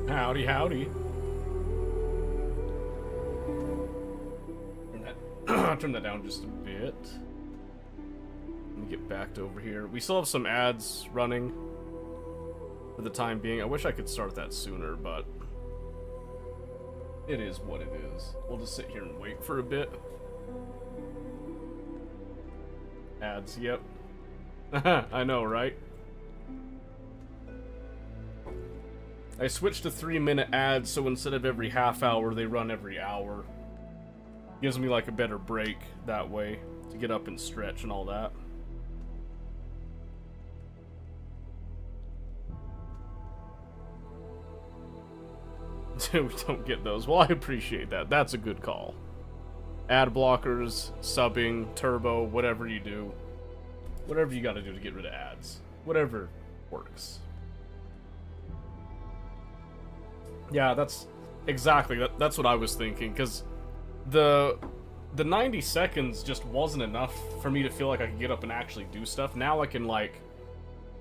Howdy, howdy. Turn that down just a bit. Let me get back to over here. We still have some ads running for the time being. I wish I could start that sooner, but it is what it is. We'll just sit here and wait for a bit. Ads, yep. I know, right? I switched to 3-minute ads, so instead of every half hour, they run every hour. Gives me like a better break that way to get up and stretch and all that. We don't get those. Well, I appreciate that. That's a good call. Ad blockers, subbing, turbo, whatever you do. Whatever you gotta do to get rid of ads. Whatever works. Yeah, that's exactly, that's what I was thinking, because the 90 seconds just wasn't enough for me to feel like I could get up and actually do stuff. Now I can, like,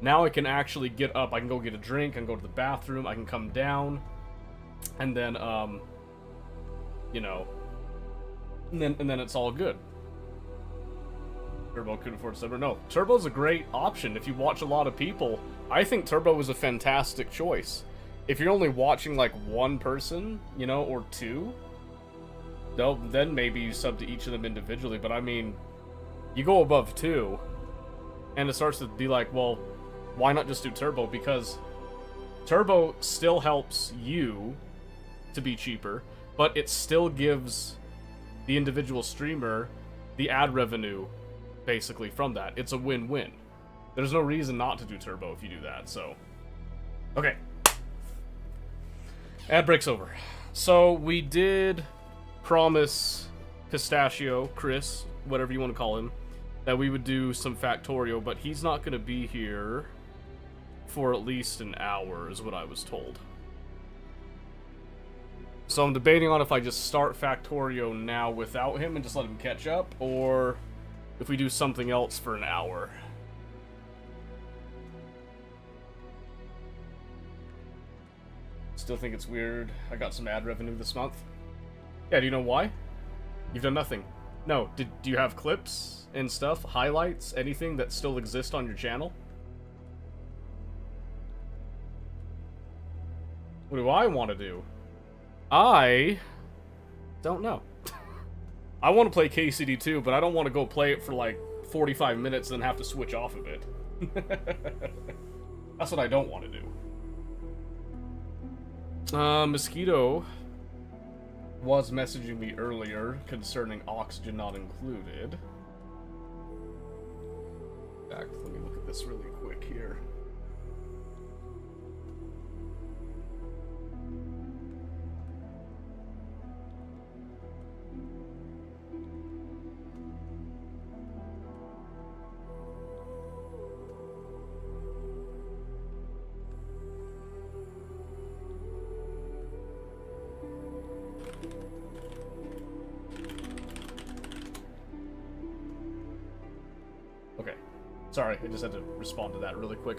now I can actually get up, I can go get a drink, I can go to the bathroom, I can come down, and then, you know, and then it's all good. Turbo couldn't afford Turbo. No, Turbo's a great option if you watch a lot of people. I think Turbo is a fantastic choice. If you're only watching like one person, you know, or two, then maybe you sub to each of them individually. But I mean, you go above 2, and it starts to be like, well, why not just do Turbo? Because Turbo still helps you to be cheaper, but it still gives the individual streamer the ad revenue, basically, from that. It's a win-win. There's no reason not to do Turbo if you do that, so. Okay. Ad break's over. So, we did promise Pistachio, Chris, whatever you want to call him, that we would do some Factorio, but he's not going to be here for at least an hour, is what I was told. So I'm debating on if I just start Factorio now without him and just let him catch up, or if we do something else for an hour. Still think it's weird. I got some ad revenue this month. Yeah, do you know why? You've done nothing. No, do you have clips and stuff, highlights, anything that still exists on your channel? What do I want to do? I don't know. I want to play KCD 2, but I don't want to go play it for like 45 minutes and then have to switch off of it. That's what I don't want to do. Mosquito was messaging me earlier concerning oxygen not included. In fact, let me look at this really quick here. Okay. Sorry, I just had to respond to that really quick.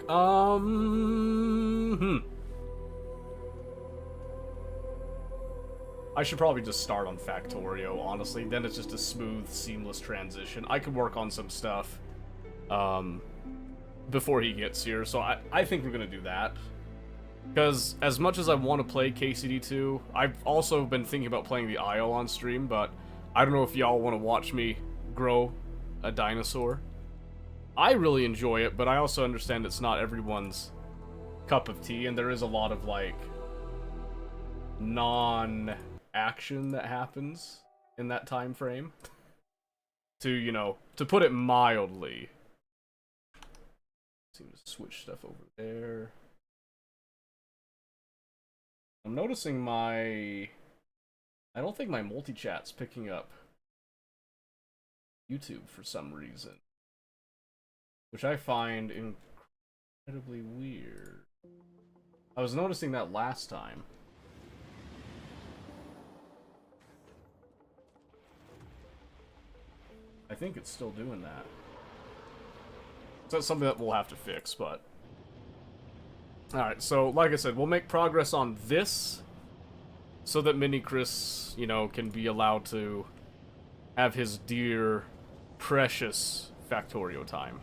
I should probably just start on Factorio, honestly. Then it's just a smooth, seamless transition. I could work on some stuff before he gets here, so I think we're going to do that. Because as much as I want to play KCD2, I've also been thinking about playing the IO on stream, but I don't know if y'all want to watch me grow a dinosaur. I really enjoy it, but I also understand it's not everyone's cup of tea, and there is a lot of, like, non-action that happens in that time frame. To, you know, to put it mildly. Seem to switch stuff over there. I'm noticing I don't think my multi-chat's picking up YouTube for some reason. Which I find incredibly weird. I was noticing that last time. I think it's still doing that. So that's something that we'll have to fix, but Alright, so like I said, we'll make progress on this so that Mini Chris, you know, can be allowed to have his dear, precious Factorio time.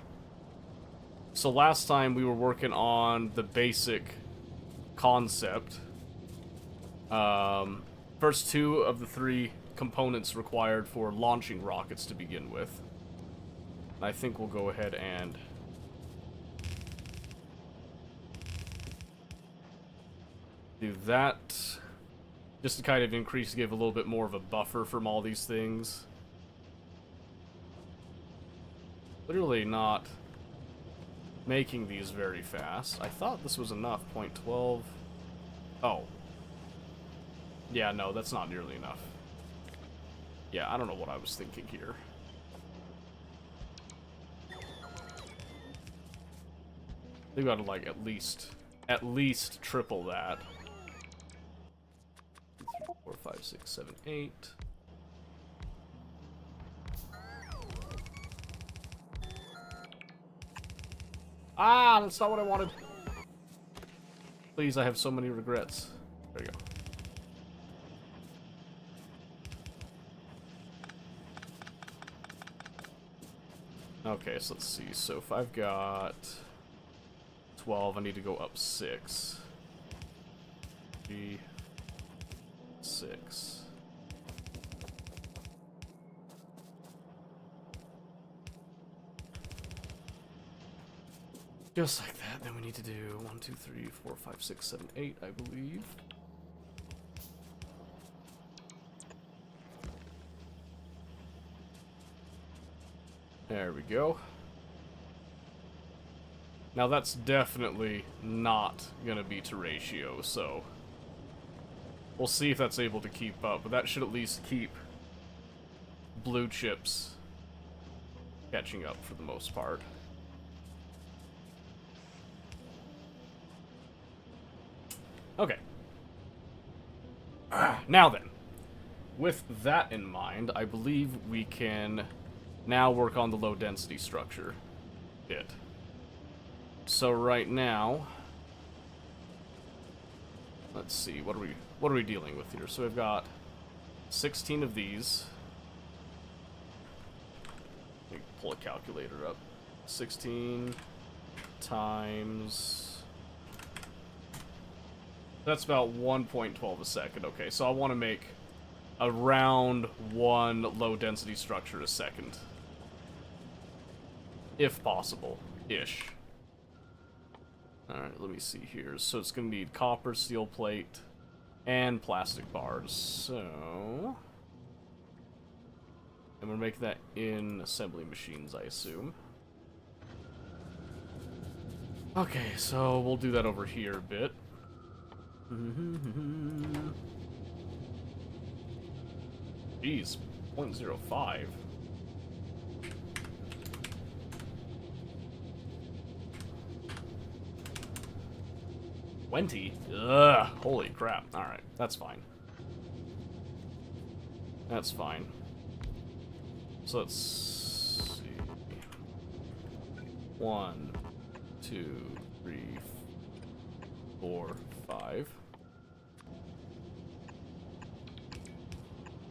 So last time we were working on the basic concept. First two of the three components required for launching rockets to begin with. I think we'll go ahead and do that, just to kind of give a little bit more of a buffer from all these things. Literally not making these very fast. I thought this was enough, 0.12. Oh. Yeah, no, that's not nearly enough. Yeah, I don't know what I was thinking here. They gotta, like, at least triple that. 2, 3, 4, 5, 6, 7, 8. Ah, that's not what I wanted. Please, I have so many regrets. There you go. Okay, so let's see. So if I've got 12, I need to go up 6. 3, 6. Just like that, then we need to do 1, 2, 3, 4, 5, 6, 7, 8, I believe. There we go. Now that's definitely not gonna be to ratio, so we'll see if that's able to keep up, but that should at least keep blue chips catching up for the most part. Okay. Now then, with that in mind, I believe we can now work on the low density structure bit. So right now, let's see, what are we dealing with here? So we've got 16 of these. Let me pull a calculator up. 16 times... That's about 1.12 a second. Okay, so I want to make around 1 low-density structure a second. If possible. Ish. Alright, let me see here. So it's going to need copper, steel plate, and plastic bars. So... And we're making that in assembly machines, I assume. Okay, so we'll do that over here a bit. Jeez, 0.05. 20? Ugh, holy crap. Alright, that's fine. That's fine. So let's see. 1, 2, 3, 4, 5.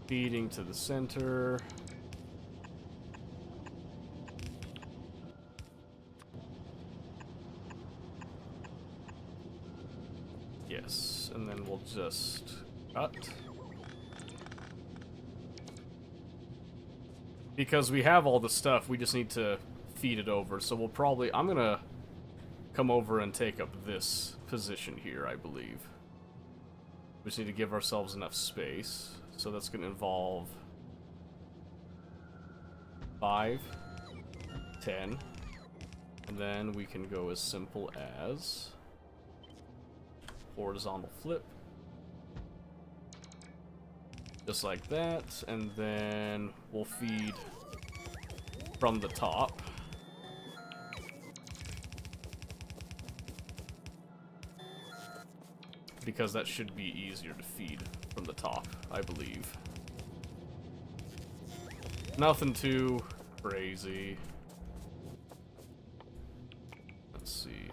Feeding to the center. Yes, and then we'll just cut. Because we have all the stuff, we just need to feed it over. So we'll probably... I'm gonna come over and take up this position here, I believe. We just need to give ourselves enough space. So that's going to involve 5, 10, and then we can go as simple as horizontal flip. Just like that, and then we'll feed from the top. Because that should be easier to feed from the top, I believe. Nothing too crazy. Let's see.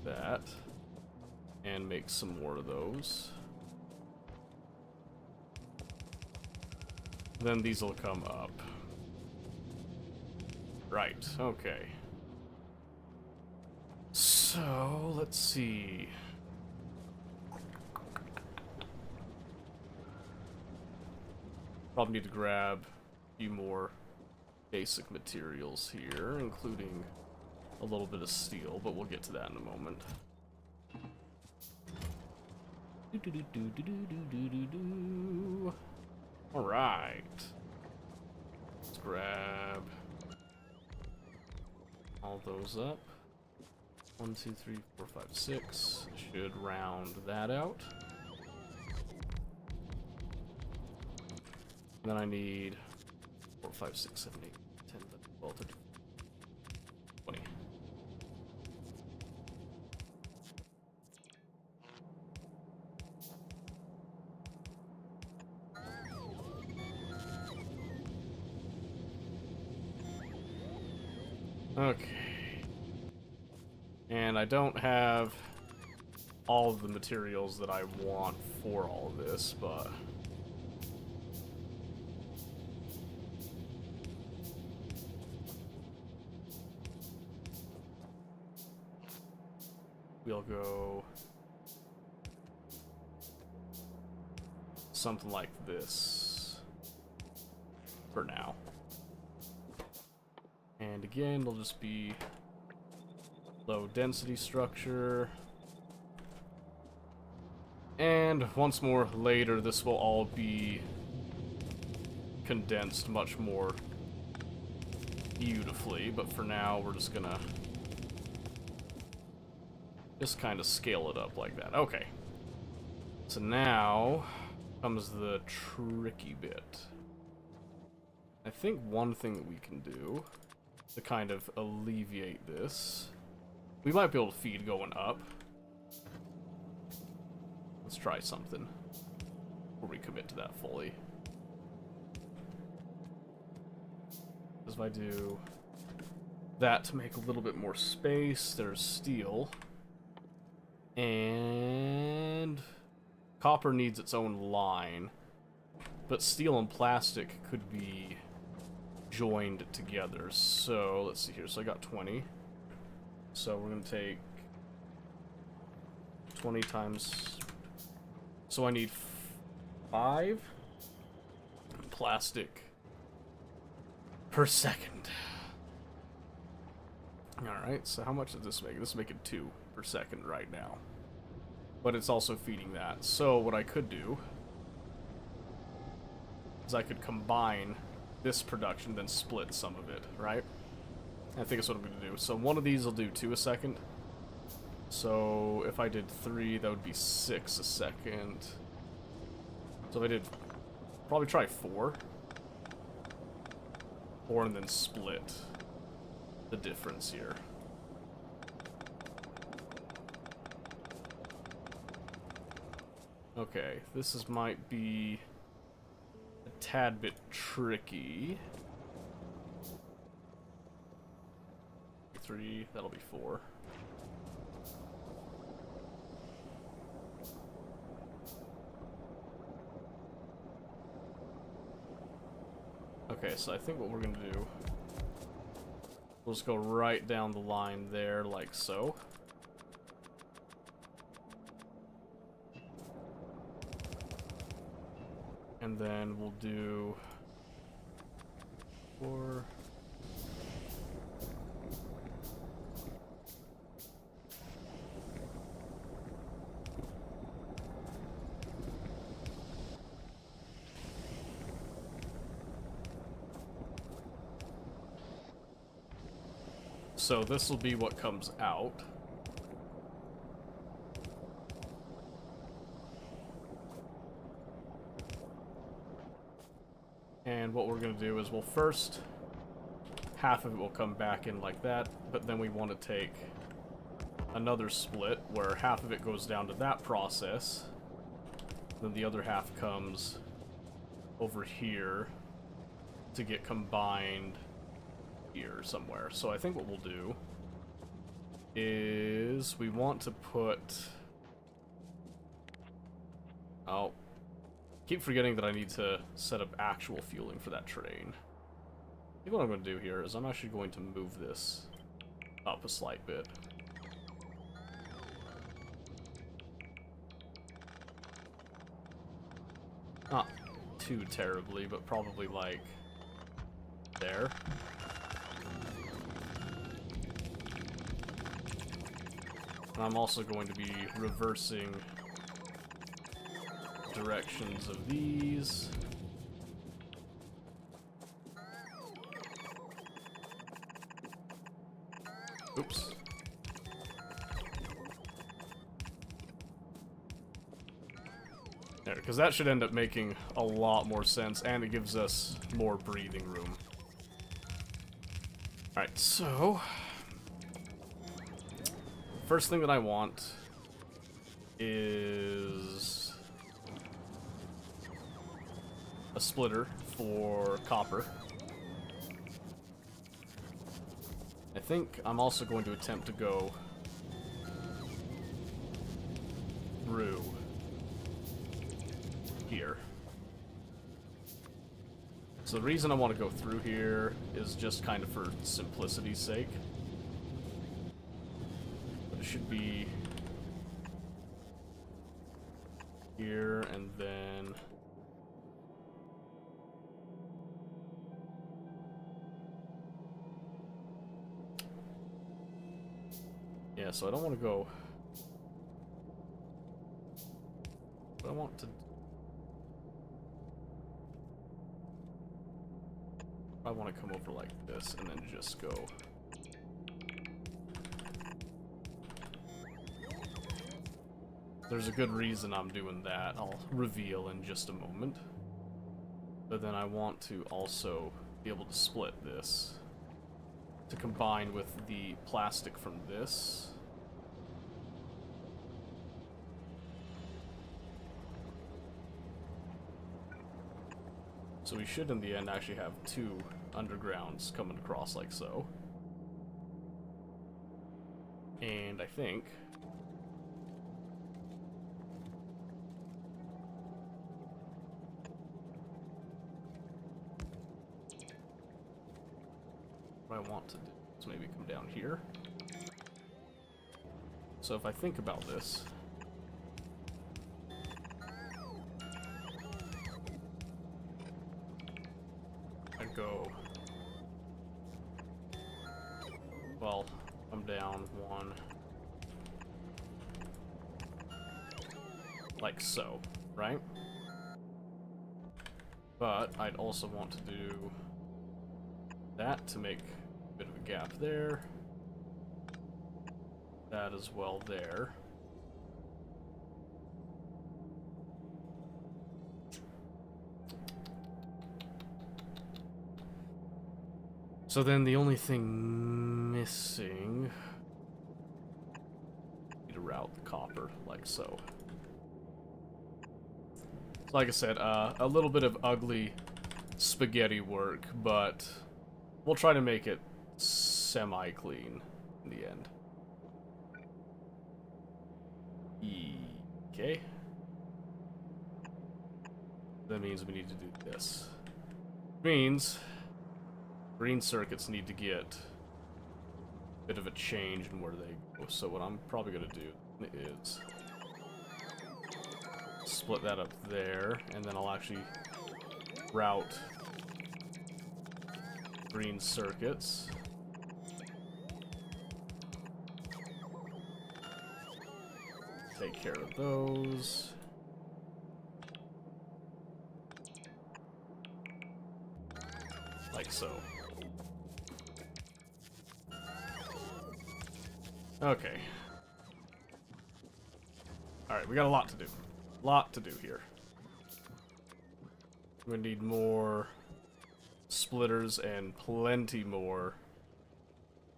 that. And make some more of those. Then these will come up. Right, okay. So, let's see. Probably need to grab a few more basic materials here, including a little bit of steel, but we'll get to that in a moment. Alright. Let's grab all those up. 1, 2, 3, 4, 5, 6. Should round that out. And then I need 4, 5, 6, 7, 8, 10, 12, 13, 20. Okay. And I don't have all of the materials that I want for all of this, but we'll go something like this for now. And again, it'll just be low density structure. And once more later, this will all be condensed much more beautifully, but for now, we're just gonna just kind of scale it up like that. Okay. So now comes the tricky bit. I think one thing that we can do to kind of alleviate this, we might be able to feed going up. Let's try something before we commit to that fully. Because if I do that to make a little bit more space, there's steel. And copper needs its own line, but steel and plastic could be joined together. So let's see here. So I got 20. So we're gonna take 20 times. So I need 5 plastic per second. Alright, so how much does this make? This is making 2 per second right now. But it's also feeding that. So what I could do is I could combine this production, then split some of it, right? I think that's what I'm going to do. So one of these will do 2 a second. So if I did 3, that would be 6 a second. So if I did, probably try 4. 4 and then split the difference here. Okay, this might be a tad bit tricky. 3, that'll be 4. Okay, so I think what we're gonna do, we'll just go right down the line there, like so. And then we'll do 4. So this will be what comes out. And what we're going to do is, well, first, half of it will come back in like that, but then we want to take another split where half of it goes down to that process, then the other half comes over here to get combined here somewhere. So I think what we'll do is we want to put... Oh. Keep forgetting that I need to set up actual fueling for that train. I think what I'm going to do here is I'm actually going to move this up a slight bit. Not too terribly, but probably like there. And I'm also going to be reversing directions of these. Oops. There, because that should end up making a lot more sense, and it gives us more breathing room. Alright, so... First thing that I want is a splitter for copper. I think I'm also going to attempt to go through here. So the reason I want to go through here is just kind of for simplicity's sake. But it should be here and then... Yeah, so I don't want to go... What I want to... I want to come over like this and then just go... There's a good reason I'm doing that. I'll reveal in just a moment. But then I want to also be able to split this to combine with the plastic from this. So we should, in the end, actually have two undergrounds coming across like so. And I think... what I want to do is maybe come down here. So if I think about this... go, well, I'm down one, like so, right? But I'd also want to do that to make a bit of a gap there, that as well there. So then the only thing missing, need to route the copper like so. Like I said, a little bit of ugly spaghetti work, but we'll try to make it semi-clean in the end. Okay. That means we need to do this. Means green circuits need to get a bit of a change in where they go. So what I'm probably going to do is split that up there, and then I'll actually route green circuits. Take care of those. Like so. Okay. Alright, we got a lot to do. Lot to do here. We need more splitters and plenty more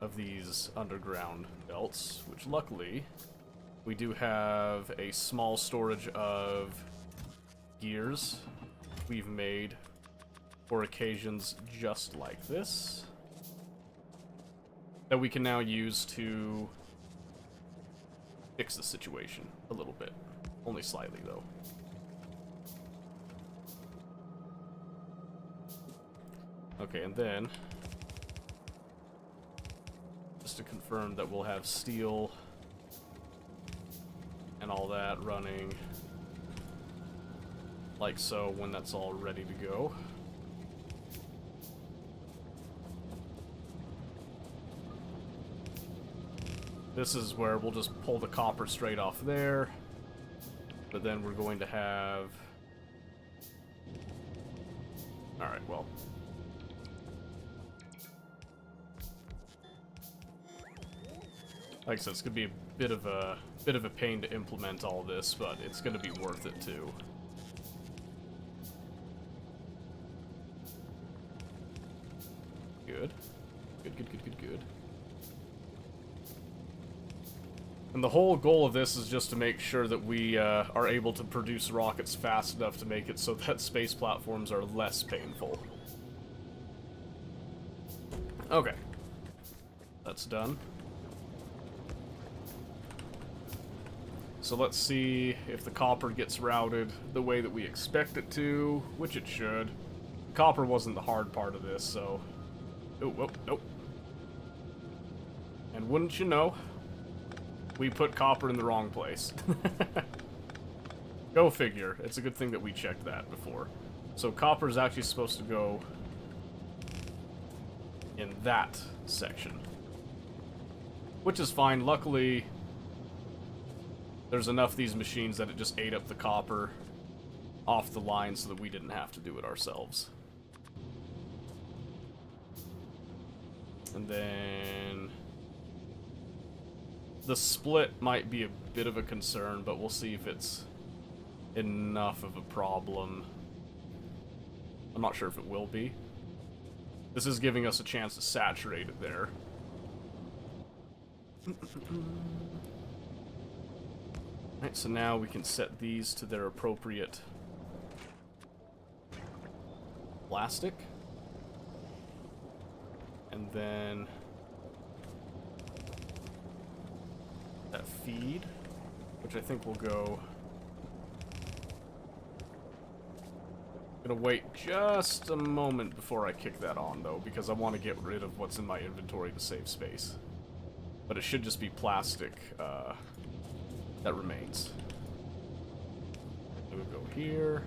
of these underground belts, which luckily we do have a small storage of gears we've made for occasions just like this that we can now use to fix the situation a little bit. Only slightly, though. Okay, and then, just to confirm that we'll have steel and all that running like so when that's all ready to go. This is where we'll just pull the copper straight off there, but then we're going to have... Alright, well... Like I said, it's gonna be a bit of a pain to implement all this, but it's gonna be worth it too. Good. Good. And the whole goal of this is just to make sure that we are able to produce rockets fast enough to make it so that space platforms are less painful. Okay. That's done. So let's see if the copper gets routed the way that we expect it to, which it should. Copper wasn't the hard part of this, so... Oh, nope. And wouldn't you know, we put copper in the wrong place. Go figure. It's a good thing that we checked that before. So copper is actually supposed to go in that section. Which is fine. Luckily, there's enough of these machines that it just ate up the copper off the line so that we didn't have to do it ourselves. And then the split might be a bit of a concern, but we'll see if it's enough of a problem. I'm not sure if it will be. This is giving us a chance to saturate it there. Alright, so now we can set these to their appropriate plastic. And then that feed, which I think will go... I'm gonna wait just a moment before I kick that on, though, because I want to get rid of what's in my inventory to save space. But it should just be plastic that remains. Then we'll go here.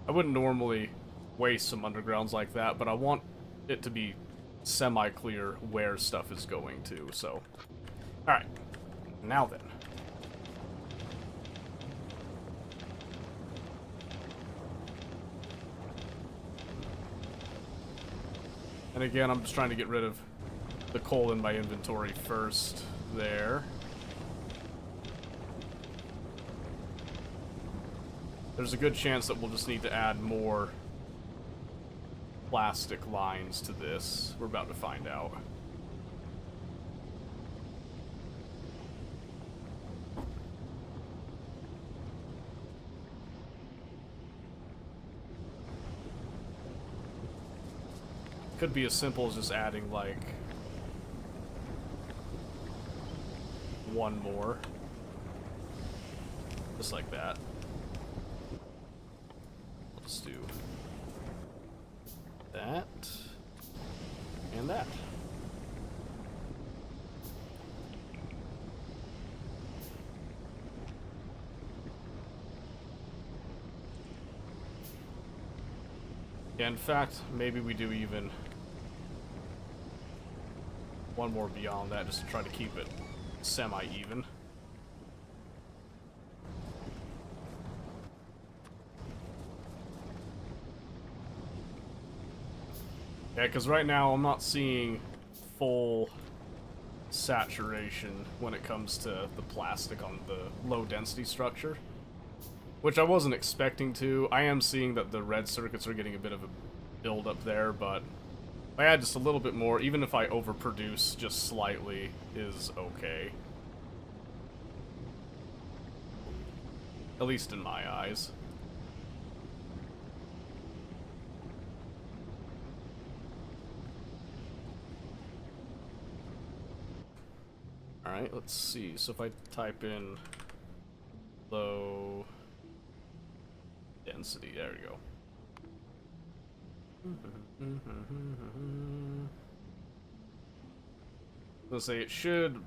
I wouldn't normally waste some undergrounds like that, but I want it to be semi-clear where stuff is going to, so... Alright, now then. And again, I'm just trying to get rid of the coal in my inventory first. There. There's a good chance that we'll just need to add more plastic lines to this. We're about to find out. Could be as simple as just adding, like, one more. Just like that. Let's do that and that. Yeah, in fact, maybe we do even one more beyond that just to try to keep it semi-even. Yeah, because right now I'm not seeing full saturation when it comes to the plastic on the low density structure, which I wasn't expecting to. I am seeing that the red circuits are getting a bit of a build up there, but If I add just a little bit more, even if I overproduce just slightly, is okay. At least in my eyes. Alright, let's see. So if I type in low density, there we go. Let's say it should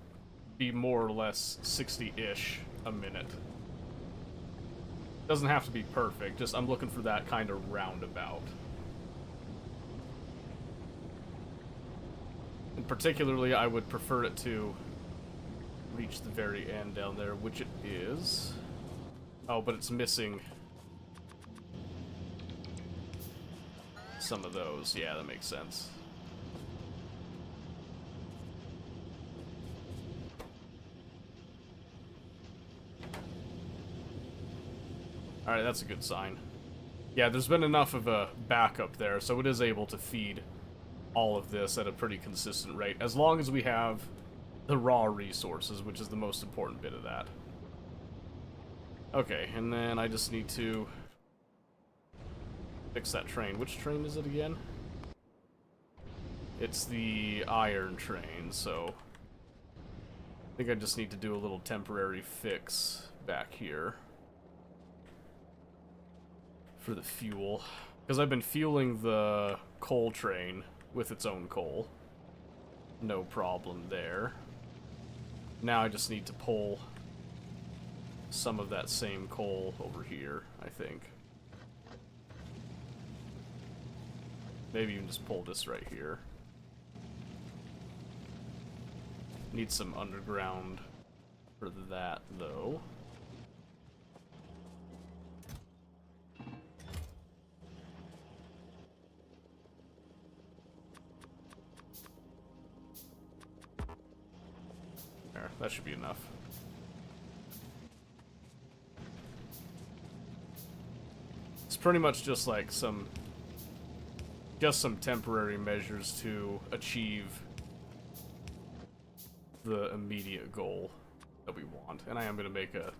be more or less 60-ish a minute. Doesn't have to be perfect, just I'm looking for that kind of roundabout. And particularly, I would prefer it to reach the very end down there, which it is. Oh, but it's missing some of those. Yeah, that makes sense. Alright, that's a good sign. Yeah, there's been enough of a backup there, so it is able to feed all of this at a pretty consistent rate, as long as we have the raw resources, which is the most important bit of that. Okay, and then I just need to fix that train. Which train is it again? It's the iron train, so I think I just need to do a little temporary fix back here for the fuel, because I've been fueling the coal train with its own coal. No problem there. Now I just need to pull some of that same coal over here, I think. Maybe even just pull this right here. Need some underground for that, though. There, that should be enough. It's pretty much just like some temporary measures to achieve the immediate goal that we want. And I am going to make a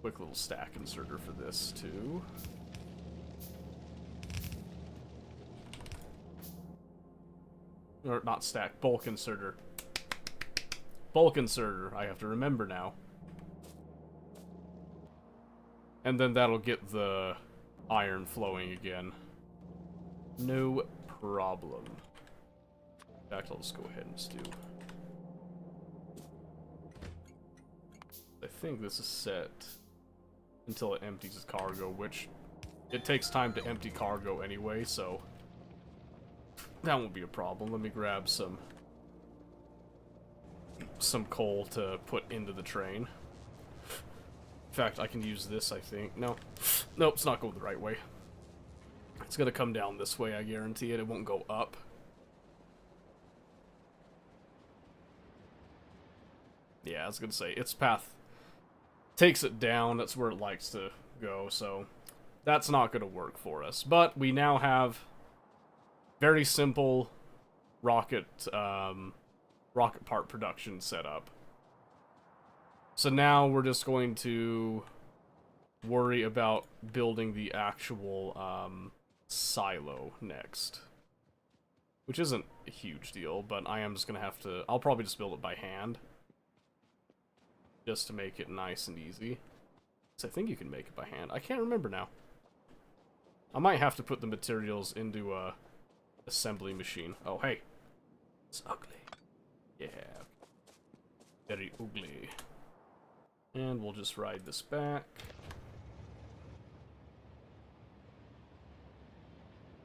quick little stack inserter for this too. Or not stack, bulk inserter. Bulk inserter, I have to remember now. And then that'll get the iron flowing again. No problem. In fact, I'll just go ahead and just do... I think this is set until it empties its cargo, which it takes time to empty cargo anyway, so that won't be a problem. Let me grab some coal to put into the train. In fact, I can use this, I think. No. Nope, it's not going the right way. It's gonna come down this way, I guarantee it. It won't go up. Yeah, I was gonna say, its path takes it down. That's where it likes to go, so that's not gonna work for us. But we now have very simple rocket part production set up. So now we're just going to worry about building the actual silo next. Which isn't a huge deal, but I am just going to have to... I'll probably just build it by hand. Just to make it nice and easy. So I think you can make it by hand. I can't remember now. I might have to put the materials into a assembly machine. Oh, hey. It's ugly. Yeah. Very ugly. And we'll just ride this back.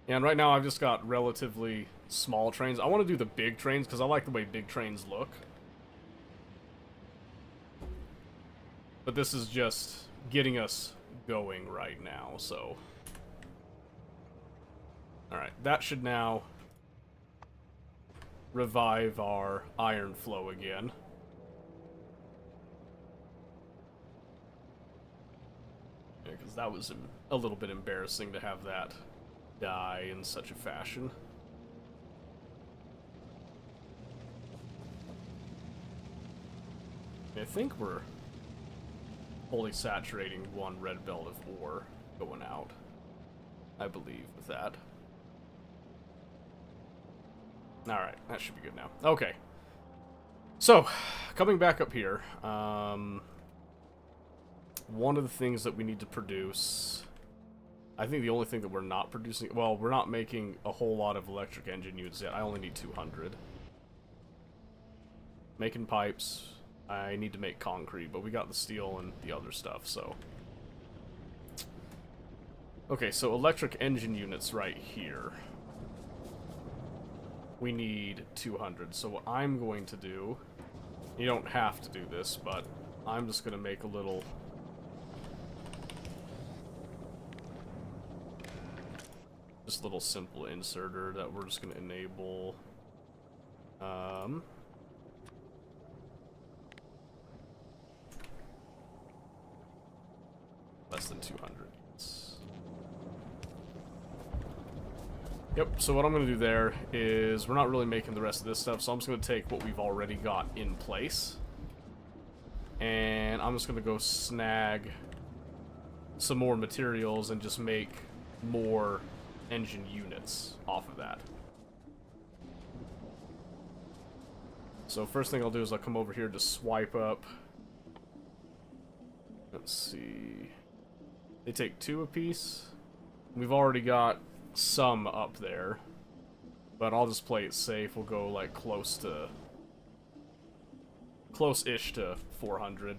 And right now I've just got relatively small trains. I want to do the big trains because I like the way big trains look. But this is just getting us going right now, so... Alright, that should now revive our iron flow again. Yeah, because that was a little bit embarrassing to have that die in such a fashion. I think we're fully saturating one red belt of ore going out, I believe, with that. Alright, that should be good now. Okay. So, coming back up here, one of the things that we need to produce, I think the only thing that we're not producing, well, we're not making a whole lot of electric engine units yet. I only need 200. Making pipes, I need to make concrete, but we got the steel and the other stuff, so. Okay, so electric engine units right here. We need 200, so what I'm going to do, you don't have to do this, but I'm just going to make a little simple inserter that we're just going to enable. Less than 200. Yep, so what I'm going to do there is, we're not really making the rest of this stuff, so I'm just going to take what we've already got in place. And I'm just going to go snag some more materials and just make more engine units off of that. So first thing I'll do is I'll come over here to swipe up. Let's see. They take 2 apiece. We've already got some up there, but I'll just play it safe. We'll go like close-ish to 400,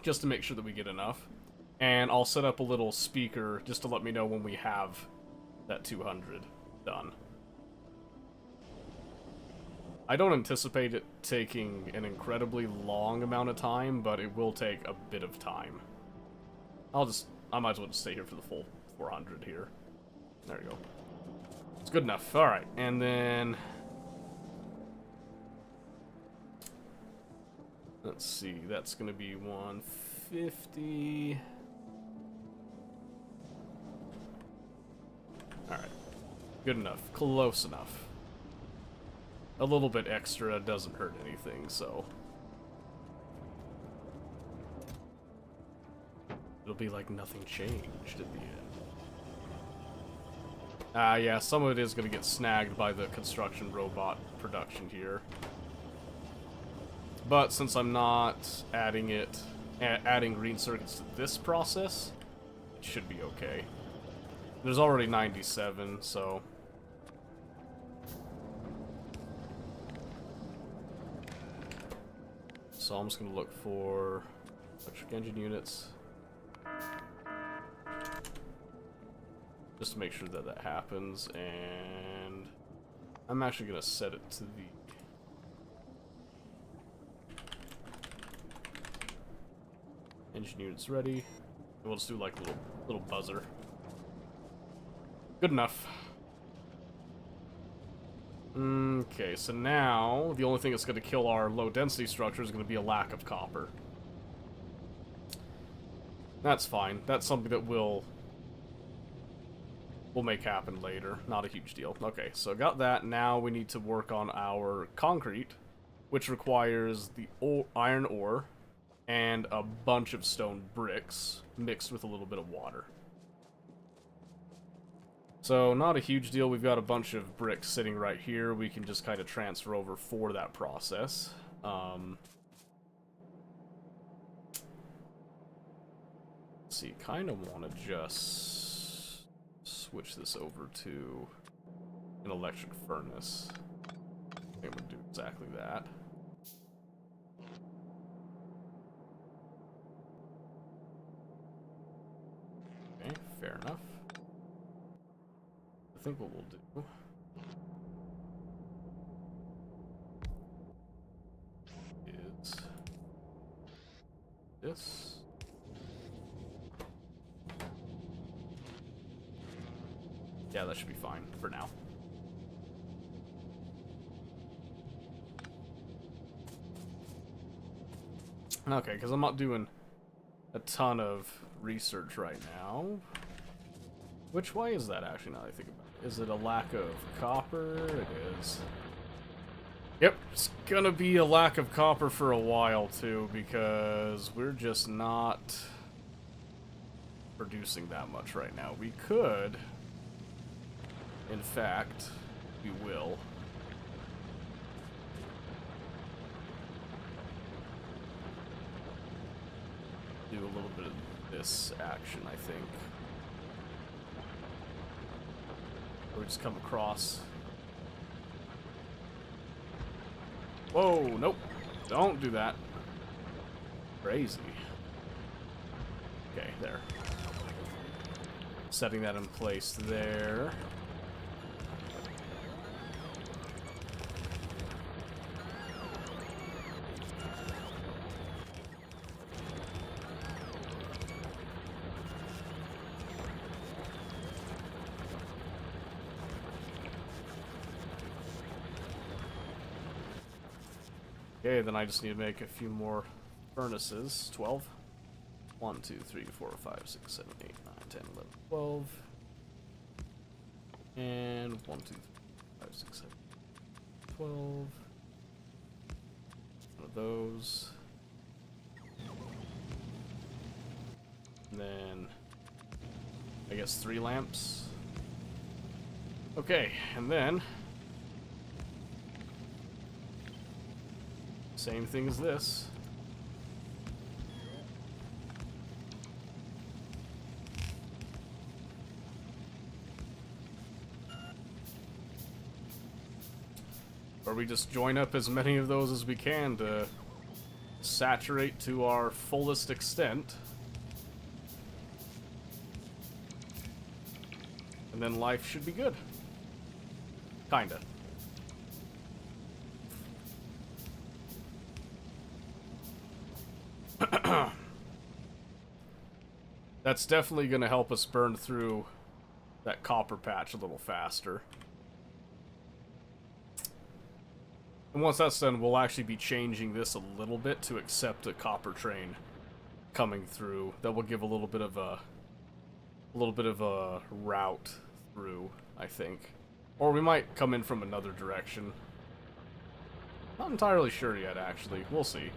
just to make sure that we get enough. And I'll set up a little speaker just to let me know when we have that 200 done. I don't anticipate it taking an incredibly long amount of time, but it will take a bit of time. I might as well just stay here for the full 400 here. There we go. It's good enough. Alright, and then... let's see, that's going to be 150... Alright. Good enough. Close enough. A little bit extra doesn't hurt anything, so... it'll be like nothing changed at the end. Yeah, some of it is going to get snagged by the construction robot production here. But since I'm not adding green circuits to this process, it should be okay. There's already 97, so... so I'm just going to look for electric engine units. Just to make sure that that happens, and I'm actually going to set it to the engine units ready. And we'll just do like a little buzzer. Good enough. Okay, so now the only thing that's going to kill our low density structure is going to be a lack of copper. That's fine. That's something that we'll make happen later. Not a huge deal. Okay, so got that. Now we need to work on our concrete, which requires the iron ore and a bunch of stone bricks mixed with a little bit of water. So not a huge deal. We've got a bunch of bricks sitting right here. We can just kind of transfer over for that process. Let's see, kind of want to just switch this over to an electric furnace. I think I'm going to do exactly that. Okay, fair enough. I think what we'll do is this. Yeah, that should be fine for now. Okay, because I'm not doing a ton of research right now. Which way is that, actually, now that I think about it? Is it a lack of copper? It is. Yep, it's gonna be a lack of copper for a while too, because we're just not producing that much right now. We could, in fact, we will. Do a little bit of this action, I think. Or just come across. Whoa, nope. Don't do that. Crazy. Okay, there. Setting that in place there. Okay, then I just need to make a few more furnaces. 12. 1, 2, 3, 4, 5, 6, 7, 8, 9, 10, 11, 12. And 1, 2, 3, 4, 5, 6, 7, 12. One of those. And then I guess 3 lamps. Okay, and then same thing as this. Or we just join up as many of those as we can to saturate to our fullest extent. And then life should be good. Kinda. That's definitely going to help us burn through that copper patch a little faster. And once that's done, we'll actually be changing this a little bit to accept a copper train coming through. That will give a little bit of a route through, I think. Or we might come in from another direction. Not entirely sure yet, actually. We'll see.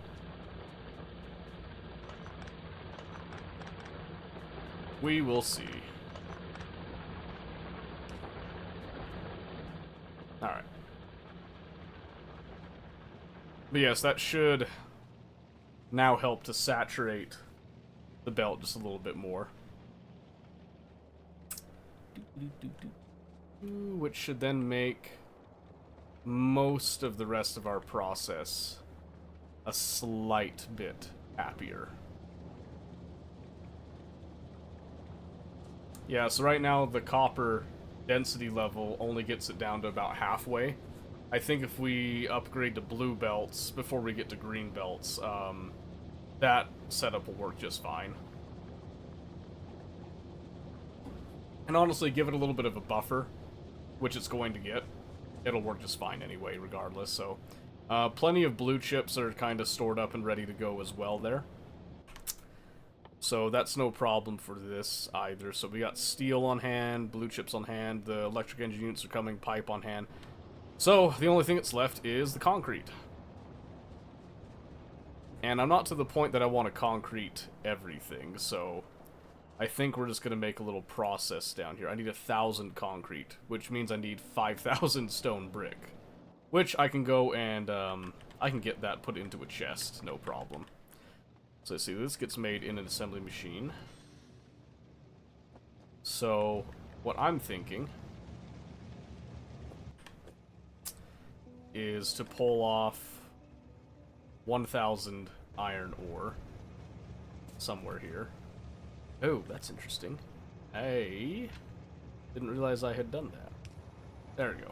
We will see. Alright. But yes, that should now help to saturate the belt just a little bit more. Which should then make most of the rest of our process a slight bit happier. Yeah, so right now the copper density level only gets it down to about halfway. I think if we upgrade to blue belts before we get to green belts, that setup will work just fine. And honestly, give it a little bit of a buffer, which it's going to get. It'll work just fine anyway, regardless. So, plenty of blue chips are kind of stored up and ready to go as well there. So that's no problem for this either. So we got steel on hand, blue chips on hand, the electric engine units are coming, pipe on hand. So the only thing that's left is the concrete. And I'm not to the point that I want to concrete everything, so I think we're just going to make a little process down here. I need 1,000 concrete, which means I need 5,000 stone brick. Which I can go and, I can get that put into a chest, no problem. So let's see, this gets made in an assembly machine. So, what I'm thinking is to pull off 1,000 iron ore somewhere here. Oh, that's interesting. I didn't realize I had done that. There we go.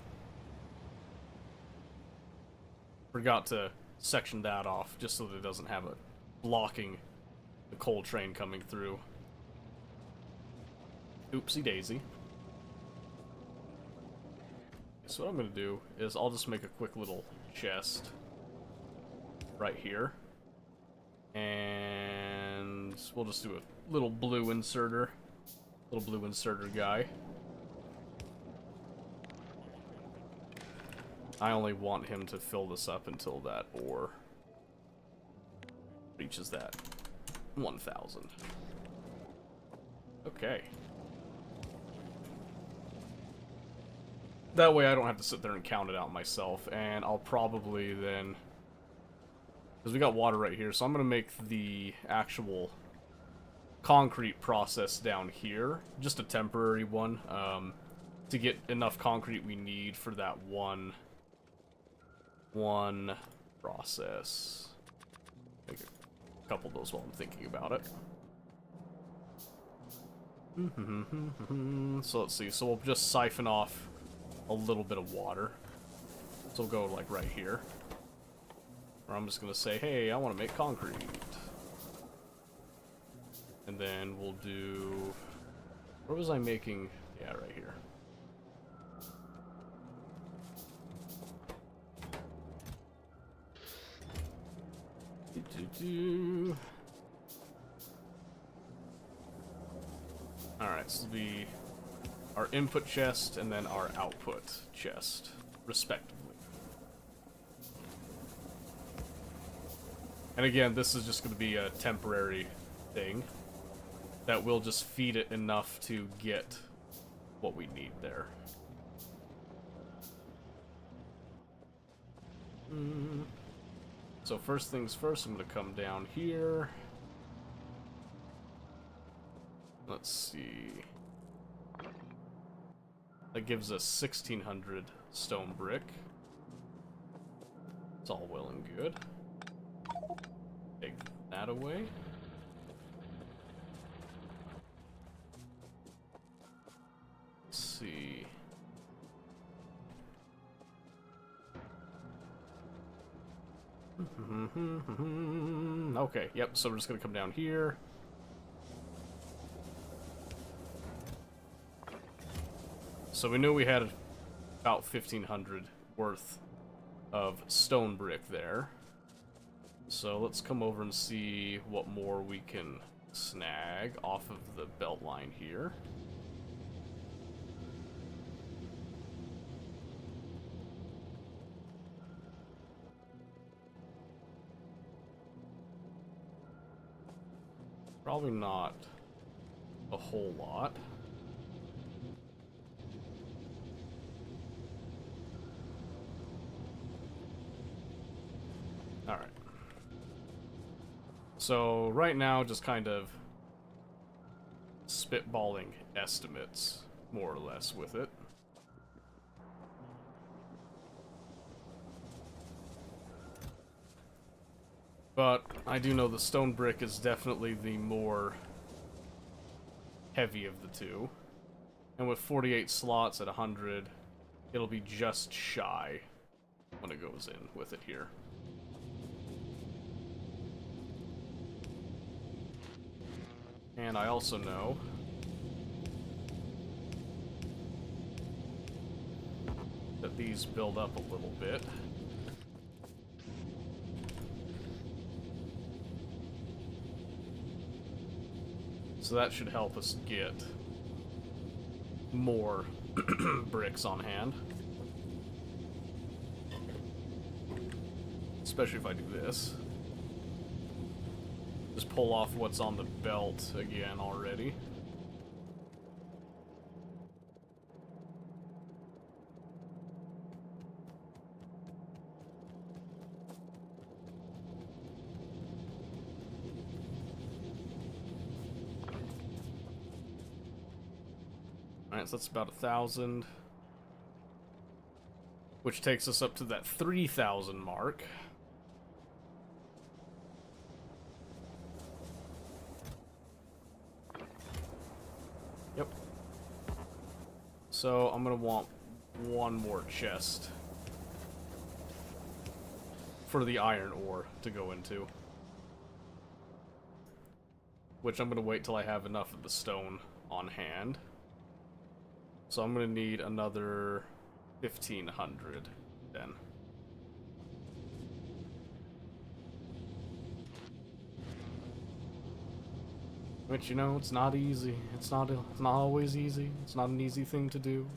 Forgot to section that off just so that it doesn't have a blocking the coal train coming through. Oopsie daisy. So what I'm going to do is I'll just make a quick little chest right here. And we'll just do a little blue inserter. Little blue inserter guy. I only want him to fill this up until that ore reaches that 1,000. Okay. That way I don't have to sit there and count it out myself, and I'll probably then... Because we got water right here, so I'm going to make the actual concrete process down here, just a temporary one, to get enough concrete we need for that one process. Make a couple of those while I'm thinking about it. So let's see, so we'll just siphon off a little bit of water. So we'll go like right here. Or I'm just gonna say, hey, I want to make concrete. And then we'll do... Where was I making... Yeah, right here. Alright, so the our input chest and then our output chest, respectively. And again, this is just going to be a temporary thing that will just feed it enough to get what we need there. So first things first, I'm going to come down here. Let's see. That gives us 1,600 stone brick. It's all well and good. Take that away. Let's see. Okay, yep, so we're just gonna come down here. So we knew we had about 1,500 worth of stone brick there. So let's come over and see what more we can snag off of the belt line here. Probably not a whole lot. Alright. So, right now, just kind of spitballing estimates, more or less, with it. But I do know the stone brick is definitely the more heavy of the two. And with 48 slots at 100, it'll be just shy when it goes in with it here. And I also know that these build up a little bit. So that should help us get more bricks on hand. Especially if I do this. Just pull off what's on the belt again already. Alright, so that's about 1,000. Which takes us up to that 3,000 mark. Yep. So I'm gonna want one more chest for the iron ore to go into. Which I'm gonna wait till I have enough of the stone on hand. So I'm gonna need another 1,500 then. Which, you know, it's not easy. It's not always easy. It's not an easy thing to do.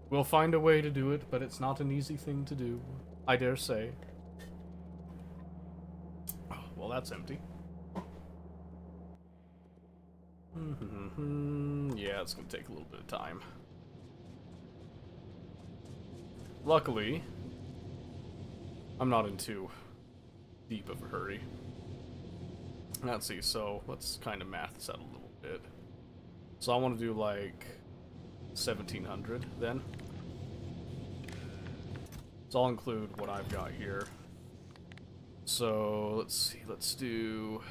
We'll find a way to do it, but it's not an easy thing to do, I dare say. Oh, well, that's empty. Yeah, it's gonna take a little bit of time. Luckily, I'm not in too deep of a hurry. Let's see, so let's kind of math this out a little bit. So I want to do like 1700 then. So I'll include what I've got here. So let's see, let's do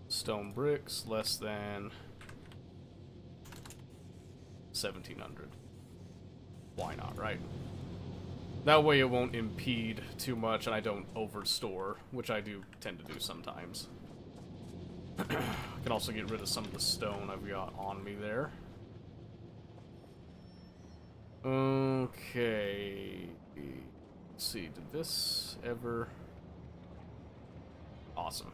stone bricks less than 1700. Why not, right? That way it won't impede too much and I don't overstore, which I do tend to do sometimes. I can also get rid of some of the stone I've got on me there. Okay. Let's see, did this ever... Awesome.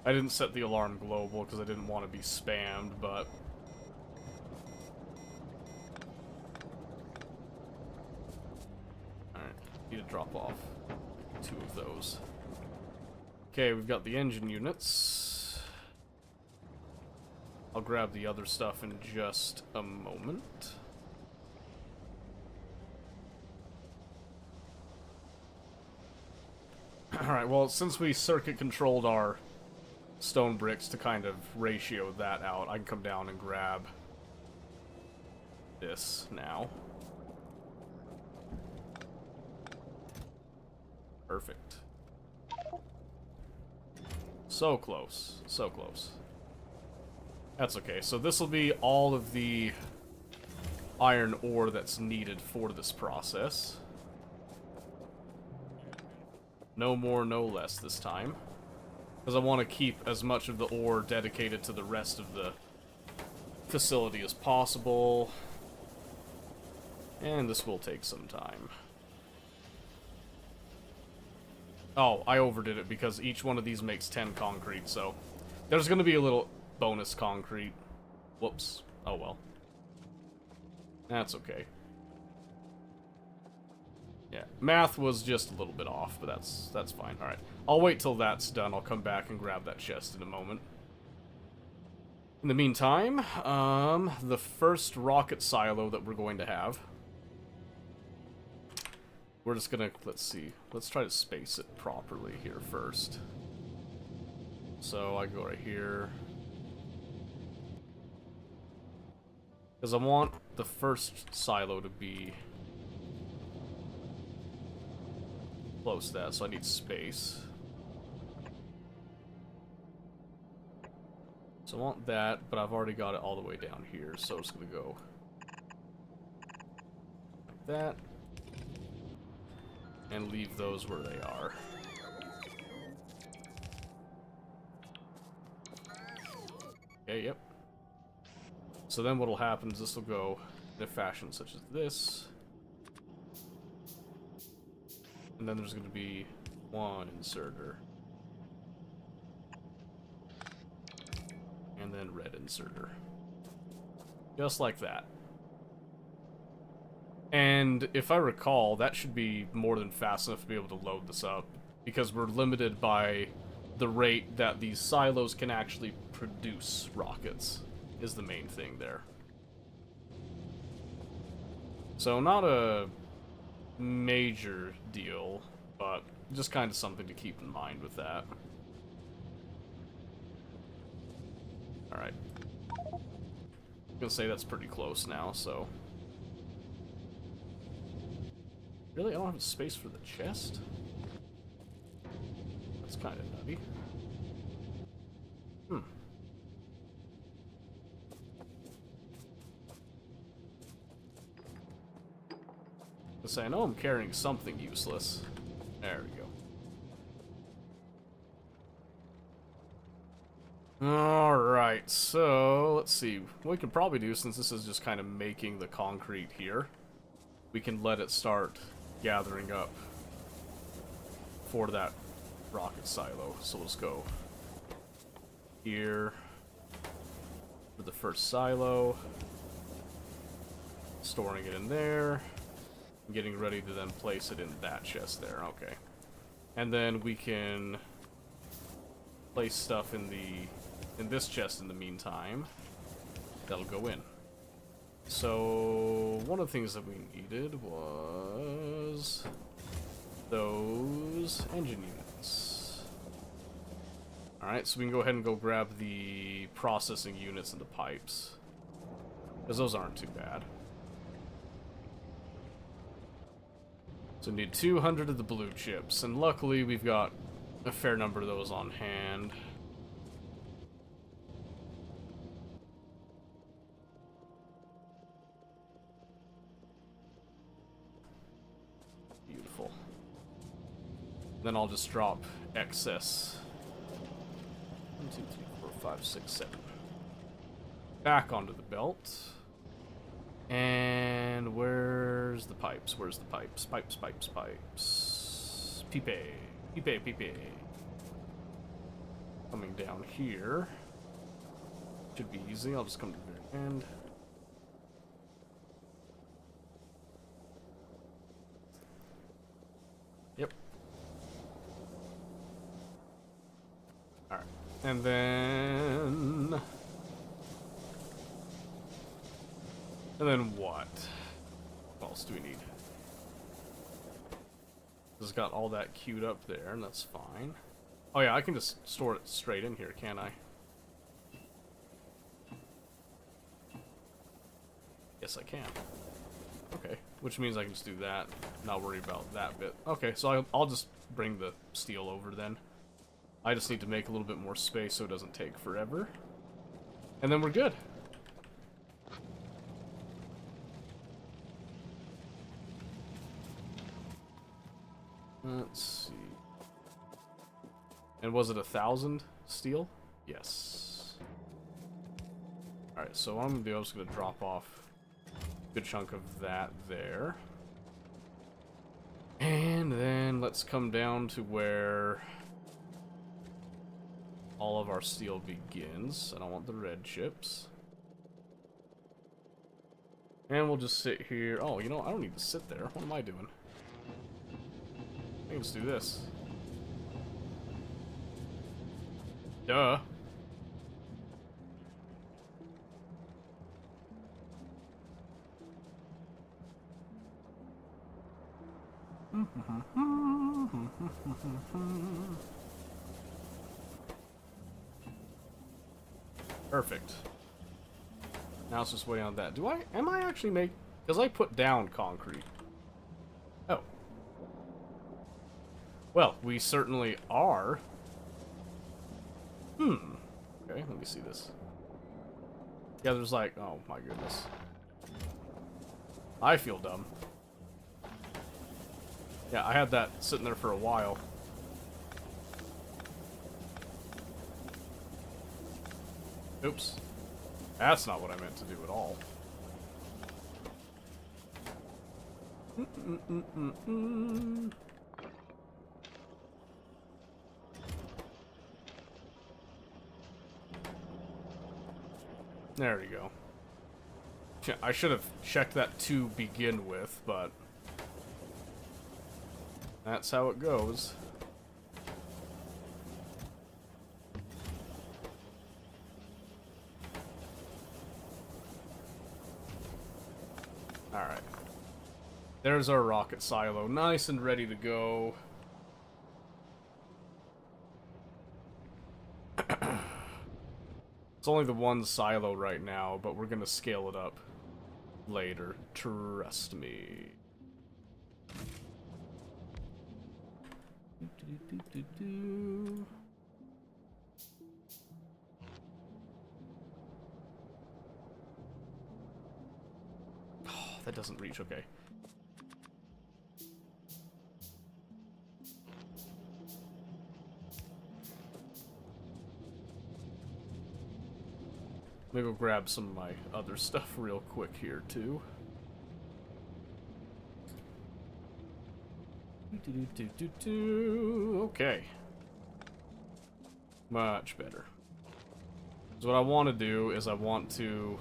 I didn't set the alarm global because I didn't want to be spammed, but... Alright, need to drop off 2 of those. Okay, we've got the engine units. I'll grab the other stuff in just a moment. Alright, well, since we circuit controlled our stone bricks to kind of ratio that out, I can come down and grab this now. Perfect. So close. So close. That's okay. So this will be all of the iron ore that's needed for this process. No more, no less this time. Because I want to keep as much of the ore dedicated to the rest of the facility as possible. And this will take some time. Oh, I overdid it because each one of these makes 10 concrete, so there's going to be a little bonus concrete. Whoops. Oh well. That's okay. Yeah, math was just a little bit off, but that's fine. Alright. I'll wait till that's done. I'll come back and grab that chest in a moment. In the meantime, the first rocket silo that we're going to have, we're just gonna, let's see, let's try to space it properly here first. So I go right here. Because I want the first silo to be close to that, so I need space. So I want that, but I've already got it all the way down here, so it's gonna go like that. And leave those where they are. Okay, yep. So then what'll happen is this will go in a fashion such as this. And then there's going to be one inserter. And then red inserter. Just like that. And if I recall, that should be more than fast enough to be able to load this up. Because we're limited by the rate that these silos can actually produce rockets, is the main thing there. So not a major deal, but just kind of something to keep in mind with that. Alright. I'm gonna say that's pretty close now, so... Really? I don't have space for the chest? That's kind of nutty. Let's say, I know I'm carrying something useless. There we go. Alright, so let's see. What we can probably do, since this is just kind of making the concrete here, we can let it start gathering up for that rocket silo. So let's go here for the first silo. Storing it in there. Getting ready to then place it in that chest there. Okay. And then we can place stuff in this chest in the meantime. That'll go in. So one of the things that we needed was those engine units. Alright, so we can go ahead and go grab the processing units and the pipes. Because those aren't too bad. So we need 200 of the blue chips, and luckily we've got a fair number of those on hand. Beautiful. Then I'll just drop excess. 1, 2, 3, 4, 5, 6, 7. Back onto the belt. And where's the pipes? Where's the pipes? Pipes, pipes, pipes. Pipe. Pipe, pipe. Coming down here. Should be easy. I'll just come to the very end. Yep. Alright. And then... And then what? What else do we need? It's got all that queued up there, and that's fine. Oh yeah, I can just store it straight in here, can't I? Yes, I can. Okay, which means I can just do that, not worry about that bit. Okay, so I'll just bring the steel over then. I just need to make a little bit more space so it doesn't take forever. And then we're good. Let's see. And was it 1,000 steel? Yes. Alright, so what I'm gonna do, I'm just gonna drop off a good chunk of that there. And then let's come down to where all of our steel begins. I don't want the red chips. And we'll just sit here. Oh, you know, I don't need to sit there. What am I doing? I can just do this. Duh. Perfect. Now it's just waiting on that. Am I actually make... Because I put down concrete. Oh. Well, we certainly are. Okay, let me see this. Yeah, there's like... Oh my goodness. I feel dumb. Yeah, I had that sitting there for a while. Oops. That's not what I meant to do at all. There we go. I should have checked that to begin with, but that's how it goes. Alright. There's our rocket silo, nice and ready to go. It's only the one silo right now, but we're gonna scale it up later. Trust me. Oh, that doesn't reach, okay. Maybe we'll grab some of my other stuff real quick here, too. Okay. Much better. So what I want to do is I want to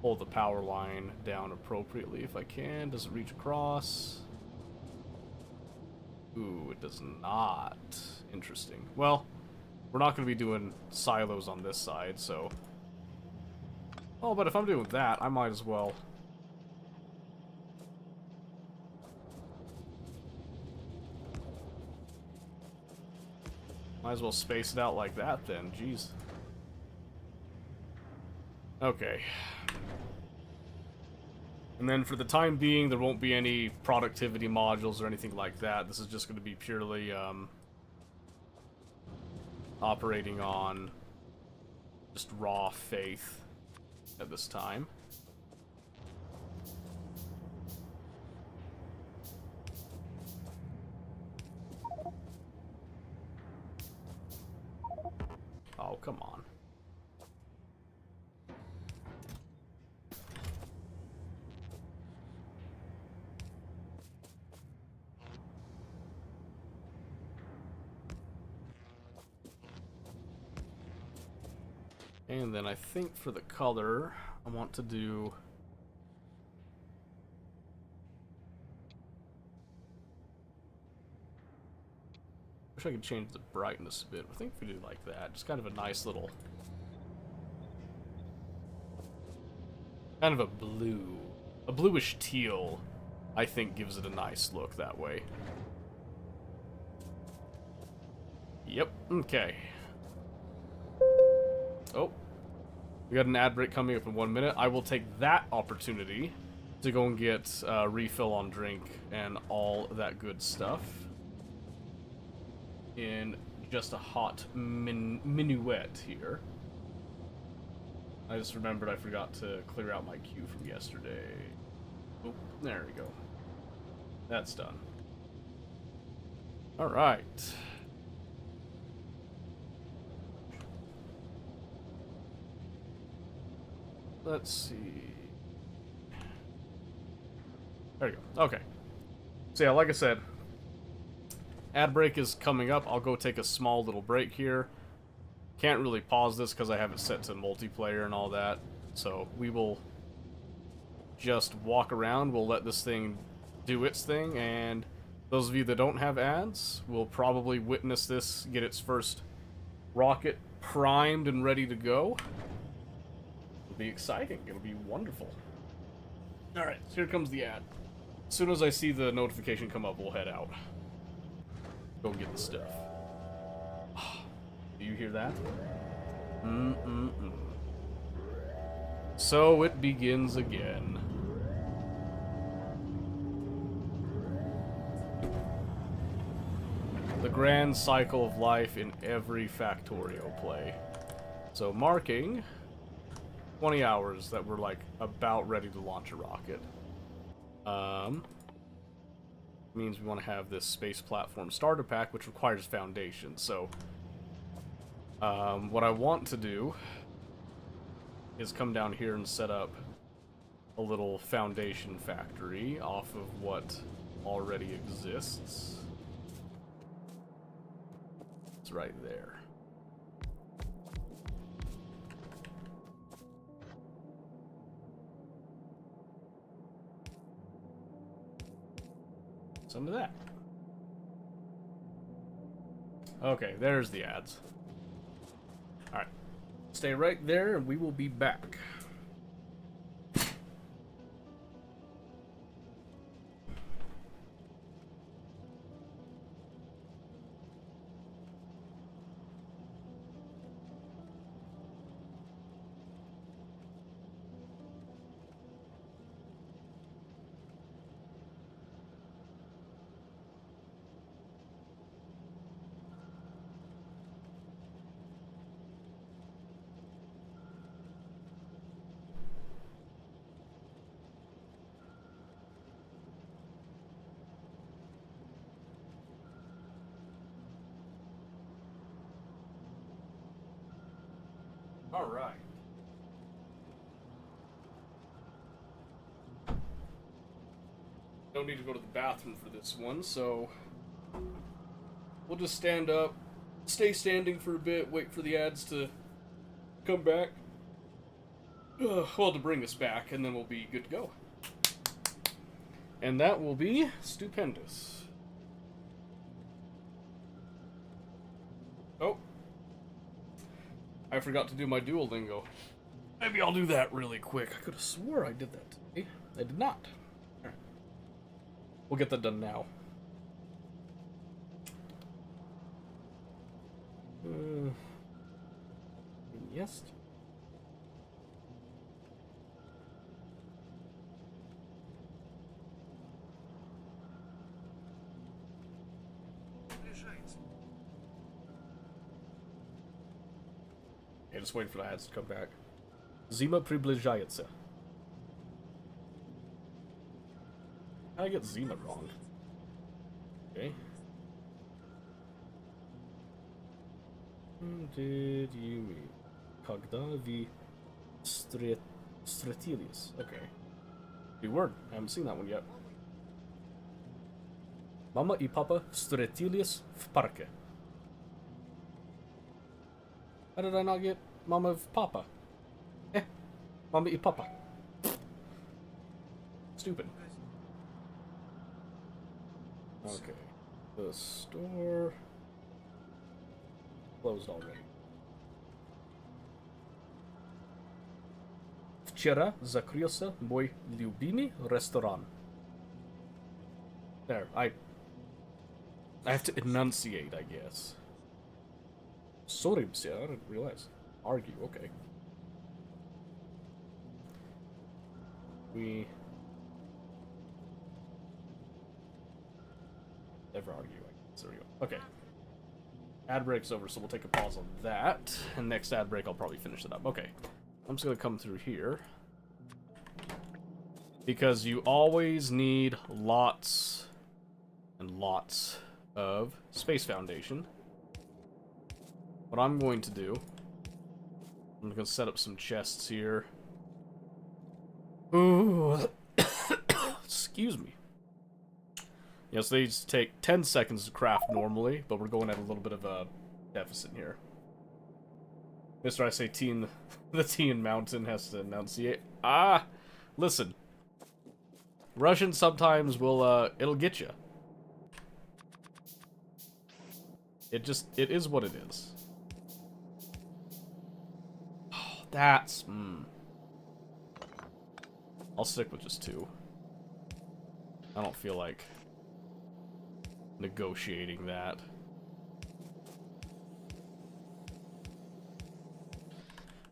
pull the power line down appropriately if I can. Does it reach across? Ooh, it does not. Interesting. Well, we're not going to be doing silos on this side, so... Oh, but if I'm doing that, I might as well... Might as well space it out like that then, jeez. Okay. And then for the time being, there won't be any productivity modules or anything like that. This is just going to be purely operating on just raw faith at this time. Oh, come on. And then I think for the color, I want to do... Wish I could change the brightness a bit. I think if we do like that, just kind of a nice little... Kind of a blue. A bluish teal, I think gives it a nice look that way. Yep, okay. Oh. We got an ad break coming up in 1 minute. I will take that opportunity to go and get a refill on drink and all that good stuff. In just a hot minuet here. I just remembered I forgot to clear out my queue from yesterday. Oh, there we go. That's done. Alright. Let's see. There you go. Okay. So yeah, like I said, ad break is coming up. I'll go take a small little break here. Can't really pause this because I have it set to multiplayer and all that. So we will just walk around. We'll let this thing do its thing. And those of you that don't have ads will probably witness this get its first rocket primed and ready to go. It'll be exciting. It'll be wonderful. Alright, so here comes the ad. As soon as I see the notification come up, we'll head out. Go get the stuff. Do you hear that? So it begins again. The grand cycle of life in every Factorio play. So marking 20 hours that we're like about ready to launch a rocket. Means we want to have this space platform starter pack, which requires foundation. So what I want to do is come down here and set up a little foundation factory off of what already exists. It's right there. Some of that. Okay, there's the ads. Alright. Stay right there and we will be back. All right. Don't need to go to the bathroom for this one, so we'll just stand up, stay standing for a bit, wait for the ads to come back. Well, to bring us back, and then we'll be good to go. And that will be stupendous. Oh. I forgot to do my Duolingo. Maybe I'll do that really quick. I could have swore I did that today. I did not. Alright. We'll get that done now. Yes. Yeah, just waiting for the ads to come back. Zima приближается. I get Zima wrong. Okay. Did you mean? Когда вы встретились? Okay. New word. I haven't seen that one yet. Mama и папа встретились в парке. How did I not get Mama of Papa? Mama y Papa. Stupid. Okay. The store closed already. Вчера закрылся мой любимый ресторан. There, I have to enunciate, I guess. Sorry, monsieur, I didn't realize. Argue, okay. We never argue, I guess. There we go. Okay. Ad break's over, so we'll take a pause on that. And next ad break, I'll probably finish it up. Okay. I'm just gonna come through here. Because you always need lots and lots of Space Foundation. What I'm going to do, I'm going to set up some chests here. Ooh. Excuse me. Yes, these take 10 seconds to craft normally, but we're going at a little bit of a deficit here. Mr. I say teen, the teen mountain has to enunciate. Ah, listen. Russian sometimes will, it'll get you. It is what it is. That's, I'll stick with just 2. I don't feel like negotiating that.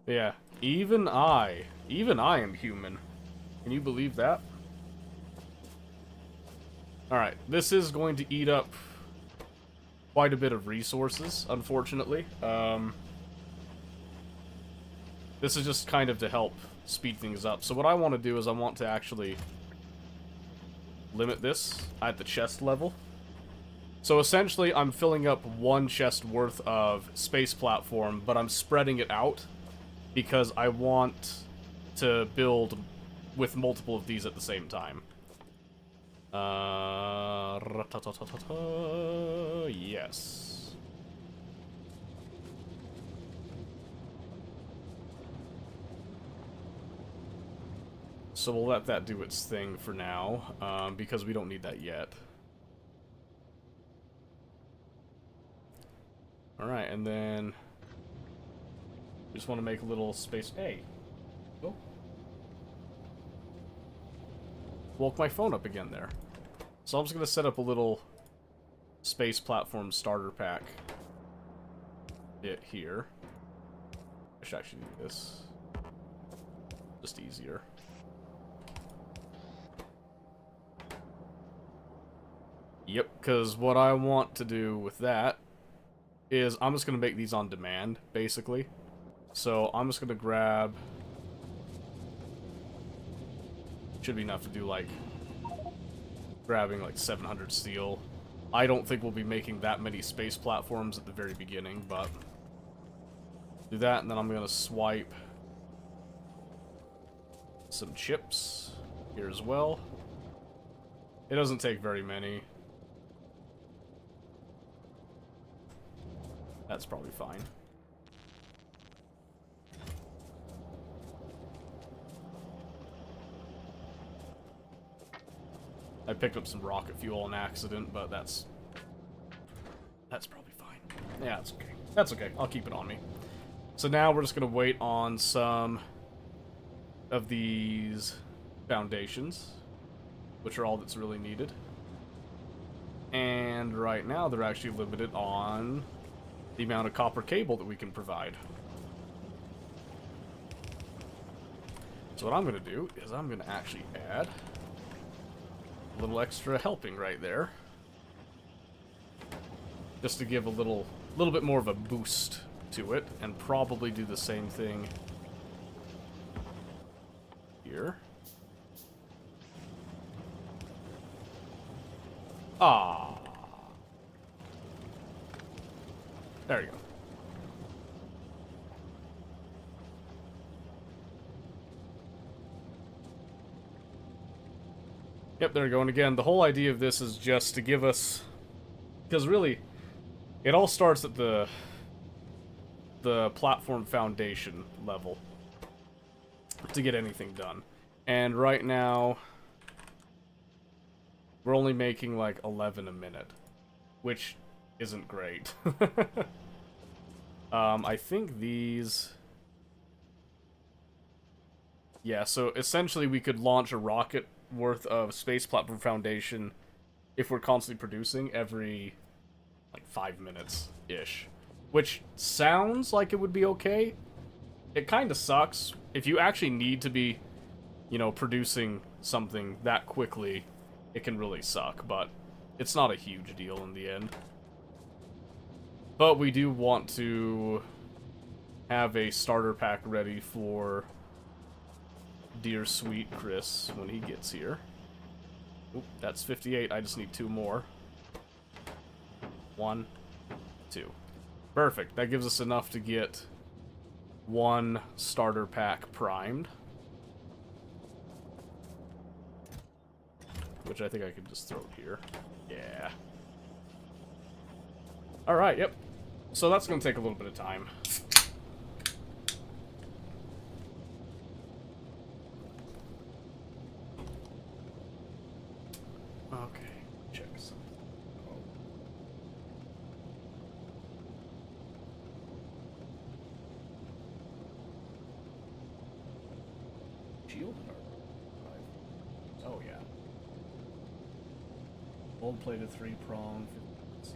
But yeah, even I am human. Can you believe that? Alright, this is going to eat up quite a bit of resources, unfortunately. This is just kind of to help speed things up. So what I want to do is I want to actually limit this at the chest level. So essentially I'm filling up 1 chest worth of space platform, but I'm spreading it out because I want to build with multiple of these at the same time. Yes. So we'll let that do its thing for now, because we don't need that yet. Alright, and then just want to make a little space. Hey. Oh. Woke my phone up again there. So I'm just going to set up a little space platform starter pack bit here. I should actually do this. Just easier. Yep, because what I want to do with that is I'm just going to make these on demand, basically. So I'm just going to grab... Should be enough to do, like, grabbing, like, 700 steel. I don't think we'll be making that many space platforms at the very beginning, but... Do that, and then I'm going to swipe some chips here as well. It doesn't take very many. That's probably fine. I picked up some rocket fuel on accident, but that's probably fine. Yeah, that's okay. That's okay. I'll keep it on me. So now we're just gonna wait on some of these foundations, which are all that's really needed. And right now they're actually limited on the amount of copper cable that we can provide. So what I'm gonna do is I'm gonna actually add a little extra helping right there, just to give a little bit more of a boost to it, and probably do the same thing here. Ah, there you go. Yep, there we go. And again, the whole idea of this is just to give us, because really, it all starts at the platform foundation level to get anything done. And right now, we're only making like 11 a minute, which isn't great. I think these... Yeah, so essentially we could launch a rocket worth of space platform foundation if we're constantly producing every like 5 minutes-ish. Which sounds like it would be okay. It kind of sucks. If you actually need to be, you know, producing something that quickly, it can really suck, but it's not a huge deal in the end. But we do want to have a starter pack ready for dear sweet Chris when he gets here. Oop, that's 58. I just need 2 more. 1, 2. Perfect. That gives us enough to get 1 starter pack primed. Which I think I could just throw here. Yeah. Alright, yep. So that's going to take a little bit of time. Okay, check something. Oh. Shield? Oh, yeah. Gold-plated 3-prong. Yeah.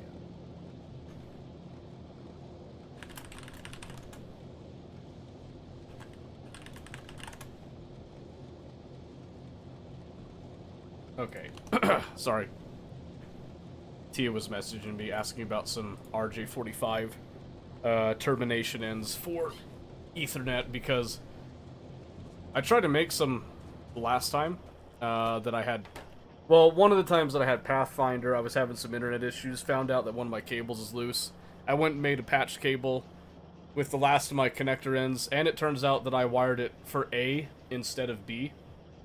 Okay. Sorry. Tia was messaging me asking about some RJ45 termination ends for Ethernet, because I tried to make some last time that I had. Well, one of the times that I had Pathfinder, I was having some internet issues, found out that one of my cables is loose. I went and made a patched cable with the last of my connector ends, and it turns out that I wired it for A instead of B,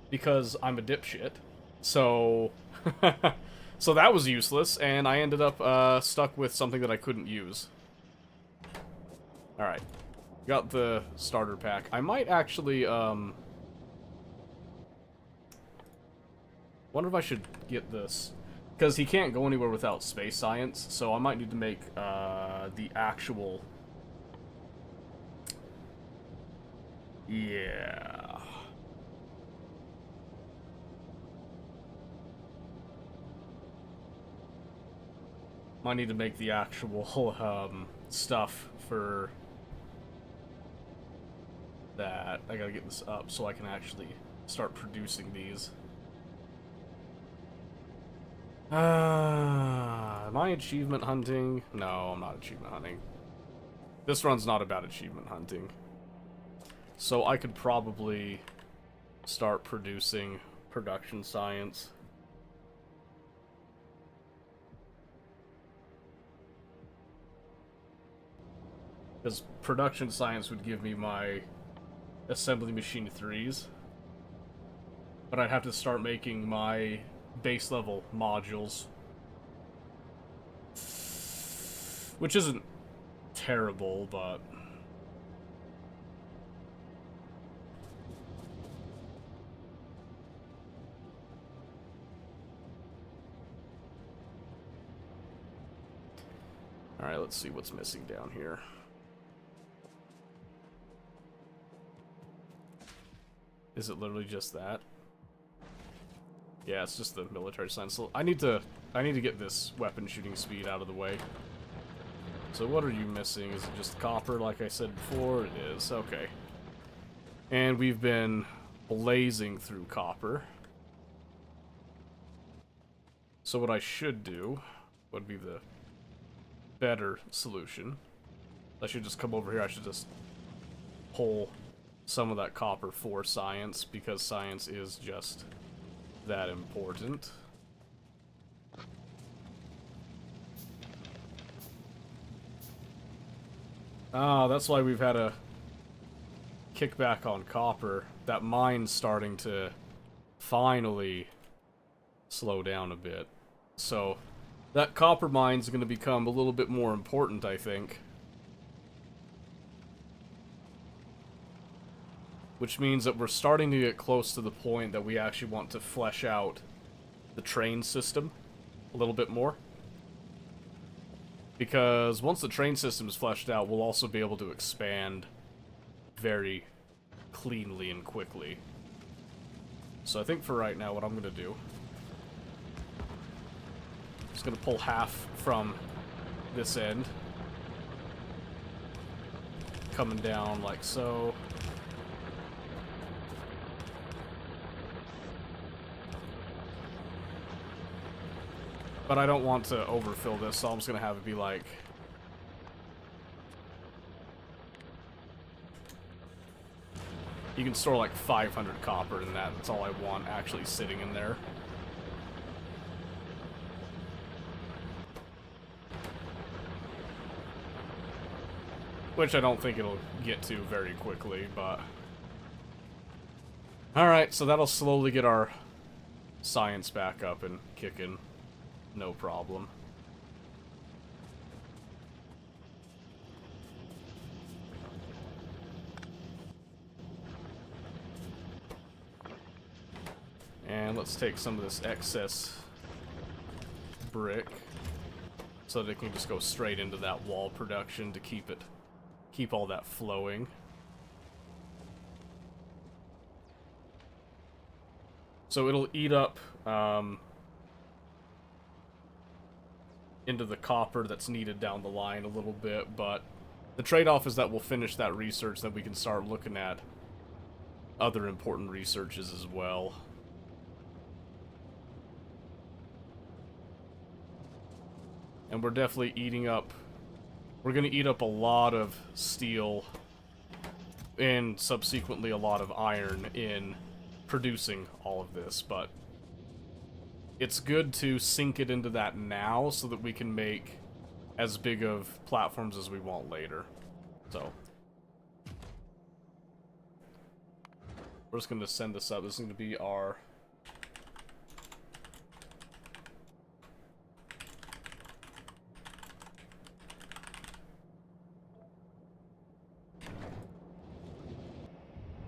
because I'm a dipshit. So, so that was useless, and I ended up stuck with something that I couldn't use. Alright. Got the starter pack. I might actually, wonder if I should get this. Because he can't go anywhere without space science, so I might need to make, the actual... Yeah... Might need to make the actual, stuff for that. I gotta get this up so I can actually start producing these. Am I achievement hunting? No, I'm not achievement hunting. This run's not about achievement hunting. So I could probably start producing production science. Because production science would give me my assembly machine 3s. But I'd have to start making my base level modules. Which isn't terrible, but... Alright, let's see what's missing down here. Is it literally just that? Yeah, it's just the military science. So I need to get this weapon shooting speed out of the way. So what are you missing? Is it just copper, like I said before? It is. Okay. And we've been blazing through copper. So what I should do would be the better solution. I should just come over here. I should just pull some of that copper for science, because science is just that important. Ah, that's why we've had a kickback on copper. That mine's starting to finally slow down a bit. So that copper mine's going to become a little bit more important, I think. Which means that we're starting to get close to the point that we actually want to flesh out the train system a little bit more. Because once the train system is fleshed out, we'll also be able to expand very cleanly and quickly. So I think for right now, what I'm going to do... I'm just going to pull half from this end. Coming down like so. But I don't want to overfill this, so I'm just going to have it be like... You can store like 500 copper in that. That's all I want actually sitting in there. Which I don't think it'll get to very quickly, but... Alright, so that'll slowly get our science back up and kicking. No problem. And let's take some of this excess brick so that it can just go straight into that wall production to keep all that flowing. So it'll eat up into the copper that's needed down the line a little bit, but the trade-off is that we'll finish that research, then we can start looking at other important researches as well. And we're definitely eating up... We're going to eat up a lot of steel and subsequently a lot of iron in producing all of this, but it's good to sink it into that now so that we can make as big of platforms as we want later. So we're just going to send this up. This is going to be our...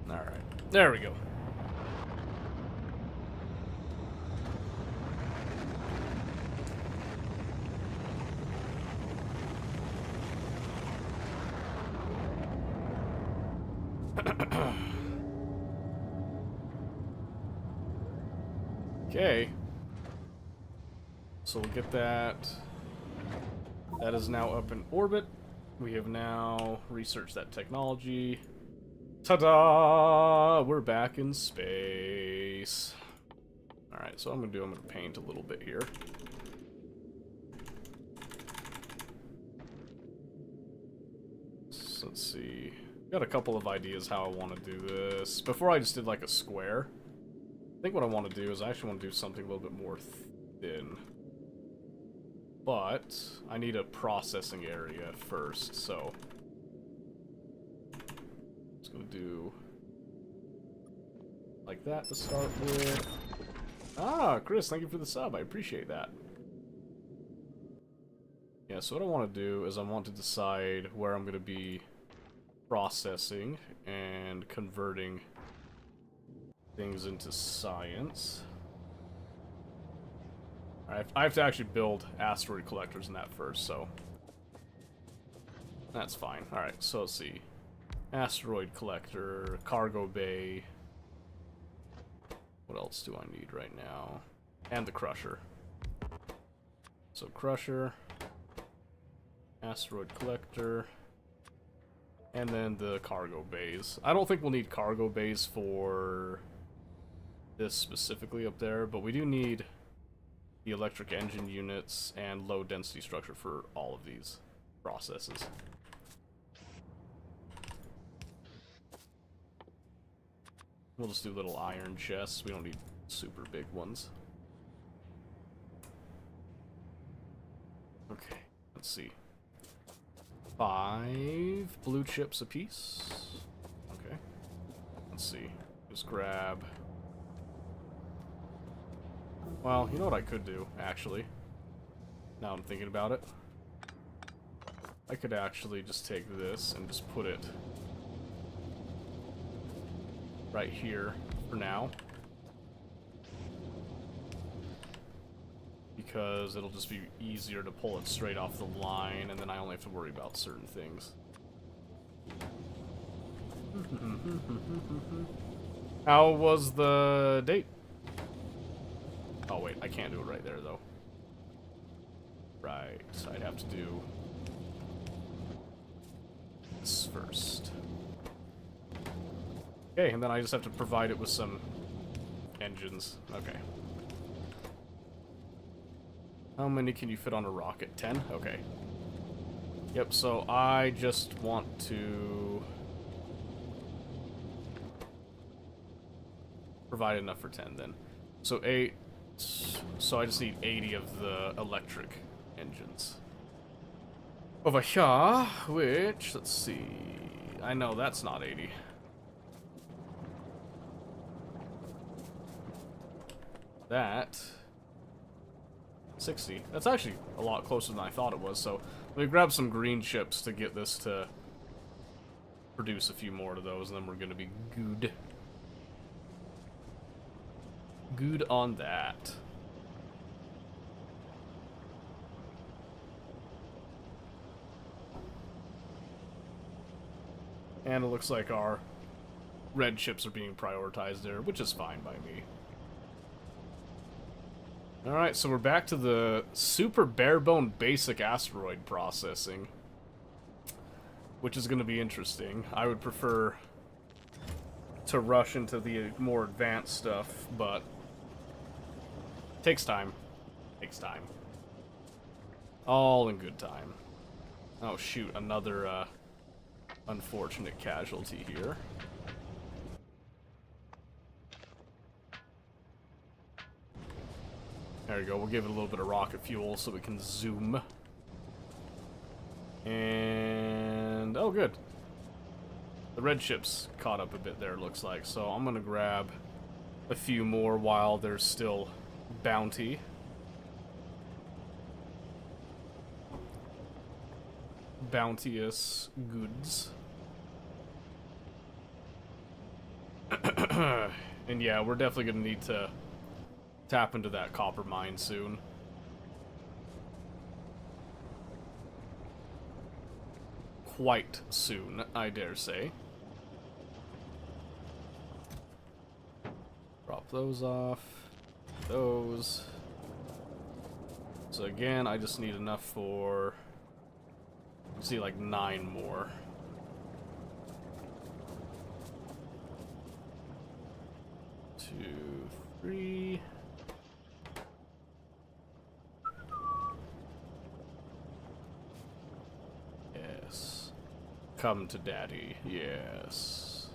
Alright, there we go. Okay. So we'll get that. That is now up in orbit. We have now researched that technology. Ta-da! We're back in space. Alright, so I'm gonna paint a little bit here. So let's see. Got a couple of ideas how I want to do this. Before I just did like a square. I think what I want to do is I actually want to do something a little bit more thin. But I need a processing area first, so I'm just going to do like that to start with. Ah, Chris, thank you for the sub. I appreciate that. Yeah, so what I want to do is I want to decide where I'm going to be processing and converting things into science. I have to actually build asteroid collectors in that first, so that's fine. Alright, so let's see. Asteroid collector, cargo bay. What else do I need right now? And the crusher. So crusher, asteroid collector, and then the cargo bays. I don't think we'll need cargo bays for this specifically up there, but we do need the electric engine units and low density structure for all of these processes. We'll just do little iron chests. We don't need super big ones. Okay, let's see. 5 blue chips apiece. Okay. Let's see. Just grab... Well, you know what I could do, actually? Now I'm thinking about it. I could actually just take this and just put it right here for now. Because it'll just be easier to pull it straight off the line, and then I only have to worry about certain things. How was the date? Oh wait, I can't do it right there though. Right, so I'd have to do this first. Okay, and then I just have to provide it with some engines. Okay. How many can you fit on a rocket? 10? Okay. Yep, so I just want to provide enough for 10 then. So 8, so I just need 80 of the electric engines. Over here, which, let's see, I know that's not 80. That... 60. That's actually a lot closer than I thought it was, so let me grab some green chips to get this to produce a few more of those, and then we're gonna be good. Good on that. And it looks like our red chips are being prioritized there, which is fine by me. Alright, so we're back to the super barebone basic asteroid processing, which is going to be interesting. I would prefer to rush into the more advanced stuff, but it takes time. Takes time. All in good time. Oh shoot, another unfortunate casualty here. There you go, we'll give it a little bit of rocket fuel so we can zoom. And... oh, good. The red chips caught up a bit there, looks like. So I'm gonna grab a few more while there's still bounty. Bounteous goods. And yeah, we're definitely gonna need to tap into that copper mine soon. Quite soon, I dare say. Drop those off. Those. So again, I just need enough for... see, like 9 more. Two, 3... Come to daddy, yes.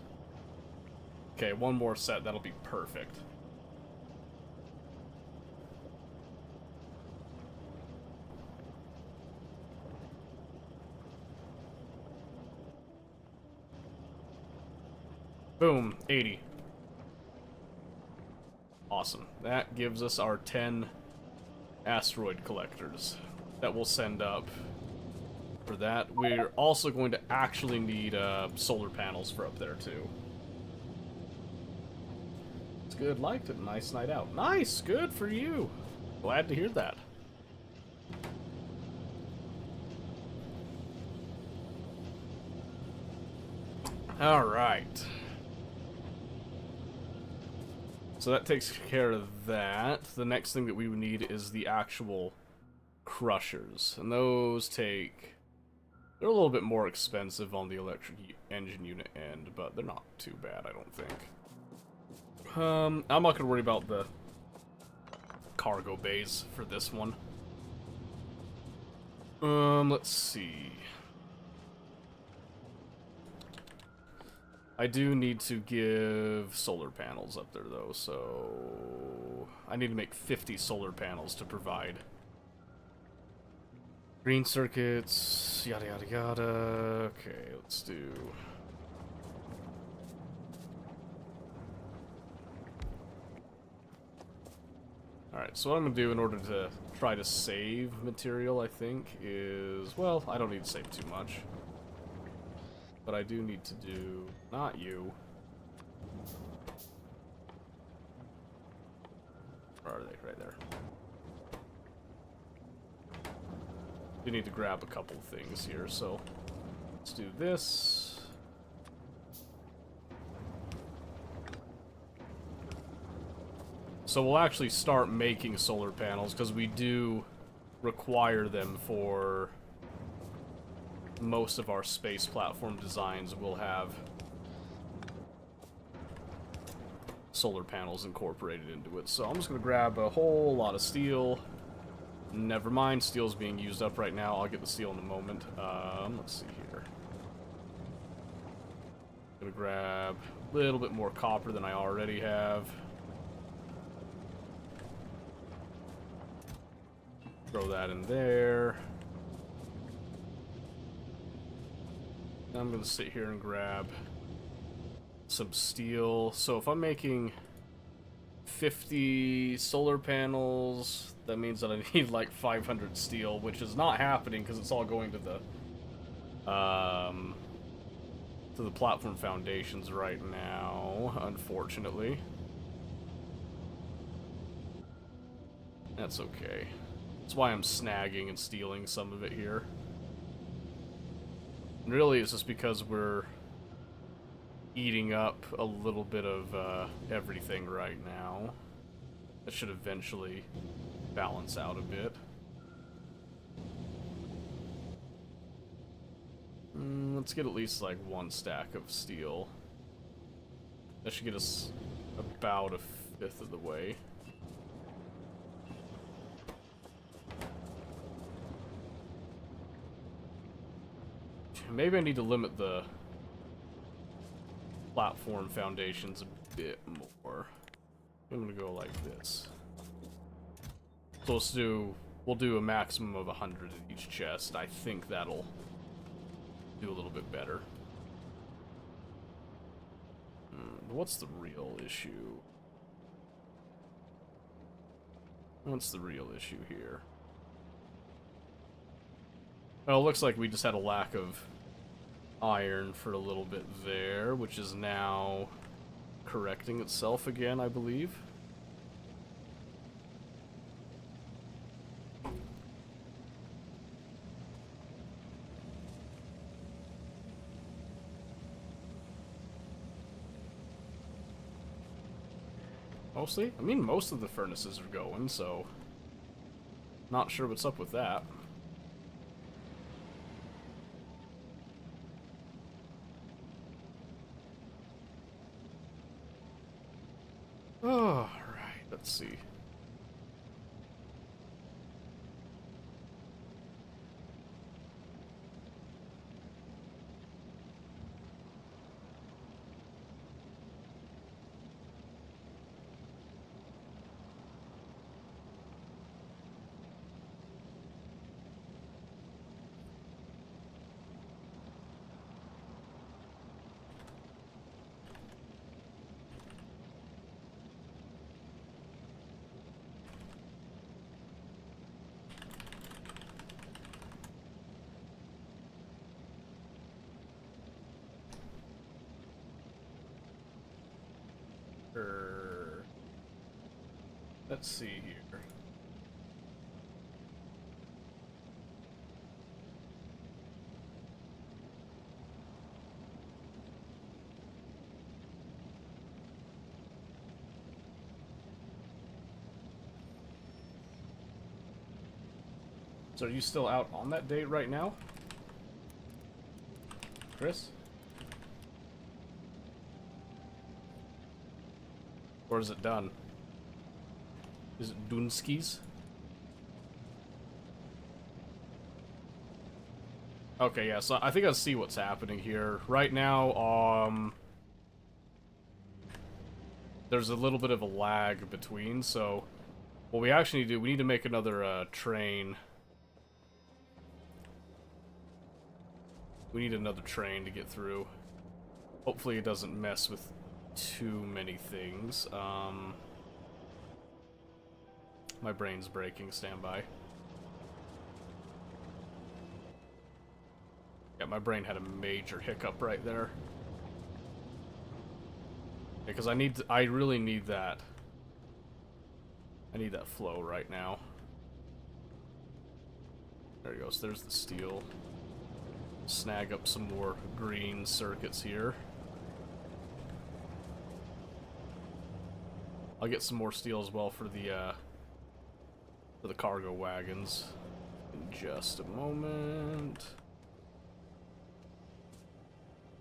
Okay, one more set, that'll be perfect. Boom, 80. Awesome. That gives us our 10 asteroid collectors. that we'll send up for that. We're also going to actually need solar panels for up there too. It's good. Liked it. Nice night out. Nice. Good for you. Glad to hear that. All right. So that takes care of that. The next thing that we would need is the actual crushers. And those take... They're a little bit more expensive on the electric engine unit end, but they're not too bad, I don't think. I'm not going to worry about the cargo bays for this one. Let's see. I do need to give solar panels up there, though, so... I need to make 50 solar panels to provide. Green circuits, yada yada yada. Okay, let's do... Alright, so what I'm going to do in order to try to save material, I think, is... Well, I don't need to save too much. But I do need to do... Not you. Where are they? Right there. We need to grab a couple things here, so... Let's do this. So we'll actually start making solar panels, because we do require them for... Most of our space platform designs will have solar panels incorporated into it. So I'm just going to grab a whole lot of steel. Never mind, steel's being used up right now. I'll get the steel in a moment. Let's see here. I'm going to grab a little bit more copper than I already have. Throw that in there. I'm going to sit here and grab some steel. So if I'm making 50 solar panels, that means that I need like 500 steel, which is not happening because it's all going to the platform foundations right now, unfortunately. That's okay. That's why I'm snagging and stealing some of it here. And really, it's just because we're eating up a little bit of everything right now. That should eventually balance out a bit. Let's get at least like one stack of steel. That should get us about a fifth of the way. Maybe I need to limit the platform foundations a bit more. I'm gonna go like this. So we'll do a maximum of 100 in each chest. I think that'll do a little bit better. What's the real issue? What's the real issue here? Well, it looks like we just had a lack of iron for a little bit there, which is now correcting itself again, I believe. Mostly? I mean, most of the furnaces are going, so... Not sure what's up with that. Oh, right, let's see. Let's see here. So are you still out on that date right now? Chris? Or is it done? Is it Dunski's? Okay, yeah, so I think I see what's happening here. Right now, there's a little bit of a lag between, so what we actually need to do, we need to make another train. We need another train to get through. Hopefully it doesn't mess with too many things. My brain's breaking, stand by. Yeah, my brain had a major hiccup right there. Because I really need that. I need that flow right now. There he goes, there's the steel. Snag up some more green circuits here. I'll get some more steel as well for the cargo wagons in just a moment.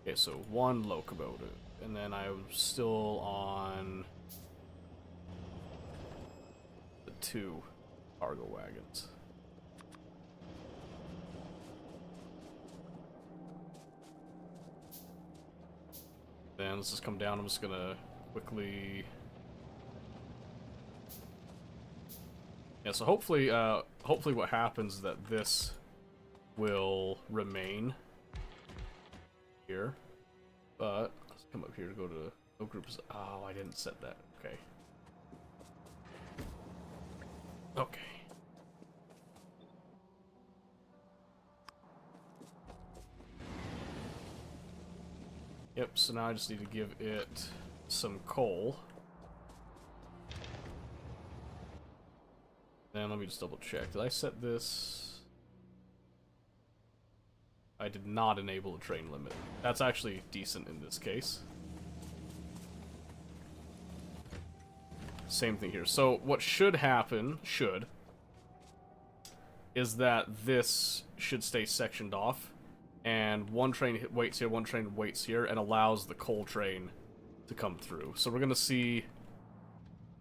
Okay, so one locomotive, and then I'm still on the 2 cargo wagons. Then let's just come down. I'm just gonna quickly. Yeah, so hopefully what happens is that this will remain here. But let's come up here to go to no groups. Oh, I didn't set that. Okay. Okay. Yep, so now I just need to give it some coal. Then let me just double check. Did I set this? I did not enable the train limit. That's actually decent in this case. Same thing here. So what should happen, is that this should stay sectioned off. And one train waits here, one train waits here, and allows the coal train to come through. So we're going to see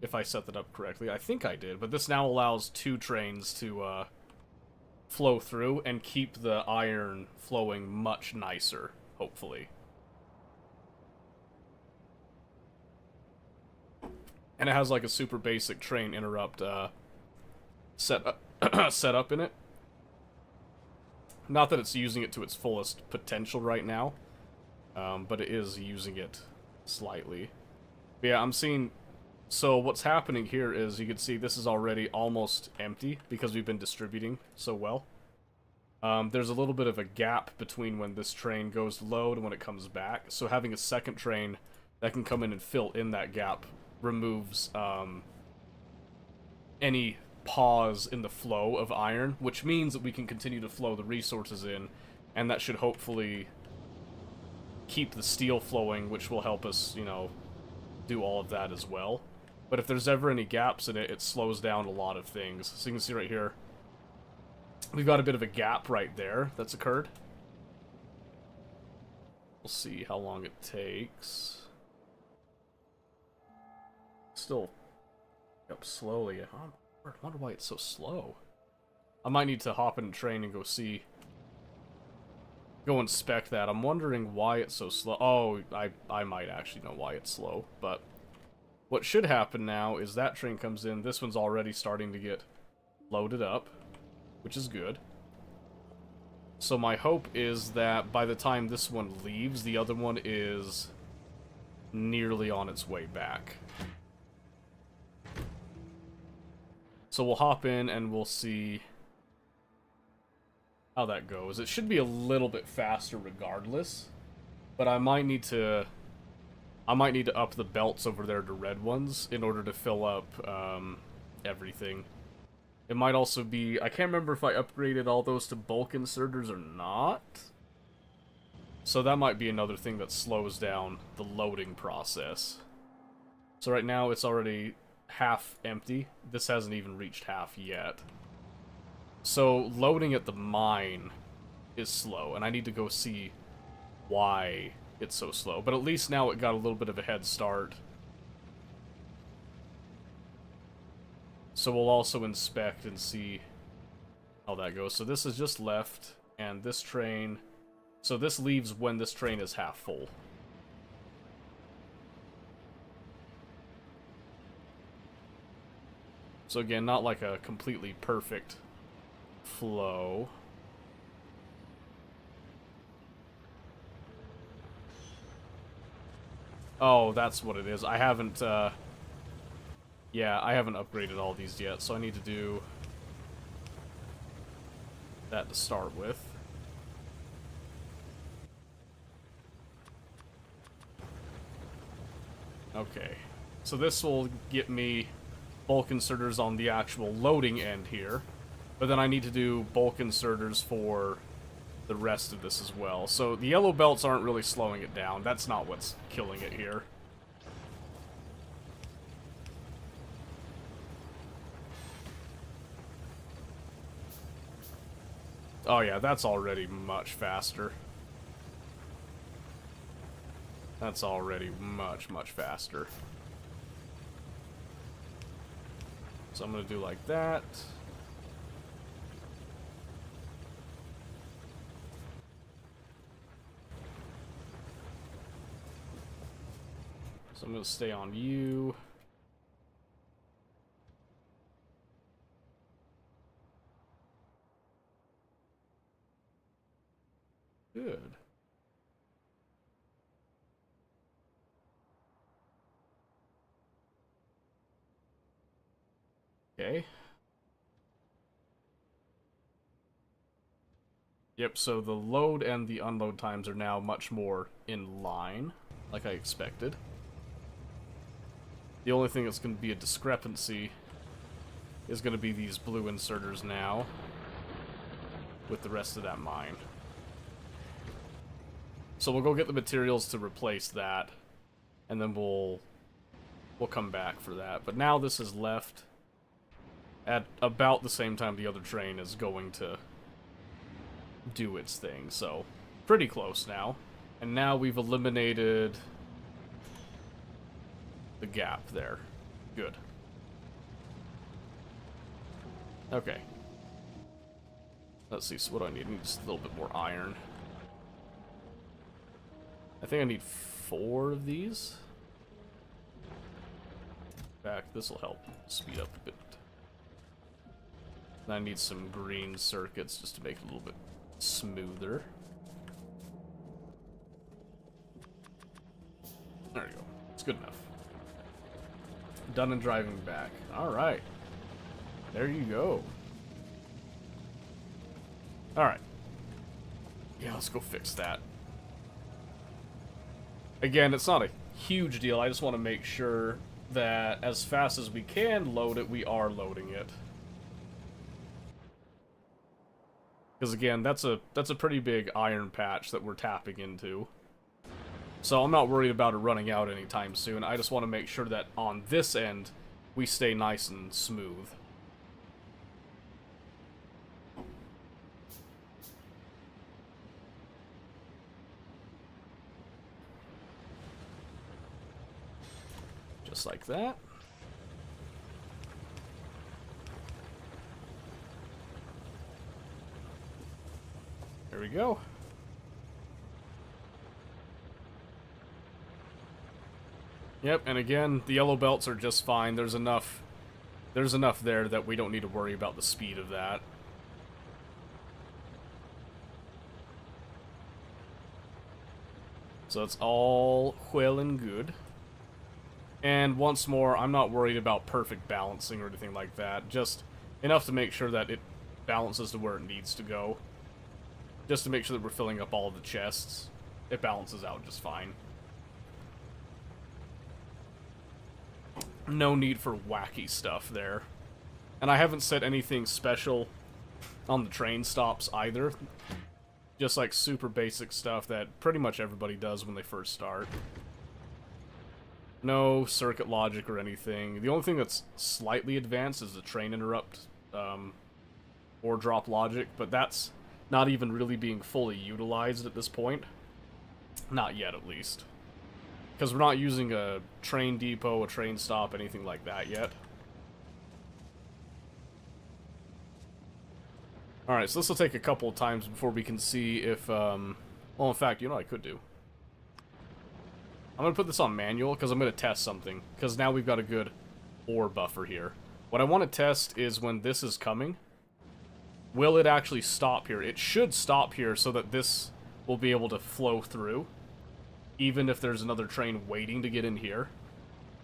if I set that up correctly. I think I did, but this now allows 2 trains to flow through and keep the iron flowing much nicer, hopefully. And it has like a super basic train interrupt set up in it. Not that it's using it to its fullest potential right now, but it is using it slightly. But yeah, I'm seeing... So what's happening here is, you can see this is already almost empty because we've been distributing so well. There's a little bit of a gap between when this train goes to load and when it comes back, so having a second train that can come in and fill in that gap removes any pause in the flow of iron, which means that we can continue to flow the resources in, and that should hopefully keep the steel flowing, which will help us, you know, do all of that as well. But if there's ever any gaps in it, it slows down a lot of things. So you can see right here, we've got a bit of a gap right there that's occurred. We'll see how long it takes. Still up slowly. I wonder why it's so slow. I might need to hop in a train and go see. Go inspect that. I'm wondering why it's so slow. Oh, I might actually know why it's slow. But what should happen now is that train comes in. This one's already starting to get loaded up, which is good. So my hope is that by the time this one leaves, the other one is nearly on its way back. So we'll hop in and we'll see how that goes. It should be a little bit faster regardless, but I might need to up the belts over there to red ones in order to fill up everything. It might also be... I can't remember if I upgraded all those to bulk inserters or not. So that might be another thing that slows down the loading process. So right now it's already half empty. This hasn't even reached half yet. So loading at the mine is slow, and I need to go see why it's so slow. But at least now it got a little bit of a head start. So we'll also inspect and see how that goes. So this is just left, and this train... So this leaves when this train is half full. So again, not like a completely perfect flow. Oh, that's what it is. I haven't, yeah, I haven't upgraded all these yet, so I need to do that to start with. Okay, so this will get me bulk inserters on the actual loading end here, but then I need to do bulk inserters for the rest of this as well. So the yellow belts aren't really slowing it down. That's not what's killing it here. Oh yeah, that's already much faster. That's already much, much faster. So I'm going to do like that. So I'm going to stay on you. Good. Okay. Yep, so the load and the unload times are now much more in line, like I expected. The only thing that's going to be a discrepancy is going to be these blue inserters now with the rest of that mine. So we'll go get the materials to replace that, and then we'll come back for that. But now this is left at about the same time the other train is going to do its thing, so pretty close now. And now we've eliminated the gap there. Good. Okay. Let's see, so what do I need? I need just a little bit more iron. I think I need 4 of these. In fact, this will help speed up a bit. And I need some green circuits just to make it a little bit smoother. There you go. It's good enough. Done and driving back. Alright. There you go. Alright. Yeah, let's go fix that. Again, it's not a huge deal. I just want to make sure that as fast as we can load it, we are loading it. Because again, that's a pretty big iron patch that we're tapping into. So I'm not worried about it running out anytime soon. I just want to make sure that on this end, we stay nice and smooth. Just like that. There we go. Yep, and again, the yellow belts are just fine. There's enough there that we don't need to worry about the speed of that. So it's all well and good. And once more, I'm not worried about perfect balancing or anything like that. Just enough to make sure that it balances to where it needs to go. Just to make sure that we're filling up all of the chests. It balances out just fine. No need for wacky stuff there. And I haven't said anything special on the train stops either. Just like super basic stuff that pretty much everybody does when they first start. No circuit logic or anything. The only thing that's slightly advanced is the train interrupt or drop logic, but that's not even really being fully utilized at this point. Not yet, at least. Because we're not using a train depot, a train stop, anything like that yet. Alright, so this will take a couple of times before we can see if, well, in fact, you know what I could do? I'm going to put this on manual, because I'm going to test something. Because now we've got a good ore buffer here. What I want to test is when this is coming, will it actually stop here? It should stop here so that this will be able to flow through. Even if there's another train waiting to get in here,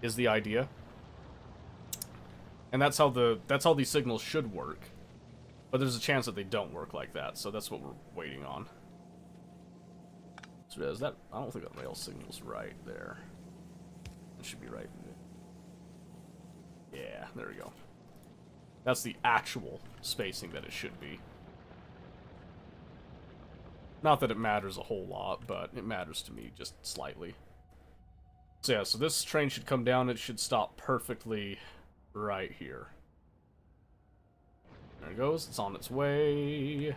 is the idea. And that's how these signals should work. But there's a chance that they don't work like that, so that's what we're waiting on. So is that, I don't think that rail signal's right there. It should be right. Yeah, there we go. That's the actual spacing that it should be. Not that it matters a whole lot, but it matters to me just slightly. So yeah, so this train should come down, it should stop perfectly right here. There it goes, it's on its way.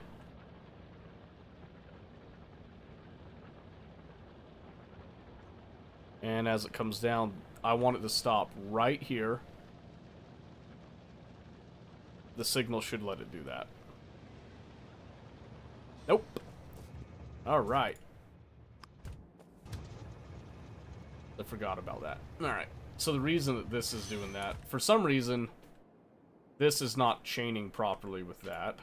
And as it comes down, I want it to stop right here. The signal should let it do that. Nope. Alright. I forgot about that. Alright. So the reason that this is doing that, for some reason, this is not chaining properly with that.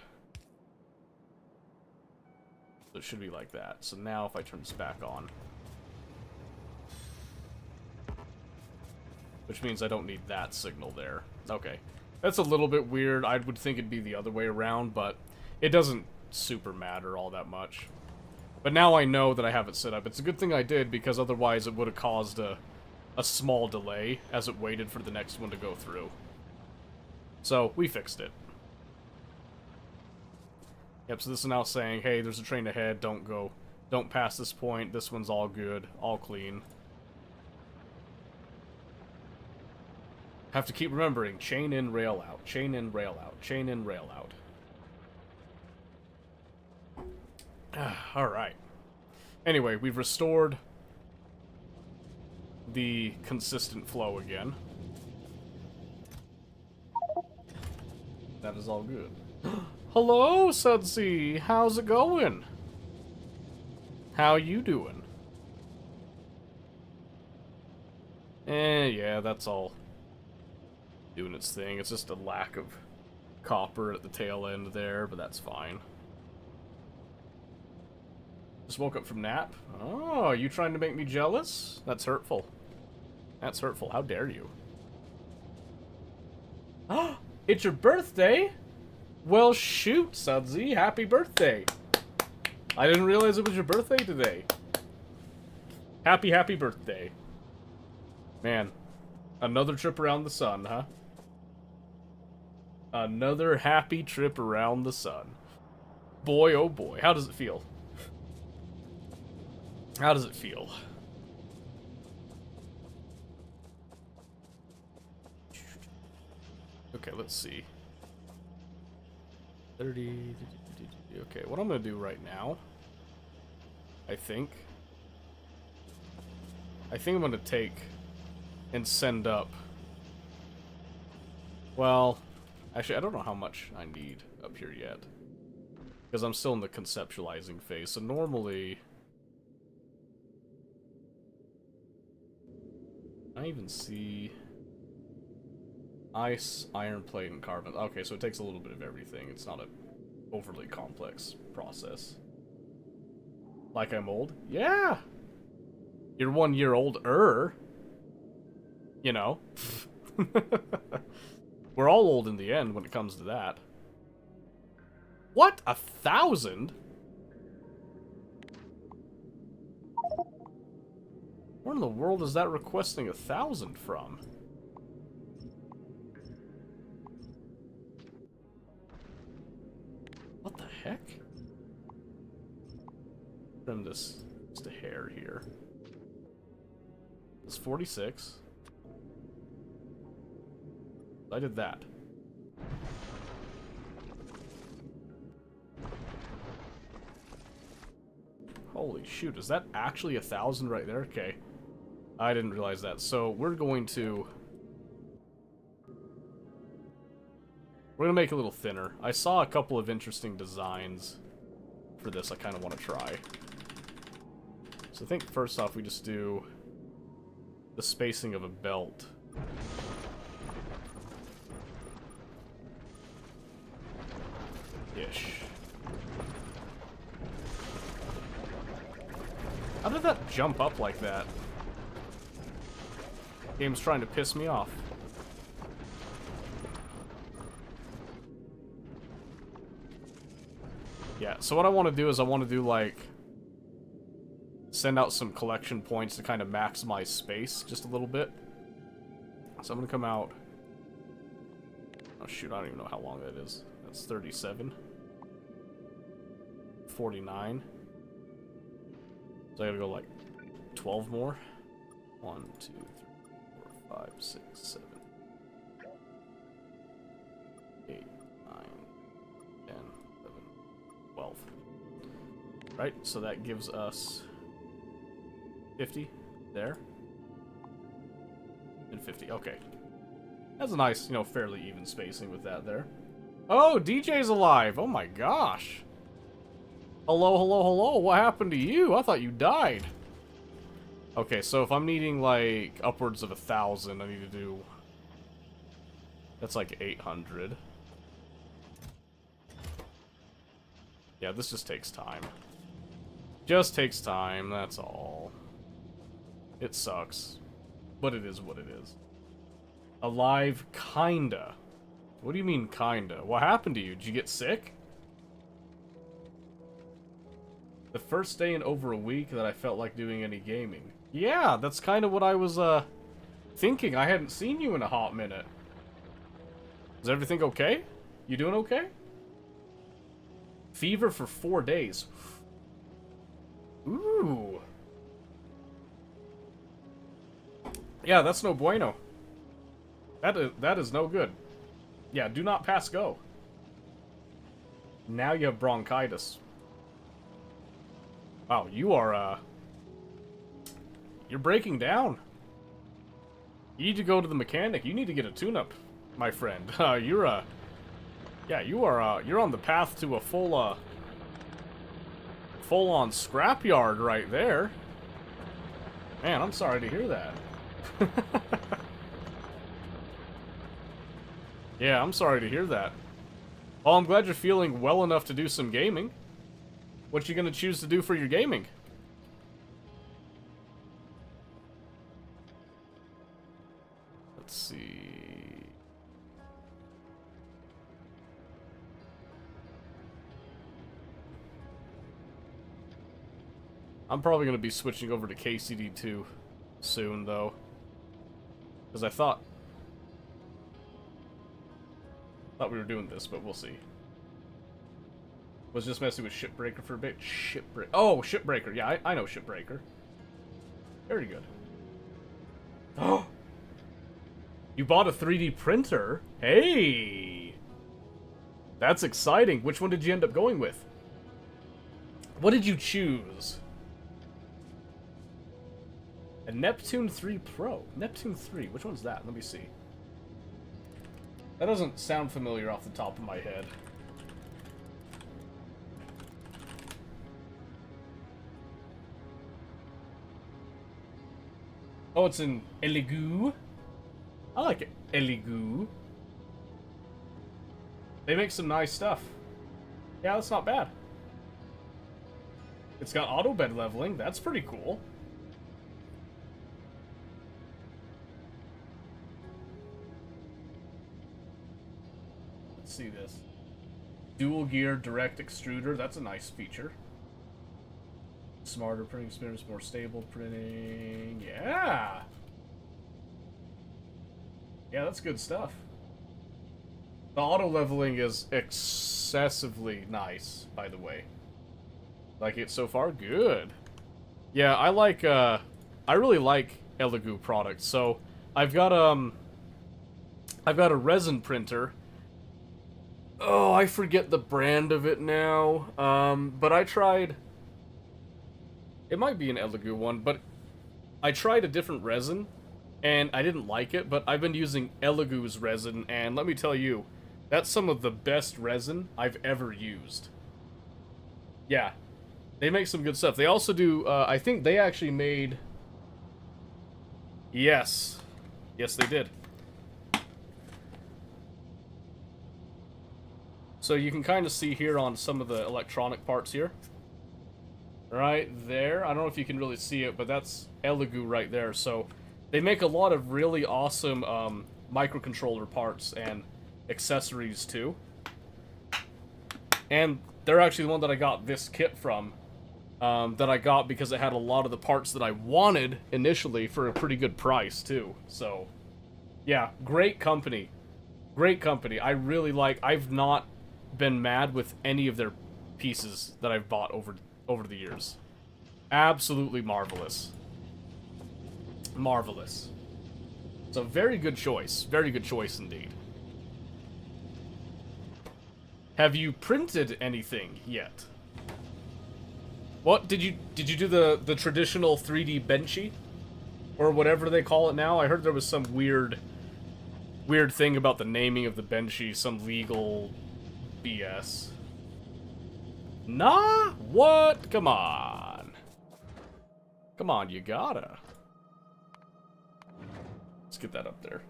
So it should be like that. So now if I turn this back on, which means I don't need that signal there. Okay. That's a little bit weird. I would think it'd be the other way around, but it doesn't super matter all that much. But now I know that I have it set up. It's a good thing I did, because otherwise it would have caused a small delay as it waited for the next one to go through. So, we fixed it. Yep, so this is now saying, hey, there's a train ahead, don't pass this point, this one's all good, all clean. Have to keep remembering, chain in, rail out, chain in, rail out, chain in, rail out. Alright. Anyway, we've restored the consistent flow again. That is all good. Hello, Sudsy! How's it going? How you doing? Yeah, that's all doing its thing. It's just a lack of copper at the tail end there, but that's fine. Just woke up from nap. Oh, are you trying to make me jealous? That's hurtful. That's hurtful. How dare you? Oh, it's your birthday? Well, shoot, Sudsy. Happy birthday. I didn't realize it was your birthday today. Happy birthday. Man, another trip around the sun, huh? Another happy trip around the sun. Boy, oh boy. How does it feel? How does it feel? Okay, let's see. 30... Okay, what I'm gonna do right now, I think I'm gonna take and send up... Well, actually, I don't know how much I need up here yet, because I'm still in the conceptualizing phase, so normally... I even see... Ice, iron plate, and carbon. Okay, so it takes a little bit of everything. It's not an overly complex process. Like I'm old? Yeah! You're 1 year older. You know. We're all old in the end when it comes to that. What? 1,000? Where in the world is that requesting 1,000 from? Trim this just a hair here. It's 46. I did that. Holy shoot, is that actually 1,000 right there? Okay. I didn't realize that. So we're going to make it a little thinner. I saw a couple of interesting designs for this I kind of want to try. So I think first off we just do the spacing of a belt. Ish. How did that jump up like that? Game's trying to piss me off. Yeah, so what I want to do is I want to do, like, send out some collection points to kind of maximize space just a little bit. So I'm going to come out... Oh, shoot, I don't even know how long that is. That's 37. 49. So I gotta go, like, 12 more. 1, 2, 3, 4, 5, 6, 7, 8, 9, 10, 11, 12. Right, so that gives us 50 there. And 50, okay. That's a nice, you know, fairly even spacing with that there. Oh, DJ's alive! Oh my gosh! Hello, hello, hello, what happened to you? I thought you died. Okay, so if I'm needing, like, upwards of 1,000, I need to do... That's like 800. Yeah, this just takes time. Just takes time, that's all. It sucks. But it is what it is. Alive, kinda. What do you mean, kinda? What happened to you? Did you get sick? The first day in over a week that I felt like doing any gaming. Yeah, that's kind of what I was, thinking. I hadn't seen you in a hot minute. Is everything okay? You doing okay? Fever for 4 days. Ooh. Yeah, that's no bueno. That is no good. Yeah, do not pass go. Now you have bronchitis. Wow, you are, you're breaking down. You need to go to the mechanic. You need to get a tune-up, my friend. Yeah, you are, you're on the path to a full-on scrapyard right there. Man, I'm sorry to hear that. Yeah, I'm sorry to hear that. Well, I'm glad you're feeling well enough to do some gaming. What you gonna choose to do for your gaming? Let's see. I'm probably gonna be switching over to KCD2 soon, though. Because I thought we were doing this, but we'll see. Was just messing with Shipbreaker for a bit. Shipbreaker. Oh, Shipbreaker. Yeah, I know Shipbreaker. Very good. Oh! You bought a 3D printer? Hey! That's exciting. Which one did you end up going with? What did you choose? A Neptune 3 Pro. Neptune 3. Which one's that? Let me see. That doesn't sound familiar off the top of my head. Oh, it's in Elegoo. I like it. Elegoo. They make some nice stuff. Yeah, that's not bad. It's got auto bed leveling. That's pretty cool. Let's see this. Dual gear direct extruder. That's a nice feature. Smarter printing spinners, more stable printing. Yeah! Yeah, that's good stuff. The auto leveling is excessively nice, by the way. Like it so far? Good. Yeah, I really like Elegoo products. So, I've got a resin printer. Oh, I forget the brand of it now. But I tried... It might be an Elegoo one, but I tried a different resin, and I didn't like it, but I've been using Elegoo's resin, and let me tell you, that's some of the best resin I've ever used. Yeah, they make some good stuff. They also do, I think they actually made... Yes. Yes, they did. So you can kind of see here on some of the electronic parts here. Right there. I don't know if you can really see it, but that's Elegoo right there. So they make a lot of really awesome microcontroller parts and accessories too. And they're actually the one that I got this kit from. That I got because it had a lot of the parts that I wanted initially for a pretty good price too. So yeah, great company. Great company. I really like... I've not been mad with any of their pieces that I've bought over the years. Absolutely marvelous. Marvelous. It's a very good choice. Very good choice indeed. Have you printed anything yet? What did you do the traditional 3D Benchy? Or whatever they call it now? I heard there was some weird thing about the naming of the Benchy, some legal BS. Nah? What? Come on. Come on, you gotta. Let's get that up there.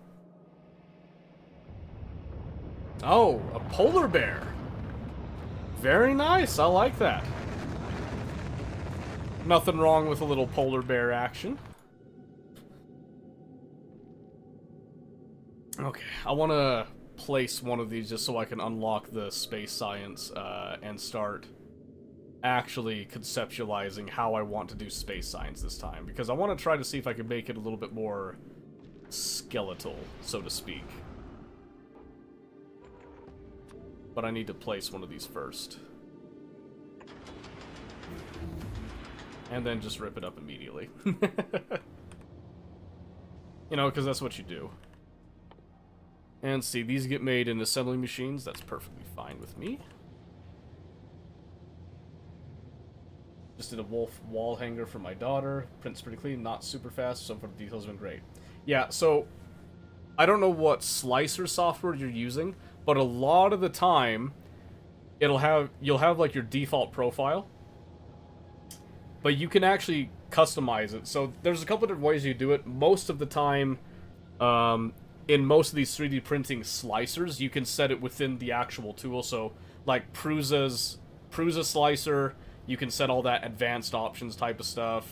Oh, a polar bear. Very nice, I like that. Nothing wrong with a little polar bear action. Okay, I want to place one of these just so I can unlock the space science and start actually conceptualizing how I want to do space science this time. Because I want to try to see if I can make it a little bit more skeletal, so to speak. But I need to place one of these first. And then just rip it up immediately. You know, because that's what you do. And see, these get made in assembly machines. That's perfectly fine with me. Just did a wolf wall hanger for my daughter. Prints pretty clean, not super fast. Some of the details have been great. Yeah, so I don't know what slicer software you're using, but a lot of the time you'll have like your default profile, but you can actually customize it. So there's a couple different ways you do it. Most of the time, in most of these 3D printing slicers, you can set it within the actual tool. So like Prusa slicer, you can set all that advanced options type of stuff.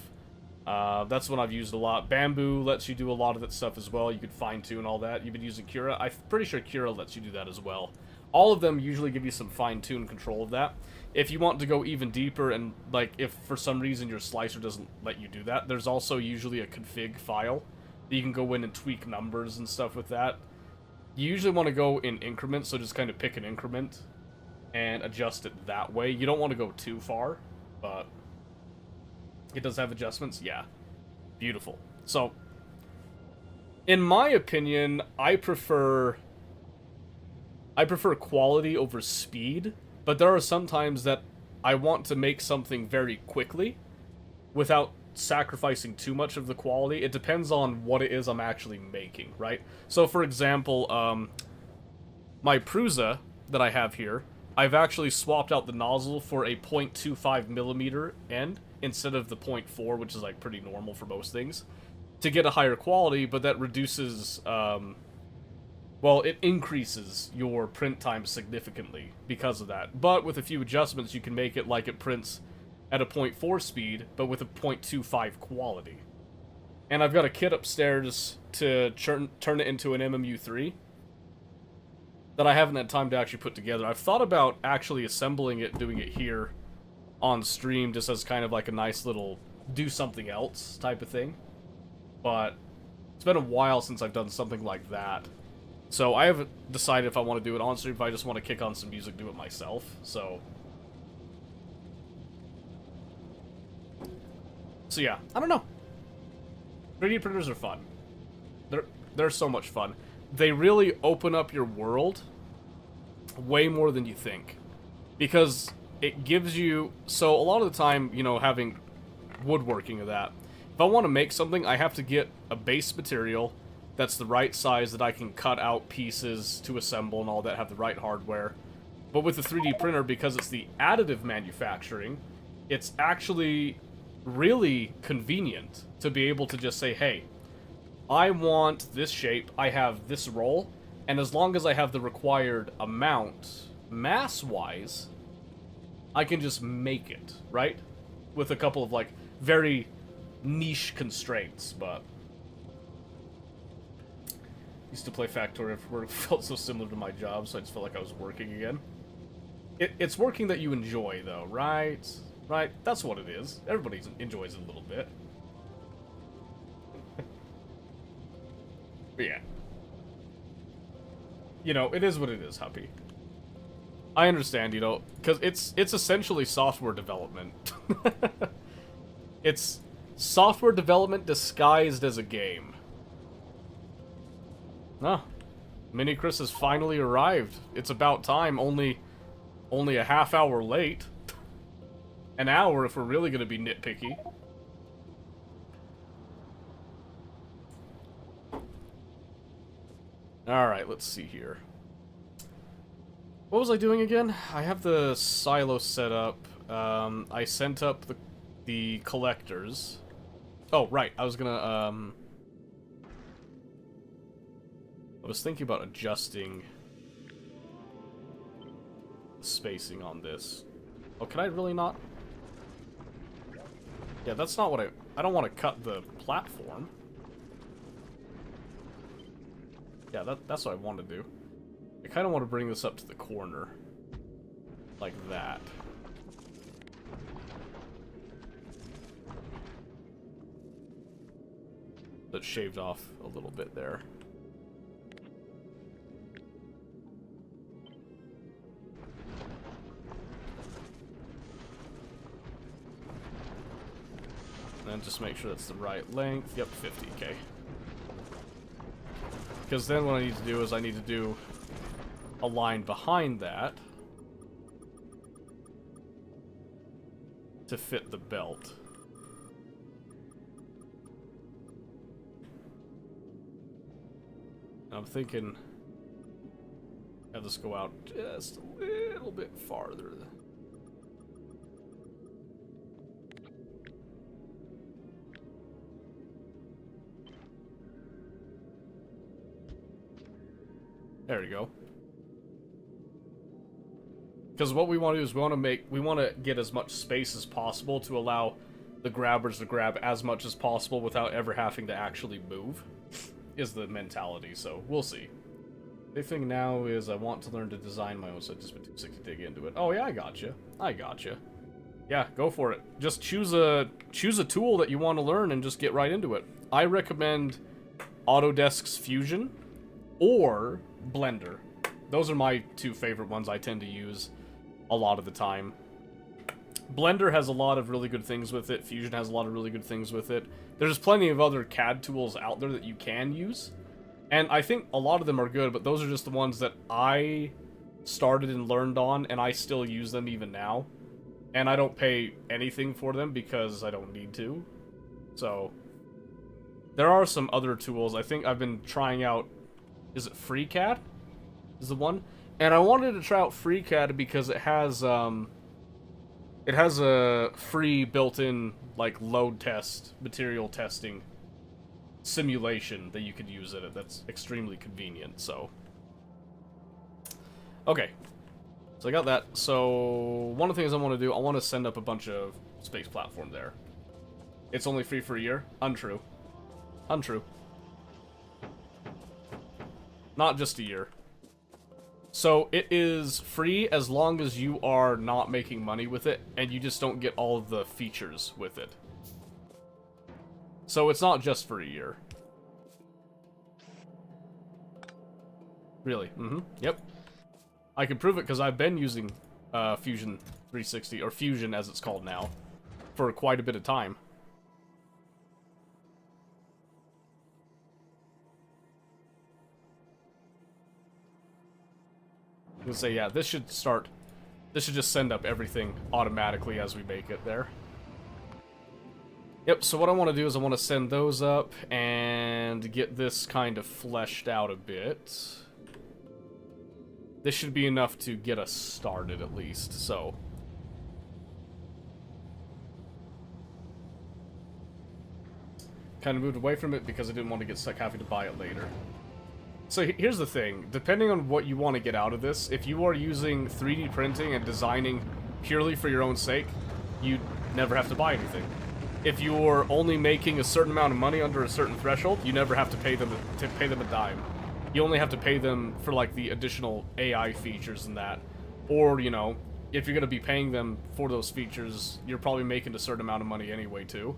That's what I've used a lot. Bamboo lets you do a lot of that stuff as well. You could fine tune all that. You've been using Cura. I'm pretty sure Cura lets you do that as well. All of them usually give you some fine tune control of that. If you want to go even deeper and like if for some reason your slicer doesn't let you do that, there's also usually a config file that you can go in and tweak numbers and stuff with that. You usually want to go in increments, so just kind of pick an increment and adjust it that way. You don't want to go too far, but it does have adjustments. Yeah, beautiful. So in my opinion, I prefer quality over speed, but there are some times that I want to make something very quickly without sacrificing too much of the quality. It depends on what it is I'm actually making, right? So for example, my Prusa that I have here, I've actually swapped out the nozzle for a 0.25 millimeter end instead of the 0.4, which is like pretty normal for most things, to get a higher quality, but that reduces, well, it increases your print time significantly because of that. But with a few adjustments, you can make it like it prints at a 0.4 speed, but with a 0.25 quality. And I've got a kit upstairs to turn it into an MMU3 that I haven't had time to actually put together. I've thought about actually assembling it, doing it here on stream, just as kind of like a nice little do something else type of thing. But it's been a while since I've done something like that. So I haven't decided if I want to do it on stream, if I just want to kick on some music, do it myself. So So yeah, I don't know. 3D printers are fun. They're so much fun. They really open up your world way more than you think. Because it gives you... So a lot of the time, you know, having woodworking of that, if I want to make something, I have to get a base material that's the right size that I can cut out pieces to assemble and all that, have the right hardware. But with the 3D printer, because it's the additive manufacturing, it's actually really convenient to be able to just say, hey, I want this shape, I have this roll, and as long as I have the required amount, mass-wise, I can just make it, right? With a couple of, like, very niche constraints, but... Used to play Factorio where it felt so similar to my job, so I just felt like I was working again. It's working that you enjoy, though, right? Right? That's what it is. Everybody enjoys it a little bit. But yeah. You know, it is what it is, Huppy. I understand, you know, because it's essentially software development. It's software development disguised as a game. Ah, Mini Chris has finally arrived. It's about time, only a half hour late. An hour if we're really going to be nitpicky. Alright, let's see here. What was I doing again? I have the silo set up. I sent up the collectors. Oh, right. I was gonna, I was thinking about adjusting the spacing on this. Oh, can I really not? Yeah, that's not what I don't want to cut the platform. Yeah, that's what I want to do. I kind of want to bring this up to the corner. Like that. That shaved off a little bit there. And just make sure that's the right length. Yep, 50k. Because then what I need to do is I need to do a line behind that to fit the belt. I'm thinking have this go out just a little bit farther. There we go. Because what we want to do is we want to get as much space as possible to allow the grabbers to grab as much as possible without ever having to actually move, is the mentality, so we'll see. Big thing now is I want to learn to design my own, so I've just been too sick to dig into it. Oh yeah, I gotcha. I gotcha. Yeah, go for it. Just choose a tool that you want to learn and just get right into it. I recommend Autodesk's Fusion or Blender. Those are my two favorite ones I tend to use a lot of the time. Blender has a lot of really good things with it. Fusion has a lot of really good things with it. There's plenty of other CAD tools out there that you can use. And I think a lot of them are good, but those are just the ones that I started and learned on, and I still use them even now. And I don't pay anything for them because I don't need to. So, there are some other tools. I think I've been trying out, is it FreeCAD? Is the one? And I wanted to try out FreeCAD because it has a free built-in, like, load test, material testing simulation that you could use in it. That's extremely convenient, so. Okay. So I got that. So, one of the things I want to do, I want to send up a bunch of space platform there. It's only free for a year? Untrue. Untrue. Not just a year. So, it is free as long as you are not making money with it, and you just don't get all of the features with it. So, it's not just for a year. Really? Mm-hmm. Yep. I can prove it because I've been using Fusion 360, or Fusion as it's called now, for quite a bit of time. gonna say, yeah, this should just send up everything automatically as we make it there. Yep, so what I want to do is I want to send those up and get this kind of fleshed out a bit. This should be enough to get us started at least, so. Kind of moved away from it because I didn't want to get stuck having to buy it later. So here's the thing, depending on what you want to get out of this, if you are using 3D printing and designing purely for your own sake, you never have to buy anything. If you're only making a certain amount of money under a certain threshold, you never have to pay them a dime. You only have to pay them for like the additional AI features and that. Or, you know, if you're going to be paying them for those features, you're probably making a certain amount of money anyway too.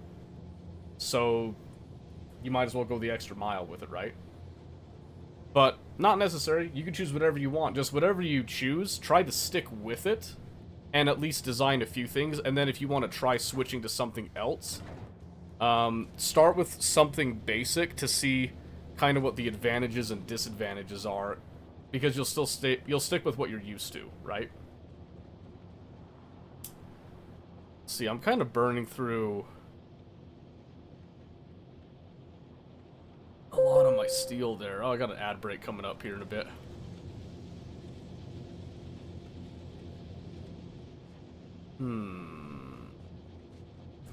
So you might as well go the extra mile with it, right? But not necessary. You can choose whatever you want. Just whatever you choose, try to stick with it and at least design a few things. And then if you want to try switching to something else, start with something basic to see kind of what the advantages and disadvantages are, because you'll stick with what you're used to, right? Let's see, I'm kind of burning through a lot of my steel there. Oh, I got an ad break coming up here in a bit.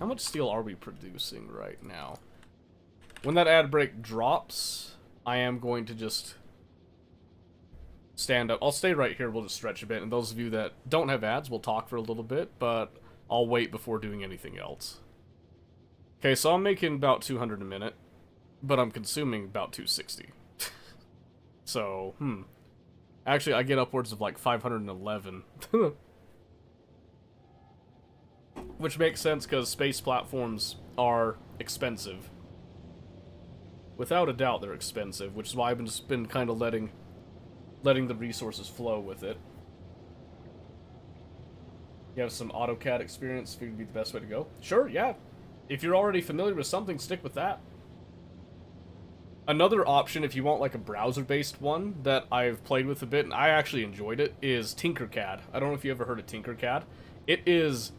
How much steel are we producing right now? When that ad break drops, I am going to just stand up. I'll stay right here, we'll just stretch a bit, and those of you that don't have ads, we'll talk for a little bit, but I'll wait before doing anything else. Okay, so I'm making about 200 a minute, but I'm consuming about 260. So, actually, I get upwards of like 511. Which makes sense, because space platforms are expensive. Without a doubt, they're expensive, which is why I've just been kind of letting the resources flow with it. You have some AutoCAD experience, figured would be the best way to go. Sure, yeah. If you're already familiar with something, stick with that. Another option, if you want like a browser-based one that I've played with a bit, and I actually enjoyed it, is Tinkercad. I don't know if you ever heard of Tinkercad. It is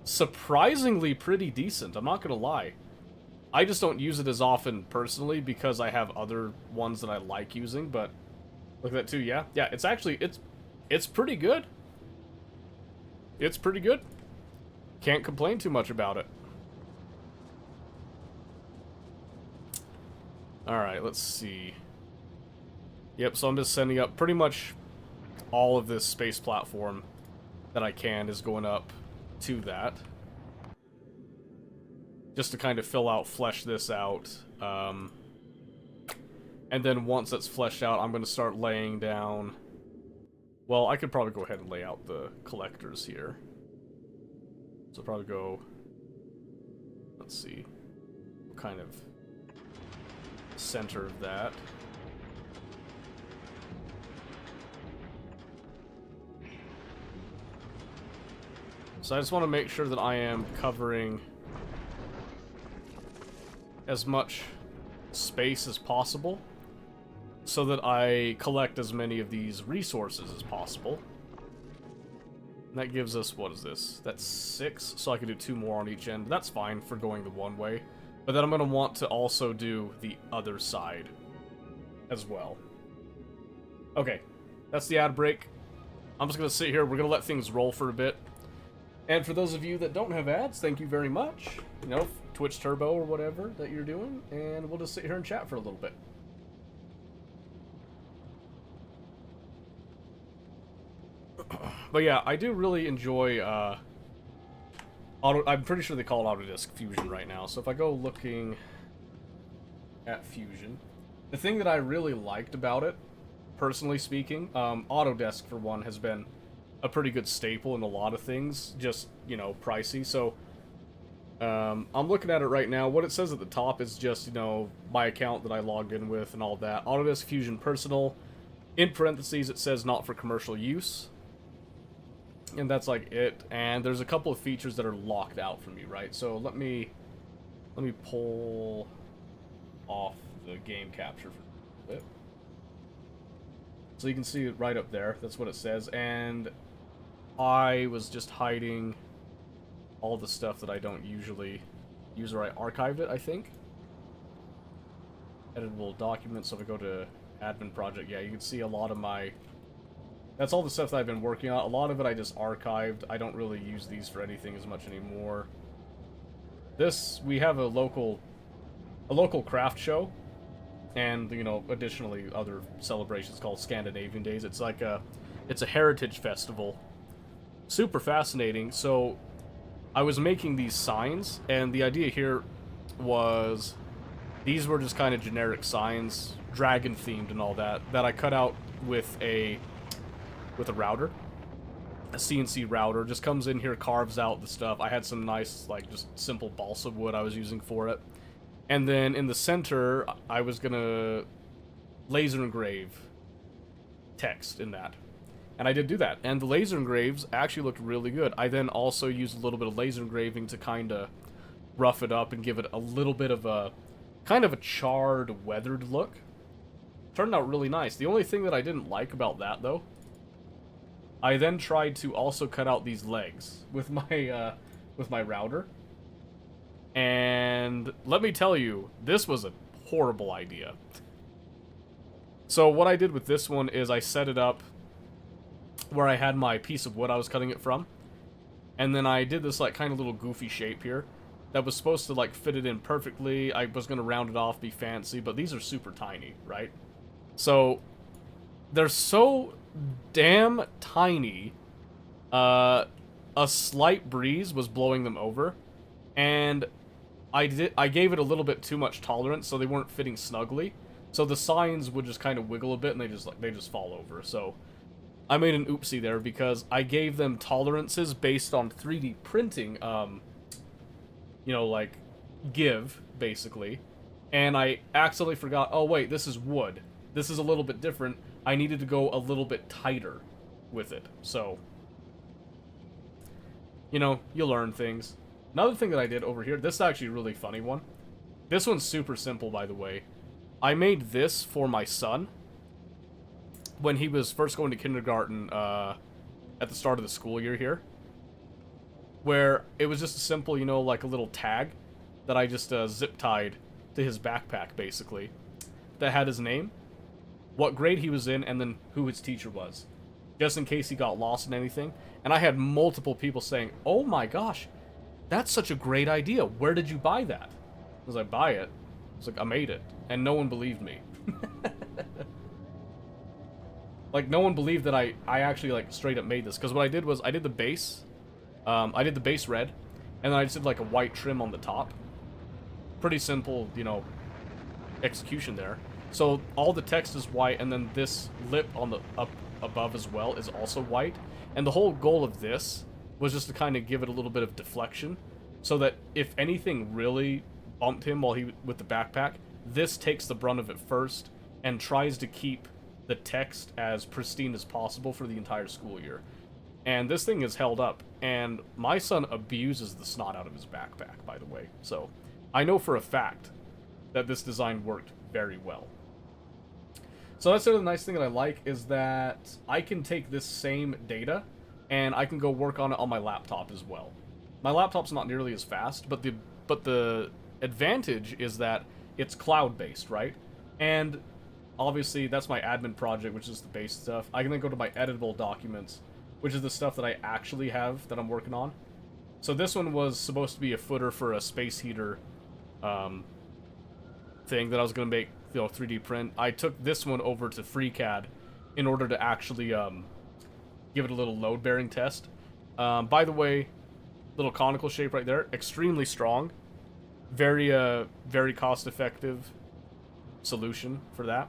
surprisingly pretty decent, I'm not gonna lie. I just don't use it as often personally because I have other ones that I like using, but look at that too, yeah. Yeah, it's actually, it's pretty good. It's pretty good. Can't complain too much about it. Alright, let's see. Yep, so I'm just sending up pretty much all of this space platform that I can is going up to that. Just to kind of flesh this out. And then once that's fleshed out, I'm going to start laying down... Well, I could probably go ahead and lay out the collectors here. So I'll probably go... Let's see. What kind of center of that. So I just want to make sure that I am covering as much space as possible so that I collect as many of these resources as possible. And that gives us, what is this? That's 6, so I can do 2 more on each end. That's fine for going the one way. But then I'm going to want to also do the other side as well. Okay, that's the ad break. I'm just going to sit here. We're going to let things roll for a bit. And for those of you that don't have ads, thank you very much. You know, Twitch Turbo or whatever that you're doing. And we'll just sit here and chat for a little bit. But yeah, I do really enjoy, I'm pretty sure they call it Autodesk Fusion right now. So if I go looking at Fusion, the thing that I really liked about it, personally speaking, Autodesk for one has been a pretty good staple in a lot of things, just, you know, pricey. So I'm looking at it right now. What it says at the top is just, you know, my account that I logged in with and all that. Autodesk Fusion Personal. In parentheses, it says not for commercial use. And that's like it. And there's a couple of features that are locked out from you, right? So let me pull off the game capture for a bit. So you can see it right up there. That's what it says. And I was just hiding all the stuff that I don't usually use, or I archived it, I think. Editable documents. So if I go to admin project, yeah, you can see a lot of my... That's all the stuff that I've been working on. A lot of it I just archived. I don't really use these for anything as much anymore. This, we have a local craft show, and, you know, additionally other celebrations called Scandinavian Days. It's like it's a heritage festival. Super fascinating. So I was making these signs, and the idea here was these were just kind of generic signs, dragon themed and all that I cut out with a router. A CNC router just comes in here, carves out the stuff. I had some nice, like, just simple balsa wood I was using for it. And then in the center, I was gonna laser engrave text in that. And I did do that. And the laser engraves actually looked really good. I then also used a little bit of laser engraving to kind of rough it up and give it a little bit of a, kind of a charred, weathered look. Turned out really nice. The only thing that I didn't like about that, though, I then tried to also cut out these legs with my router. And let me tell you, this was a horrible idea. So what I did with this one is I set it up where I had my piece of wood I was cutting it from. And then I did this, like, kind of little goofy shape here that was supposed to, like, fit it in perfectly. I was going to round it off, be fancy, but these are super tiny, right? So they're so damn tiny, a slight breeze was blowing them over, and I gave it a little bit too much tolerance, so they weren't fitting snugly. So the signs would just kind of wiggle a bit, and they just fall over. So I made an oopsie there because I gave them tolerances based on 3D printing, you know, like, give, basically. And I accidentally forgot, oh wait, this is wood. This is a little bit different. I needed to go a little bit tighter with it. So, you know, you learn things. Another thing that I did over here, this is actually a really funny one. This one's super simple, by the way. I made this for my son when he was first going to kindergarten at the start of the school year here. Where it was just a simple, you know, like a little tag that I just zip-tied to his backpack, basically. That had his name, what grade he was in, and then who his teacher was. Just in case he got lost in anything. And I had multiple people saying, oh my gosh, that's such a great idea. Where did you buy that? I was like, buy it? I was like, I made it. And no one believed me. Like, no one believed that I actually, like, straight up made this. Because what I did was, I did the base. I did the base red. And then I just did, like, a white trim on the top. Pretty simple, you know, execution there. So all the text is white, and then this lip on the up above as well is also white. And the whole goal of this was just to kind of give it a little bit of deflection, so that if anything really bumped him while he with the backpack, this takes the brunt of it first and tries to keep the text as pristine as possible for the entire school year. And this thing is held up, and my son abuses the snot out of his backpack, by the way. So I know for a fact that this design worked very well. So that's the other nice thing that I like, is that I can take this same data and I can go work on it on my laptop as well. My laptop's not nearly as fast, but the advantage is that it's cloud-based, right? And obviously that's my admin project, which is the base stuff. I can then go to my editable documents, which is the stuff that I actually have that I'm working on. So this one was supposed to be a footer for a space heater thing that I was going to make, you know, 3D print. I took this one over to FreeCAD in order to actually give it a little load bearing test. By the way, little conical shape right there, extremely strong, very cost effective solution for that.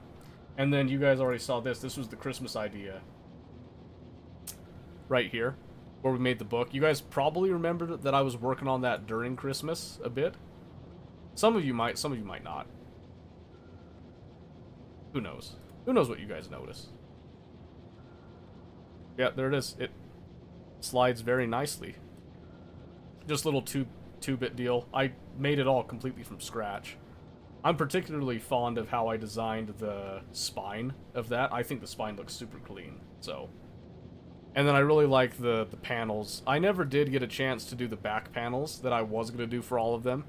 And then you guys already saw this. This was the Christmas idea right here, where we made the book. You guys probably remember that I was working on that during Christmas a bit. Some of you might, some of you might not. Who knows? Who knows what you guys notice? Yeah, there it is. It slides very nicely. Just a little two-bit deal. I made it all completely from scratch. I'm particularly fond of how I designed the spine of that. I think the spine looks super clean, so. And then I really like the panels. I never did get a chance to do the back panels that I was going to do for all of them.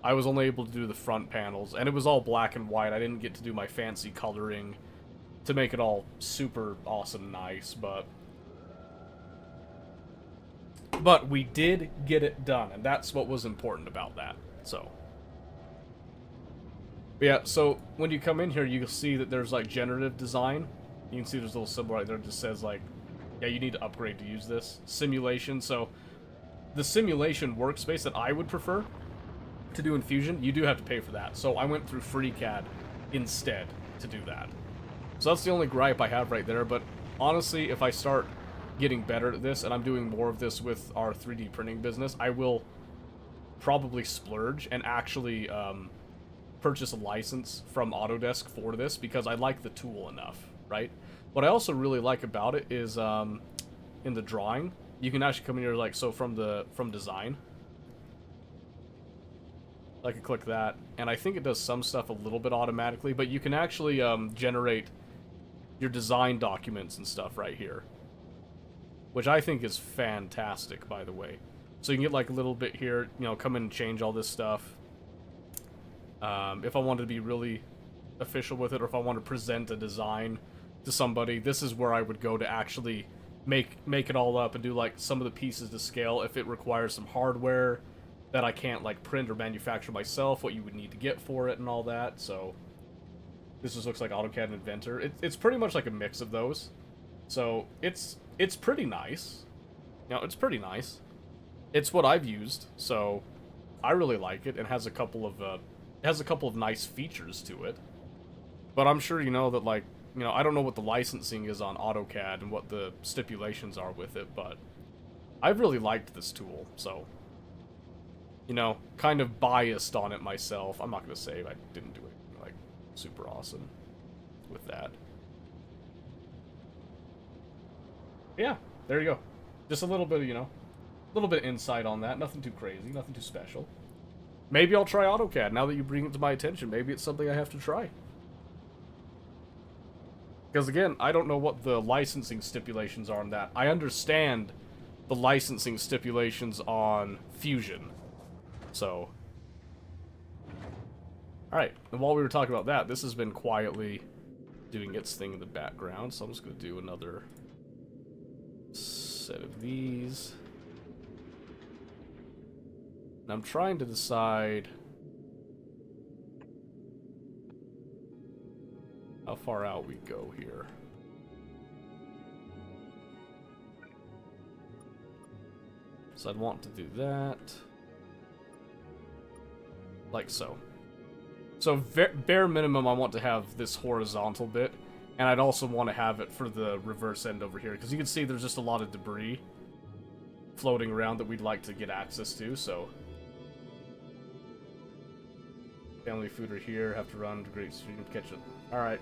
I was only able to do the front panels, and it was all black and white. I didn't get to do my fancy coloring to make it all super awesome nice, but we did get it done, and that's what was important about that, so. But yeah, so when you come in here, you'll see that there's, like, generative design. You can see there's a little symbol right there that just says, like, yeah, you need to upgrade to use this. Simulation, so the simulation workspace that I would prefer to do in Fusion, you do have to pay for that. So I went through FreeCAD instead to do that. So that's the only gripe I have right there, but honestly, if I start getting better at this, and I'm doing more of this with our 3D printing business, I will probably splurge and actually purchase a license from Autodesk for this, because I like the tool enough, right? What I also really like about it is in the drawing, you can actually come in here, like, so from design, I can click that, and I think it does some stuff a little bit automatically, but you can actually generate your design documents and stuff right here, which I think is fantastic, by the way. So you can get, like, a little bit here, you know, come in and change all this stuff. If I wanted to be really official with it, or if I want to present a design to somebody, this is where I would go to actually make it all up and do, like, some of the pieces to scale if it requires some hardware that I can't, like, print or manufacture myself, what you would need to get for it and all that. So this just looks like AutoCAD and Inventor. It's pretty much like a mix of those. So it's pretty nice. You know, it's pretty nice. It's what I've used, so I really like it. It has a couple of nice features to it. But I'm sure you know that, like, you know, I don't know what the licensing is on AutoCAD and what the stipulations are with it, but I've really liked this tool, so, you know, kind of biased on it myself. I'm not going to say I didn't do anything, like, super awesome with that. Yeah, there you go. Just a little bit of, you know, a little bit of insight on that. Nothing too crazy, nothing too special. Maybe I'll try AutoCAD now that you bring it to my attention. Maybe it's something I have to try. Because, again, I don't know what the licensing stipulations are on that. I understand the licensing stipulations on Fusion. So. Alright, and while we were talking about that, this has been quietly doing its thing in the background. So I'm just going to do another set of these. And I'm trying to decide how far out we go here. So I'd want to do that. Like so. So bare minimum, I want to have this horizontal bit. And I'd also want to have it for the reverse end over here. Because you can see there's just a lot of debris floating around that we'd like to get access to, so. Family food are here. Have to run to Great Stream to catch it. Alright.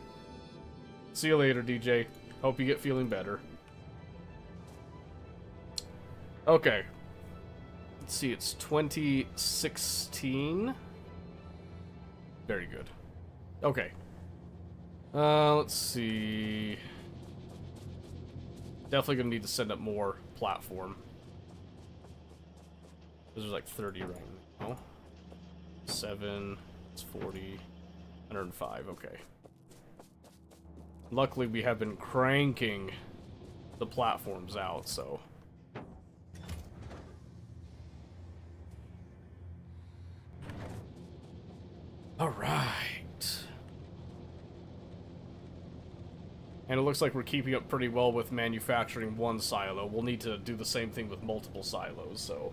See you later, DJ. Hope you get feeling better. Okay. Let's see, it's 2016. Very good. Okay. Let's see. Definitely gonna need to send up more platform. There's like 30 right now. 7, it's 40, 105, okay. Luckily, we have been cranking the platforms out, so. Alright. And it looks like we're keeping up pretty well with manufacturing one silo. We'll need to do the same thing with multiple silos, so.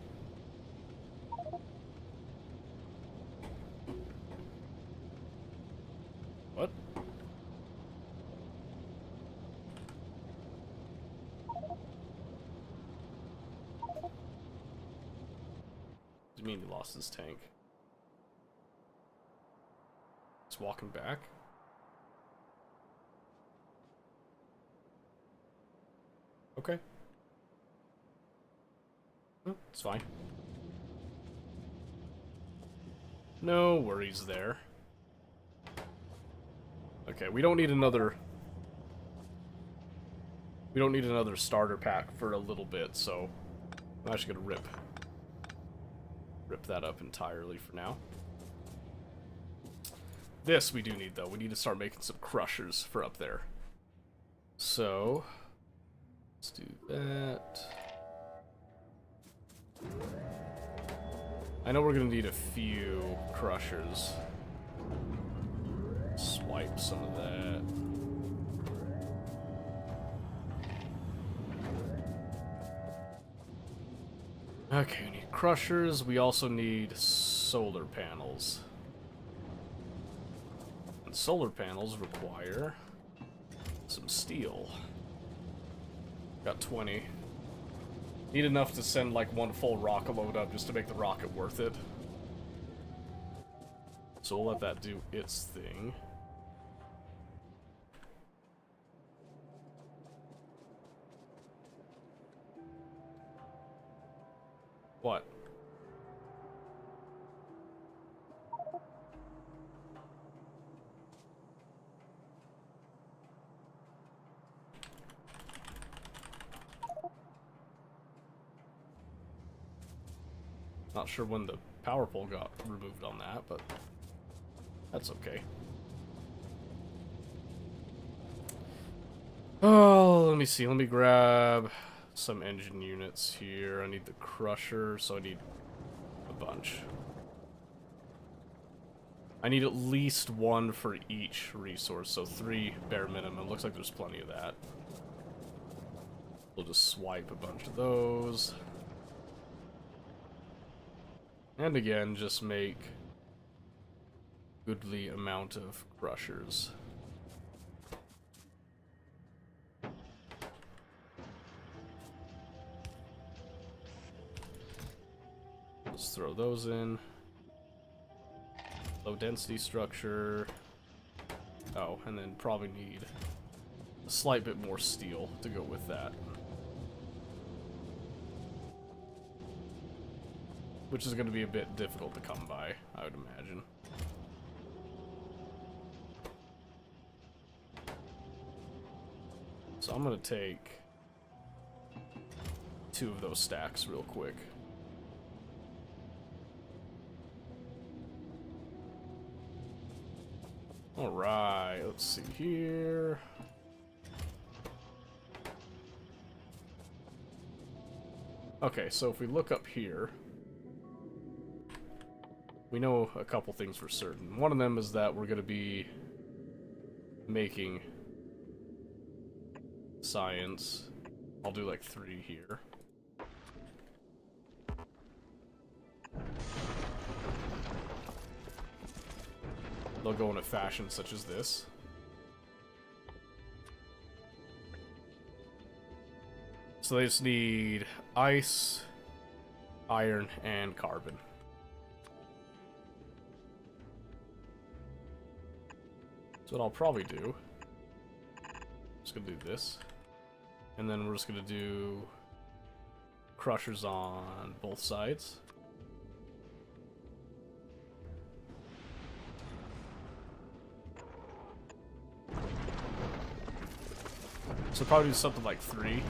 What? Does it mean he lost his tank? He's walking back? Okay. It's fine. No worries there. Okay, we don't need another... We don't need another starter pack for a little bit, so I'm actually gonna rip that up entirely for now. This we do need, though. We need to start making some crushers for up there. So, let's do that. I know we're gonna need a few crushers. Swipe some of that. Okay, we need crushers. We also need solar panels. And solar panels require some steel. Got 20. Need enough to send like one full rocket load up just to make the rocket worth it. So we'll let that do its thing. What? Not sure when the power pole got removed on that, but that's okay. Oh, let me see. Let me grab some engine units here. I need the crusher, so I need a bunch. I need at least one for each resource, so 3 bare minimum. Looks like there's plenty of that. We'll just swipe a bunch of those. And again, just make goodly amount of crushers. Let's throw those in. Low density structure. Oh, and then probably need a slight bit more steel to go with that. Which is going to be a bit difficult to come by, I would imagine. So I'm going to take 2 of those stacks real quick. Alright, let's see here. Okay, so if we look up here, we know a couple things for certain. One of them is that we're going to be making science. I'll do like 3 here. They'll go in a fashion such as this. So they just need ice, iron, and carbon. So what I'll probably do, just gonna do this, and then we're just gonna do crushers on both sides. So probably do something like 3.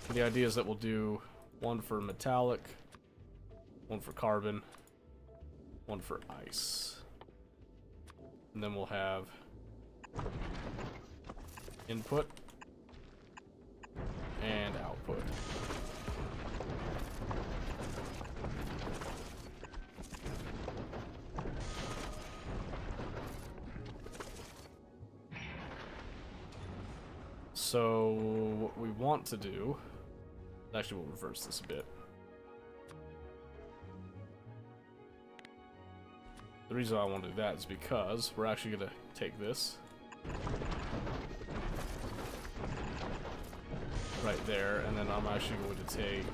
And the idea is that we'll do 1 for metallic, 1 for carbon, 1 for ice. And then we'll have input and output. So what we want to do, actually we'll reverse this a bit. The reason I want to do that is because we're actually going to take this right there, and then I'm actually going to take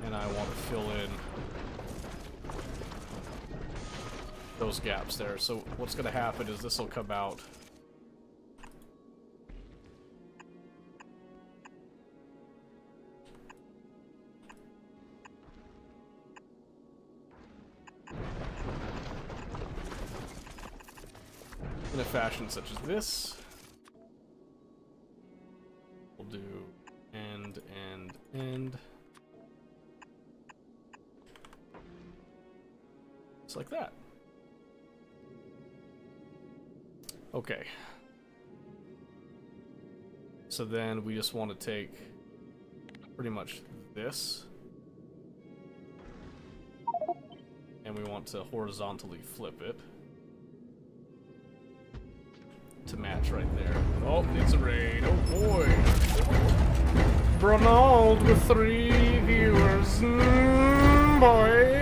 and I want to fill in those gaps there. So what's gonna happen is this will come out. In a fashion such as this. We'll do end. Just like that. Okay. So then we just want to take pretty much this. And we want to horizontally flip it. To match right there. Oh, it's a raid. Oh boy. Bernald with 3 viewers. Boy.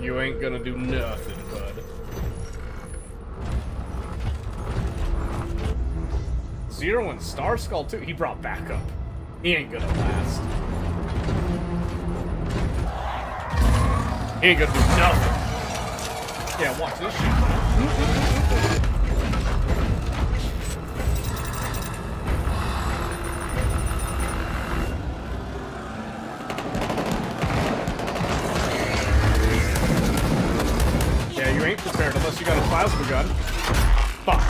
You ain't gonna do nothing, bud. Zero and Star Skull too. He brought backup. He ain't gonna last. He ain't gonna do nothing. Yeah, watch this shit. Yeah, you ain't prepared unless you got a plasma gun. Fuck.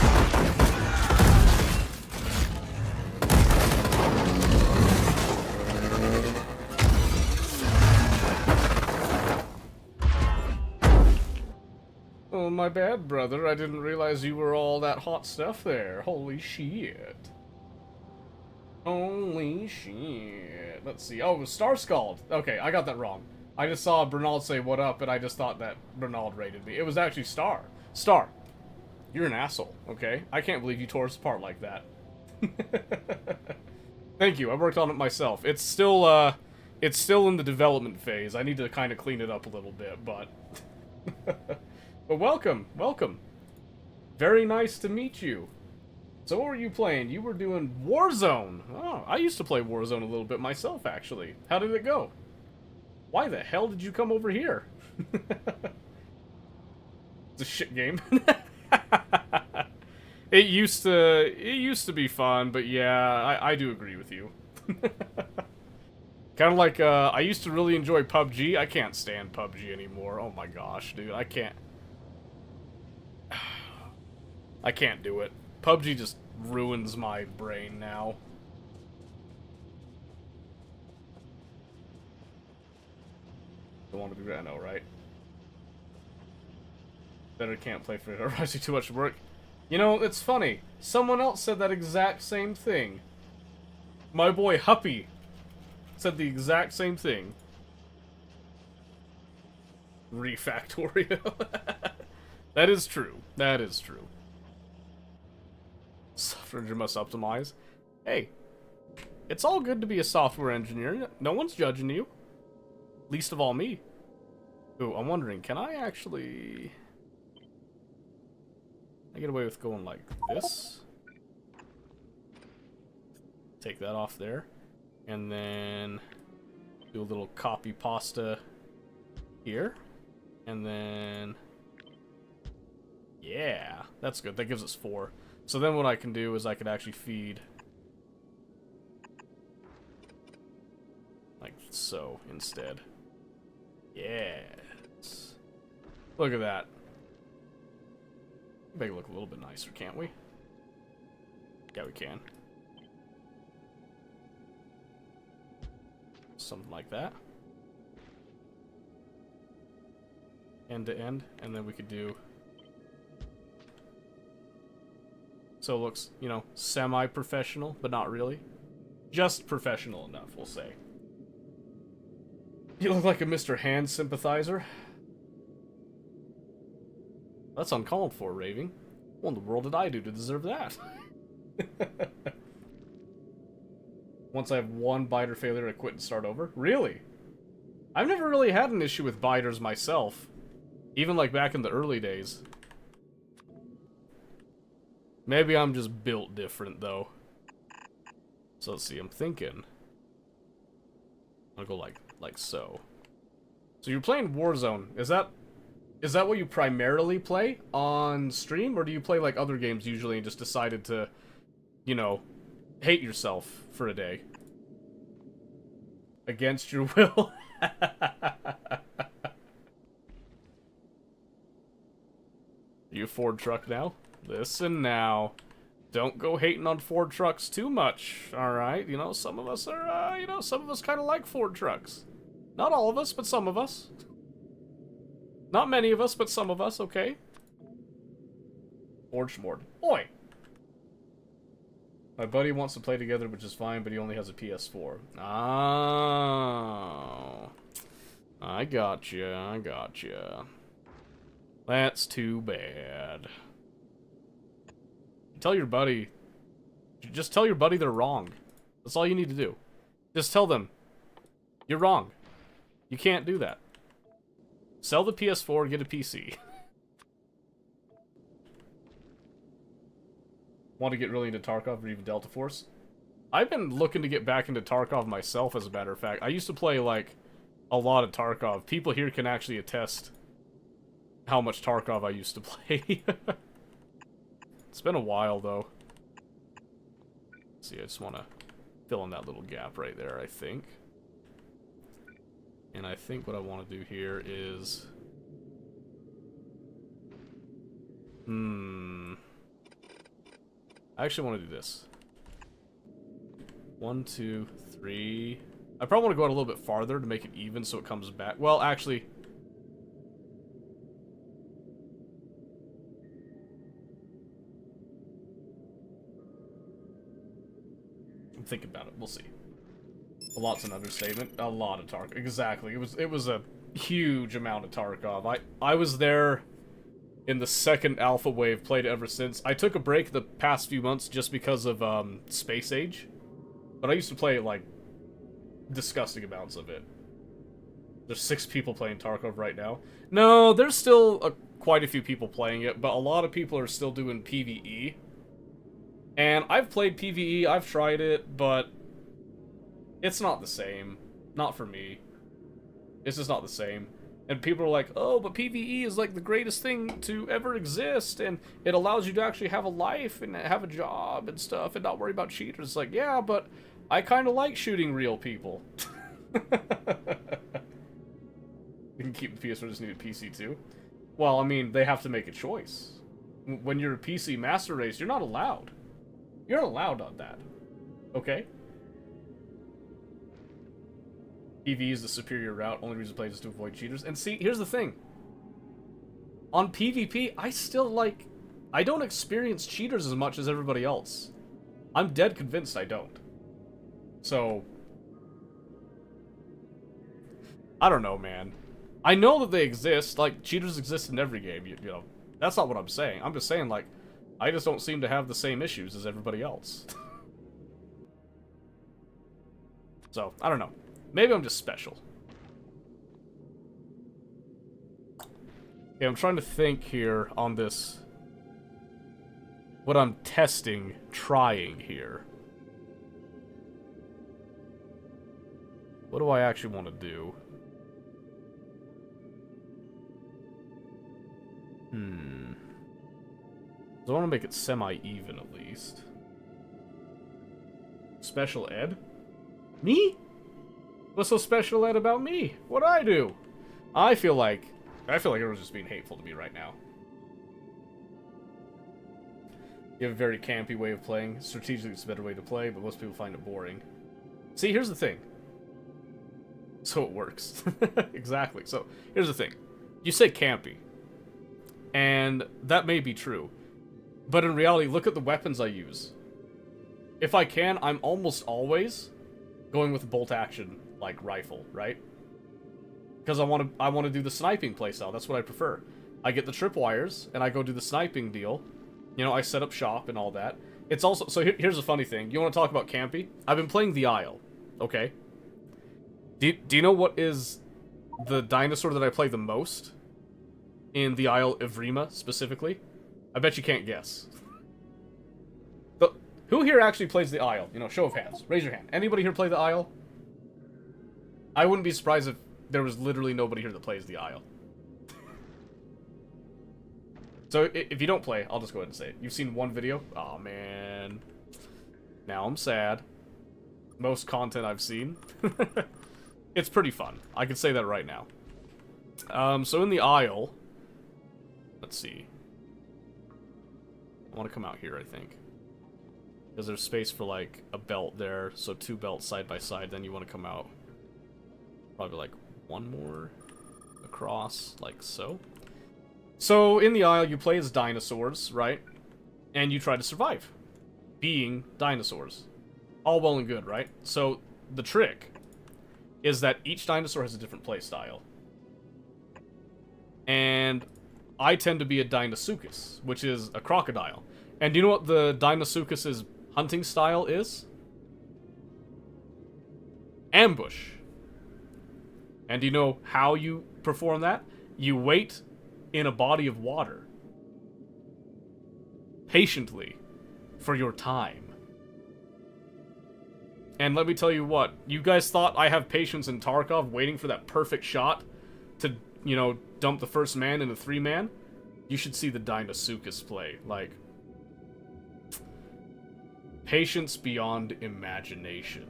Oh, my bad, brother. I didn't realize you were all that hot stuff there. Holy shit. Holy shit. Let's see. Oh, it was Star Skull. Okay, I got that wrong. I just saw Bernald say what up, and I just thought that Bernald rated me. It was actually Star. Star, you're an asshole, okay? I can't believe you tore us apart like that. Thank you. I worked on it myself. It's still in the development phase. I need to kind of clean it up a little bit, but... But welcome, welcome. Very nice to meet you. So what were you playing? You were doing Warzone. Oh, I used to play Warzone a little bit myself, actually. How did it go? Why the hell did you come over here? It's a shit game. It used to be fun, but yeah, I do agree with you. Kind of like, I used to really enjoy PUBG. I can't stand PUBG anymore. Oh my gosh, dude. I can't do it. PUBG just ruins my brain now. Don't want to do that, I know, right? Better can't play for it. Rising too much work. You know, it's funny. Someone else said that exact same thing. My boy Huppy said the exact same thing. Refactorio. That is true. That is true. Software engineer must optimize. Hey, it's all good to be a software engineer. No one's judging you. Least of all me. Ooh, I'm wondering, can I actually... I get away with going like this? Take that off there. And then do a little copy pasta here. And then... yeah, that's good. That gives us 4. So then what I can do is I could actually feed... like so instead. Yes. Look at that. Make it look a little bit nicer, can't we? Yeah, we can. Something like that. End to end, and then we could do... so it looks, you know, semi-professional, but not really. Just professional enough, we'll say. You look like a Mr. Hand sympathizer. That's uncalled for, Raving. What in the world did I do to deserve that? Once I have one biter failure, I quit and start over? Really? I've never really had an issue with biters myself. Even like back in the early days. Maybe I'm just built different, though. So let's see, I'm thinking... I'll go like so. So you're playing Warzone. Is that Is that what you primarily play on stream, or do you play like other games usually and just decided to, you know, hate yourself for a day? Against your will? You a Ford truck now? Listen now. Don't go hating on Ford trucks too much, alright? You know, some of us are, some of us kind of like Ford trucks. Not all of us, but some of us. Not many of us, but some of us, okay? Ford Schmord. Oi! My buddy wants to play together, which is fine, but he only has a PS4. Oh. I gotcha. That's too bad. Tell your buddy... Just tell your buddy they're wrong. That's all you need to do. Just tell them, you're wrong. You can't do that. Sell the PS4, get a PC. Want to get really into Tarkov or even Delta Force? I've been looking to get back into Tarkov myself, as a matter of fact. I used to play, like, a lot of Tarkov. People here can actually attest how much Tarkov I used to play. It's been a while, though. Let's see, I just want to fill in that little gap right there, I think. And I think what I want to do here is... I actually want to do this. 1, 2, 3... I probably want to go out a little bit farther to make it even so it comes back. Well, actually... I'm thinking about it. We'll see. A lot's an understatement. A lot of Tarkov. Exactly. It was a huge amount of Tarkov. I was there in the second alpha wave, played ever since. I took a break the past few months just because of Space Age. But I used to play, like, disgusting amounts of it. There's 6 people playing Tarkov right now. No, there's still quite a few people playing it, but a lot of people are still doing PvE. And I've played PvE, I've tried it, but it's not the same. Not for me. It's just not the same. And people are like, oh, but PvE is like the greatest thing to ever exist, and it allows you to actually have a life and have a job and stuff and not worry about cheaters. It's like, yeah, but I kind of like shooting real people. You can keep the PS4, just need a PC too. Well, I mean, they have to make a choice. When you're a PC master race, you're not allowed. You're not allowed on that. Okay? PvE is the superior route. Only reason to play is to avoid cheaters. And see, here's the thing. On PvP, I don't experience cheaters as much as everybody else. I'm dead convinced I don't. So, I don't know, man. I know that they exist. Like, cheaters exist in every game, you know. That's not what I'm saying. I'm just saying, like, I just don't seem to have the same issues as everybody else. So, I don't know. Maybe I'm just special. Okay, I'm trying to think here on this. What I'm trying here. What do I actually want to do? I want to make it semi-even at least. Special ed? Me? What's so special ed about me? What'd I do? I feel like everyone's just being hateful to me right now. You have a very campy way of playing. Strategically, it's a better way to play, but most people find it boring. See, here's the thing. So it works. Exactly. So, here's the thing. You say campy. And that may be true. But in reality, look at the weapons I use. If I can, I'm almost always going with a bolt-action, like, rifle, right? Because I want to do the sniping playstyle. That's what I prefer. I get the tripwires, and I go do the sniping deal. You know, I set up shop and all that. It's also... So here's a funny thing. You want to talk about campy? I've been playing the Isle, okay? Do you know what is the dinosaur that I play the most? In the Isle Evrima, specifically? I bet you can't guess. But who here actually plays the Isle? You know, show of hands. Raise your hand. Anybody here play the Isle? I wouldn't be surprised if there was literally nobody here that plays the Isle. So if you don't play, I'll just go ahead and say it. You've seen one video? Aw, man. Now I'm sad. Most content I've seen. It's pretty fun. I can say that right now. So in the aisle... Let's see. I want to come out here, I think. Because there's space for, like, a belt there. So 2 belts side by side. Then you want to come out. Probably, like, 1 more across, like so. So, in the aisle, you play as dinosaurs, right? And you try to survive. Being dinosaurs. All well and good, right? So, the trick is that each dinosaur has a different play style. And I tend to be a Deinosuchus, which is a crocodile. And do you know what the Deinosuchus' hunting style is? Ambush. And do you know how you perform that? You wait in a body of water. Patiently. For your time. And let me tell you what, you guys thought I have patience in Tarkov waiting for that perfect shot to, you know, dump the first man in a 3-man? You should see the Deinosuchus play. Like, patience beyond imagination.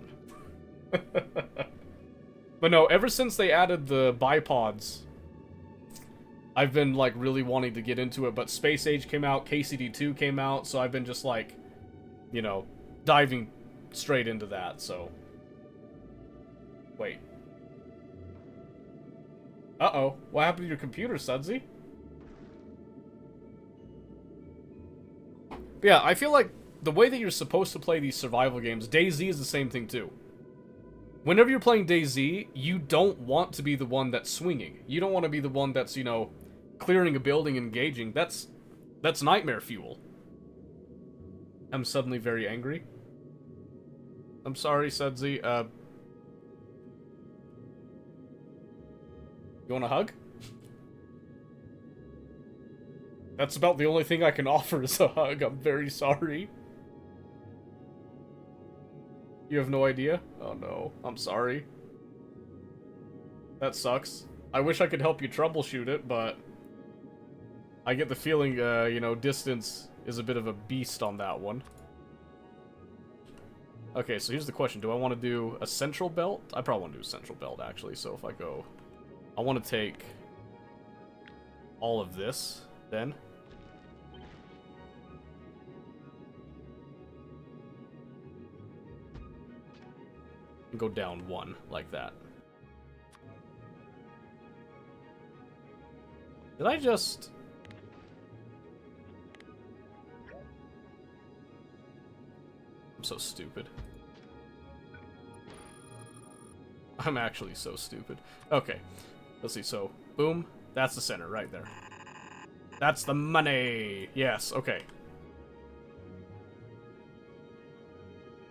But no, ever since they added the bipods, I've been, like, really wanting to get into it, but Space Age came out, KCD2 came out, so I've been just, like, you know, diving straight into that, so... Wait. Uh-oh. What happened to your computer, Sudsy? Yeah, I feel like the way that you're supposed to play these survival games, DayZ is the same thing, too. Whenever you're playing DayZ, you don't want to be the one that's swinging. You don't want to be the one that's, you know, clearing a building, engaging. That's nightmare fuel. I'm suddenly very angry. I'm sorry, Sudsy. You want a hug? That's about the only thing I can offer is a hug. I'm very sorry. You have no idea? Oh no, I'm sorry. That sucks. I wish I could help you troubleshoot it, but... I get the feeling, you know, distance is a bit of a beast on that one. Okay, so here's the question. Do I want to do a central belt? I probably want to do a central belt, actually. So if I go... I want to take all of this, then. And go down 1, like that. Did I just... I'm so stupid. I'm actually so stupid. Okay. Let's see, so, boom. That's the center, right there. That's the money! Yes, okay.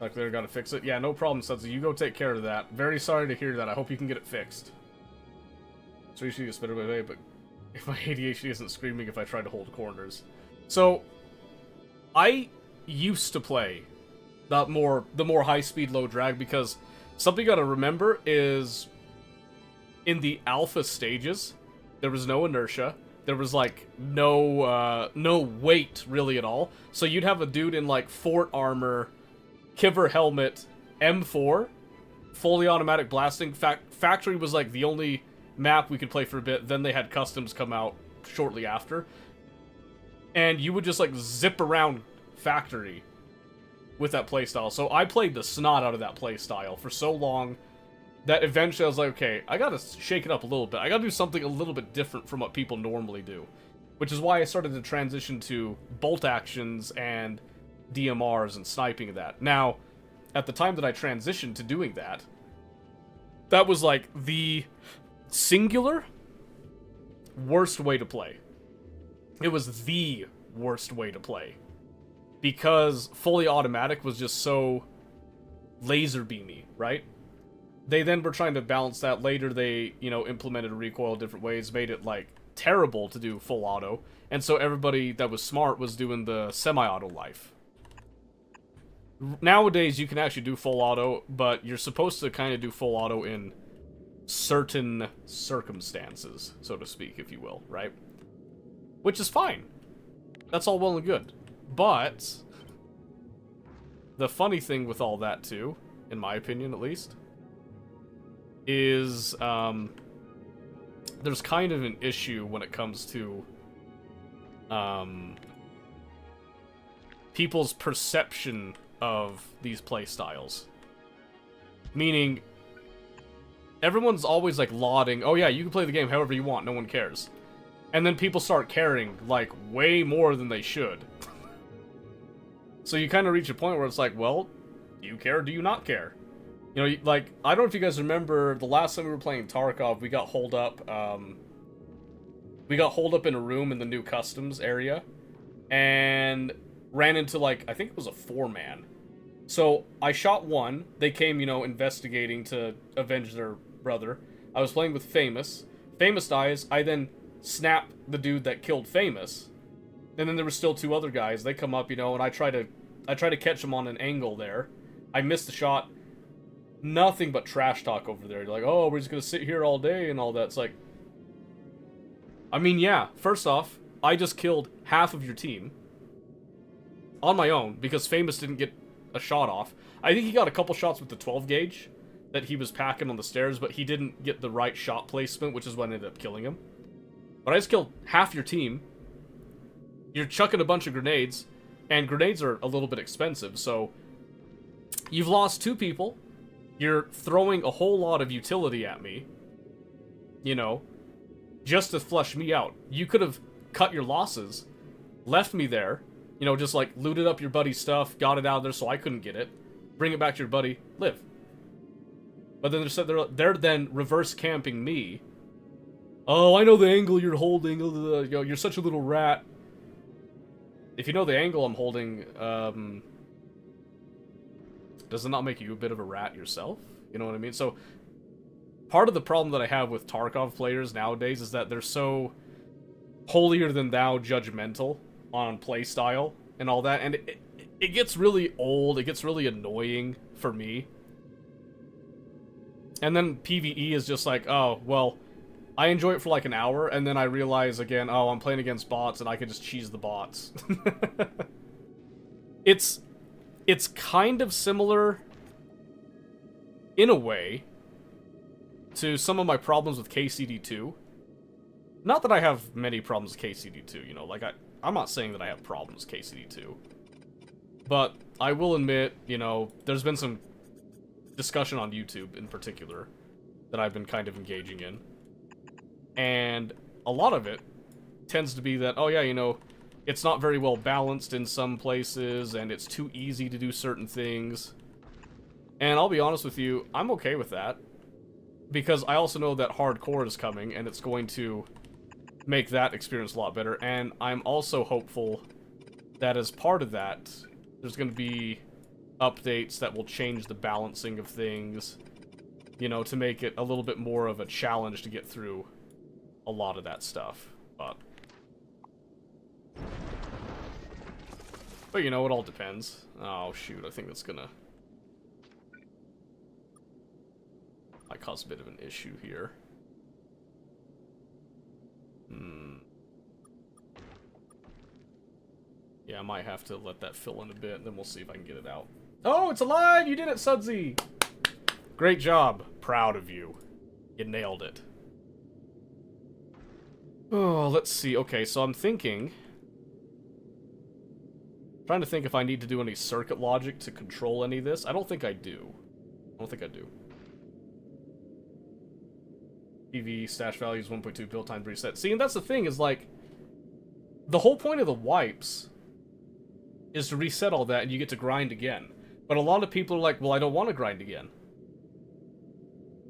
Like, they're gonna fix it? Yeah, no problem, Sudsy. You go take care of that. Very sorry to hear that. I hope you can get it fixed. So usually it's better way, but if my ADHD isn't screaming if I try to hold corners. So, I used to play the more high-speed, low-drag, because something you gotta remember is in the alpha stages, there was no inertia. There was, like, no weight, really, at all. So you'd have a dude in, like, Fort armor, Kiver helmet, M4, fully automatic blasting. Factory was, like, the only map we could play for a bit. Then they had customs come out shortly after. And you would just, like, zip around Factory with that playstyle. So I played the snot out of that playstyle for so long that eventually I was like, okay, I gotta shake it up a little bit. I gotta do something a little bit different from what people normally do. Which is why I started to transition to bolt actions and DMRs and sniping of that. Now, at the time that I transitioned to doing that, that was like the singular worst way to play. It was the worst way to play. Because fully automatic was just so laser beamy, right? They then were trying to balance that. Later they, you know, implemented recoil different ways, made it, like, terrible to do full auto. And so everybody that was smart was doing the semi-auto life. Nowadays, you can actually do full auto, but you're supposed to kind of do full auto in certain circumstances, so to speak, if you will, right? Which is fine. That's all well and good. But the funny thing with all that, too, in my opinion at least, is there's kind of an issue when it comes to people's perception of these playstyles. Meaning, everyone's always like lauding, oh yeah, you can play the game however you want, no one cares. And then people start caring, like, way more than they should. So you kind of reach a point where it's like, well, do you care or do you not care? You know, like, I don't know if you guys remember, the last time we were playing Tarkov, we got holed up, in a room in the new customs area, and ran into, like, I think it was a 4-man. So, I shot one, they came, you know, investigating to avenge their brother. I was playing with Famous. Famous dies, I then snap the dude that killed Famous. And then there were still 2 other guys, they come up, you know, and I try to catch them on an angle there. I missed the shot. Nothing but trash talk over there. You're like, oh, we're just gonna sit here all day and all that. It's like, I mean, yeah, first off, I just killed half of your team on my own because Famous didn't get a shot off. I think he got a couple shots with the 12 gauge that he was packing on the stairs, but he didn't get the right shot placement, which is what ended up killing him. But I just killed half your team. You're chucking a bunch of grenades, and grenades are a little bit expensive, so you've lost 2 people. You're throwing a whole lot of utility at me, you know, just to flush me out. You could have cut your losses, left me there, you know, just like looted up your buddy's stuff, got it out of there so I couldn't get it, bring it back to your buddy, live. But then they're then reverse camping me. Oh, I know the angle you're holding. You know, you're such a little rat. If you know the angle I'm holding, does it not make you a bit of a rat yourself? You know what I mean? So, part of the problem that I have with Tarkov players nowadays is that they're so holier-than-thou judgmental on playstyle and all that, and it gets really old, it gets really annoying for me. And then PvE is just like, oh, well, I enjoy it for like an hour, and then I realize again, oh, I'm playing against bots, and I can just cheese the bots. It's kind of similar, in a way, to some of my problems with KCD2. Not that I have many problems with KCD2, you know, like, I'm not saying that I have problems with KCD2. But I will admit, you know, there's been some discussion on YouTube, in particular, that I've been kind of engaging in. And a lot of it tends to be that, oh yeah, you know, it's not very well balanced in some places, and it's too easy to do certain things. And I'll be honest with you, I'm okay with that. Because I also know that hardcore is coming, and it's going to make that experience a lot better. And I'm also hopeful that as part of that, there's going to be updates that will change the balancing of things, you know, to make it a little bit more of a challenge to get through a lot of that stuff. But you know, it all depends. Oh shoot, I think that's gonna might cause a bit of an issue here. Yeah, I might have to let that fill in a bit, and then we'll see if I can get it out. Oh, it's alive! You did it, Sudsy! Great job. Proud of you. You nailed it. Oh, let's see. Okay, so I'm thinking... trying to think if I need to do any circuit logic to control any of this. I don't think I do. PV, stash values, 1.2, build time reset. See, and that's the thing, is like... the whole point of the wipes is to reset all that and you get to grind again. But a lot of people are like, well, I don't want to grind again.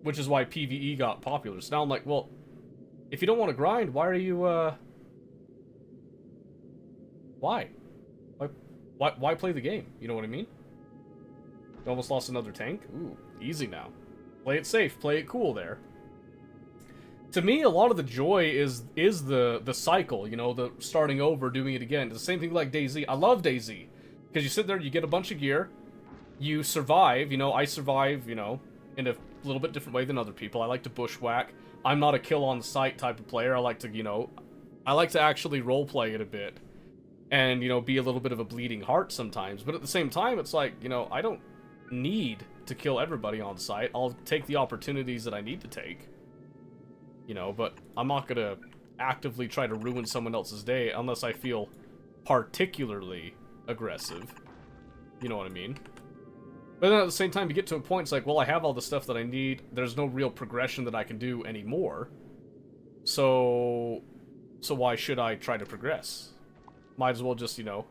Which is why PvE got popular. So now I'm like, well, if you don't want to grind, why are you, why? Why play the game? You know what I mean? You almost lost another tank? Ooh, easy now. Play it safe, play it cool there. To me, a lot of the joy is the cycle, you know, the starting over, doing it again. It's the same thing like DayZ. I love DayZ. Because you sit there, you get a bunch of gear, you survive, you know, I survive, you know, in a little bit different way than other people. I like to bushwhack. I'm not a kill on sight type of player. I like to, you know, I like to actually roleplay it a bit. and, you know, be a little bit of a bleeding heart sometimes. But at the same time, it's like, you know, I don't need to kill everybody on sight. I'll take the opportunities that I need to take. You know, but I'm not gonna actively try to ruin someone else's day unless I feel particularly aggressive. You know what I mean? But then at the same time, you get to a point, it's like, well, I have all the stuff that I need. There's no real progression that I can do anymore. So why should I try to progress? Might as well just, you know,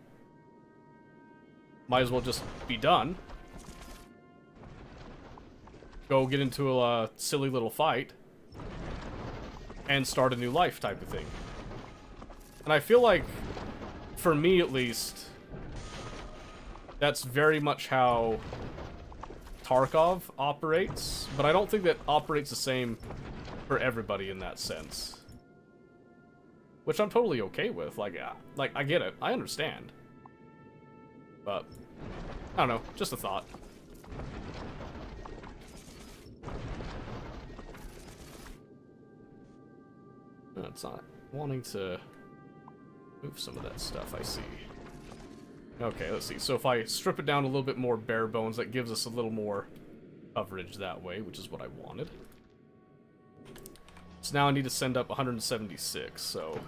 might as well just be done. Go get into a silly little fight and start a new life type of thing. And I feel like, for me at least, that's very much how Tarkov operates, but I don't think that operates the same for everybody in that sense. Which I'm totally okay with. Like, I get it. I understand. But, I don't know. Just a thought. No, it's not wanting to move some of that stuff, I see. Okay, let's see. So if I strip it down a little bit more bare bones, that gives us a little more coverage that way, which is what I wanted. So now I need to send up 176, so...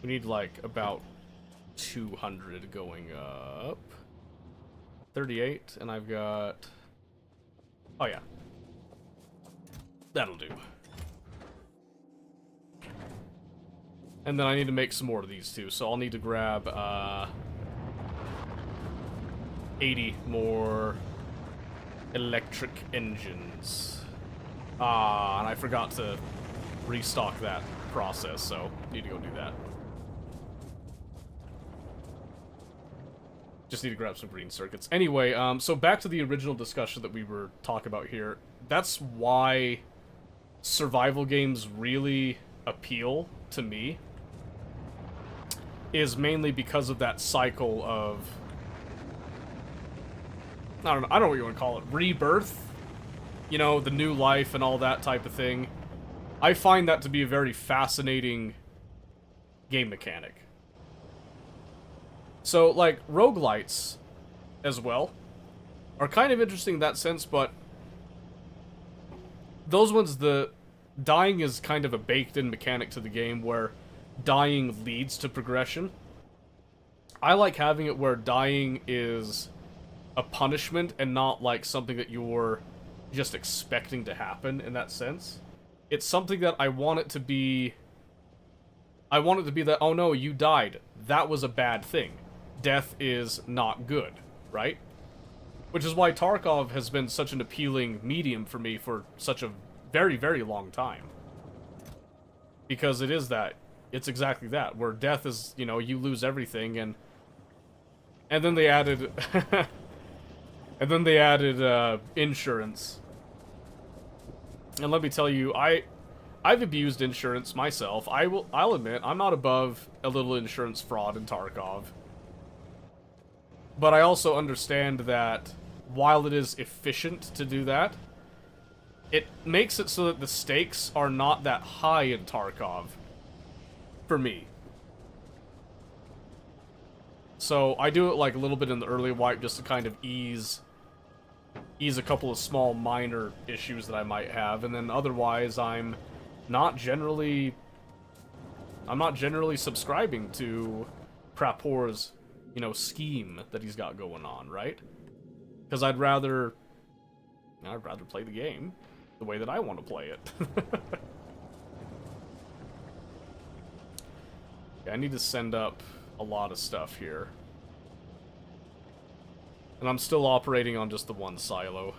we need, like, about 200 going up. 38, and I've got... oh, yeah. That'll do. And then I need to make some more of these too, so I'll need to grab 80 more electric engines. And I forgot to restock that process, so need to go do that. Just need to grab some green circuits. Anyway, so back to the original discussion that we were talking about here. That's why survival games really appeal to me. Is mainly because of that cycle of... I don't know what you want to call it. Rebirth? You know, the new life and all that type of thing. I find that to be a very fascinating game mechanic. So, like, roguelites, as well, are kind of interesting in that sense, but those ones, the dying is kind of a baked-in mechanic to the game, where dying leads to progression. I like having it where dying is a punishment and not like something that you're just expecting to happen in that sense. It's something that I want it to be... I want it to be that, oh no, you died. That was a bad thing. Death is not good, right? Which is why Tarkov has been such an appealing medium for me for such a very, very long time. Because it is that. It's exactly that, where death is, you know, you lose everything, and then they added... and then they added, insurance. And let me tell you, I've abused insurance myself. I'll admit, I'm not above a little insurance fraud in Tarkov. But I also understand that, while it is efficient to do that, it makes it so that the stakes are not that high in Tarkov. For me. So I do it like a little bit in the early wipe just to kind of ease a couple of small minor issues that I might have, and then otherwise I'm not generally subscribing to Prapor's, you know, scheme that he's got going on, right? Because I'd rather play the game the way that I want to play it. I need to send up a lot of stuff here. And I'm still operating on just the one silo.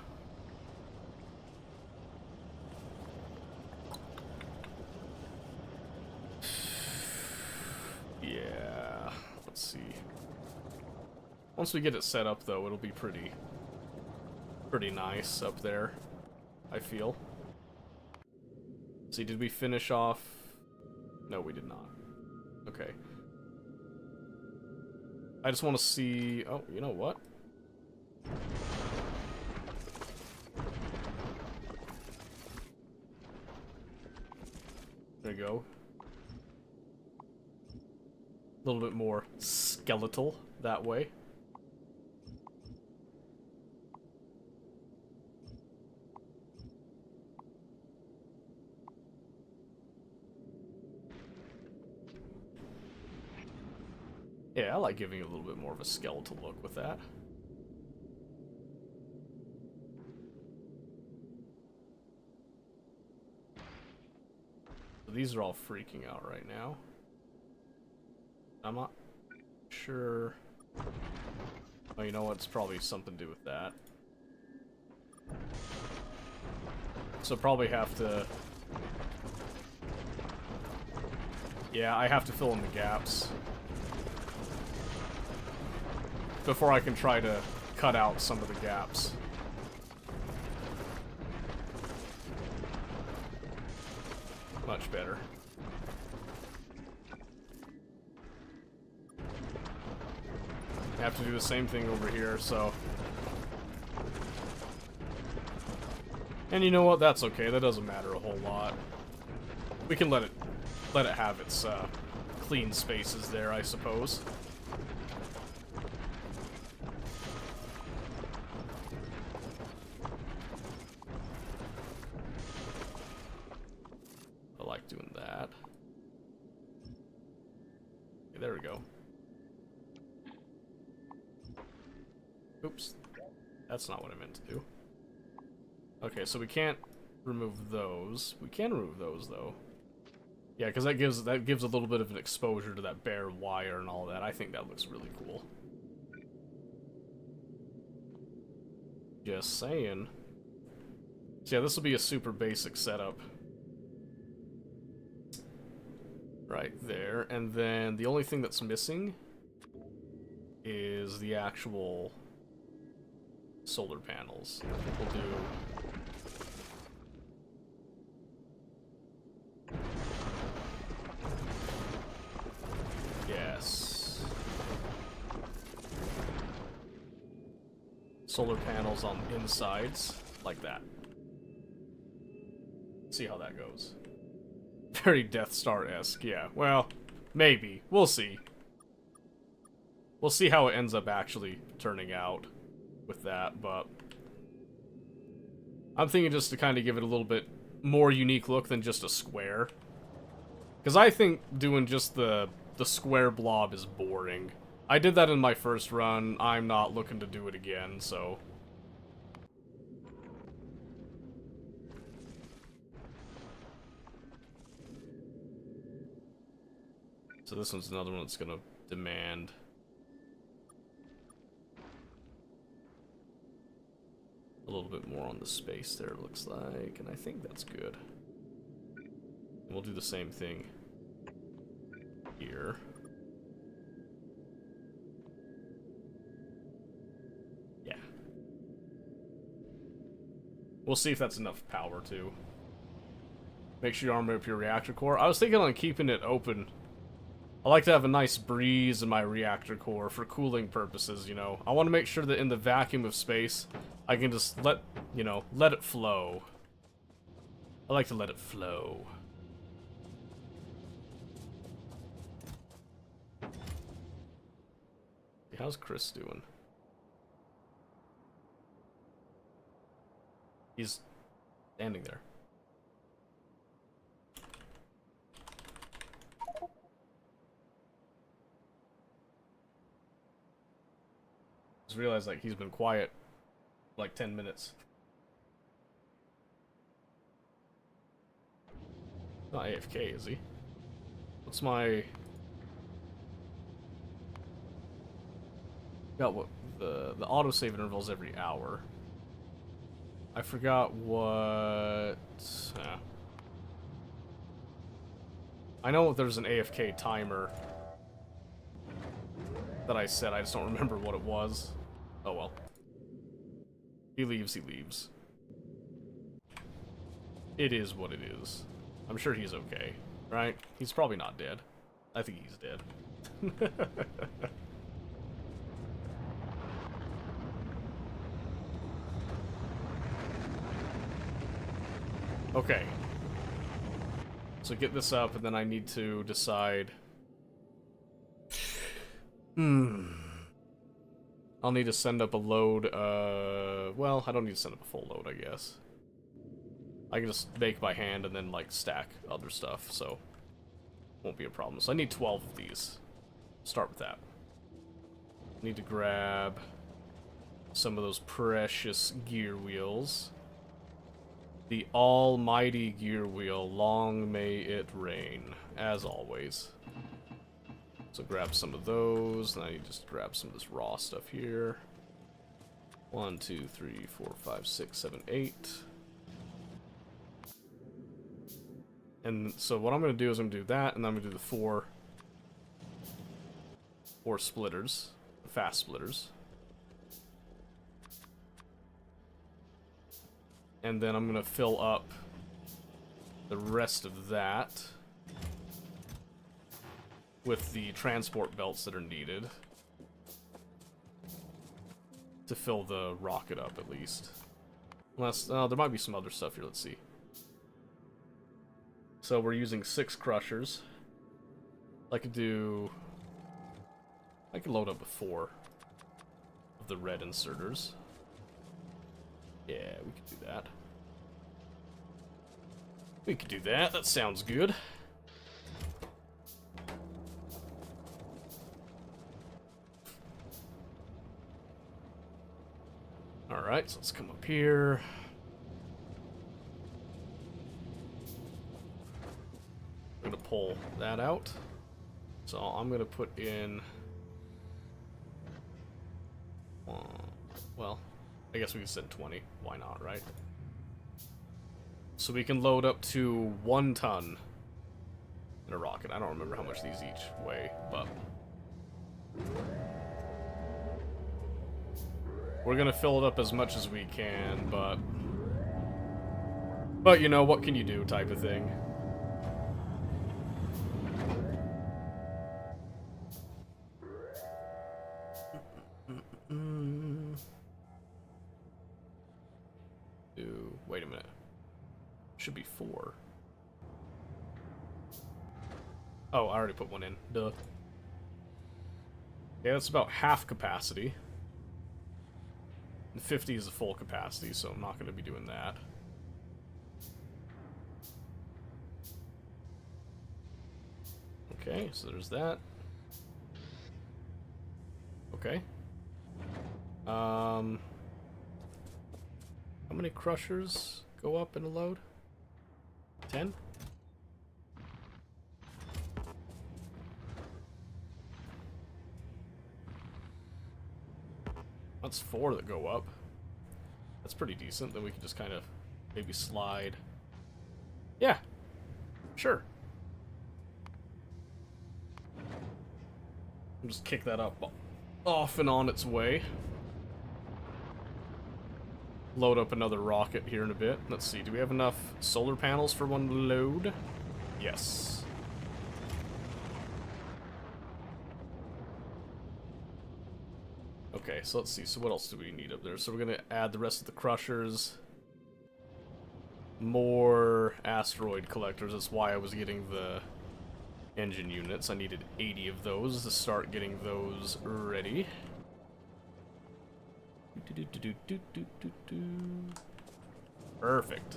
Yeah, let's see. Once we get it set up, though, it'll be pretty nice up there, I feel. See, did we finish off? No, we did not. Okay. I just want to see... oh, you know what? There you go. A little bit more skeletal that way. Yeah, I like giving it a little bit more of a skeletal look with that. So these are all freaking out right now. I'm not sure. Oh, you know what? It's probably something to do with that. So probably have to... Yeah, I have to fill in the gaps before I can try to cut out some of the gaps. Much better. I have to do the same thing over here, so... And you know what? That's okay. That doesn't matter a whole lot. We can let it have its clean spaces there, I suppose. I like doing that. Okay, there we go. Oops. That's not what I meant to do. Okay, so we can't remove those. We can remove those, though. Yeah, because that gives a little bit of an exposure to that bare wire and all that. I think that looks really cool. Just saying. So yeah, this will be a super basic setup. Right there. And then the only thing that's missing is the actual solar panels. I think we'll do... Yes. Solar panels on insides, like that. See how that goes. Very Death Star-esque, yeah. Well, maybe. We'll see. We'll see how it ends up actually turning out with that, but... I'm thinking just to kind of give it a little bit more unique look than just a square. Because I think doing just the square blob is boring. I did that in my first run. I'm not looking to do it again, so... So this one's another one that's gonna demand... a little bit more on the space there, it looks like, and I think that's good. And we'll do the same thing here. Yeah. We'll see if that's enough power, too. Make sure you armor up your reactor core. I was thinking on keeping it open. I like to have a nice breeze in my reactor core for cooling purposes, you know. I want to make sure that in the vacuum of space, I can just let it flow. I like to let it flow. How's Chris doing? He's standing there. Just realized, like, he's been quiet like 10 minutes. Not AFK, is he? What's my... Got what? The autosave intervals every hour. I forgot what... I know there's an AFK timer that I said, I just don't remember what it was. Oh well. He leaves, he leaves. It is what it is. I'm sure he's okay, right? He's probably not dead. I think he's dead. Okay. So get this up, and then I need to decide... I'll need to send up a load, well, I don't need to send up a full load, I guess. I can just make by hand and then, like, stack other stuff, so... won't be a problem. So I need 12 of these. Start with that. Need to grab some of those precious gear wheels. The almighty gear wheel, long may it rain, as always. So grab some of those, and I need to just grab some of this raw stuff here. 1, 2, 3, 4, 5, 6, 7, 8. And so what I'm going to do is I'm going to do that, and I'm going to do the four splitters, fast splitters. And then I'm going to fill up the rest of that with the transport belts that are needed to fill the rocket up, at least. Unless, there might be some other stuff here, let's see. So we're using 6 crushers. I could load up with 4 of the red inserters. Yeah, we could do that. We could do that. That sounds good. Alright, so let's come up here. I'm gonna pull that out. So I'm gonna put in... well, I guess we can send 20. Why not, right? So we can load up to 1 ton in a rocket. I don't remember how much these each weigh, but... we're gonna fill it up as much as we can, but... but, you know, what can you do type of thing. Wait a minute. Should be 4. Oh, I already put 1 in. Duh. Yeah, that's about half capacity. And 50 is the full capacity, so I'm not going to be doing that. Okay, so there's that. Okay. How many crushers go up in a load? 10? That's 4 that go up. That's pretty decent. Then we can just kind of maybe slide. Yeah, sure. I'll just kick that up off and on its way. Load up another rocket here in a bit. Let's see, do we have enough solar panels for 1 load? Yes. Okay, so let's see. So what else do we need up there? So we're going to add the rest of the crushers. More asteroid collectors. That's why I was getting the engine units. I needed 80 of those to start getting those ready. Perfect.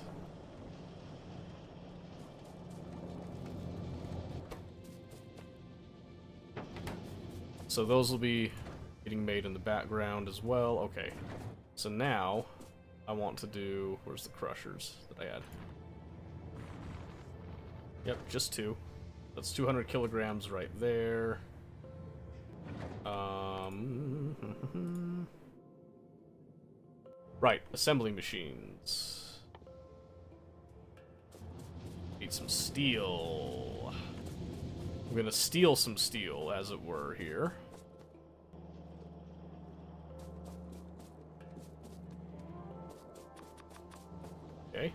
So those will be getting made in the background as well. Okay. So now I want to do... where's the crushers that I had? Yep, just 2. That's 200 kilograms right there. Right, assembly machines. Need some steel. I'm gonna steal some steel, as it were, here. Okay.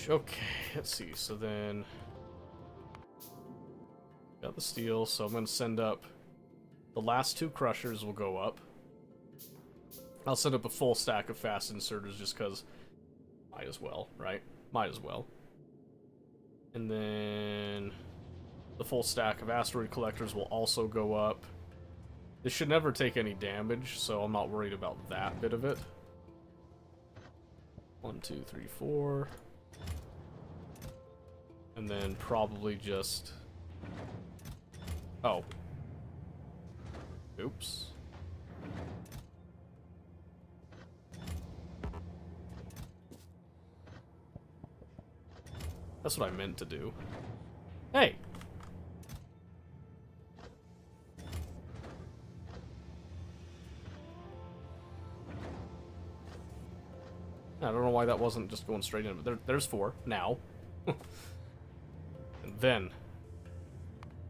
Okay, let's see. So then... got the steel, so I'm gonna send up... the last 2 crushers will go up. I'll set up a full stack of fast inserters just because might as well, right? Might as well. And then the full stack of asteroid collectors will also go up. This should never take any damage, so I'm not worried about that bit of it. 1, 2, 3, 4. And then probably just... Oh. Oops. That's what I meant to do. Hey! I don't know why that wasn't just going straight in, but there's 4 now. And then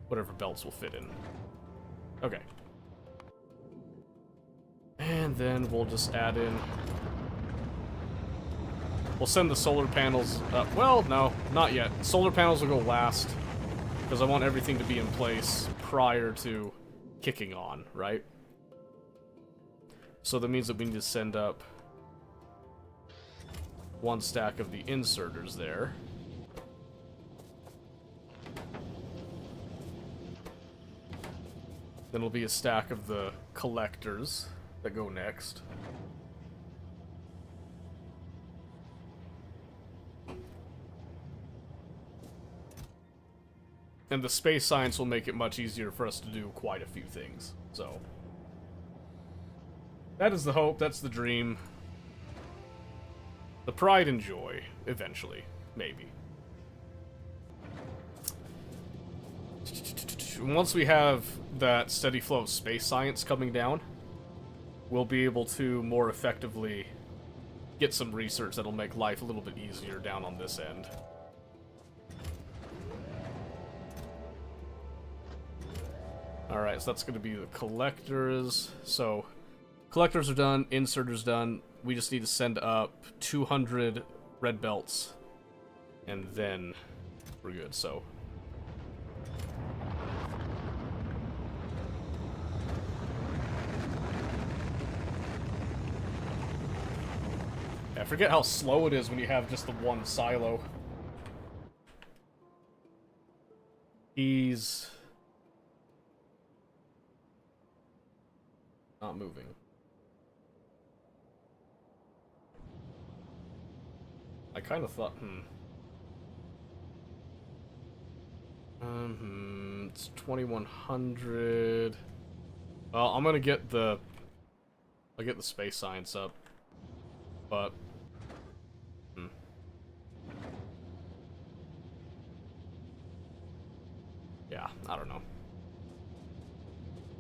whatever belts will fit in. Okay. And then we'll just add in... We'll send the solar panels up. Well, no, not yet. Solar panels will go last, because I want everything to be in place prior to kicking on, right? So that means that we need to send up 1 stack of the inserters there. Then it'll be a stack of the collectors that go next. And the space science will make it much easier for us to do quite a few things. So that is the hope, that's the dream. The pride and joy, eventually, maybe. Once we have that steady flow of space science coming down, we'll be able to more effectively get some research that'll make life a little bit easier down on this end. Alright, so that's going to be the collectors. So, collectors are done, inserters done. We just need to send up 200 red belts, and then we're good, so. I forget how slow it is when you have just the 1 silo. He's not moving. I kind of thought, it's 2100. Well, I'm gonna get the... I'll get the space science up. But... Yeah, I don't know.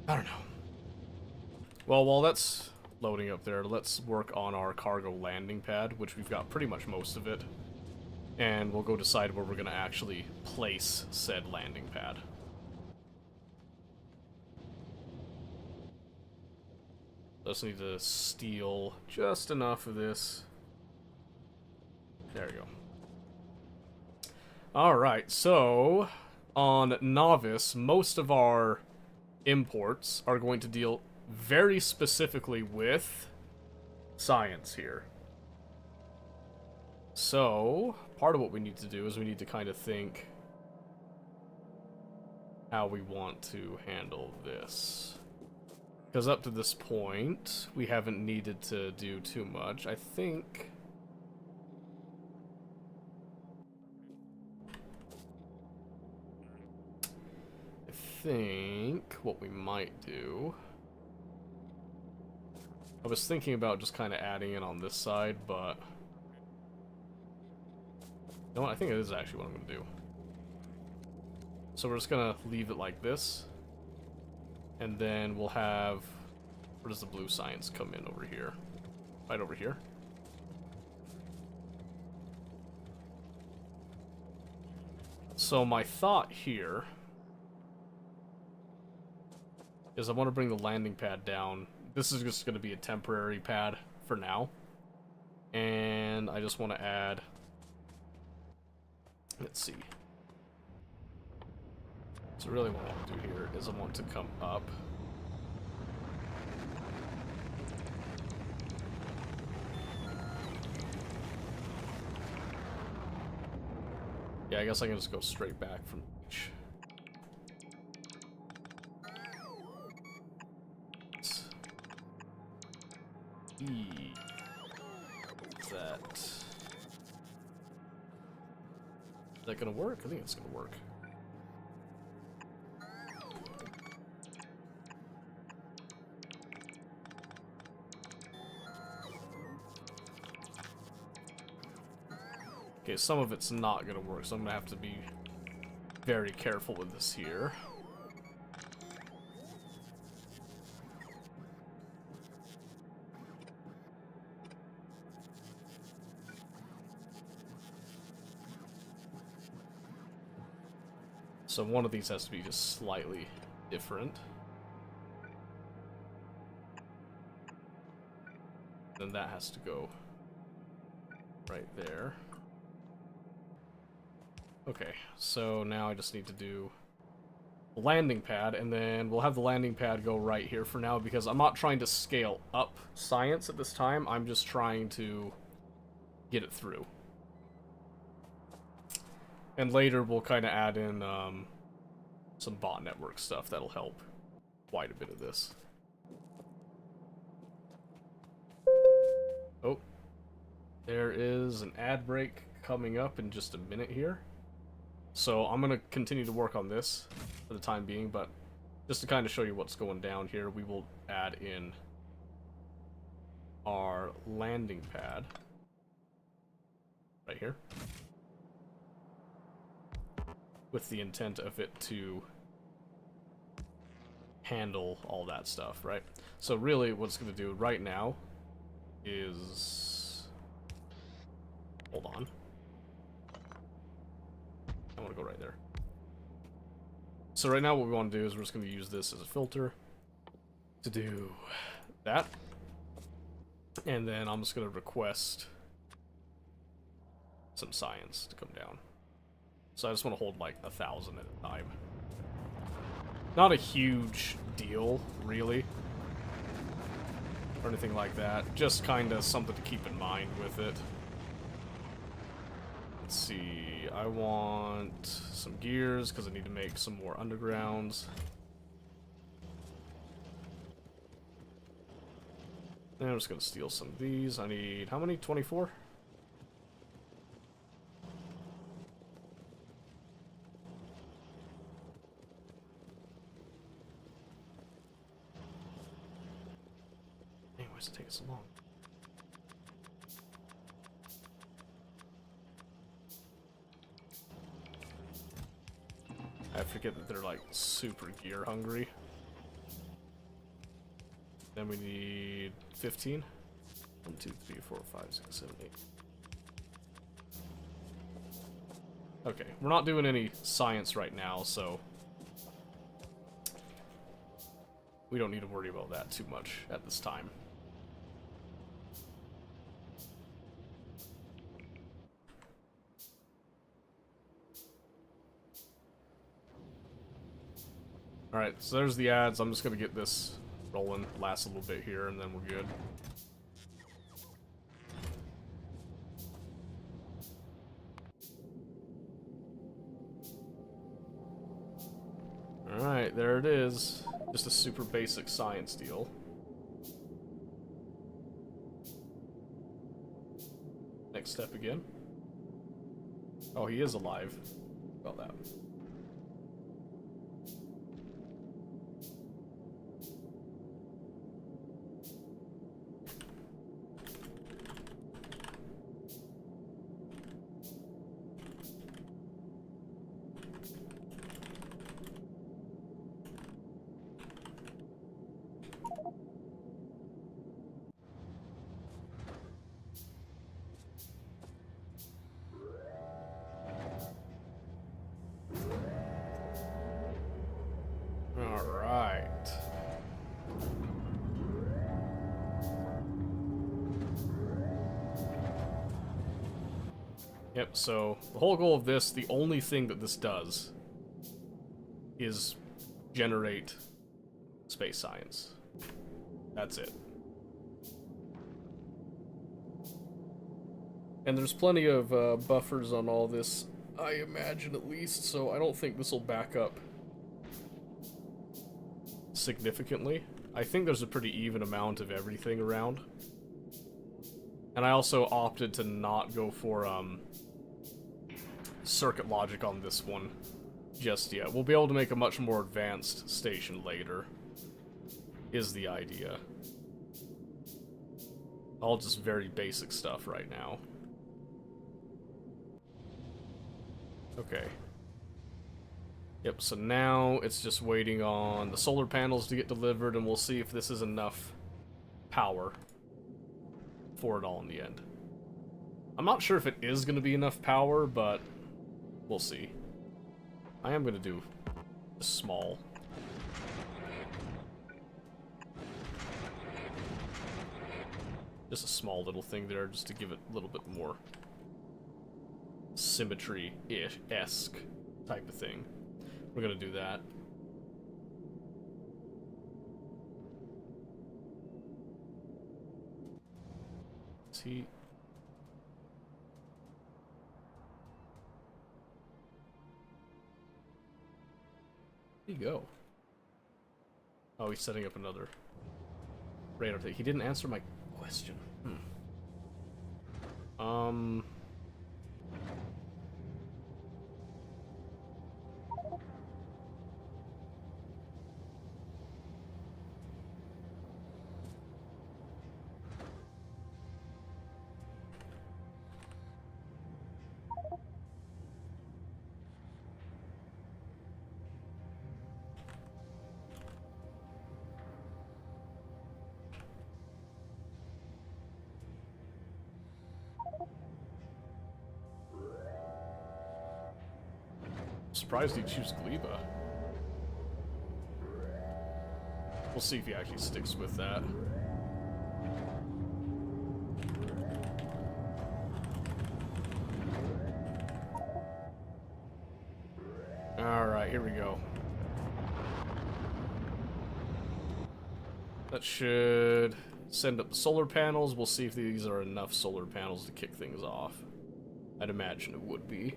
I don't know. Well, while that's loading up there, let's work on our cargo landing pad, which we've got pretty much most of it. And we'll go decide where we're going to actually place said landing pad. Just need to steal just enough of this. There we go. Alright, so on Novice, most of our imports are going to deal very specifically with science here. So, part of what we need to do is we need to kind of think how we want to handle this. Because up to this point, we haven't needed to do too much. I think what we might do... I was thinking about just kind of adding in on this side, but... You know what? I think it is actually what I'm going to do. So we're just going to leave it like this. And then we'll have... Where does the blue science come in over here? Right over here. So my thought here is I want to bring the landing pad down. This is just going to be a temporary pad for now. And I just want to add... Let's see. So really what I want to do here is I want to come up. Yeah, I guess I can just go straight back from each. Is that gonna work? I think it's gonna work. Okay, some of it's not gonna work, so I'm gonna have to be very careful with this here. So one of these has to be just slightly different. Then that has to go right there. Okay, so now I just need to do the landing pad, and then we'll have the landing pad go right here for now, because I'm not trying to scale up science at this time, I'm just trying to get it through. And later we'll kind of add in some bot network stuff that'll help quite a bit of this. Oh, there is an ad break coming up in just a minute here. So I'm going to continue to work on this for the time being, but just to kind of show you what's going down here, we will add in our landing pad right here, with the intent of it to handle all that stuff, right? So really what it's going to do right now is... Hold on. I want to go right there. So right now what we want to do is we're just going to use this as a filter to do that. And then I'm just going to request some science to come down. So I just want to hold like 1,000 at a time. Not a huge deal, really, or anything like that. Just kind of something to keep in mind with it. Let's see, I want some gears because I need to make some more undergrounds. And I'm just going to steal some of these. I need, how many? 24? Why does it take so long? I forget that they're like super gear hungry. Then we need 15. 1, 2, 3, 4, 5, 6, 7, 8. Okay, we're not doing any science right now, so we don't need to worry about that too much at this time. Alright, so there's the ads. I'm just going to get this rolling, last a little bit here, and then we're good. Alright, there it is. Just a super basic science deal. Next step again. Oh, he is alive. About that. Yep, so the whole goal of this, the only thing that this does is generate space science. That's it. And there's plenty of buffers on all this I imagine at least, so I don't think this will back up significantly. I think there's a pretty even amount of everything around. And I also opted to not go for circuit logic on this one just yet. We'll be able to make a much more advanced station later, is the idea. All just very basic stuff right now. Okay. Yep, so now it's just waiting on the solar panels to get delivered, and we'll see if this is enough power for it all in the end. I'm not sure if it is going to be enough power, but we'll see. I am going to do a small. Just a small little thing there, just to give it a little bit more symmetry-esque type of thing. We're gonna do that. Is he... Where'd he go? Oh, he's setting up another radar thing. He didn't answer my question. Surprised he'd choose Gleba. We'll see if he actually sticks with that. Alright, here we go. That should send up the solar panels. We'll see if these are enough solar panels to kick things off. I'd imagine it would be.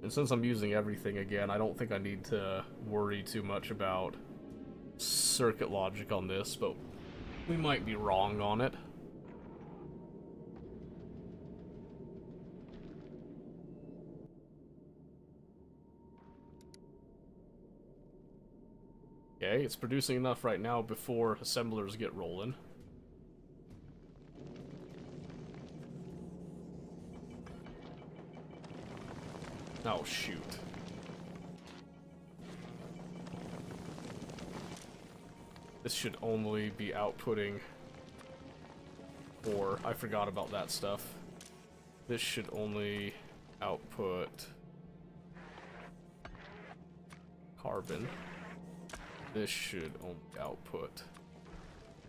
And since I'm using everything again, I don't think I need to worry too much about circuit logic on this, but we might be wrong on it. Okay, it's producing enough right now before assemblers get rolling. Oh, shoot. This should only be outputting 4. I forgot about that stuff. This should only output carbon. This should only output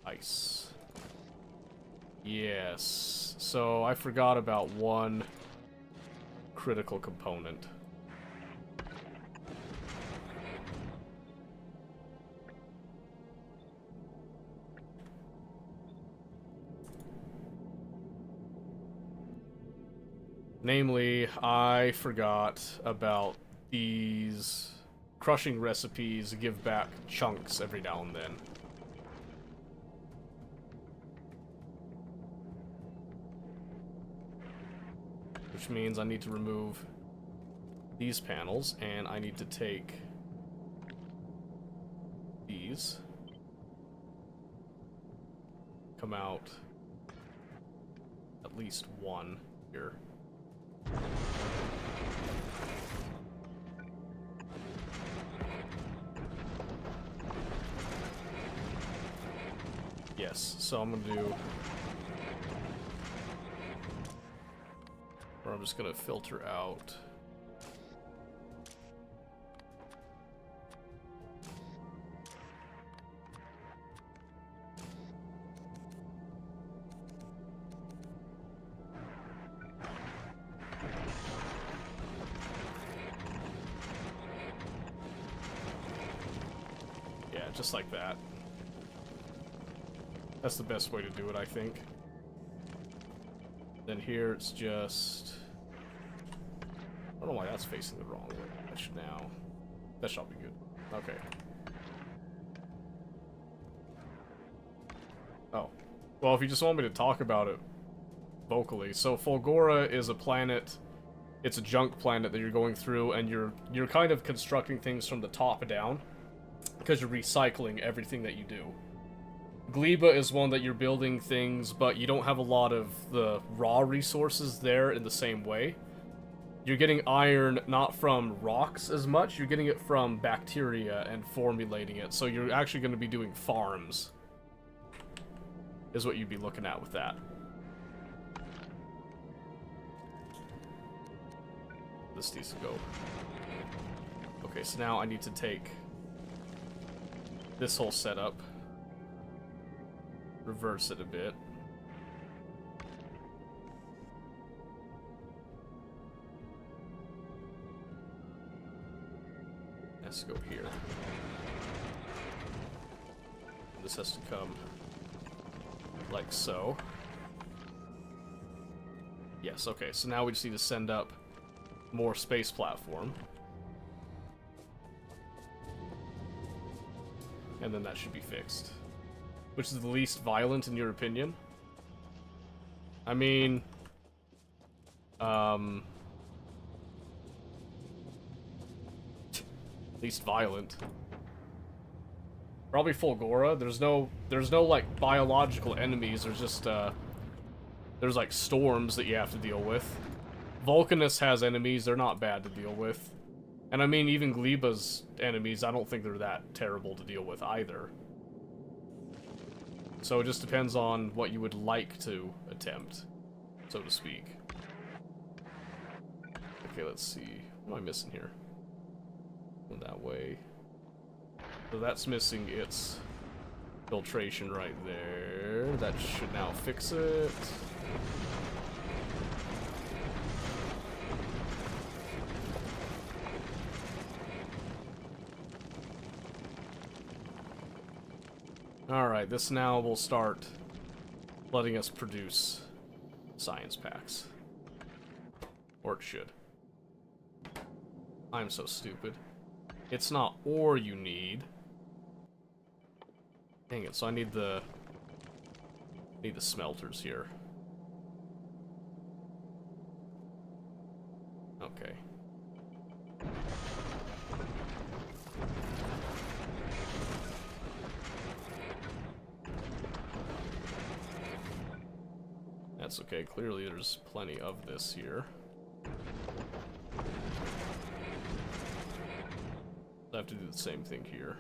ice. Yes. So I forgot about one critical component. Namely, I forgot about these crushing recipes give back chunks every now and then. Which means I need to remove these panels, and I need to take these, come out at least one here. Yes, so I'm gonna do... Or I'm just gonna filter out... Yeah, just like that. That's the best way to do it, I think. Then here it's just... I don't know why that's facing the wrong way. That should now... That shall be good. Okay. Oh. Well, if you just want me to talk about it vocally. So, Fulgora is a planet... It's a junk planet that you're going through, and you're kind of constructing things from the top down. Because you're recycling everything that you do. Gleba is one that you're building things, but you don't have a lot of the raw resources there in the same way. You're getting iron not from rocks as much, you're getting it from bacteria and formulating it, so you're actually going to be doing farms. Is what you'd be looking at with that. This needs to go. Okay, so now I need to take this whole setup, reverse it a bit. Has to go here. This has to come like so. Yes, okay, so now we just need to send up more space platform. And then that should be fixed. Which is the least violent in your opinion? I mean... least violent. Probably Fulgora. There's no like biological enemies. There's just there's like storms that you have to deal with. Vulcanus has enemies. They're not bad to deal with. And I mean, even Gleba's enemies, I don't think they're that terrible to deal with either. So it just depends on what you would like to attempt, so to speak. Okay, let's see. What am I missing here? That way. So that's missing its filtration right there. That should now fix it. Alright, this now will start letting us produce science packs. Or it should. I'm so stupid. It's not ore you need. Dang it, so I need the smelters here. Okay. That's okay, clearly there's plenty of this here. I have to do the same thing here.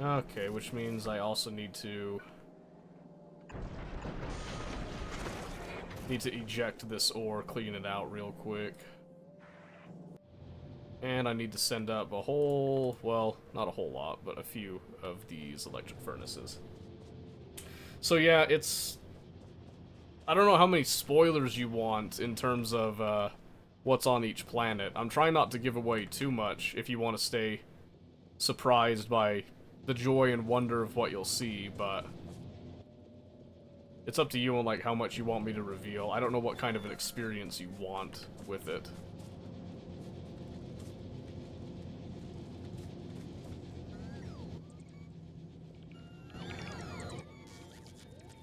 Okay, which means I also need to eject this ore, clean it out real quick. And I need to send up a whole, well, not a whole lot, but a few of these electric furnaces. So yeah, it's... I don't know how many spoilers you want in terms of what's on each planet. I'm trying not to give away too much if you want to stay surprised by the joy and wonder of what you'll see, but... it's up to you on like how much you want me to reveal. I don't know what kind of an experience you want with it.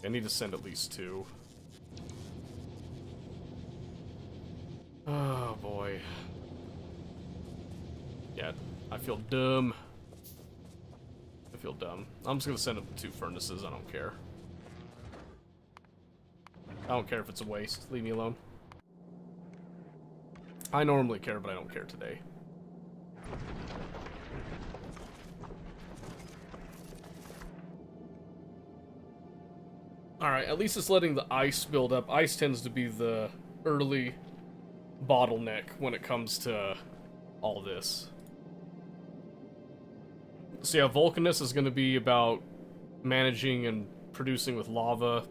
I need to send at least 2. Oh boy. Yeah, I feel dumb. I feel dumb. I'm just gonna send up 2 furnaces, I don't care. I don't care if it's a waste, leave me alone. I normally care, but I don't care today. Alright, at least it's letting the ice build up. Ice tends to be the early bottleneck when it comes to all this. So yeah, Vulcanus is going to be about managing and producing with lava.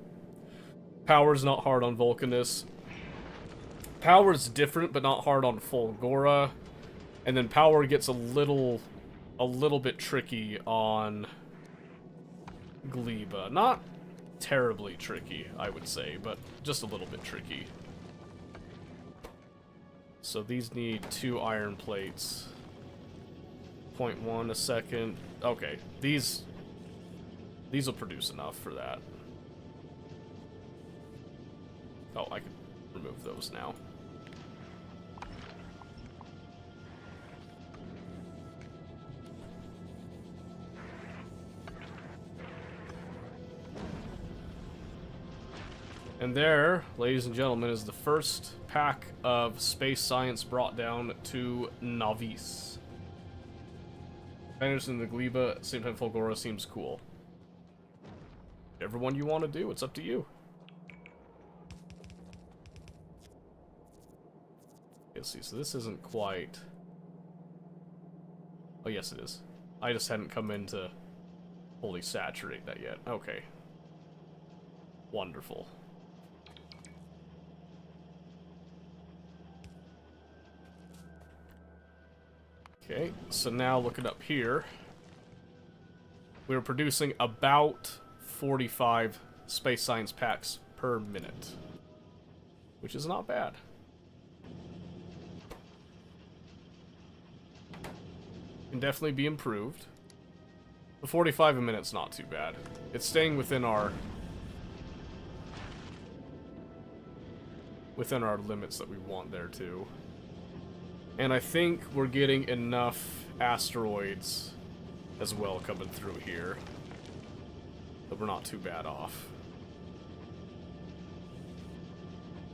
Power's not hard on Vulcanus. Power's different, but not hard on Fulgora. And then power gets a little bit tricky on Gleba. Not terribly tricky, I would say, but just a little bit tricky. So these need 2 iron plates. 0.1 a second. Okay, these will produce enough for that. Oh, I can remove those now. And there, ladies and gentlemen, is the first pack of space science brought down to Navis. Anderson and the Gleba, at the same time Fulgora seems cool. Whichever one you want to do, it's up to you. Let's see, so this isn't quite... Oh, yes it is. I just hadn't come in to fully saturate that yet. Okay. Wonderful. Okay, so now looking up here, we're producing about 45 space science packs per minute, which is not bad. Can definitely be improved. The 45 a minute's not too bad. It's staying within our limits that we want there too. And I think we're getting enough asteroids as well coming through here that we're not too bad off.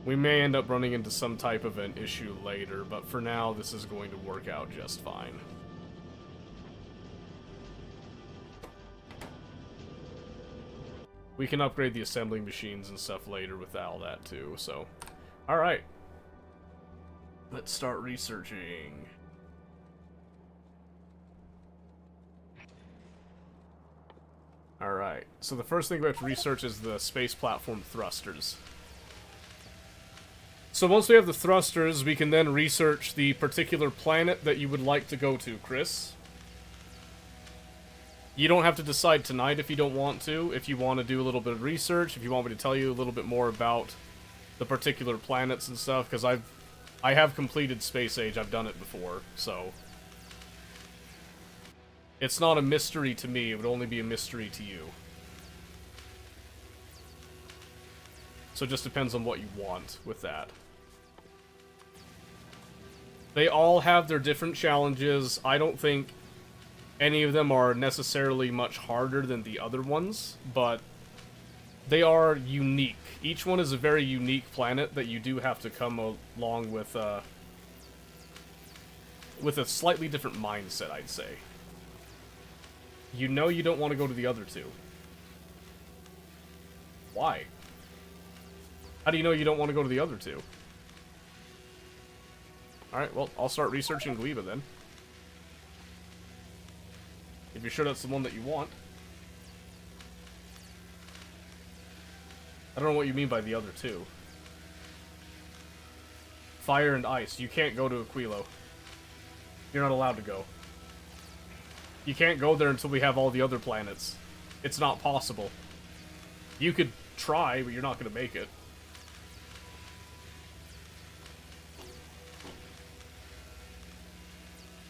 We may end up running into some type of an issue later, but for now this is going to work out just fine. We can upgrade the assembling machines and stuff later with all that too, so... Alright. Let's start researching. Alright, so the first thing we have to research is the space platform thrusters. So once we have the thrusters, we can then research the particular planet that you would like to go to, Chris. You don't have to decide tonight if you don't want to. If you want to do a little bit of research, if you want me to tell you a little bit more about the particular planets and stuff, because I have completed Space Age, I've done it before, so... It's not a mystery to me, it would only be a mystery to you. So it just depends on what you want with that. They all have their different challenges. I don't think any of them are necessarily much harder than the other ones, but they are unique. Each one is a very unique planet that you do have to come along with a slightly different mindset, I'd say. You know you don't want to go to the other two. Why? How do you know you don't want to go to the other two? Alright, well, I'll start researching Gleba then. If you're sure that's the one that you want. I don't know what you mean by the other two. Fire and ice. You can't go to Aquilo. You're not allowed to go. You can't go there until we have all the other planets. It's not possible. You could try, but you're not going to make it.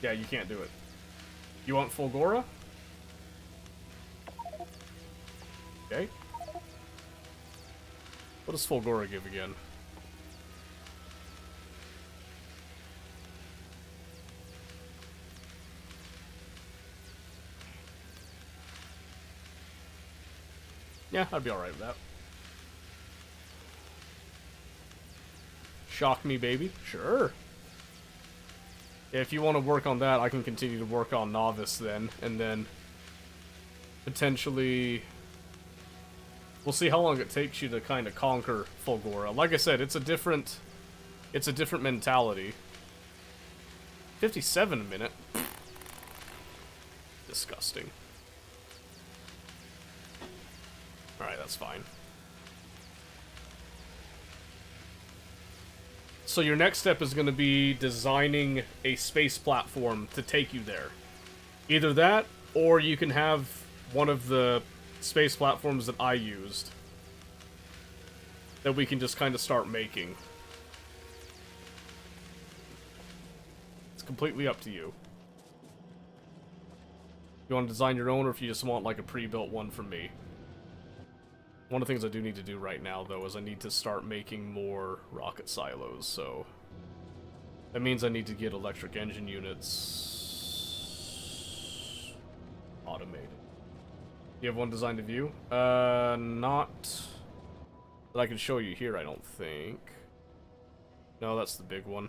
Yeah, you can't do it. You want Fulgora? Okay. What does Fulgora give again? Yeah, I'd be alright with that. Shock me, baby? Sure. Yeah, if you want to work on that, I can continue to work on Novice then, and then potentially we'll see how long it takes you to kind of conquer Fulgora. Like I said, it's a different mentality. 57 a minute. Alright, that's fine. So your next step is going to be designing a space platform to take you there. Either that, or you can have one of the space platforms that I used that we can just kind of start making. It's completely up to you. You want to design your own, or if you just want like a pre-built one from me. One of the things I do need to do right now, though, is I need to start making more rocket silos, so... that means I need to get electric engine units... automated. You have one designed to view? Not... that I can show you here, I don't think. No, that's the big one.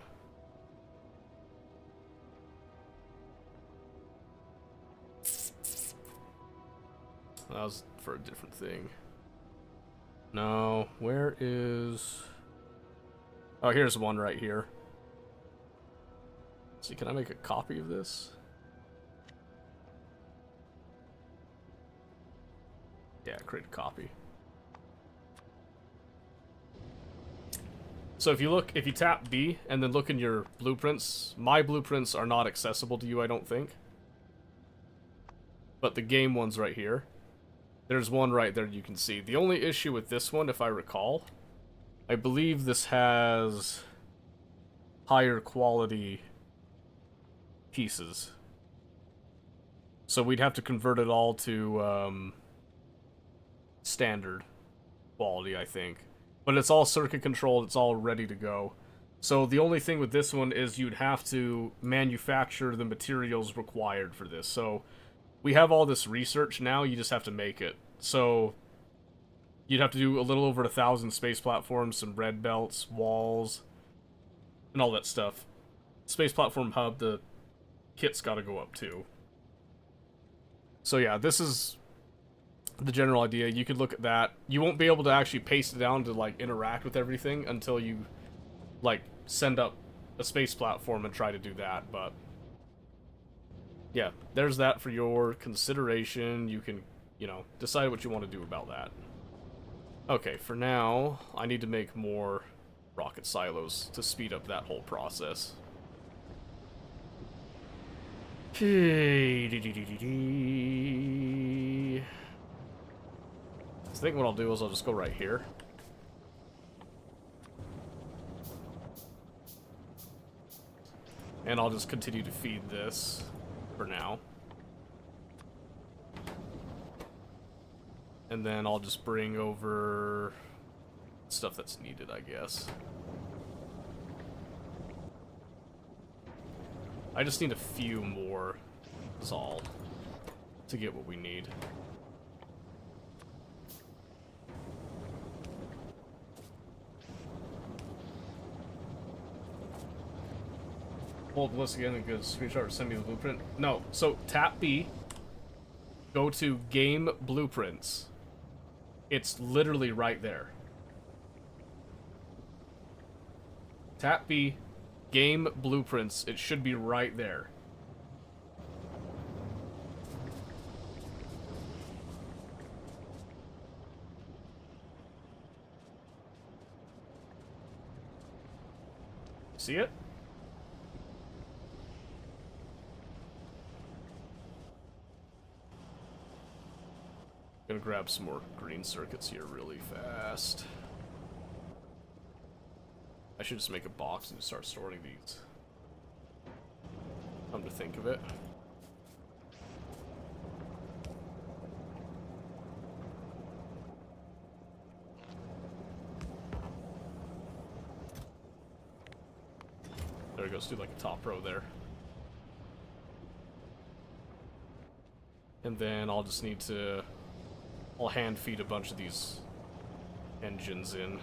That was for a different thing. No, where is... oh, here's one right here. Let's see, can I make a copy of this? Yeah, create a copy. So if you tap B and then look in your blueprints, my blueprints are not accessible to you, I don't think. But the game one's right here. There's one right there you can see. The only issue with this one, if I recall, I believe this has higher quality pieces. So we'd have to convert it all to standard quality, I think. But it's all circuit controlled, it's all ready to go. So the only thing with this one is you'd have to manufacture the materials required for this. So we have all this research now, you just have to make it. So you'd have to do a little over 1,000 space platforms, some red belts, walls, and all that stuff. Space platform hub, the kit's gotta go up too. So yeah, this is the general idea. You could look at that. You won't be able to actually paste it down to like interact with everything until you like send up a space platform and try to do that, but yeah, there's that for your consideration. You can, you know, decide what you want to do about that. Okay, for now, I need to make more rocket silos to speed up that whole process. I think what I'll do is I'll just go right here. And I'll just continue to feed this for now. And then I'll just bring over stuff that's needed, I guess. I just need a few more, is all, to get what we need. Hold the list again and go screenshot or send me the blueprint. No, so tap B, go to game blueprints. It's literally right there. Tap B, game blueprints. It should be right there. See it? Gonna grab some more green circuits here really fast. I should just make a box and start storing these. Come to think of it. There we go, let's do like a top row there. And then I'll just need to... I'll hand feed a bunch of these engines in.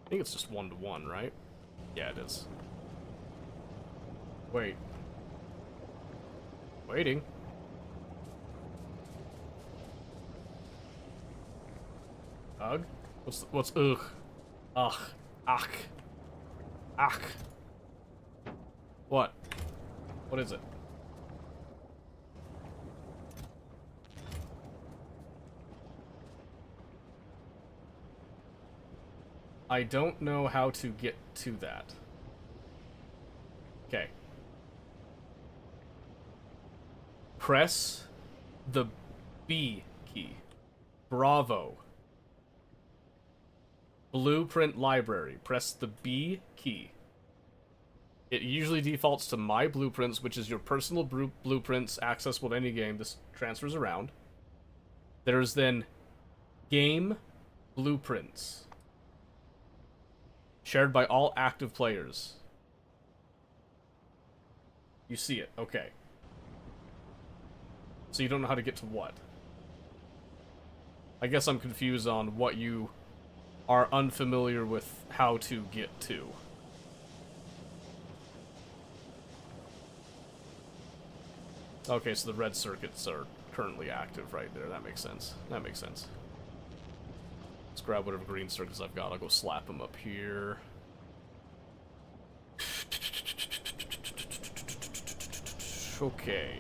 I think it's just 1-to-1, right? Yeah, it is. Wait. Waiting. Ugh? What's ugh? Ugh. Ach. Ach. What? What is it? I don't know how to get to that. Okay. Press the B key. Bravo. Blueprint library. Press the B key. It usually defaults to My Blueprints, which is your personal blueprints accessible to any game. This transfers around. There's then Game Blueprints. Shared by all active players. You see it. Okay. So you don't know how to get to what? I guess I'm confused on what you are unfamiliar with how to get to. Okay, so the red circuits are currently active right there. That makes sense. That makes sense. Let's grab whatever green circuits I've got. I'll go slap them up here. Okay.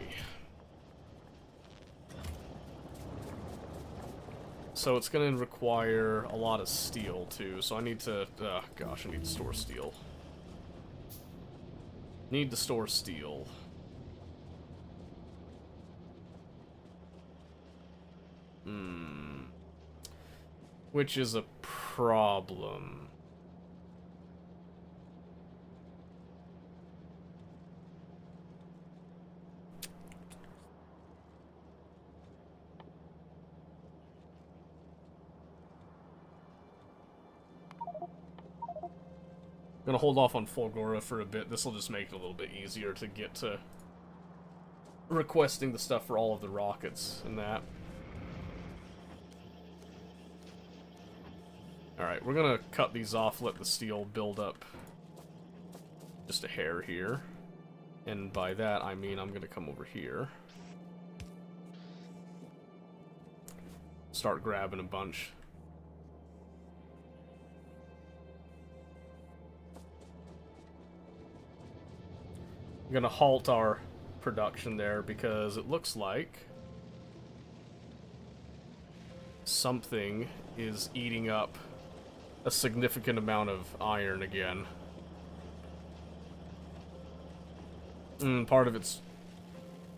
So it's going to require a lot of steel, too. So I need to... gosh, I need to store steel. Need to store steel. Which is a problem. I'm gonna hold off on Fulgora for a bit. This will just make it a little bit easier to get to requesting the stuff for all of the rockets and that. Alright, we're gonna cut these off, let the steel build up just a hair here. And by that, I mean I'm gonna come over here. Start grabbing a bunch. I'm gonna halt our production there because it looks like something is eating up a significant amount of iron again. Part of its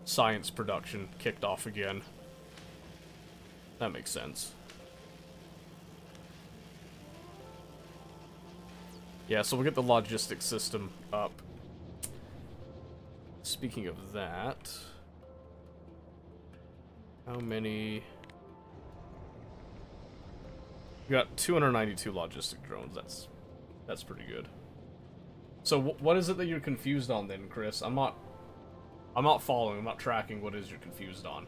science production kicked off again. That makes sense. Yeah, so we'll get the logistics system up. Speaking of that, how many... We got 292 logistic drones. That's pretty good. So what is it that you're confused on then, Chris? I'm not following. I'm not tracking what it is you're confused on.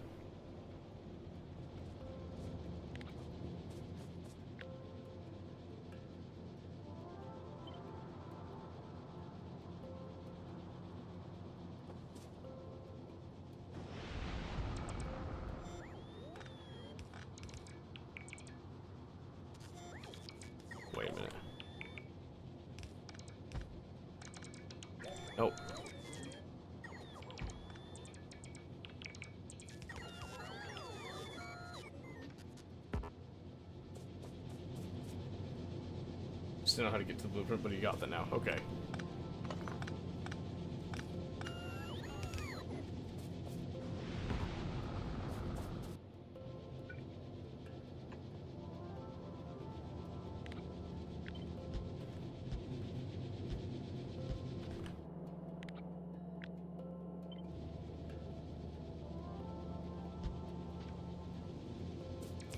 Wait a minute. Nope. Still know how to get to the blueprint, but you got that now. Okay.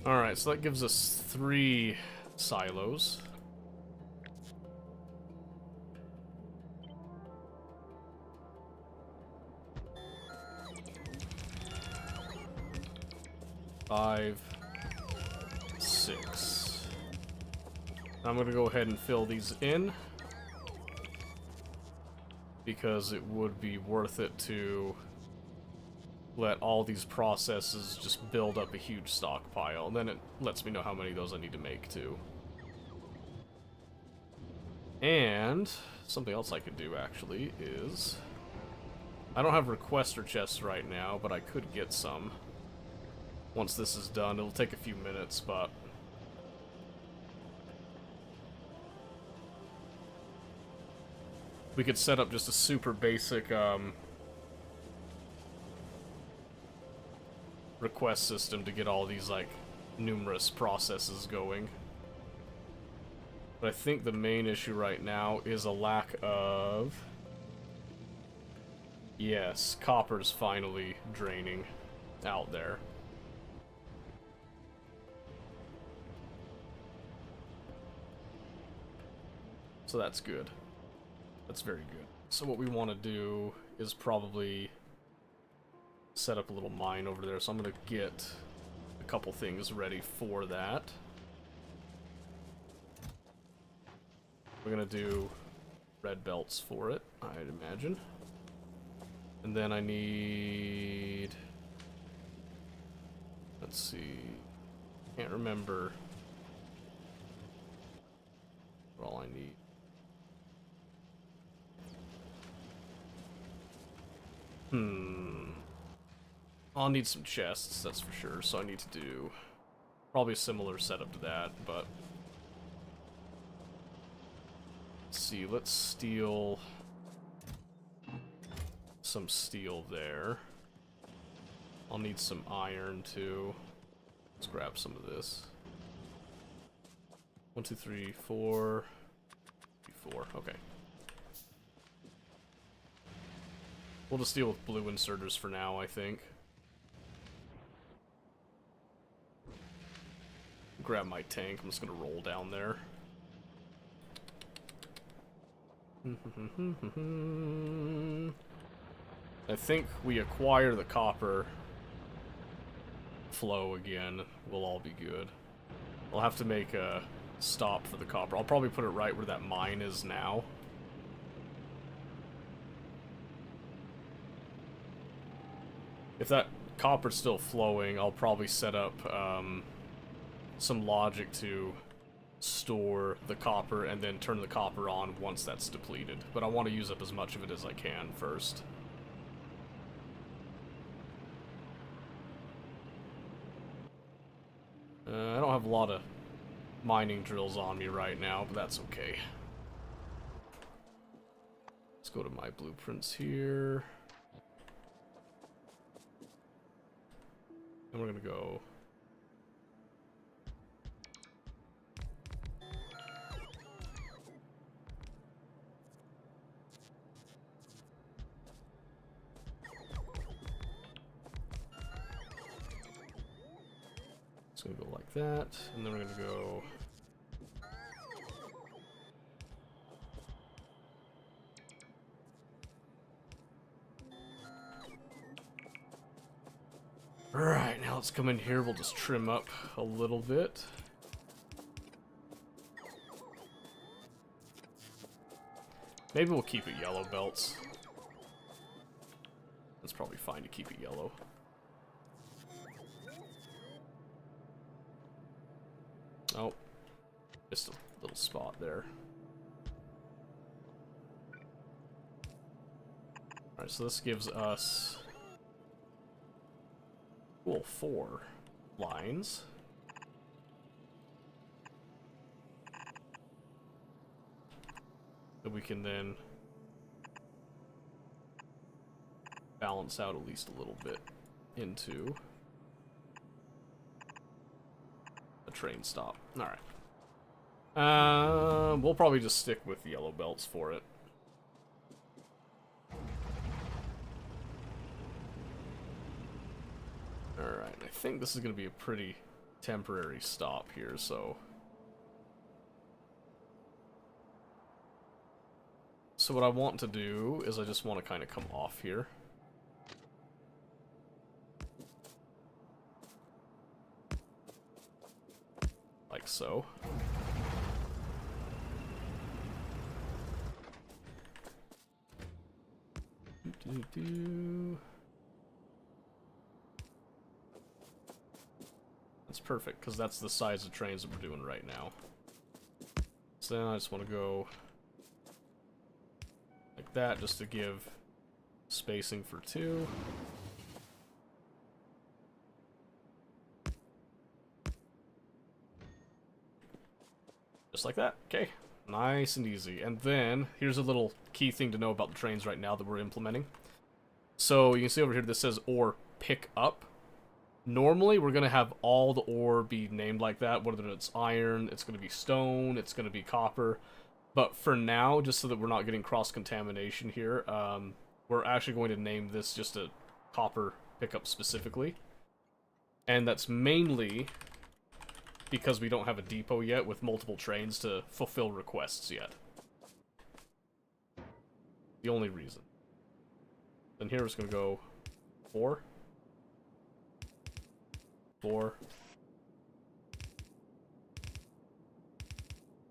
Alright, so that gives us 3 silos. Five, 6. I'm gonna go ahead and fill these in because it would be worth it to let all these processes just build up a huge stockpile, and then it lets me know how many of those I need to make too. And something else I could do actually is, I don't have requester chests right now, but I could get some once this is done. It'll take a few minutes, but we could set up just a super basic request system to get all these like numerous processes going. But I think the main issue right now is a lack of... Yes, copper's finally draining out there. So that's good. That's very good. So what we want to do is probably set up a little mine over there. So I'm going to get a couple things ready for that. We're going to do red belts for it, I'd imagine. And then I need... Let's see... Can't remember what all I need. I'll need some chests, that's for sure, so I need to do probably a similar setup to that, but... Let's see, let's steal some steel there. I'll need some iron too. Let's grab some of this. 1, 2, 3, 4. 4, okay. We'll just deal with blue inserters for now, I think. Grab my tank, I'm just gonna roll down there. I think we acquire the copper flow again, we'll all be good. I'll have to make a stop for the copper. I'll probably put it right where that mine is now. If that copper's still flowing, I'll probably set up some logic to store the copper and then turn the copper on once that's depleted. But I want to use up as much of it as I can first. I don't have a lot of mining drills on me right now, but that's okay. Let's go to my blueprints here. And we're gonna go... It's gonna go like that, and then we're gonna go... Alright, now let's come in here, we'll just trim up a little bit. Maybe we'll keep it yellow belts. That's probably fine to keep it yellow. Oh, just a little spot there. Alright, so this gives us... Cool, 4 lines. That we can then balance out at least a little bit into a train stop. Alright. We'll probably just stick with yellow belts for it. Alright, I think this is going to be a pretty temporary stop here, so... So what I want to do is I just want to kind of come off here. Like so. That's perfect, because that's the size of trains that we're doing right now. So then I just want to go like that, just to give spacing for 2. Just like that. Okay, Nice and easy. And then, here's a little key thing to know about the trains right now that we're implementing. So, you can see over here this says ore pick up. Normally, we're going to have all the ore be named like that, whether it's iron, it's going to be stone, it's going to be copper. But for now, just so that we're not getting cross-contamination here, we're actually going to name this just a copper pickup specifically. And that's mainly because we don't have a depot yet with multiple trains to fulfill requests yet. The only reason. Then here it's going to go 4. 4.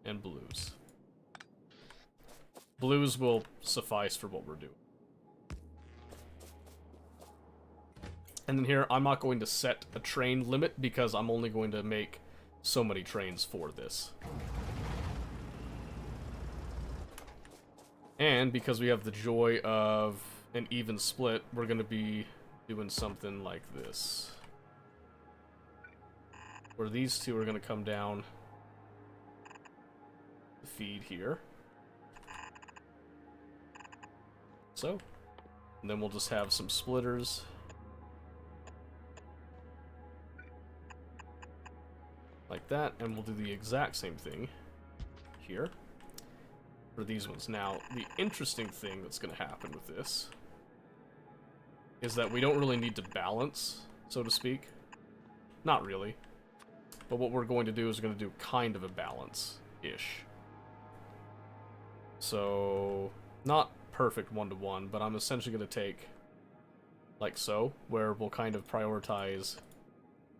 And blues. Blues will suffice for what we're doing. And then here, I'm not going to set a train limit because I'm only going to make so many trains for this. And because we have the joy of an even split, we're going to be doing something like this. Where these two are going to come down the feed here. So, and then we'll just have some splitters. Like that, and we'll do the exact same thing here for these ones. Now, the interesting thing that's going to happen with this is that we don't really need to balance, so to speak. Not really. But what we're going to do is we're going to do kind of a balance-ish. So, not perfect one-to-one, but I'm essentially going to take, like so, where we'll kind of prioritize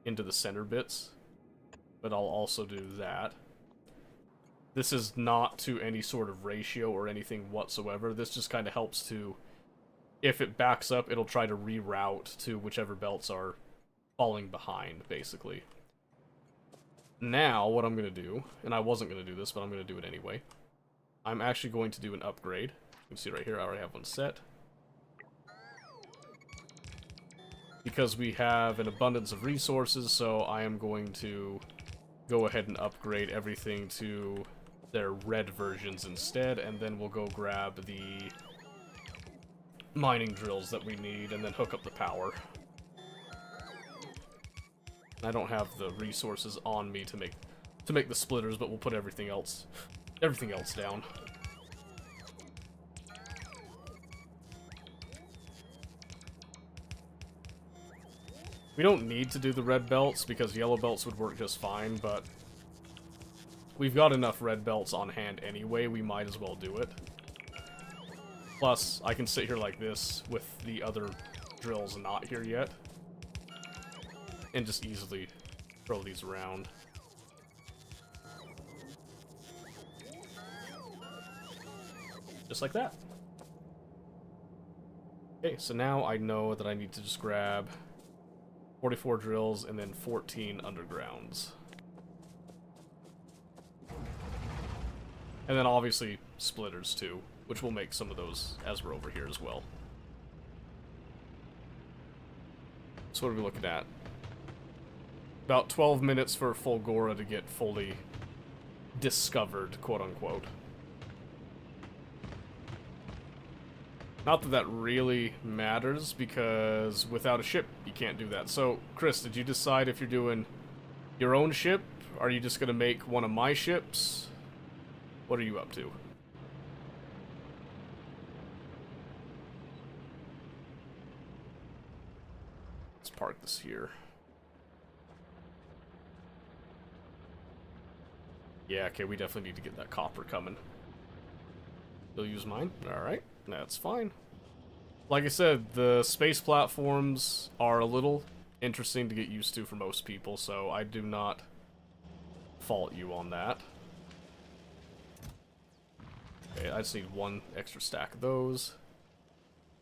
into the center bits. But I'll also do that. This is not to any sort of ratio or anything whatsoever. This just kind of helps to, if it backs up, it'll try to reroute to whichever belts are falling behind, basically. Now, what I'm going to do, and I wasn't going to do this, but I'm going to do it anyway. I'm actually going to do an upgrade. You can see right here, I already have one set. Because we have an abundance of resources, so I am going to go ahead and upgrade everything to their red versions instead, and then we'll go grab the mining drills that we need, and then hook up the power. I don't have the resources on me to make the splitters, but we'll put everything else down. We don't need to do the red belts because yellow belts would work just fine, but we've got enough red belts on hand anyway, we might as well do it. Plus, I can sit here like this with the other drills not here yet, and just easily throw these around. Just like that. Okay, so now I know that I need to just grab 44 drills and then 14 undergrounds. And then obviously splitters too, which will make some of those as we're over here as well. So what are we looking at? About 12 minutes for Fulgora to get fully discovered, quote-unquote. Not that that really matters, because without a ship, you can't do that. So, Chris, did you decide if you're doing your own ship? Are you just going to make one of my ships? What are you up to? Let's park this here. Yeah, okay, we definitely need to get that copper coming. You'll use mine? Alright, that's fine. Like I said, the space platforms are a little interesting to get used to for most people, so I do not fault you on that. Okay, I just need one extra stack of those.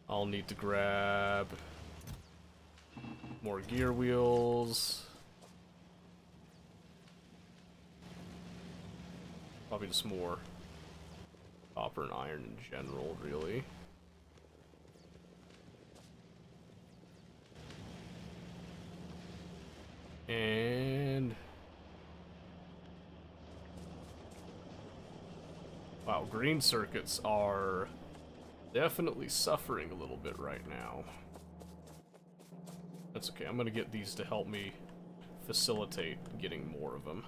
I'll need to grab more gear wheels. Probably just more copper and iron in general, really. And green circuits are definitely suffering a little bit right now. That's okay, I'm gonna get these to help me facilitate getting more of them.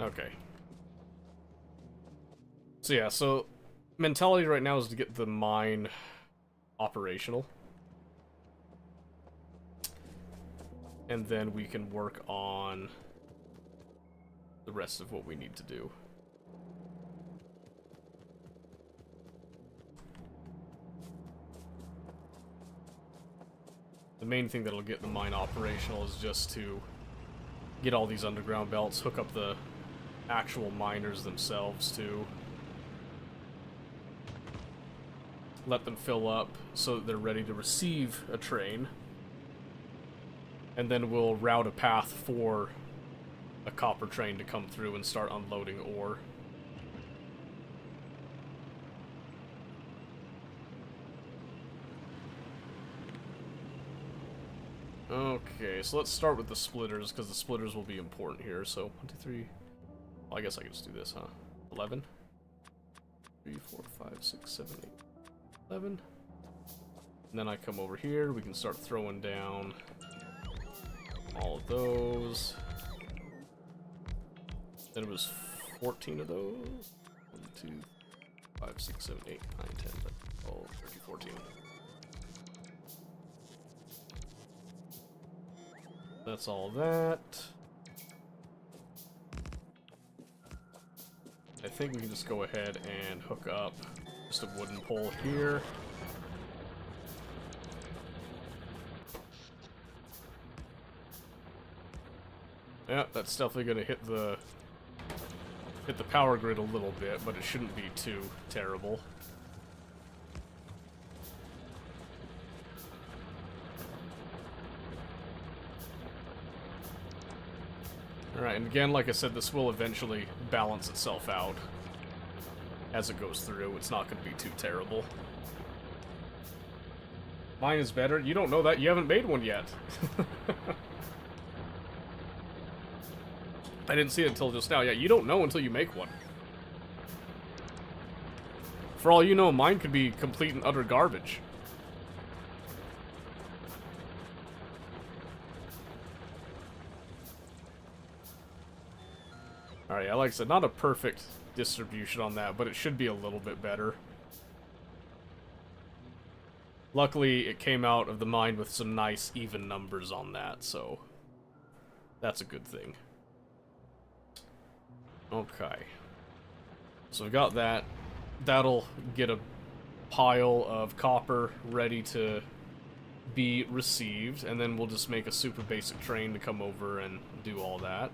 Okay. So yeah, so mentality right now is to get the mine operational. And then we can work on the rest of what we need to do. The main thing that'll get the mine operational is just to get all these underground belts, hook up the actual miners themselves too. Let them fill up so that they're ready to receive a train. And then we'll route a path for a copper train to come through and start unloading ore. Okay, so let's start with the splitters, because the splitters will be important here. So, 1, 2, 3... Well, I guess I can just do this, huh? 11? 3, 4, 5, 6, 7, 8, 11. And then I come over here, we can start throwing down all of those. Then it was 14 of those. 1, 2, 5, 6, 7, 8, 9, 10, 12, 13, 14. That's all that. I think we can just go ahead and hook up just a wooden pole here. Yeah, that's definitely gonna hit the power grid a little bit, but it shouldn't be too terrible. Alright, and again, like I said, this will eventually balance itself out as it goes through. It's not going to be too terrible. Mine is better? You don't know that. You haven't made one yet. I didn't see it until just now. Yeah, you don't know until you make one. For all you know, mine could be complete and utter garbage. Alright, yeah, like I said, not a perfect distribution on that, but it should be a little bit better. Luckily, it came out of the mine with some nice, even numbers on that, so that's a good thing. Okay. So we got that. That'll get a pile of copper ready to be received, and then we'll just make a super basic train to come over and do all that.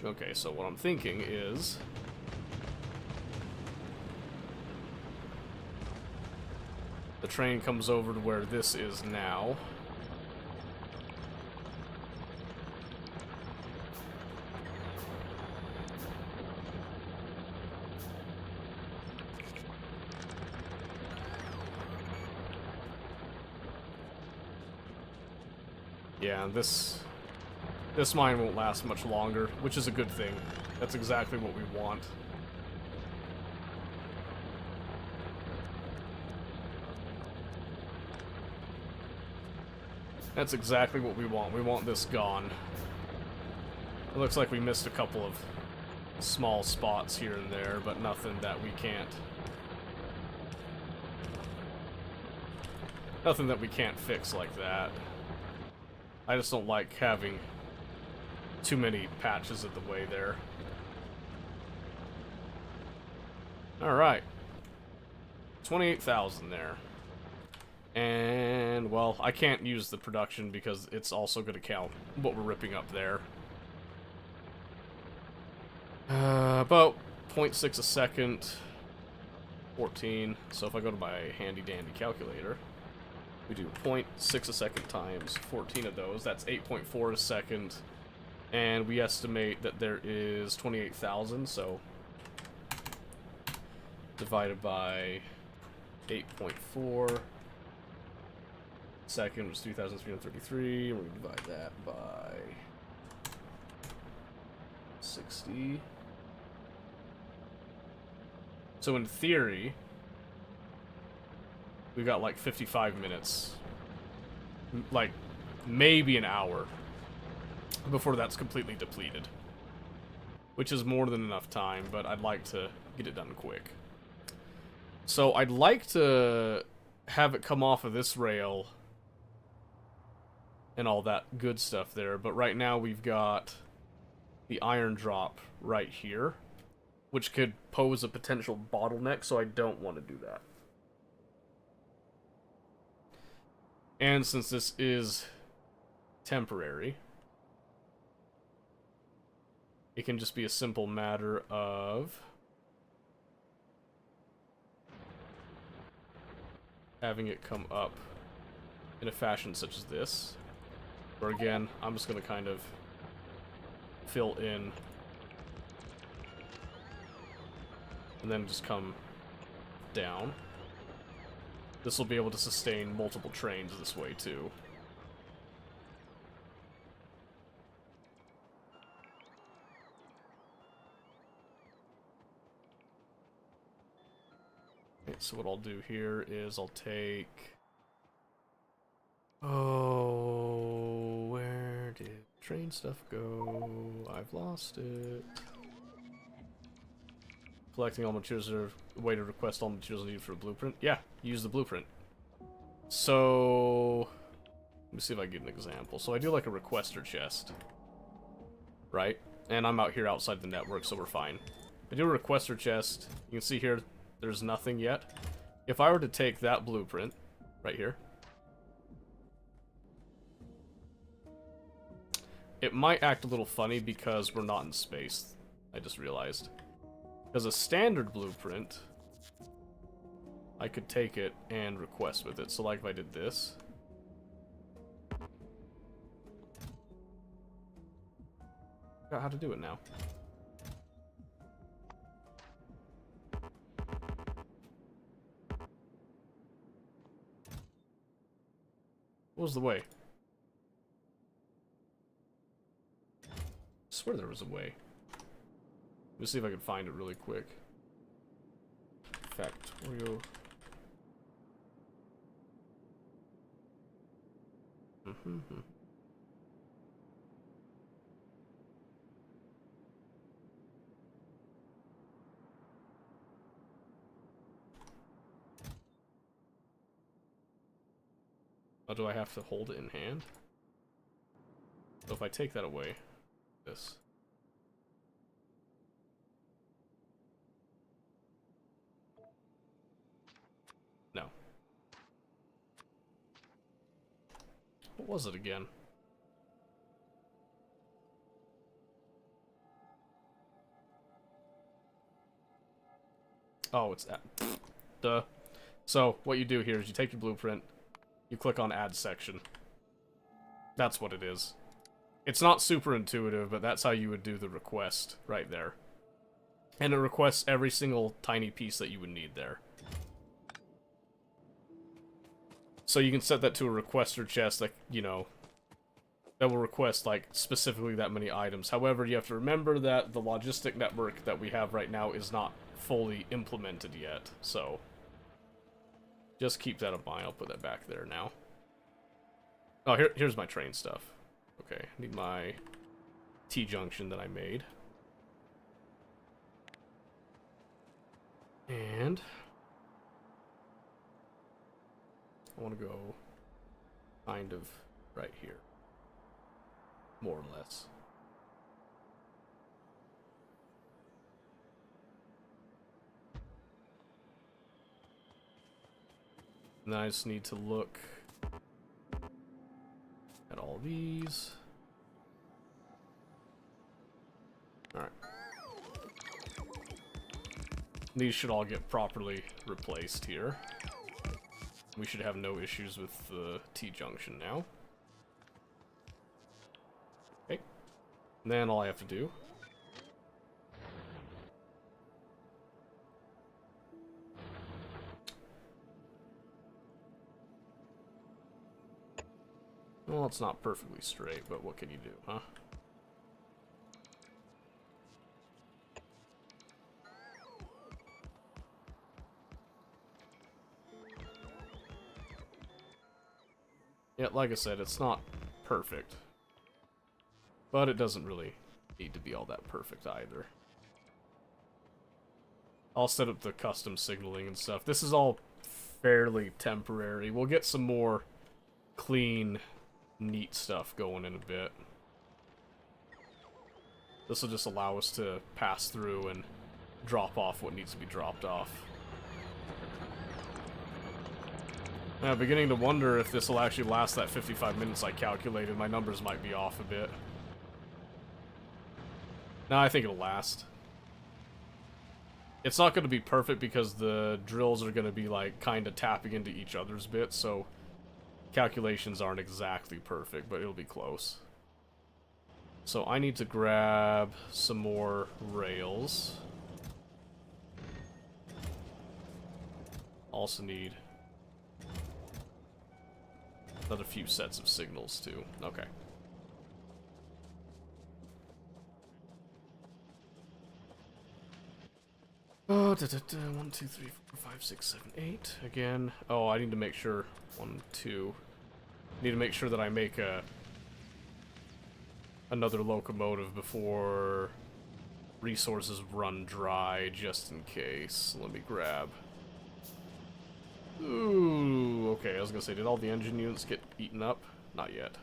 Okay, so what I'm thinking is the train comes over to where this is now. Yeah, this mine won't last much longer, which is a good thing. That's exactly what we want. That's exactly what we want. We want this gone. It looks like we missed a couple of small spots here and there, but nothing that we can't... Nothing that we can't fix like that. I just don't like having too many patches of the way there. Alright. 28,000 there. And, well, I can't use the production because it's also going to count what we're ripping up there. About 0.6 a second. 14. So if I go to my handy-dandy calculator... We do 0.6 a second times 14 of those. That's 8.4 a second. And we estimate that there is 28,000, so divided by 8.4 seconds, 2,333, and we divide that by 60. So in theory, we got like 55 minutes, like maybe an hour, before that's completely depleted. Which is more than enough time, but I'd like to get it done quick. So I'd like to have it come off of this rail and all that good stuff there, but right now we've got the iron drop right here, which could pose a potential bottleneck, so I don't want to do that. And since this is temporary, it can just be a simple matter of having it come up in a fashion such as this, where again, I'm just going to kind of fill in and then just come down. This will be able to sustain multiple trains this way too. Okay, so what I'll do here is I'll take... Oh, where did train stuff go? I've lost it. Collecting all materials are a way to request all materials needed for a blueprint. Yeah, use the blueprint. So, let me see if I can get an example. So I do like a requester chest, right? And I'm out here outside the network, so we're fine. I do a requester chest. You can see here, there's nothing yet. If I were to take that blueprint, right here, it might act a little funny because we're not in space. I just realized. Because a standard blueprint, I could take it and request with it. So like if I did this. I forgot how to do it now. What was the way? I swear there was a way. Let me see if I can find it really quick. Factorio. Oh, do I have to hold it in hand? So if I take that away, this. No. What was it again? Oh, it's that. Duh. So, what you do here is you take your blueprint, you click on Add Section. That's what it is. It's not super intuitive, but that's how you would do the request right there. And it requests every single tiny piece that you would need there. So you can set that to a requester chest that, you know, that will request, like, specifically that many items. However, you have to remember that the logistic network that we have right now is not fully implemented yet, so just keep that in mind. I'll put that back there now. Oh, here's my train stuff. Okay, I need my T-junction that I made. And I want to go kind of right here. More or less. And then I just need to look at all these. Alright. These should all get properly replaced here. We should have no issues with the T-junction now. Okay. And then all I have to do... Well, it's not perfectly straight, but what can you do, huh? Yeah, like I said, it's not perfect. But it doesn't really need to be all that perfect either. I'll set up the custom signaling and stuff. This is all fairly temporary. We'll get some more clean, neat stuff going in a bit. This will just allow us to pass through and drop off what needs to be dropped off. I'm beginning to wonder if this will actually last that 55 minutes I calculated. My numbers might be off a bit. No, I think it'll last. It's not going to be perfect because the drills are going to be like kind of tapping into each other's bits, so calculations aren't exactly perfect, but it'll be close. So I need to grab some more rails. Also need another few sets of signals too. Okay. Oh, 1, 2, 3, 4, 5, 6, 7, 8. Again. Oh, I need to make sure. 1, 2. Need to make sure that I make another locomotive before resources run dry, just in case. Let me grab. Ooh, okay, I was gonna say, did all the engine units get eaten up? Not yet.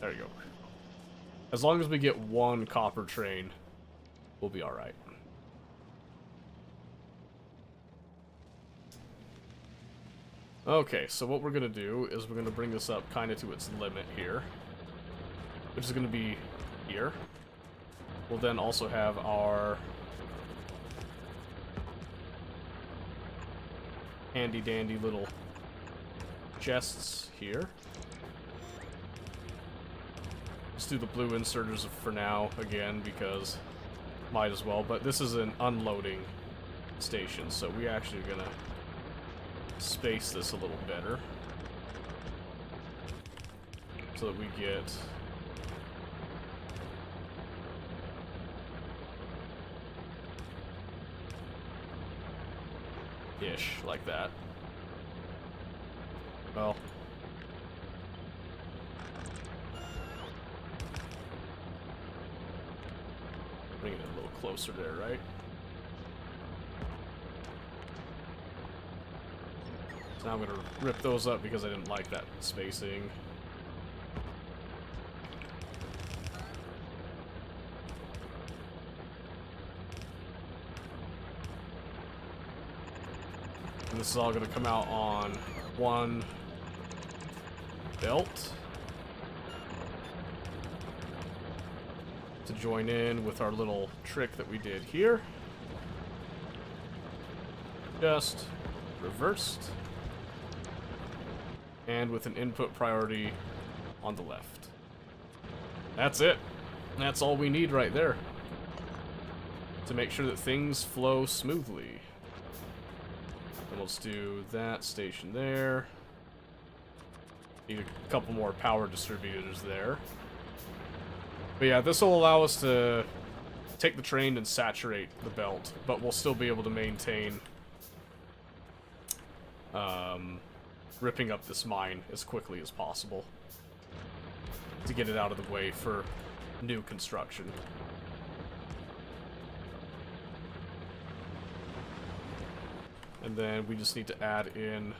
There you go. As long as we get one copper train, we'll be alright. Okay, so what we're gonna do is we're gonna bring this up kind of to its limit here, which is gonna be here. We'll then also have our handy dandy little chests here. Let's do the blue inserters for now again because might as well, but this is an unloading station, so we actually are gonna space this a little better so that we get ish like that. Well, bring it a little closer there, right? So now I'm gonna rip those up because I didn't like that spacing. And this is all gonna come out on one belt to join in with our little trick that we did here. Just reversed. And with an input priority on the left. That's it. That's all we need right there to make sure that things flow smoothly. And let's do that station there. Need a couple more power distributors there. But yeah, this will allow us to take the train and saturate the belt, but we'll still be able to maintain ripping up this mine as quickly as possible to get it out of the way for new construction. And then we just need to add in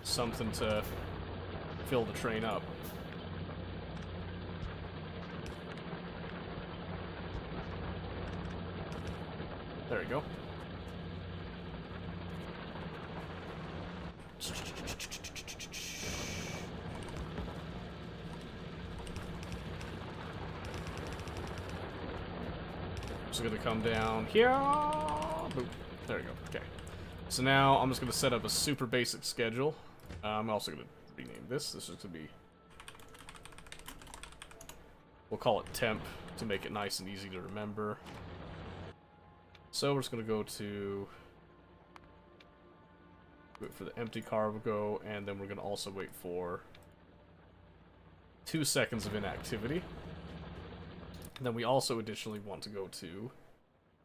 something to fill the train up. There we go. stripes are going to come down here. Boop. There we go. Okay. So now I'm just going to set up a super basic schedule. I'm also going to rename this. This is going to be... We'll call it temp to make it nice and easy to remember. So we're just going to go to... Wait for the empty cargo, and then we're going to also wait for 2 seconds of inactivity. And then we also additionally want to go to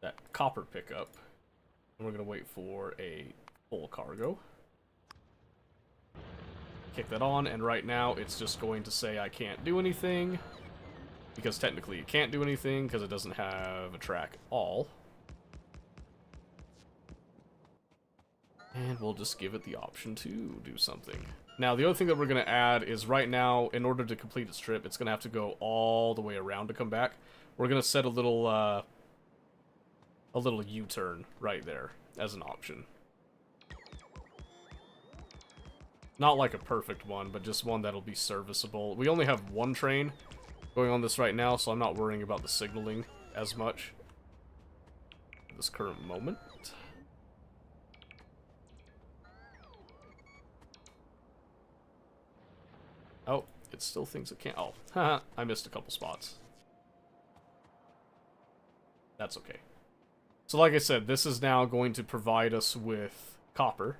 that copper pickup. And we're going to wait for a full cargo. Kick that on, and right now it's just going to say I can't do anything. Because technically it can't do anything because it doesn't have a track at all. And we'll just give it the option to do something. Now, the other thing that we're going to add is right now, in order to complete its trip, it's going to have to go all the way around to come back. We're going to set a little U-turn right there as an option. Not like a perfect one, but just one that'll be serviceable. We only have one train going on this right now, so I'm not worrying about the signaling as much at this current moment. Oh, it still thinks it can't. Oh, haha, I missed a couple spots. That's okay. So like I said, this is now going to provide us with copper.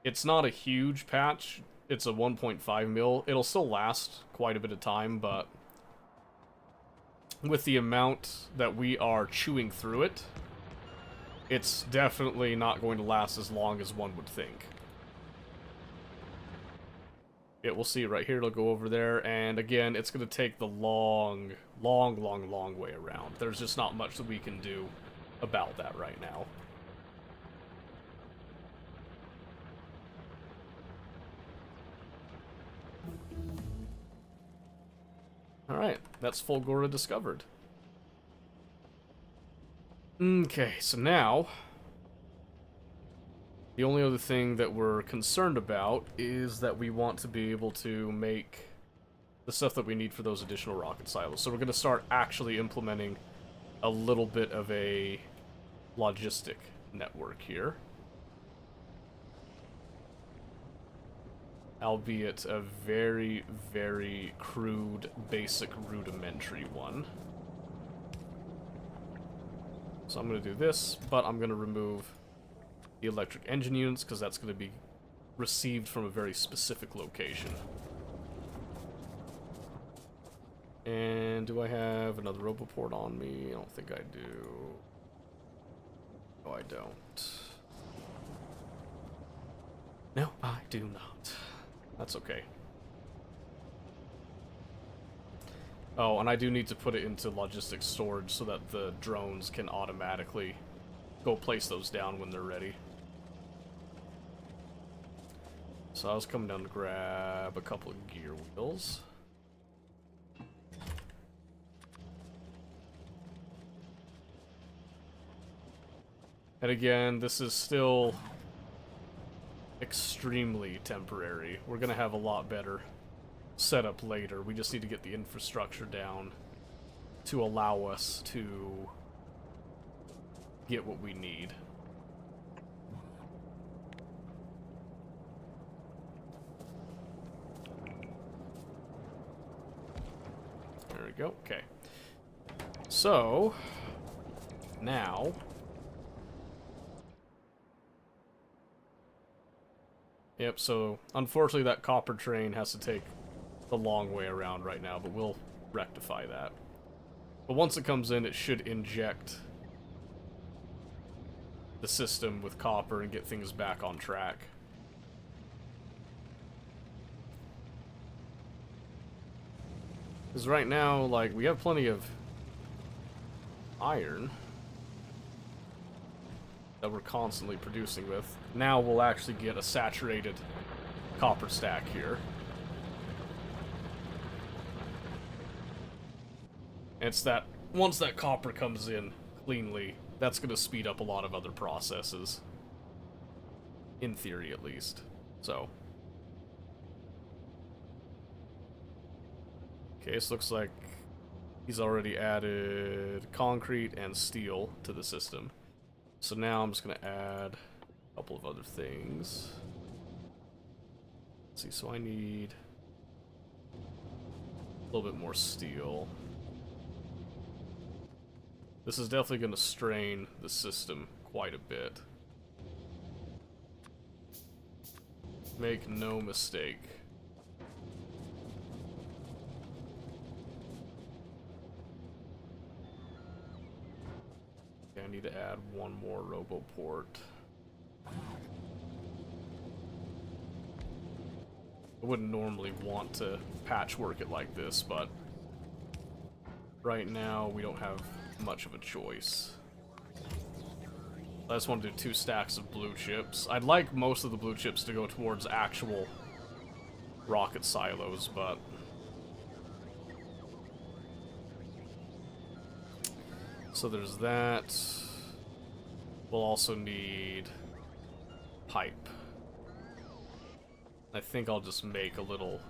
It's not a huge patch. It's a 1.5 mil. It'll still last quite a bit of time, but with the amount that we are chewing through it, it's definitely not going to last as long as one would think. We'll see it right here. It'll go over there, and again, it's going to take the long way around. There's just not much that we can do about that right now. Alright, that's Fulgora discovered. Okay, so now... The only other thing that we're concerned about is that we want to be able to make the stuff that we need for those additional rocket silos. So we're going to start actually implementing a little bit of a logistic network here. Albeit a very, very crude, basic, rudimentary one. So I'm going to do this, but I'm going to remove the electric engine units, because that's going to be received from a very specific location. And do I have another RoboPort on me? I don't think I do. No, I don't. No, I do not. That's okay. Oh, and I do need to put it into logistics storage so that the drones can automatically go place those down when they're ready. So I was coming down to grab a couple of gear wheels. And again, this is still extremely temporary. We're going to have a lot better setup later. We just need to get the infrastructure down to allow us to get what we need. There we go. Okay. So, now... Yep, so unfortunately that copper train has to take the long way around right now, but we'll rectify that. But once it comes in, it should inject the system with copper and get things back on track. Because right now, like, we have plenty of iron that we're constantly producing with. Now we'll actually get a saturated copper stack here. And it's that, once that copper comes in cleanly, that's going to speed up a lot of other processes. In theory, at least. So. Okay, this looks like He's already added concrete and steel to the system. So now I'm just going to add a couple of other things. Let's see, so I need a little bit more steel. This is definitely going to strain the system quite a bit. Make no mistake. Okay, I need to add one more RoboPort. I wouldn't normally want to patchwork it like this, but right now we don't have much of a choice. I just want to do 2 stacks of blue chips. I'd like most of the blue chips to go towards actual rocket silos, but so there's that. We'll also need pipe. I think I'll just make a little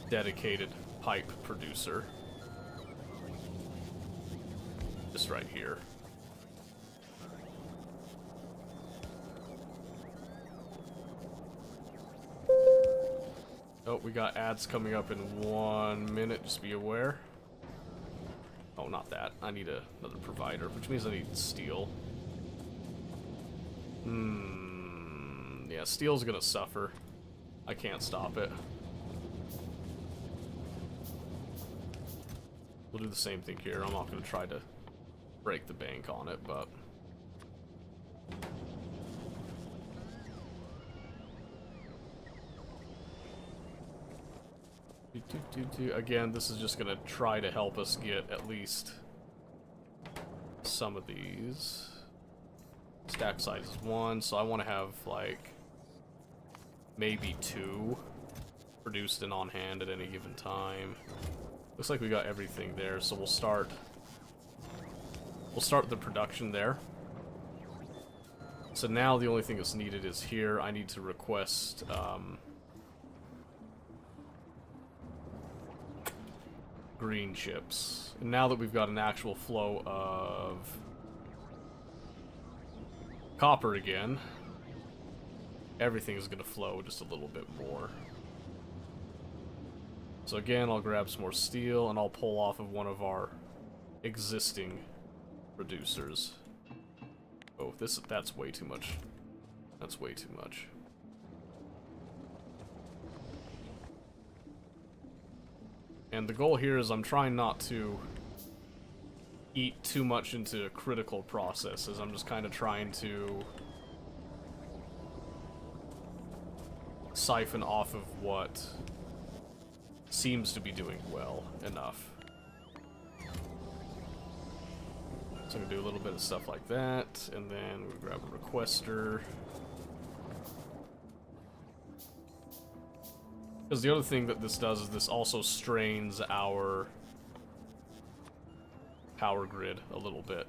dedicated pipe producer. Just right here. Oh, we got ads coming up in 1 minute, just be aware. Oh, not that. I need another provider, which means I need steel. Yeah, steel's gonna suffer. I can't stop it. We'll do the same thing here. I'm not gonna try to break the bank on it, but again, this is just gonna try to help us get at least some of these. Stack size is 1, so I want to have like maybe 2 produced and on hand at any given time. Looks like we got everything there, so we'll start the production there. So now the only thing that's needed is here. I need to request green chips. And now that we've got an actual flow of copper again, everything is going to flow just a little bit more. So again, I'll grab some more steel and I'll pull off of one of our existing producers. Oh, that's way too much. That's way too much. And the goal here is I'm trying not to eat too much into critical processes. I'm just kind of trying to siphon off of what seems to be doing well enough. So I'm gonna do a little bit of stuff like that, and then we grab a requester. Because the other thing that this does is this also strains our power grid a little bit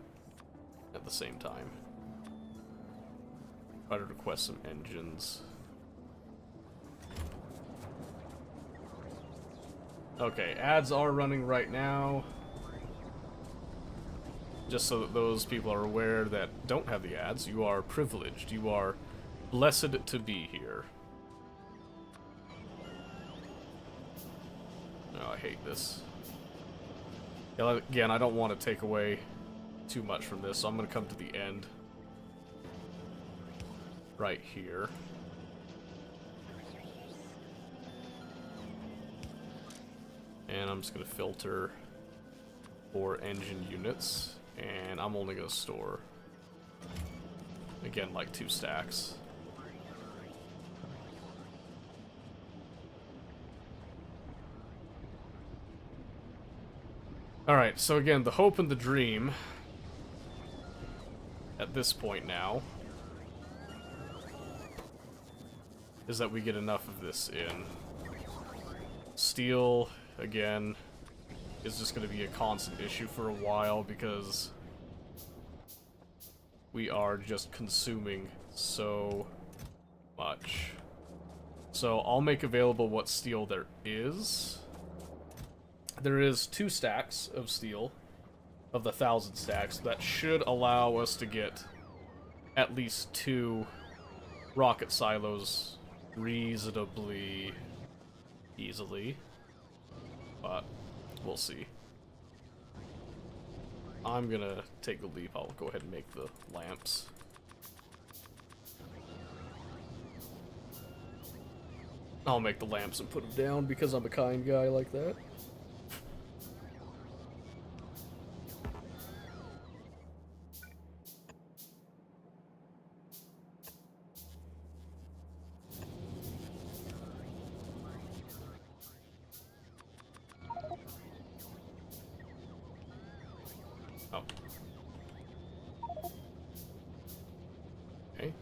at the same time. Try to request some engines. Okay, ads are running right now. Just so that those people are aware that don't have the ads, you are privileged. You are blessed to be here. Oh, I hate this. Yeah, again, I don't want to take away too much from this, so I'm going to come to the end. Right here. And I'm just going to filter for engine units. And I'm only going to store, again, like 2 stacks. Alright, so again, the hope and the dream at this point now is that we get enough of this in. Steel, again, is just going to be a constant issue for a while because we are just consuming so much. So I'll make available what steel there is. there is 2 stacks of steel of the 1,000 stacks that should allow us to get at least 2 rocket silos reasonably easily, but we'll see. I'm gonna take the leap. I'll go ahead and make the lamps. I'll make the lamps and put them down because I'm a kind guy like that. Oh. Okay.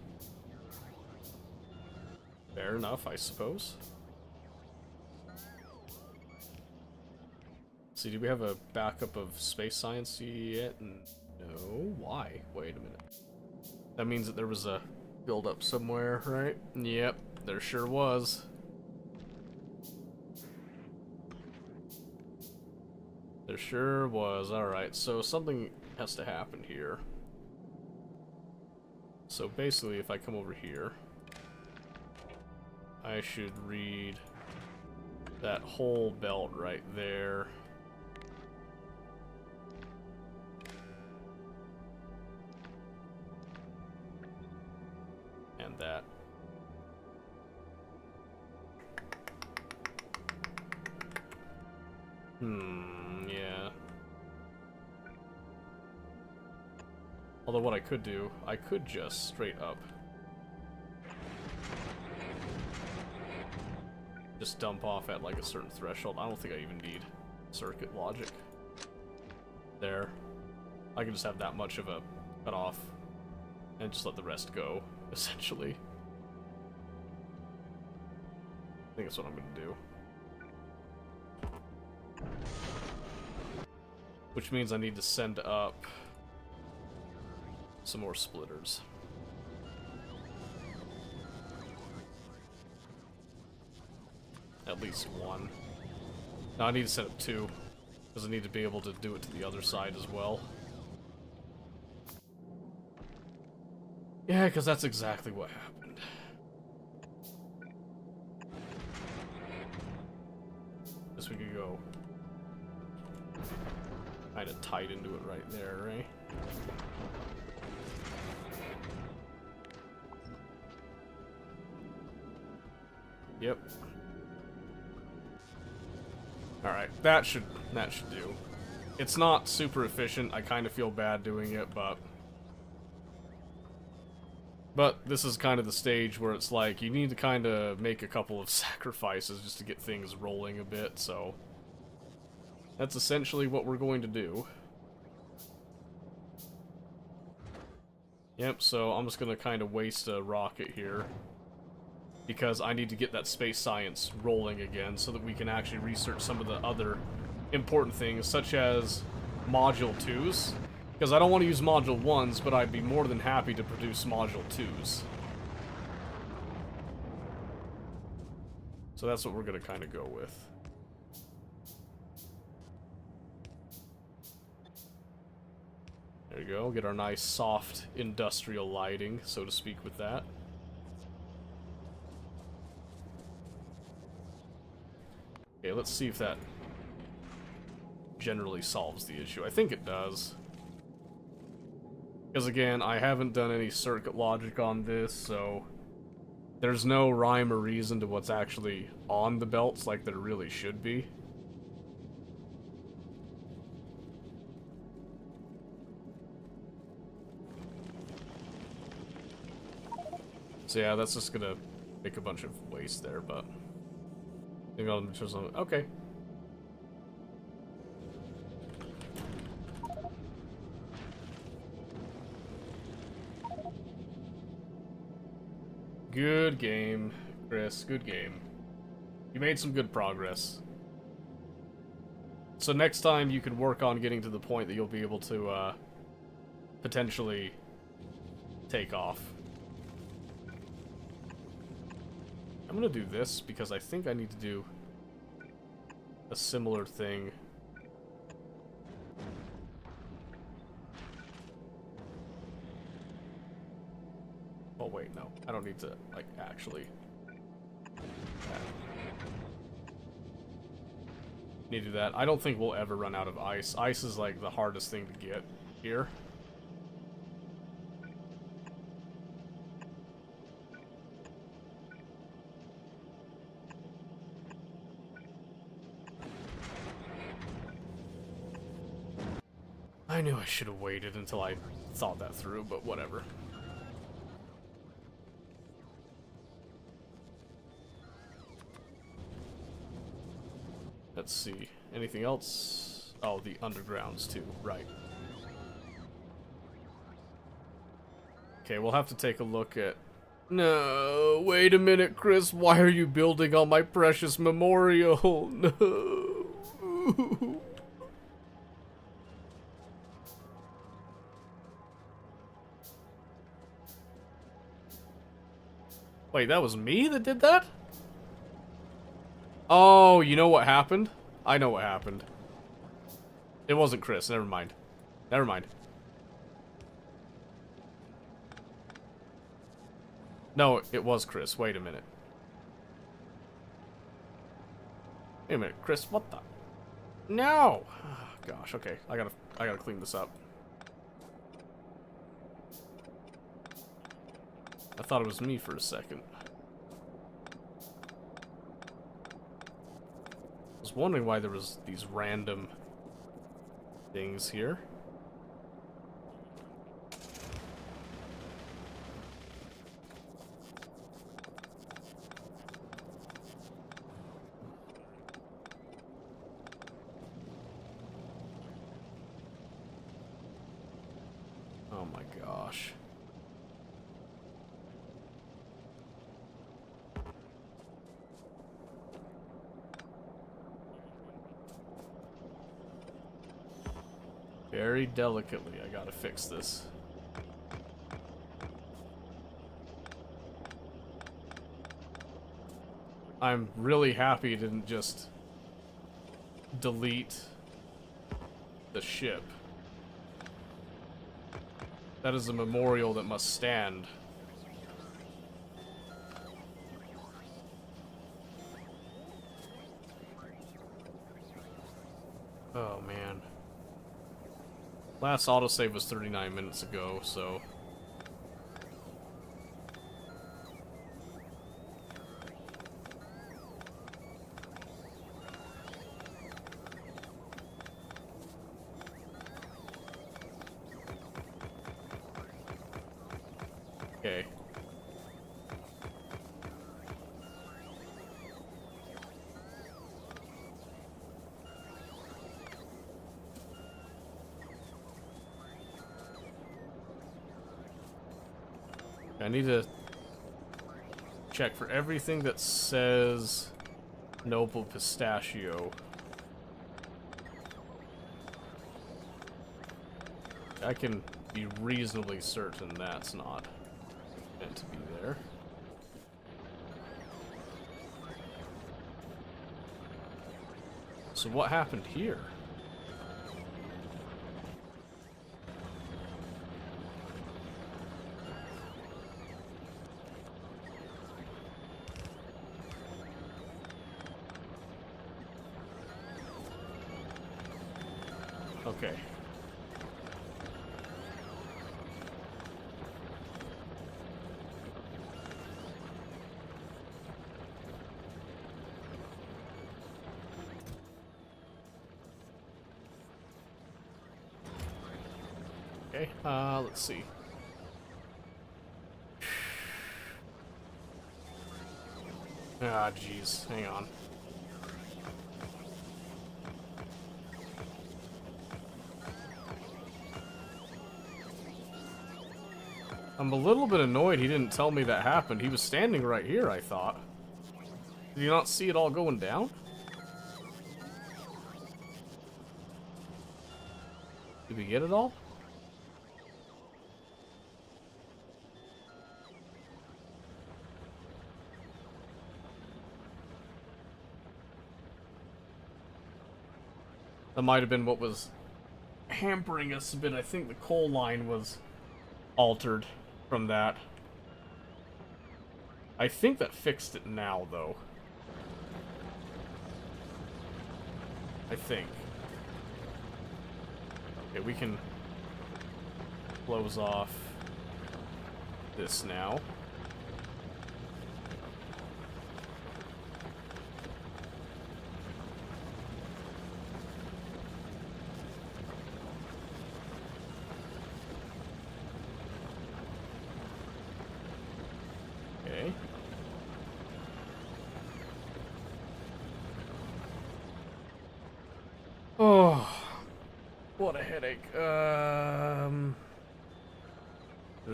Fair enough, I suppose. See, do we have a backup of space science yet? No. Why? Wait a minute. That means that there was a build-up somewhere, right? Yep, there sure was. There sure was. Alright, so something has to happen here. So basically, if I come over here, I should read that whole belt right there. And that. Yeah. Although what I could do, I could just straight up just dump off at like a certain threshold. I don't think I even need circuit logic there. I can just have that much of a cutoff and just let the rest go, essentially. I think that's what I'm gonna do. Which means I need to send up some more splitters. At least one. No, I need to send up 2, because I need to be able to do it to the other side as well. Yeah, because that's exactly what happened. Guess we could go kind of tight into it right there, right? Yep. Alright, that should do. It's not super efficient. I kind of feel bad doing it, but this is kind of the stage where it's like you need to kind of make a couple of sacrifices just to get things rolling a bit, so that's essentially what we're going to do. Yep, so I'm just going to kind of waste a rocket here, because I need to get that space science rolling again so that we can actually research some of the other important things, such as Module 2s. Because I don't want to use Module 1s, but I'd be more than happy to produce Module 2s. So that's what we're going to kind of go with. There you go, get our nice soft industrial lighting, so to speak, with that. Okay, let's see if that generally solves the issue. I think it does. Because again, I haven't done any circuit logic on this, so there's no rhyme or reason to what's actually on the belts like there really should be. So yeah, that's just gonna make a bunch of waste there, but maybe I'll just, okay. Good game, Chris. Good game. You made some good progress. So next time you can work on getting to the point that you'll be able to potentially take off. I'm gonna do this because I think I need to do a similar thing Oh wait, no. I don't need to, like, actually... Need to do that. I don't think we'll ever run out of ice. Ice is, like, the hardest thing to get here. I knew I should have waited until I thought that through, but whatever. Let's see. Anything else? Oh, the undergrounds too. Right. Okay, we'll have to take a look at... No, wait a minute, Chris. Why are you building on my precious memorial? No. Wait, that was me that did that? Oh, you know what happened? I know what happened. It wasn't Chris, never mind. Never mind. No, it was Chris. Wait a minute. Wait a minute, Chris, what the? No! Oh, gosh, okay. I gotta clean this up. I thought it was me for a second. I was wondering why there was these random things here. Oh my gosh. Very delicately, I gotta fix this. I'm really happy it didn't just delete the ship. That is a memorial that must stand. Oh man. Last autosave was 39 minutes ago, so... Okay. I need to check for everything that says Noble Pistachio. I can be reasonably certain that's not meant to be there. So what happened here? Okay. Okay, let's see. Ah, jeez, hang on. I'm a little bit annoyed he didn't tell me that happened. He was standing right here, I thought. Did you not see it all going down? Did we get it all? That might have been what was hampering us a bit. I think the coal line was altered from that. I think that fixed it now, though. I think. Okay, we can close off this now. Okay. Oh, what a headache. There's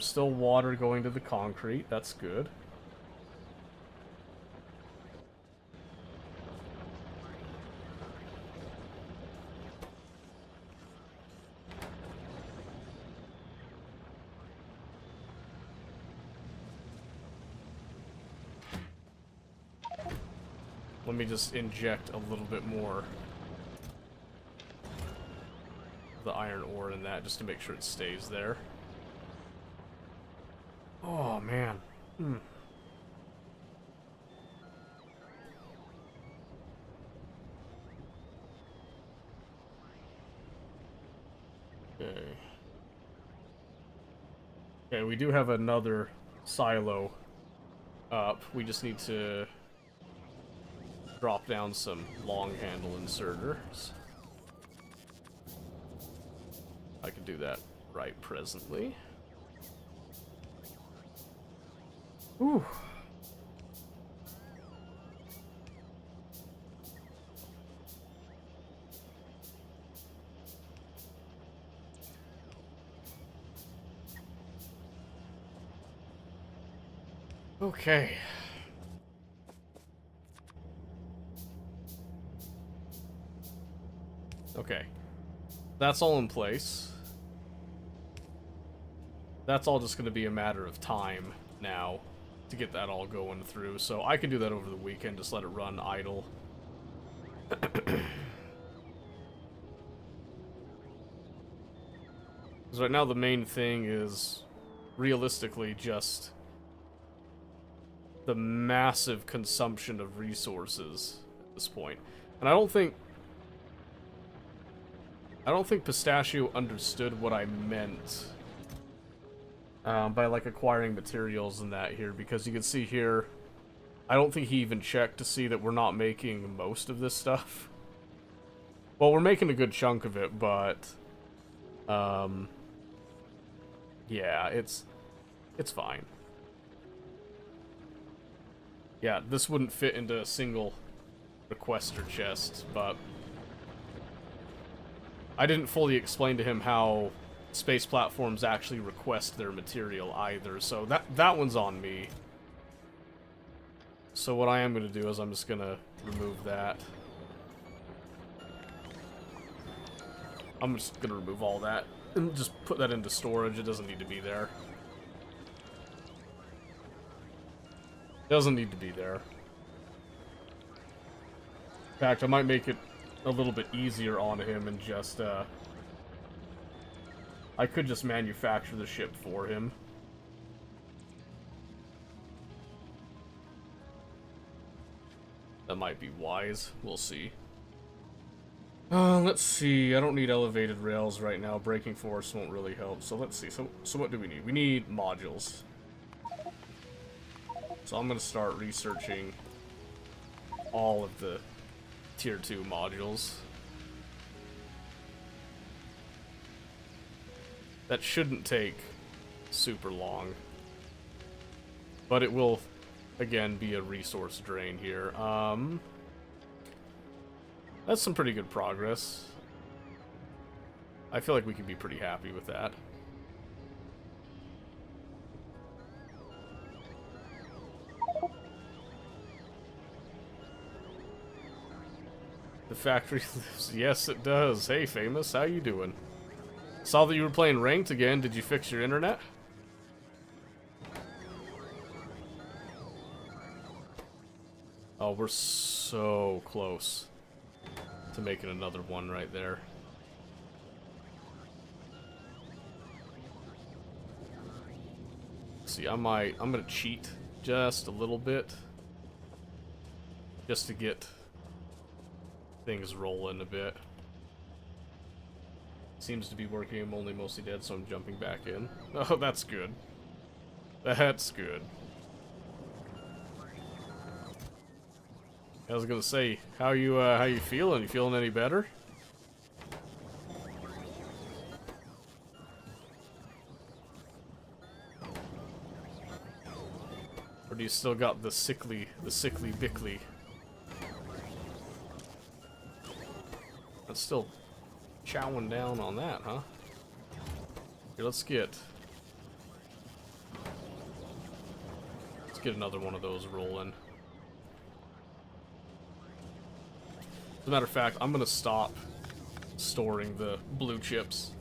still water going to the concrete. That's good. Let me just inject a little bit more of the iron ore in that just to make sure it stays there. Oh, man. Okay. Okay, we do have another silo up. We just need to drop down some long handle inserters. I can do that right presently. Whew. Okay. Okay. That's all in place. That's all just going to be a matter of time now to get that all going through. So I can do that over the weekend, just let it run idle. Because right now the main thing is realistically just the massive consumption of resources at this point. And I don't think Pistachio understood what I meant by like acquiring materials and that here, because you can see here, I don't think he even checked to see that we're not making most of this stuff. Well, we're making a good chunk of it, but yeah, it's fine. Yeah, this wouldn't fit into a single requester chest, but I didn't fully explain to him how space platforms actually request their material either, so that one's on me. So what I am going to do is I'm just going to remove that. I'm just going to remove all that and just put that into storage. It doesn't need to be there. Doesn't need to be there. In fact, I might make it a little bit easier on him and just, I could just manufacture the ship for him. That might be wise. We'll see. Let's see. I don't need elevated rails right now. Braking force won't really help. So let's see. So what do we need? We need modules. So I'm going to start researching all of the Tier 2 modules. That shouldn't take super long. But it will, again, be a resource drain here. That's some pretty good progress. I feel like we can be pretty happy with that. The factory lives. Yes, it does. Hey, Famous, how you doing? Saw that you were playing ranked again. Did you fix your internet? Oh, we're so close to making another one right there. See, I'm gonna cheat just a little bit. Just to get things rolling a bit. Seems to be working. I'm only mostly dead, so I'm jumping back in. Oh, that's good. That's good. I was gonna say, how you feeling? You feeling any better? Or do you still got the sickly bickly? That's still chowing down on that, huh? Here, let's get another one of those rolling. As a matter of fact, I'm gonna stop storing the blue chips.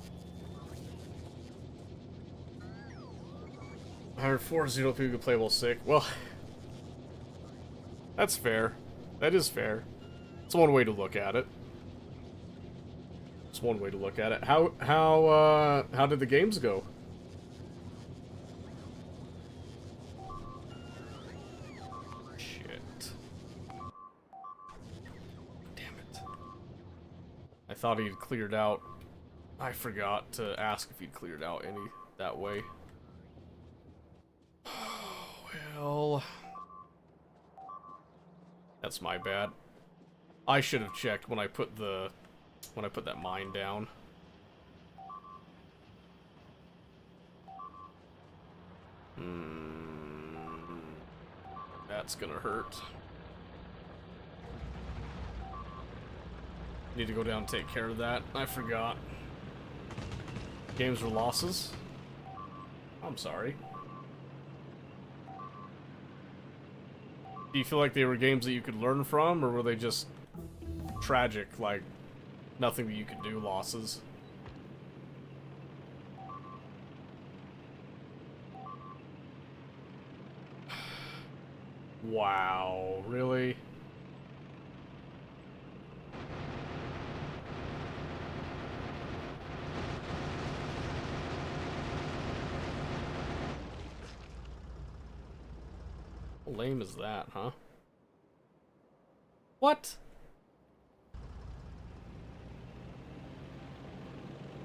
104 people can play while sick. Well, that's fair. That is fair. It's one way to look at it. It's one way to look at it. How did the games go? Shit. Damn it. I thought he'd cleared out. I forgot to ask if he'd cleared out any that way. Well, that's my bad. I should have checked when I put that mine down. That's gonna hurt. Need to go down and take care of that. I forgot. Games were losses. I'm sorry. Do you feel like they were games that you could learn from, or were they just tragic, like nothing that you could do losses? Wow, really? How lame is that, huh? What?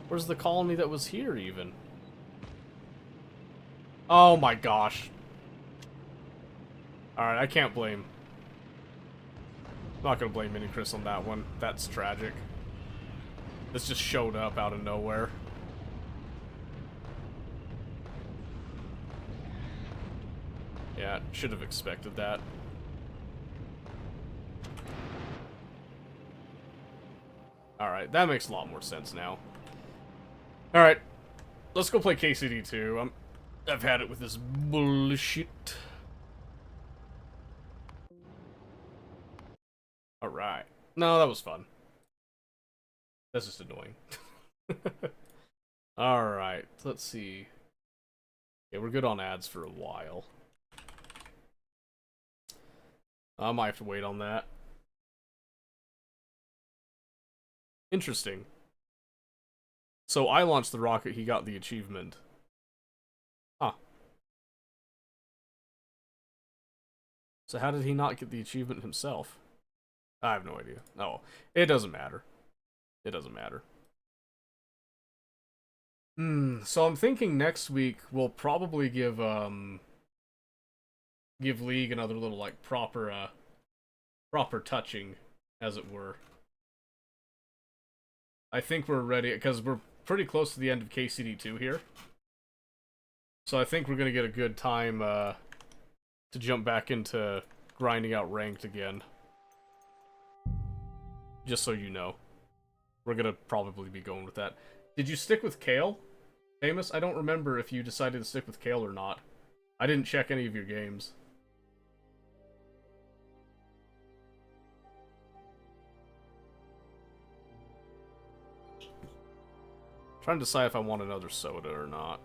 Where's the colony that was here, even? Oh my gosh. Alright, I can't blame. I'm not gonna blame Mini Chris on that one. That's tragic. This just showed up out of nowhere. Yeah, should have expected that. Alright, that makes a lot more sense now. Alright, let's go play KCD 2. I've had it with this bullshit. Alright. No, that was fun. That's just annoying. Alright, let's see. Yeah, we're good on ads for a while. I might have to wait on that. Interesting. So I launched the rocket, he got the achievement. Huh. So how did he not get the achievement himself? I have no idea. Oh, it doesn't matter. It doesn't matter. So I'm thinking next week we'll probably give League another little, like, proper touching, as it were. I think we're ready, because we're pretty close to the end of KCD 2 here. So I think we're gonna get a good time, to jump back into grinding out ranked again. Just so you know. We're gonna probably be going with that. Did you stick with Kale? Famous? I don't remember if you decided to stick with Kale or not. I didn't check any of your games. Trying to decide if I want another soda or not.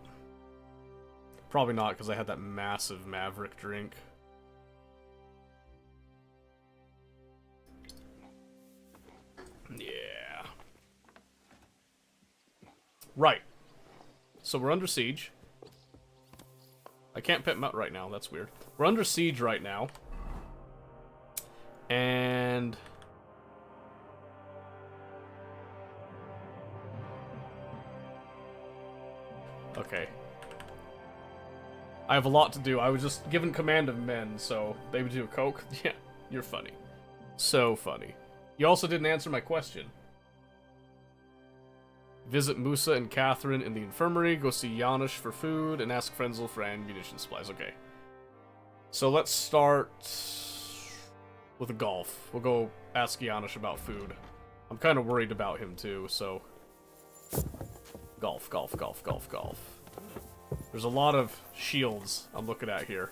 Probably not, because I had that massive Maverick drink. Yeah. Right. So we're under siege. I can't pet him out right now. That's weird. We're under siege right now. And... okay. I have a lot to do. I was just given command of men, so they would do a coke. Yeah, you're funny. So funny. You also didn't answer my question. Visit Musa and Catherine in the infirmary, go see Janusz for food, and ask Frenzel for ammunition supplies. Okay. So let's start with a golf. We'll go ask Janusz about food. I'm kind of worried about him too, so... golf, golf, golf, golf, golf. There's a lot of shields I'm looking at here.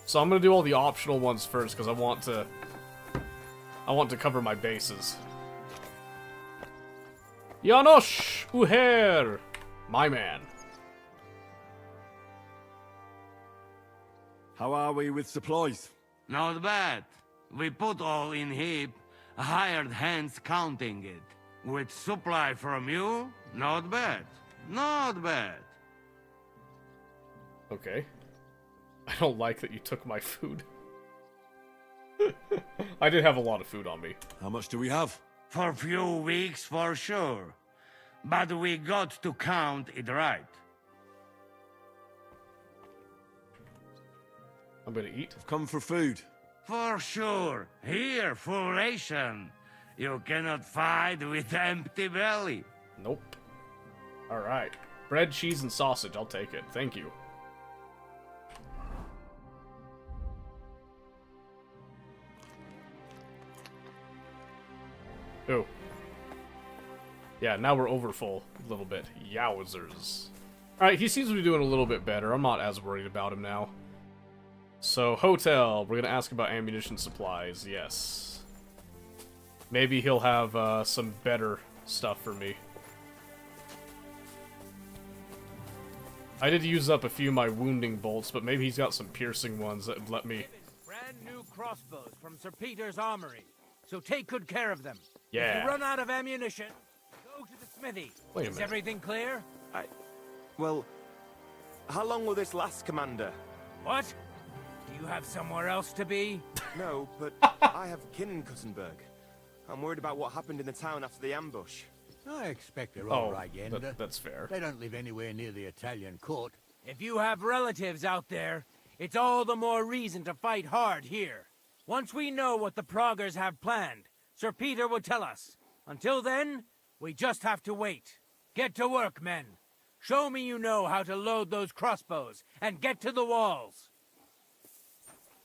So I'm gonna do all the optional ones first, because I want to cover my bases. Janusz Uher! My man. How are we with supplies? Not bad. We put all in heap, hired hands counting it. With supply from you, not bad. Not bad. Okay. I don't like that you took my food. I did have a lot of food on me. How much do we have? For a few weeks, for sure. But we got to count it right. I'm gonna eat. I've come for food. For sure. Here, full ration. You cannot fight with empty belly. Nope. Alright. Bread, cheese, and sausage. I'll take it. Thank you. Ooh. Yeah, now we're overfull a little bit. Yowzers. Alright, he seems to be doing a little bit better. I'm not as worried about him now. So, hotel. We're gonna ask about ammunition supplies. Yes. Maybe he'll have some better stuff for me. I did use up a few of my wounding bolts, but maybe he's got some piercing ones that would let me... brand new crossbows from Sir Peter's armory, so take good care of them. Yeah. If you run out of ammunition, go to the smithy. Wait a Is minute. everything clear? Well, how long will this last, Commander? What? Do you have somewhere else to be? No, but I have kin in Kuttenberg. I'm worried about what happened in the town after the ambush. I expect they're all Oh, right, Yenda. that's fair. They don't live anywhere near the Italian court. If you have relatives out there, it's all the more reason to fight hard here. Once we know what the Proggers have planned, Sir Peter will tell us. Until then, we just have to wait. Get to work, men. Show me you know how to load those crossbows, and get to the walls.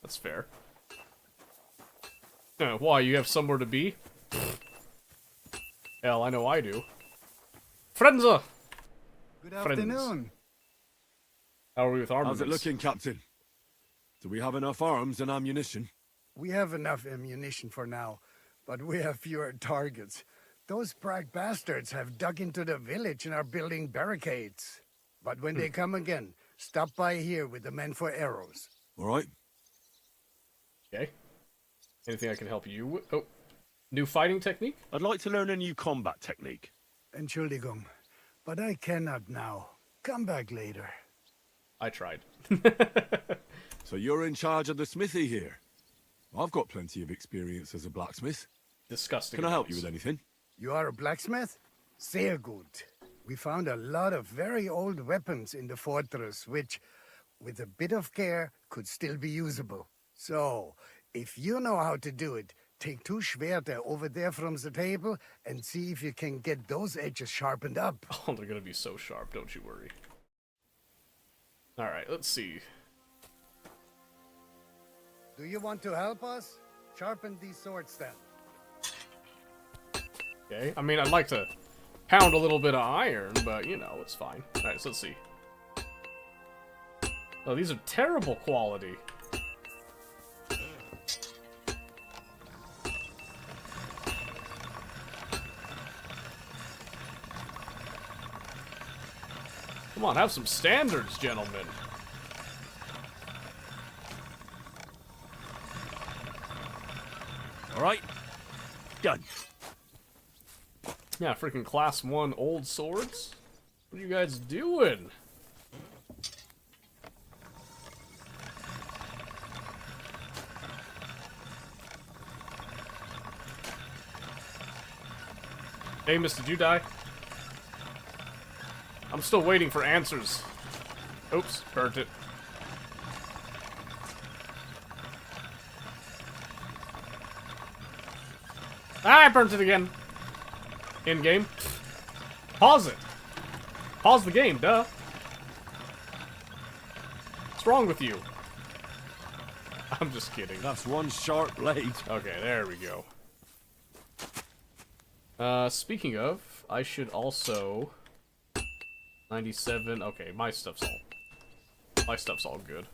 That's fair. Why, you have somewhere to be? Hell, I know I do. Frenza! Good Friends. afternoon. How are we with armaments? How's it looking, Captain? Do we have enough arms and ammunition? We have enough ammunition for now, but we have fewer targets. Those Prague bastards have dug into the village and are building barricades. But when they come again, stop by here with the men for arrows. All right. Okay. Anything I can help you with? Oh. New fighting technique? I'd like to learn a new combat technique. Entschuldigung, but I cannot now. Come back later. I tried. So you're in charge of the smithy here? I've got plenty of experience as a blacksmith. Disgusting. Can I help you noise. with anything? You are a blacksmith? Sehr gut. We found a lot of very old weapons in the fortress, which, with a bit of care, could still be usable. So, if you know how to do it, take 2 Schwerter over there from the table and see if you can get those edges sharpened up. Oh, they're gonna be so sharp, don't you worry. Alright, let's see. Do you want to help us? Sharpen these swords then. Okay, I mean, I'd like to pound a little bit of iron, but, you know, it's fine. Alright, so let's see. Oh, these are terrible quality. Come on, have some standards, gentlemen. All right? Done. Yeah, freaking class 1 old swords. What are you guys doing? Amos, did you die? I'm still waiting for answers. Oops, burnt it. Ah, I burnt it again. In game. Pause it. Pause the game, duh. What's wrong with you? I'm just kidding. That's one sharp blade. Okay, there we go. Speaking of, I should also 97. Okay, my stuff's all good.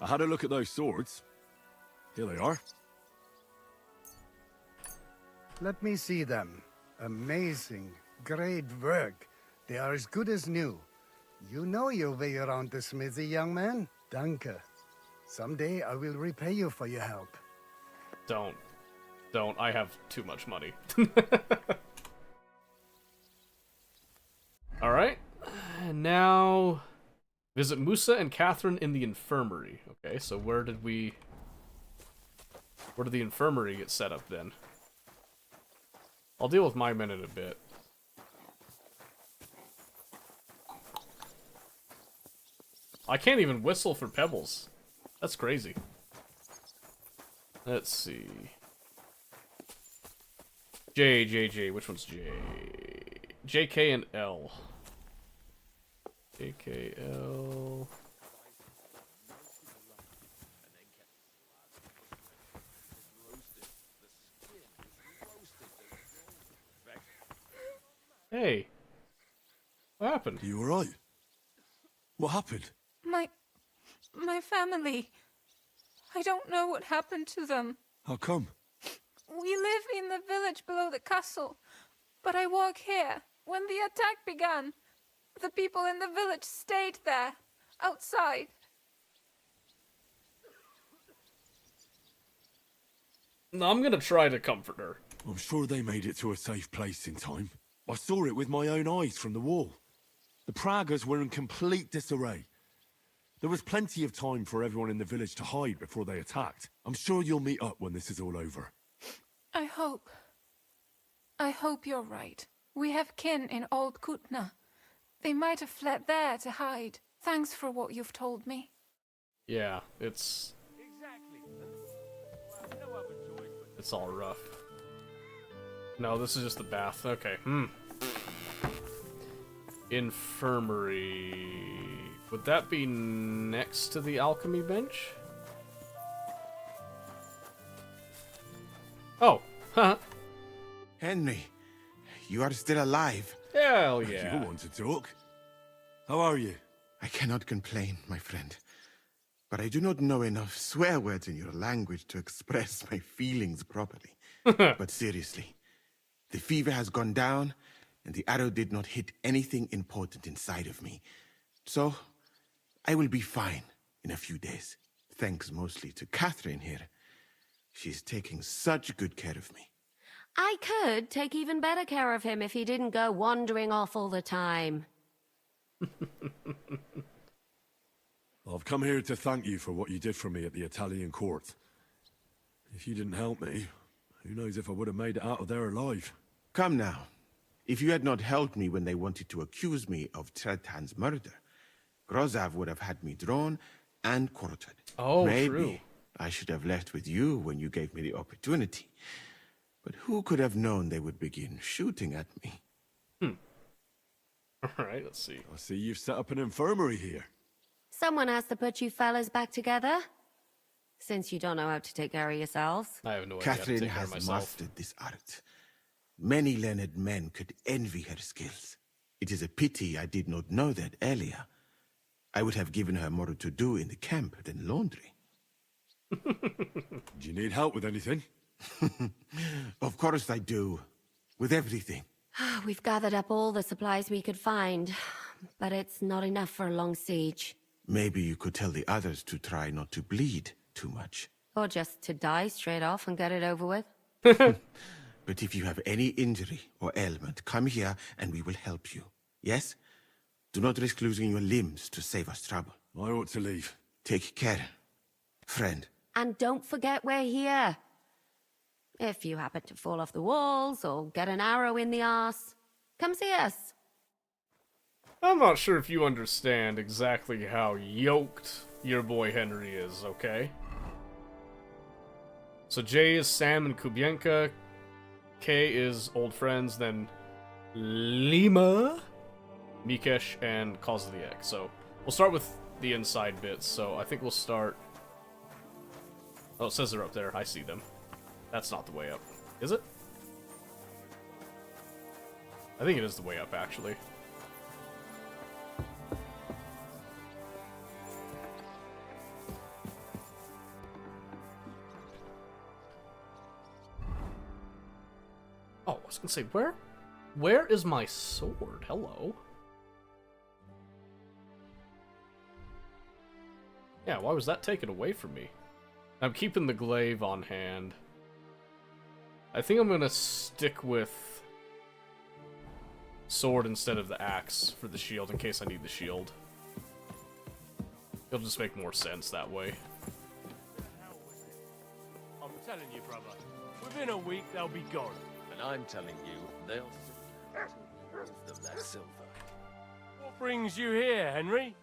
I had a look at those swords. Here they are. Let me see them. Amazing. Great work. They are as good as new. You know your way around the smithy, young man. Danke. Someday I will repay you for your help. Don't. I have too much money. Alright. And now visit Musa and Catherine in the infirmary. Okay, so where did the infirmary get set up then? I'll deal with my men in a bit. I can't even whistle for pebbles. That's crazy. Let's see. J. Which one's J? JK and L. JKL. Hey. What happened? Are you alright? What happened? My family. I don't know what happened to them. How come? We live in the village below the castle, but I work here. When the attack began, the people in the village stayed there, outside. No, I'm gonna try to comfort her. I'm sure they made it to a safe place in time. I saw it with my own eyes from the wall. The Pragas were in complete disarray. There was plenty of time for everyone in the village to hide before they attacked. I'm sure you'll meet up when this is all over. I hope you're right. We have kin in Old Kutna. They might have fled there to hide. Thanks for what you've told me. Yeah, it's all rough. No, this is just the bath. Okay. Infirmary. Would that be next to the alchemy bench? Oh, huh. Henry, you are still alive. Hell yeah. You want to talk? How are you? I cannot complain, my friend. But I do not know enough swear words in your language to express my feelings properly. But seriously, the fever has gone down, and the arrow did not hit anything important inside of me. So, I will be fine in a few days. Thanks mostly to Catherine here. She's taking such good care of me. I could take even better care of him if he didn't go wandering off all the time. I've come here to thank you for what you did for me at the Italian court. If you didn't help me, who knows if I would have made it out of there alive. Come now. If you had not helped me when they wanted to accuse me of Tretan's murder, Grozav would have had me drawn and quartered. Oh, Maybe true. I should have left with you when you gave me the opportunity. But who could have known they would begin shooting at me? Alright, let's see. I see you've set up an infirmary here. Someone has to put you fellas back together. Since you don't know how to take care of yourselves. I have no idea how to Catherine take care of has myself. mastered this art. Many learned men could envy her skills. It is a pity I did not know that earlier. I would have given her more to do in the camp than laundry. Do you need help with anything? Of course I do. With everything. We've gathered up all the supplies we could find, but it's not enough for a long siege. Maybe you could tell the others to try not to bleed too much. Or just to die straight off and get it over with. But if you have any injury or ailment, come here and we will help you. Yes? Do not risk losing your limbs to save us trouble. I ought to leave. Take care, friend. And don't forget we're here. If you happen to fall off the walls or get an arrow in the arse, come see us. I'm not sure if you understand exactly how yoked your boy Henry is, okay? So J is Sam and Kubienka, K is old friends, then Lima, Mikesh, and Kozliek. So we'll start with the inside bits, so I think we'll start... Oh, it says they're up there. I see them. That's not the way up. Is it? I think it is the way up, actually. Oh, I was gonna say, where is my sword? Hello? Yeah, why was that taken away from me? I'm keeping the glaive on hand. I think I'm gonna stick with sword instead of the axe for the shield in case I need the shield. It'll just make more sense that way. I'm telling you, brother. Within a week, they'll be gone. And I'm telling you, they'll of that silver. What brings you here, Henry?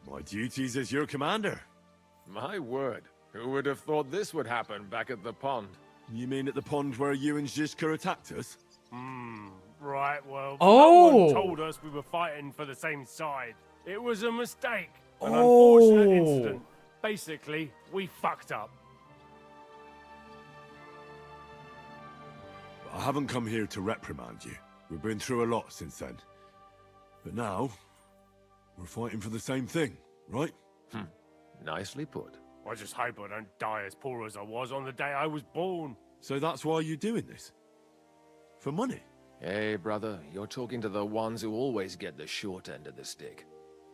My duties as your commander. My word. Who would have thought this would happen back at the pond? You mean at the pond where you and Zhizka attacked us? Right, well, Oh! no one told us we were fighting for the same side. It was a mistake. An unfortunate incident. Basically, we fucked up. I haven't come here to reprimand you. We've been through a lot since then. But now, we're fighting for the same thing, right? Nicely put. I just hope I don't die as poor as I was on the day I was born. So that's why you're doing this? For money? Hey, brother, you're talking to the ones who always get the short end of the stick.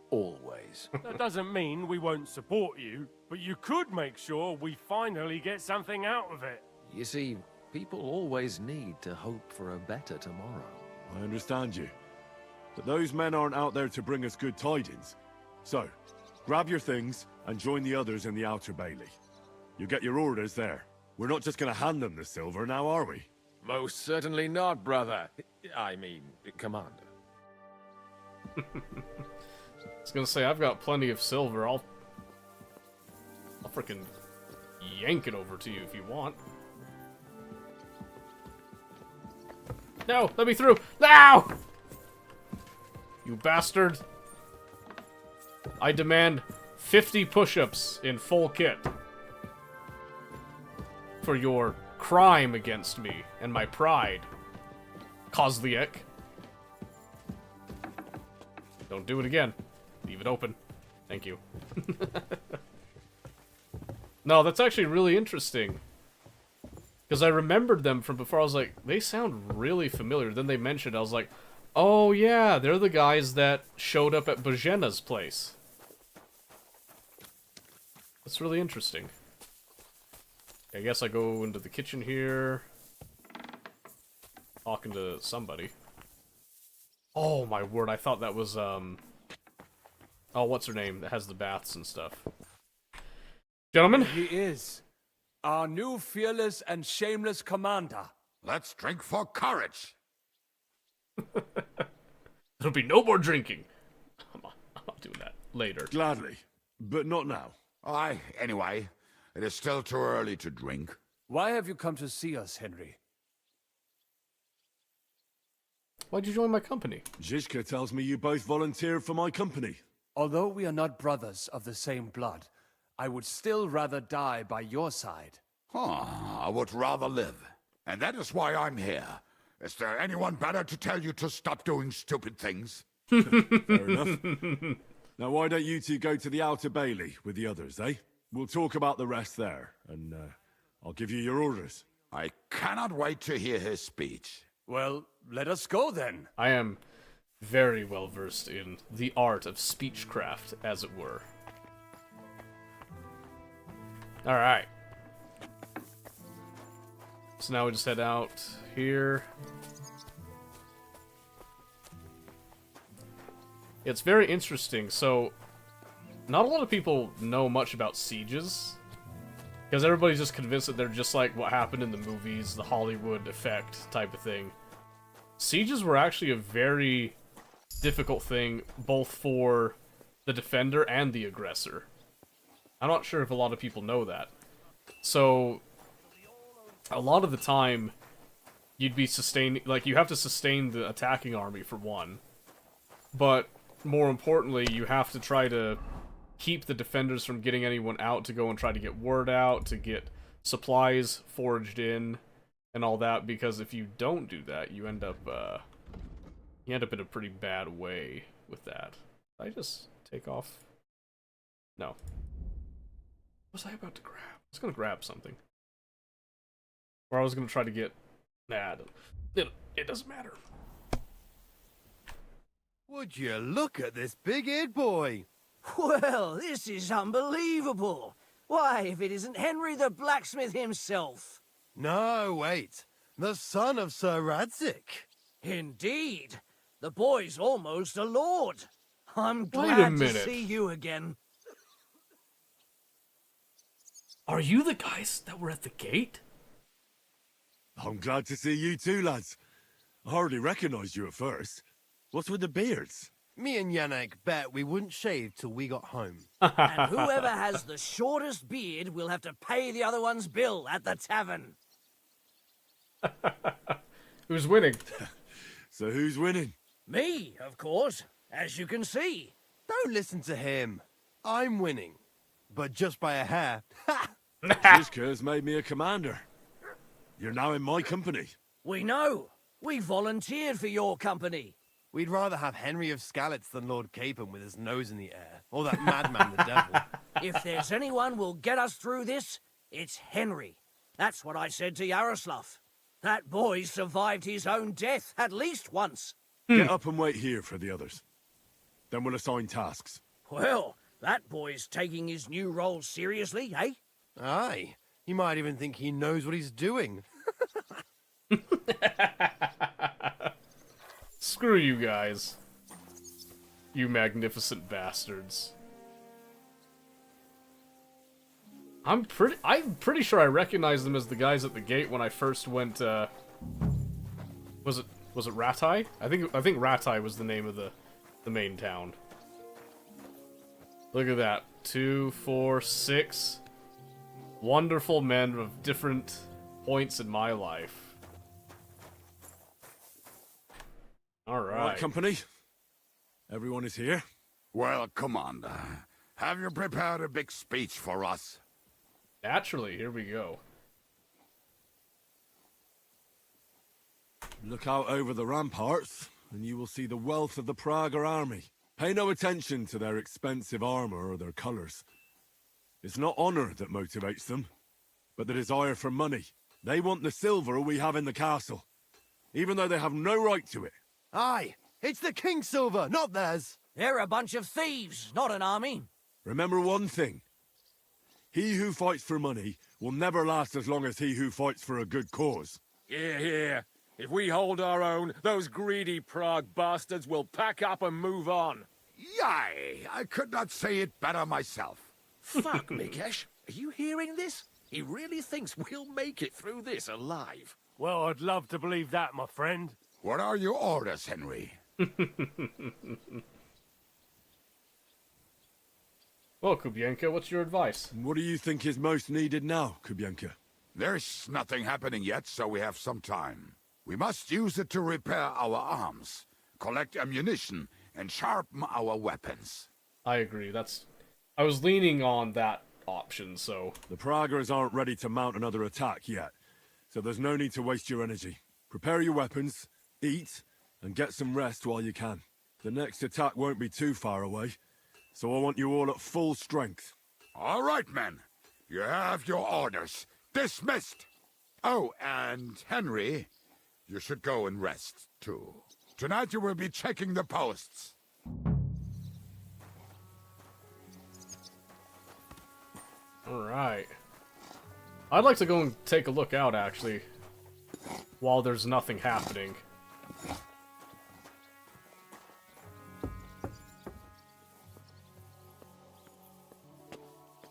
Always. That doesn't mean we won't support you, but you could make sure we finally get something out of it. You see, people always need to hope for a better tomorrow. I understand you. But those men aren't out there to bring us good tidings. So, grab your things and join the others in the Outer Bailey. You get your orders there. We're not just gonna hand them the silver now, are we? Most certainly not, brother. I mean, commander. I was gonna say, I've got plenty of silver. I'll frickin' yank it over to you if you want. No! Let me through! No! You bastard! I demand 50 push-ups in full kit for your crime against me and my pride, Kozliek. Don't do it again. Leave it open. Thank you. No, that's actually really interesting. Because I remembered them from before. I was like, they sound really familiar. Then they mentioned, I was like, oh yeah, they're the guys that showed up at Boženna's place. That's really interesting. I guess I go into the kitchen here. Talking to somebody. Oh my word, I thought that was, oh, what's her name? That has the baths and stuff. Gentlemen? He is. Our new fearless and shameless commander. Let's drink for courage. There'll be no more drinking. I'm not doing that. Later. Gladly. But not now. Aye, anyway. It is still too early to drink. Why have you come to see us, Henry? Why'd you join my company? Zhizka tells me you both volunteered for my company. Although we are not brothers of the same blood, I would still rather die by your side. I would rather live. And that is why I'm here. Is there anyone better to tell you to stop doing stupid things? Fair enough. Now why don't you two go to the Outer Bailey with the others, eh? We'll talk about the rest there, and I'll give you your orders. I cannot wait to hear his speech. Well, let us go then. I am very well versed in the art of speechcraft, as it were. Alright. So now we just head out here. It's very interesting. So, not a lot of people know much about sieges. Because everybody's just convinced that they're just like what happened in the movies, the Hollywood effect type of thing. Sieges were actually a very difficult thing, both for the defender and the aggressor. I'm not sure if a lot of people know that. So, a lot of the time, you'd be sustaining, like, you have to sustain the attacking army for one. But, more importantly, you have to try to keep the defenders from getting anyone out to go and try to get word out, to get supplies foraged in, and all that, because if you don't do that, you end up in a pretty bad way with that. Did I just take off? No. What was I about to grab? I was gonna grab something. Or I was gonna try to get... Nah, it doesn't matter. Would you look at this big-eared boy? Well, this is unbelievable. Why, if it isn't Henry the blacksmith himself. No, wait. The son of Sir Radzig. Indeed. The boy's almost a lord. I'm Wait a glad to minute. see you again. Are you the guys that were at the gate? I'm glad to see you too, lads. I hardly recognized you at first. What's with the beards? Me and Yannick bet we wouldn't shave till we got home. And whoever has the shortest beard will have to pay the other one's bill at the tavern. Who's winning? So who's winning? Me, of course, as you can see. Don't listen to him. I'm winning. But just by a hair. Shishka's made me a commander. You're now in my company. We know. We volunteered for your company. We'd rather have Henry of Skalitz than Lord Capon with his nose in the air. Or that madman, the devil. If there's anyone will get us through this, it's Henry. That's what I said to Yaroslav. That boy survived his own death at least once. Get up and wait here for the others. Then we'll assign tasks. Well, that boy's taking his new role seriously, eh? Aye. He might even think he knows what he's doing. Screw you guys. You magnificent bastards. I'm pretty sure I recognized them as the guys at the gate when I first went, was it Ratai? I think Ratai was the name of the main town. Look at that. 2, 4, 6 wonderful men of different points in my life. All right, company. Everyone is here. Well, Commander, have you prepared a big speech for us? Naturally, here we go. Look out over the ramparts, and you will see the wealth of the Praga army. Pay no attention to their expensive armor or their colors. It's not honor that motivates them, but the desire for money. They want the silver we have in the castle, even though they have no right to it. Aye, it's the King's silver, not theirs. They're a bunch of thieves, not an army. Remember one thing. He who fights for money will never last as long as he who fights for a good cause. Here, here. If we hold our own, those greedy Prague bastards will pack up and move on. Yay! I could not say it better myself. Fuck, Mikesh. Are you hearing this? He really thinks we'll make it through this alive. Well, I'd love to believe that, my friend. What are your orders, Henry? Well, Kubyenka, what's your advice? What do you think is most needed now, Kubyenka? There's nothing happening yet, so we have some time. We must use it to repair our arms, collect ammunition, and sharpen our weapons. I agree. I was leaning on that option, so... The Pragas aren't ready to mount another attack yet, so there's no need to waste your energy. Prepare your weapons, eat, and get some rest while you can. The next attack won't be too far away, so I want you all at full strength. All right, men. You have your orders. Dismissed! Oh, and Henry, you should go and rest, too. Tonight you will be checking the posts. Alright. I'd like to go and take a look out, actually. while there's nothing happening.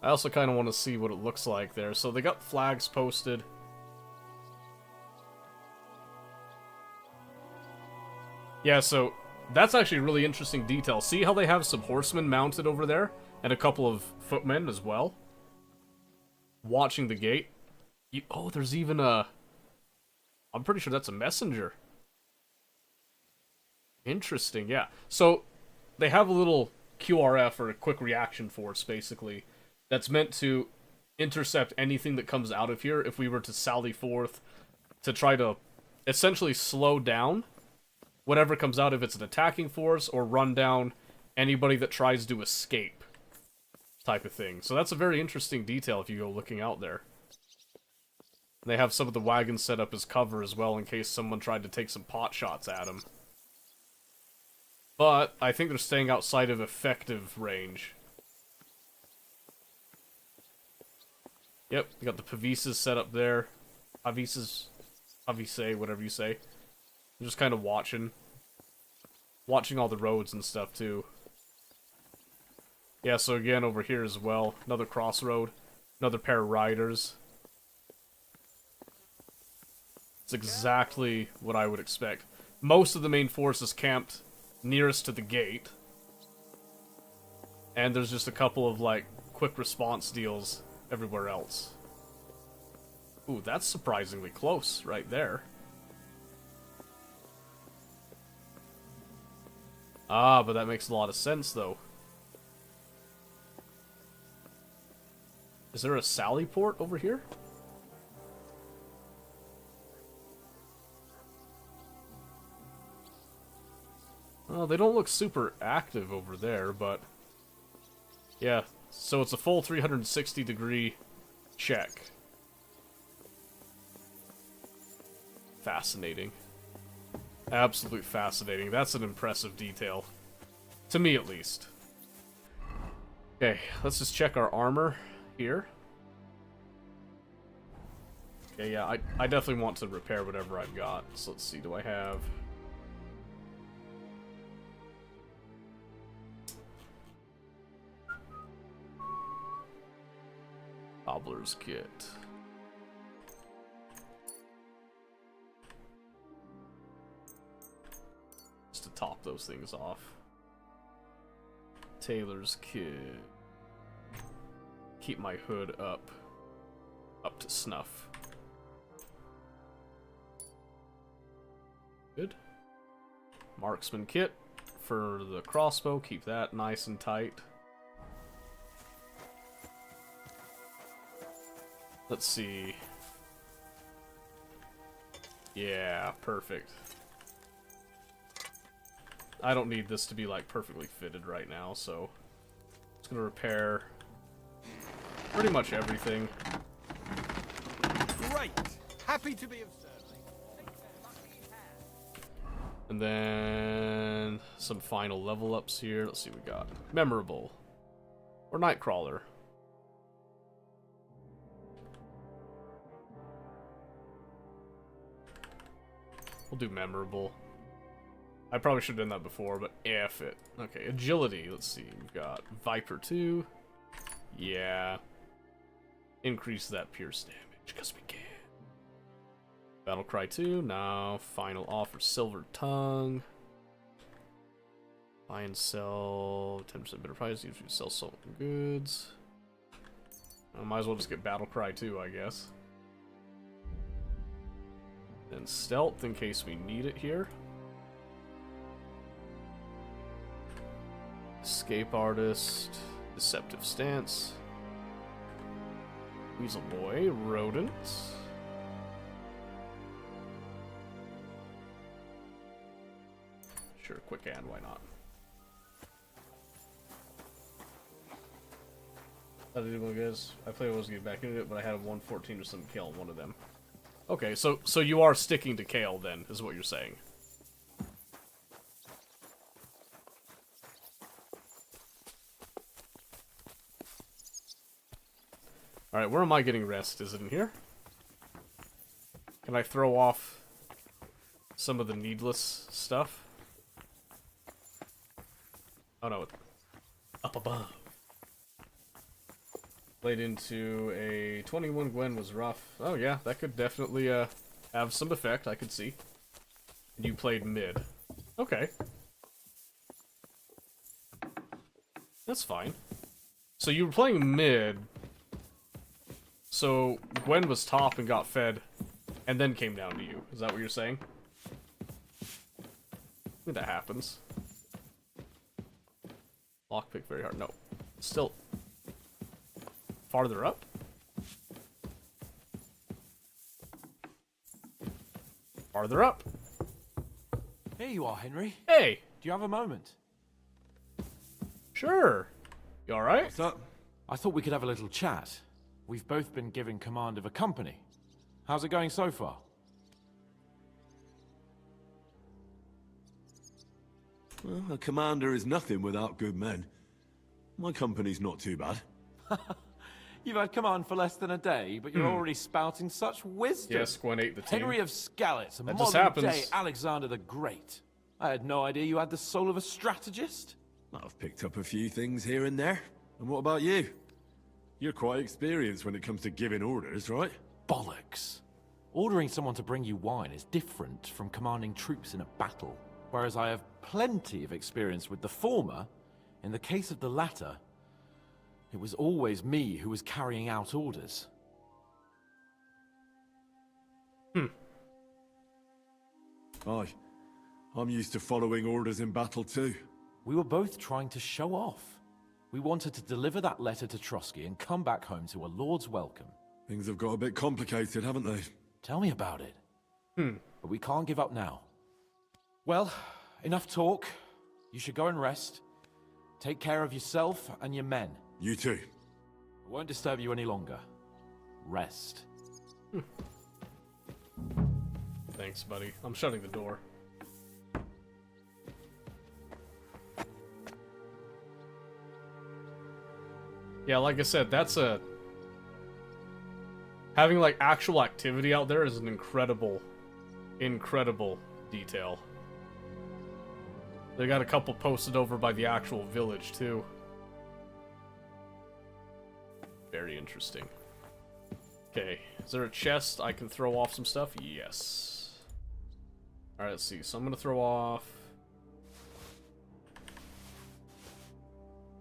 I also kind of want to see what it looks like there. So they got flags posted. Yeah, so that's actually a really interesting detail. See how they have some horsemen mounted over there? And a couple of footmen as well? Watching the gate. Oh, there's even a... I'm pretty sure that's a messenger. Interesting, yeah. So, they have a little QRF, or a quick reaction force, basically, that's meant to intercept anything that comes out of here if we were to sally forth to try to essentially slow down whatever comes out, if it's an attacking force, or run down anybody that tries to escape, type of thing. So that's a very interesting detail if you go looking out there. They have some of the wagons set up as cover as well, in case someone tried to take some pot shots at them. But I think they're staying outside of effective range. Yep, you got the Pavises set up there. Pavise, whatever you say. I'm just kind of watching all the roads and stuff too. Yeah, so again over here as well, another crossroad, another pair of riders. It's exactly what I would expect. Most of the main force is camped nearest to the gate, and there's just a couple of like quick response deals everywhere else. Ooh, that's surprisingly close right there. Ah, but that makes a lot of sense, though. Is there a sally port over here? Well, they don't look super active over there, but... yeah, so it's a full 360-degree check. Fascinating. Absolutely fascinating. That's an impressive detail. To me, at least. Okay, let's just check our armor here. Okay, yeah, I definitely want to repair whatever I've got. So let's see, do I have... Cobbler's kit. Just to top those things off. Tailor's kit. Keep my hood up to snuff. Good. Marksman kit for the crossbow. Keep that nice and tight. Let's see. Yeah, perfect. I don't need this to be like perfectly fitted right now, so I'm just gonna repair pretty much everything. Great! Happy to be of service. And then some final level ups here. Let's see what we got. Memorable. Or Nightcrawler. We'll do memorable. I probably should have done that before, but F it. Okay, agility. Let's see. We've got Viper 2. Yeah. Increase that pierce damage, because we can. Battlecry 2. No. Final offer. Silver Tongue. Buy and sell. 10% better price. Usually sell stolen goods. I might as well just get Battlecry 2, I guess. And stealth in case we need it here. Escape artist, deceptive stance, weasel boy, rodents. Sure, quick hand, why not? How did it go, guys? I played was getting back into it, but I had a 114 or some kill on one of them. Okay, so you are sticking to Kale then, is what you're saying. Alright, where am I getting rest? Is it in here? Can I throw off some of the needless stuff. Oh no, up above. Played into a 21 Gwen was rough. Oh yeah, that could definitely have some effect, I could see. And you played mid. Okay. That's fine. So you were playing mid, so Gwen was top and got fed, and then came down to you. Is that what you're saying? I think that happens. Lockpick very hard. No. Still. Farther up? Farther up. Here you are, Henry. Hey! Do you have a moment? Sure. You alright? What's up? I thought we could have a little chat. We've both been given command of a company. How's it going so far? Well, a commander is nothing without good men. My company's not too bad. You've had command for less than a day, but you're already spouting such wisdom. Yes, Gwen ate the team. Henry of Skalitz, a That just happens. modern-day Alexander the Great. I had no idea you had the soul of a strategist. I've picked up a few things here and there. And what about you? You're quite experienced when it comes to giving orders, right? Bollocks. Ordering someone to bring you wine is different from commanding troops in a battle. Whereas I have plenty of experience with the former, in the case of the latter, it was always me who was carrying out orders. Aye. I'm used to following orders in battle too. We were both trying to show off. We wanted to deliver that letter to Trotsky and come back home to a lord's welcome. Things have got a bit complicated, haven't they? Tell me about it. But we can't give up now. Well, enough talk. You should go and rest. Take care of yourself and your men. You too. I won't disturb you any longer. Rest. Thanks, buddy. I'm shutting the door. Yeah, like I said, that's a... Having, like, actual activity out there is an incredible detail. They got a couple posted over by the actual village, too. Very interesting. Okay, is there a chest I can throw off some stuff? Yes. Alright, let's see. So I'm gonna throw off...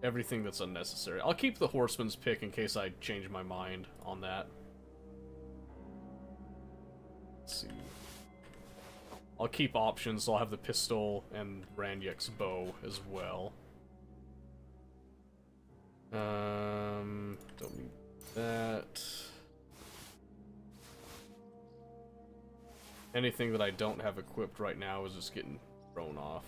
everything that's unnecessary. I'll keep the horseman's pick in case I change my mind on that. Let's see. I'll keep options, so I'll have the pistol and Ranyek's bow as well. Don't need that. Anything that I don't have equipped right now is just getting thrown off.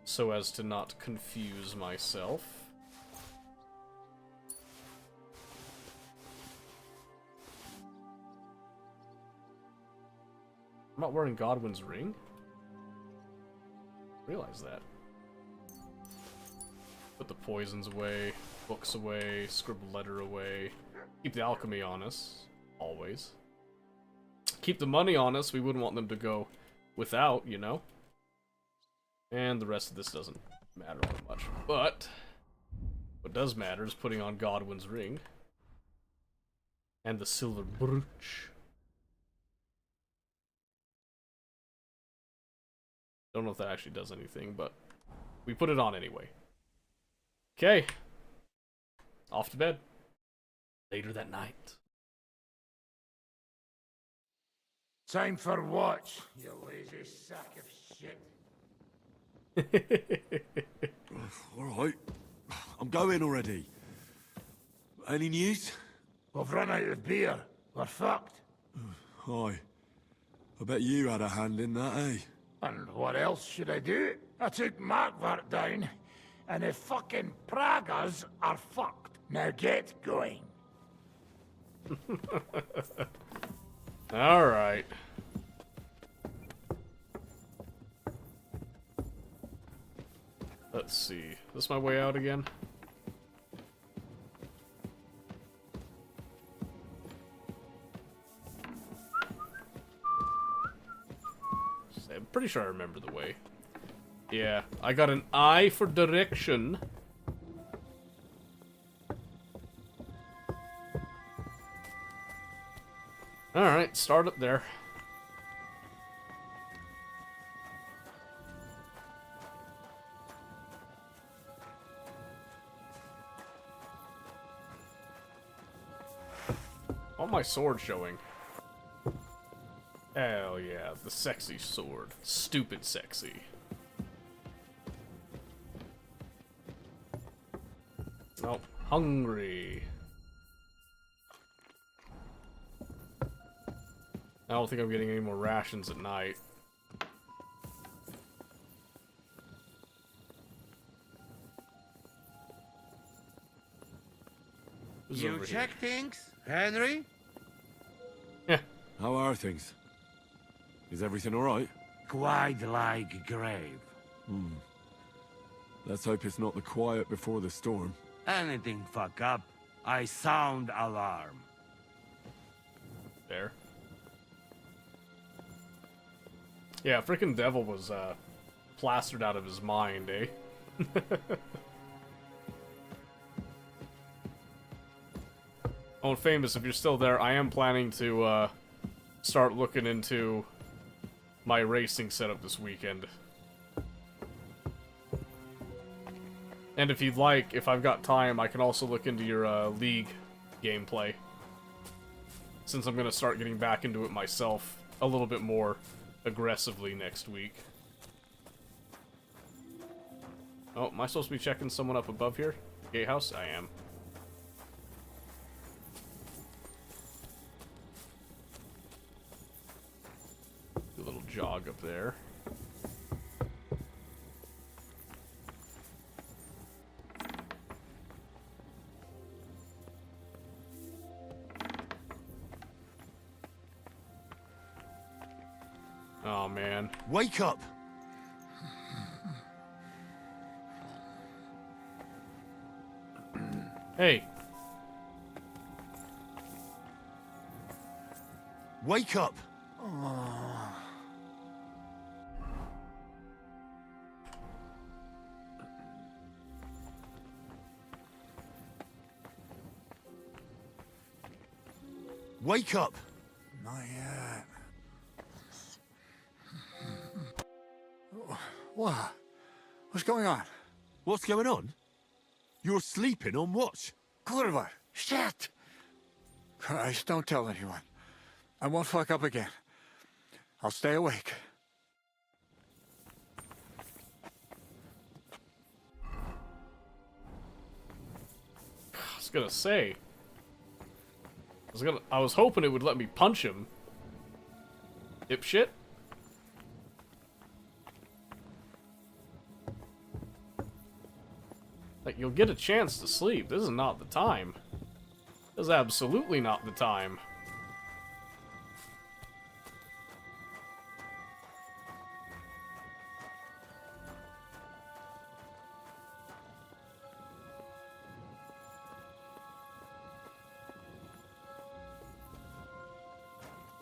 So as to not confuse myself. I'm not wearing Godwin's ring? Realize that. Put the poisons away, books away, scribbled letter away. Keep the alchemy on us, always. Keep the money on us, we wouldn't want them to go without, you know? And the rest of this doesn't matter much. But what does matter is putting on Godwin's ring. And the silver brooch. Don't know if that actually does anything, but we put it on anyway. Okay. Off to bed. Later that night. Time for what, you lazy sack of shit? Alright. I'm going already. Any news? We've run out of beer. We're fucked. Aye. I bet you had a hand in that, eh? And what else should I do? I took Markvart down, and the fucking Pragas are fucked. Now get going. Alright. Let's see. Is this my way out again? pretty sure I remember the way. Yeah, I got an eye for direction. Alright, start up there. All my sword showing. Hell yeah, the sexy sword. Stupid sexy. Oh, hungry. I don't think I'm getting any more rations at night. Who's You over check here? things, Henry? Yeah. How are things? Is everything alright? Quite like grave. Let's hope it's not the quiet before the storm. Anything fuck up, I sound alarm. There. Yeah, frickin' devil was, plastered out of his mind, eh? Oh, and Famous, if you're still there, I am planning to, start looking into my racing setup this weekend. And if you'd like, if I've got time, I can also look into your, League gameplay. Since I'm gonna start getting back into it myself a little bit more aggressively next week. Oh, am I supposed to be checking someone up above here? Gatehouse? I am. Do a little jog up there. Oh, man. Wake up! Hey. Wake up! Wake up! Not yet. What? What's going on? What's going on? You're sleeping on watch. Kurva! Shit! Christ, don't tell anyone. I won't fuck up again. I'll stay awake. I was gonna say. I was hoping it would let me punch him. Dipshit. Like, you'll get a chance to sleep. This is not the time. This is absolutely not the time.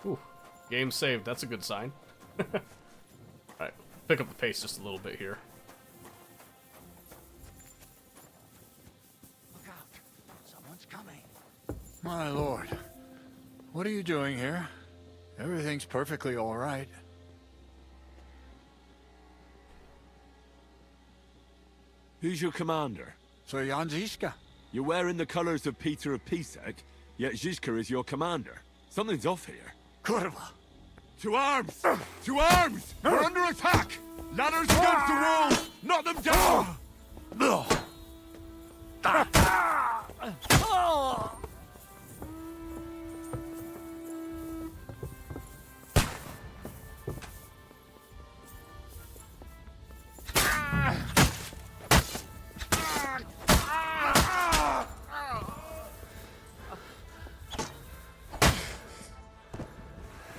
Ooh, game saved. That's a good sign. Alright, pick up the pace just a little bit here. Someone's coming. My lord. What are you doing here? Everything's perfectly all right. Who's your commander? Sir Jan Ziska. You're wearing the colors of Peter of Pisek, yet Zizka is your commander. Something's off here. Kurva! To arms! To arms! We're under attack! Ladders against the walls! Knock them down!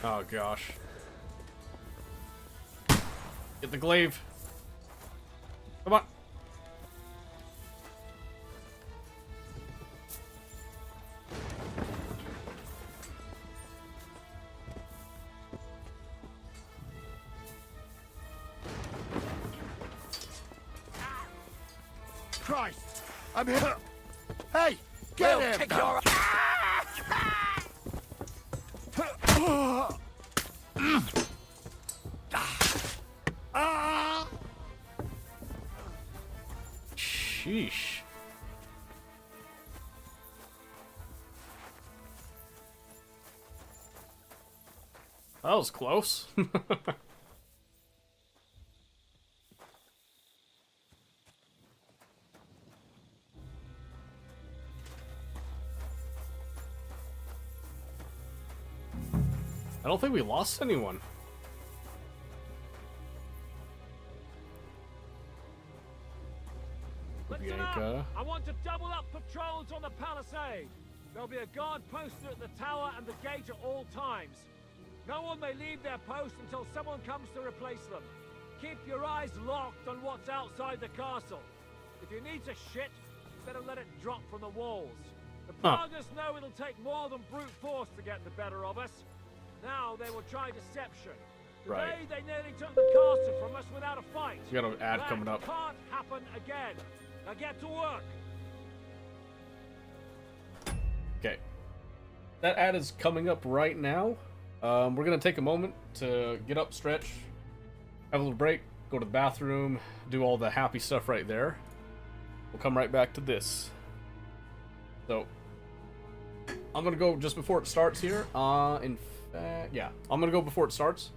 Oh gosh. Get the glaive. Come on. Christ! I'm here! Hey! Get We'll him! kick your Sheesh. That was close. I don't think we lost anyone. Listen up! I want to double up patrols on the palisade. There'll be a guard posted at the tower and the gate at all times. No one may leave their post until someone comes to replace them. Keep your eyes locked on what's outside the castle. If you need to shit, better let it drop from the walls. The Pragas know it'll take more than brute force to get the better of us. Now they will try deception. Today Right. they nearly took the castle from us without a fight. We got an ad That coming up. can't happen again. Now get to work. Okay. That ad is coming up right now. We're gonna take a moment to get up, stretch, have a little break, go to the bathroom, do all the happy stuff right there. We'll come right back to this. So, I'm gonna go just before it starts here. In fact, yeah, I'm gonna go before it starts.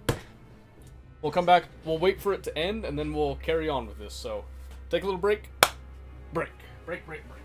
We'll come back, we'll wait for it to end, and then we'll carry on with this. So, take a little break. Break. Break, break, break.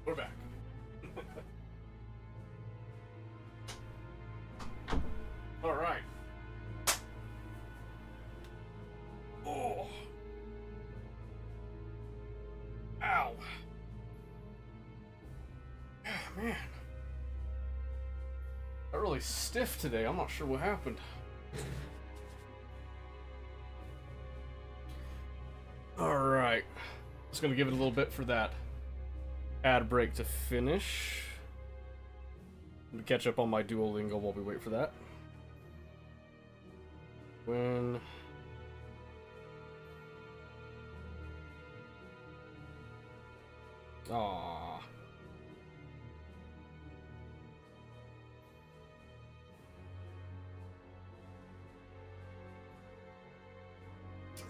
We're back. All right. Oh. Ow. Ah, man. I'm really stiff today. I'm not sure what happened. All right. Just gonna give it a little bit for that ad break to finish. Let me catch up on my Duolingo while we wait for that. When... Aww.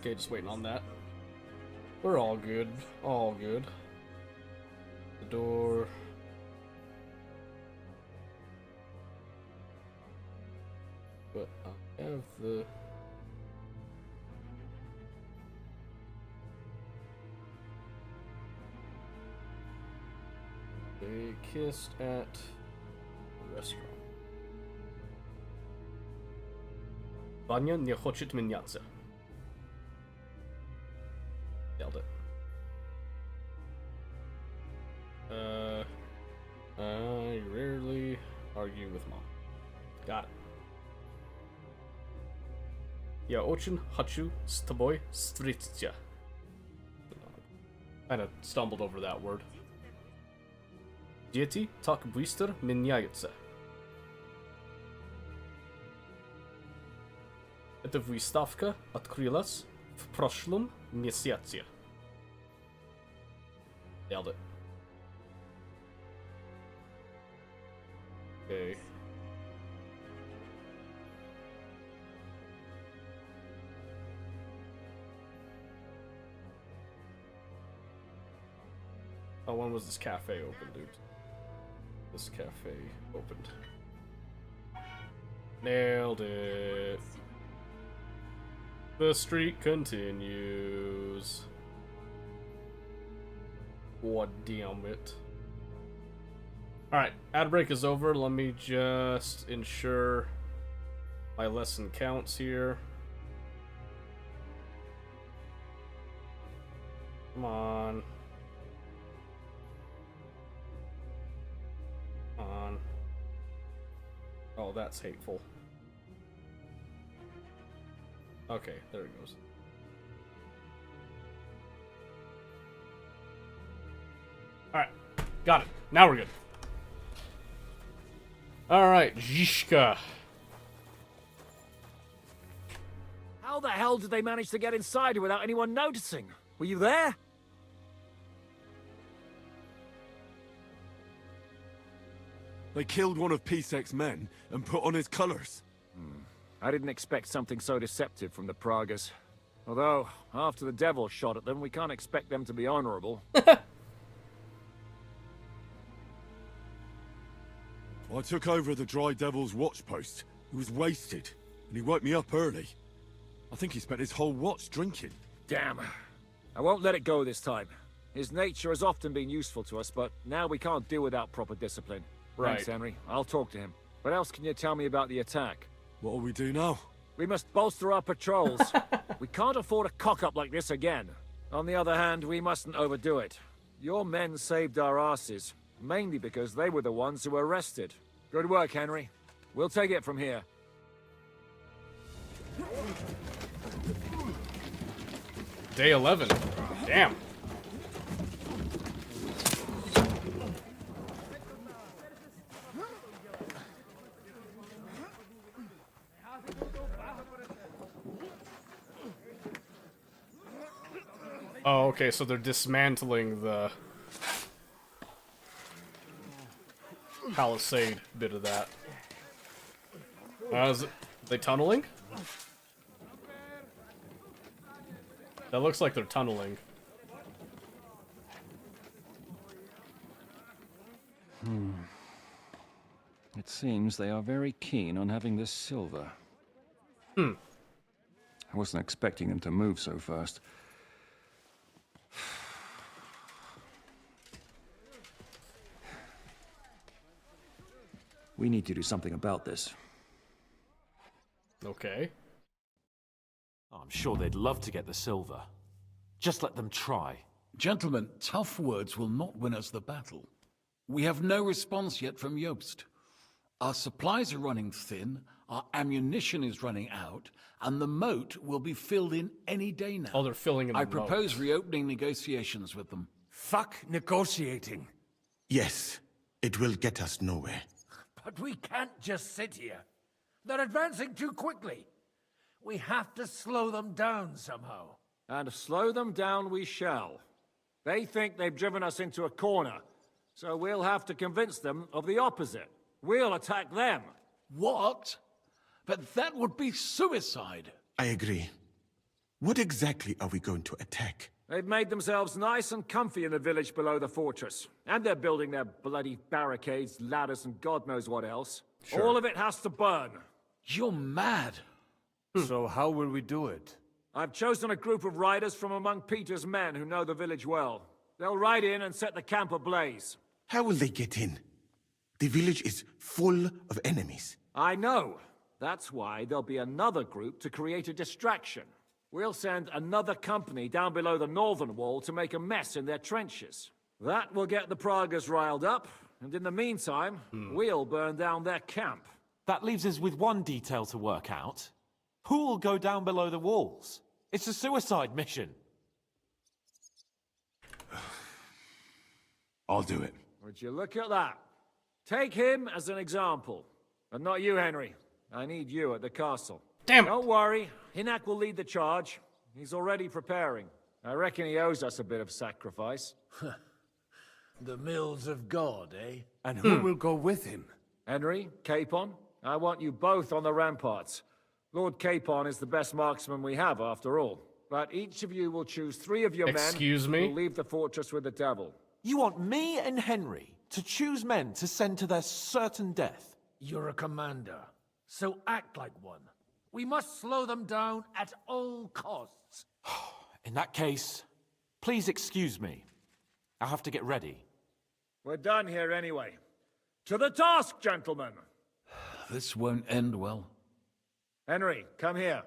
Okay, just waiting on that. We're all good. All good. The door. But I have the... They kissed at the restaurant. Vanya nie хочет меняться. Nailed it. I rarely argue with mom. Got it. Я очень хочу с тобой встретиться. Kind of stumbled over that word. Дети так быстро меняются. Эта выставка открылась в прошлом месяце. Nailed it. Okay. Oh, when was this cafe open, dude? This cafe opened. Nailed it. The streak continues. God damn it. Alright, ad break is over. Let me just ensure my lesson counts here. Come on. Come on. Oh, that's hateful. Okay, there it goes. Alright, got it. Now we're good. Alright, Zhishka. How the hell did they manage to get inside without anyone noticing? Were you there? They killed one of Pisek's men and put on his colors. I didn't expect something so deceptive from the Pragas. Although, after the devil shot at them, we can't expect them to be honorable. I took over the Dry Devil's watch post. He was wasted, and he woke me up early. I think he spent his whole watch drinking. Damn. I won't let it go this time. His nature has often been useful to us, but now we can't do without proper discipline. Right. Thanks, Henry. I'll talk to him. What else can you tell me about the attack? What'll we do now? We must bolster our patrols. We can't afford a cock-up like this again. On the other hand, we mustn't overdo it. Your men saved our asses, mainly because they were the ones who were arrested. Good work, Henry. We'll take it from here. Day 11. Damn. Oh, okay, so they're dismantling the palisade bit of that. Is they tunneling? That looks like they're tunneling. It seems they are very keen on having this silver. I wasn't expecting them to move so fast. We need to do something about this. Okay. I'm sure they'd love to get the silver. Just let them try. Gentlemen, tough words will not win us the battle. We have no response yet from Jobst. Our supplies are running thin, our ammunition is running out, and the moat will be filled in any day now. Oh, they're filling in the I moat. propose reopening negotiations with them. Fuck negotiating. Yes, it will get us nowhere. But we can't just sit here. They're advancing too quickly. We have to slow them down somehow. And slow them down we shall. They think they've driven us into a corner, so we'll have to convince them of the opposite. We'll attack them. What? But that would be suicide. I agree. What exactly are we going to attack? They've made themselves nice and comfy in the village below the fortress. And they're building their bloody barricades, ladders, and God knows what else. Sure. All of it has to burn. You're mad. So how will we do it? I've chosen a group of riders from among Peter's men who know the village well. They'll ride in and set the camp ablaze. How will they get in? The village is full of enemies. I know. That's why there'll be another group to create a distraction. We'll send another company down below the northern wall to make a mess in their trenches. That will get the Pragas riled up, and in the meantime, we'll burn down their camp. That leaves us with one detail to work out. Who will go down below the walls? It's a suicide mission. I'll do it. Would you look at that? Take him as an example. And not you, Henry. I need you at the castle. Damn it. Don't worry. Hinak will lead the charge. He's already preparing. I reckon he owes us a bit of sacrifice. The mills of God, eh? And who will go with him? Henry, Capon, I want you both on the ramparts. Lord Capon is the best marksman we have, after all. But each of you will choose 3 of your Excuse men me? who'll leave the fortress with the devil. You want me and Henry to choose men to send to their certain death? You're a commander, so act like one. We must slow them down at all costs. In that case, please excuse me. I'll have to get ready. We're done here anyway. To the task, gentlemen! This won't end well. Henry, come here.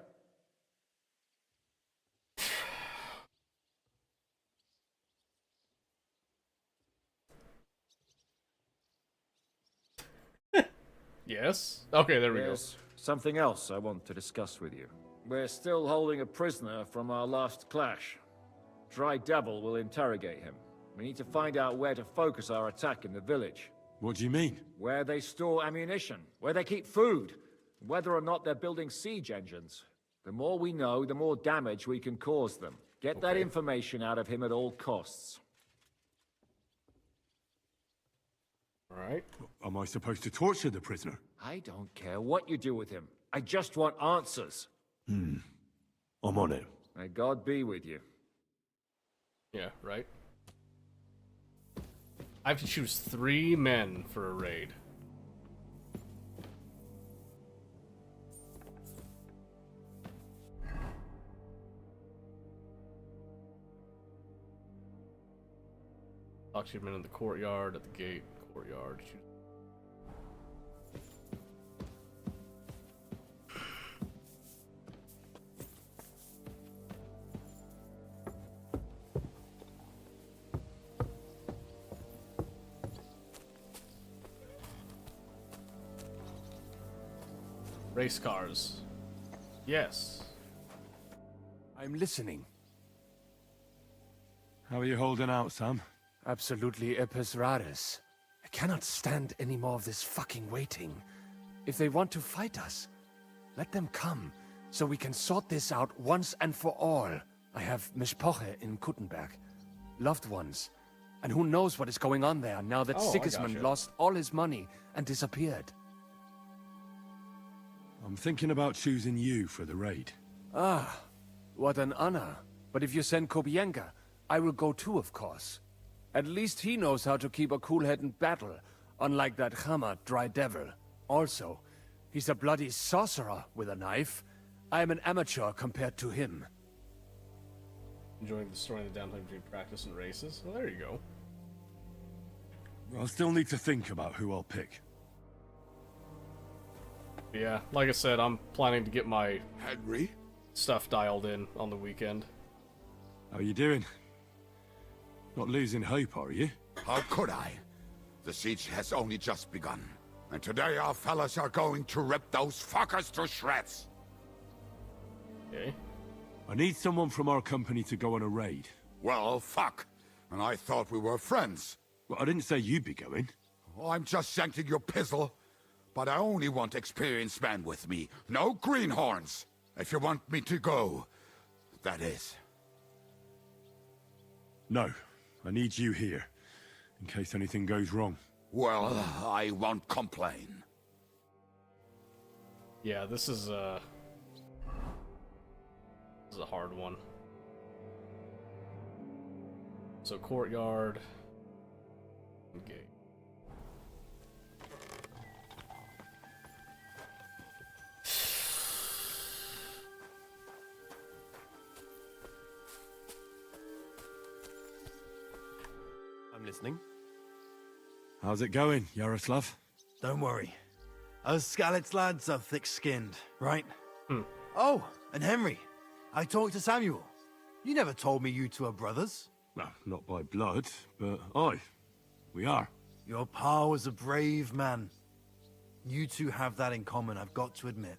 Yes? Okay, there we There's something else I want to discuss with you. We're still holding a prisoner from our last clash. Dry Devil will interrogate him. We need to find out where to focus our attack in the village. What do you mean? Where they store ammunition, where they keep food, whether or not they're building siege engines. The more we know, the more damage we can cause them. Get that information out of him at all costs. Alright. Am I supposed to torture the prisoner? I don't care what you do with him. I just want answers. I'm on it. May God be with you. Yeah, right. I have to choose 3 men for a raid. Talk to your men in the courtyard, at the gate, courtyard. Race cars. Yes. I'm listening. How are you holding out, Sam? Absolutely epis raris. I cannot stand any more of this fucking waiting. If they want to fight us, let them come, so we can sort this out once and for all. I have Mishpoche in Kuttenberg. Loved ones. And who knows what is going on there now that Sigismund lost all his money and disappeared. I'm thinking about choosing you for the raid. Ah, what an honor. But if you send Kobienka, I will go too, of course. At least he knows how to keep a cool head in battle, unlike that Hammer Dry Devil. Also, he's a bloody sorcerer with a knife. I am an amateur compared to him. Enjoying destroying the downtime between practice and races? Well, there you go. I'll still need to think about who I'll pick. Yeah, like I said, I'm planning to get my Henry stuff dialed in on the weekend. How are you doing? Not losing hope, are you? How could I? The siege has only just begun. And today our fellas are going to rip those fuckers to shreds. Okay. I need someone from our company to go on a raid. Well, fuck. And I thought we were friends. Well, I didn't say you'd be going. Oh, I'm just shanking your pizzle. But I only want experienced men with me. No greenhorns. If you want me to go, that is. No. I need you here, in case anything goes wrong. Well, I won't complain. Yeah, this is a hard one. So courtyard, gate. I'm listening. How's it going, Yaroslav? Don't worry. Us Skalitz lads are thick-skinned, right? Hmm. Oh, and Henry. I talked to Samuel. You never told me you two are brothers. Well, not by blood, but aye, we are. Your pa was a brave man. You two have that in common, I've got to admit.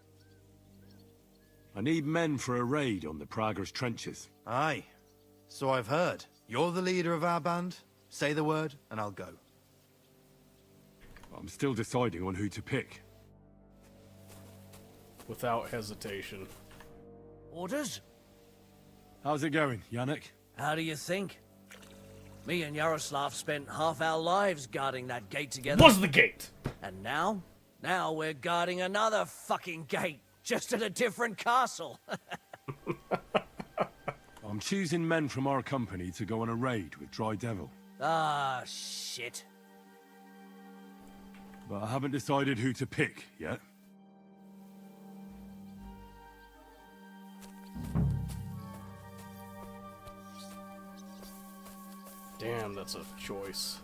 I need men for a raid on the Prager's trenches. Aye. So I've heard. You're the leader of our band. Say the word, and I'll go. I'm still deciding on who to pick. Without hesitation. Orders? How's it going, Yannick? How do you think? Me and Yaroslav spent half our lives guarding that gate together. Was the gate? And now? Now we're guarding another fucking gate, just at a different castle. I'm choosing men from our company to go on a raid with Dry Devil. Ah, shit. But I haven't decided who to pick yet. Damn, that's a choice.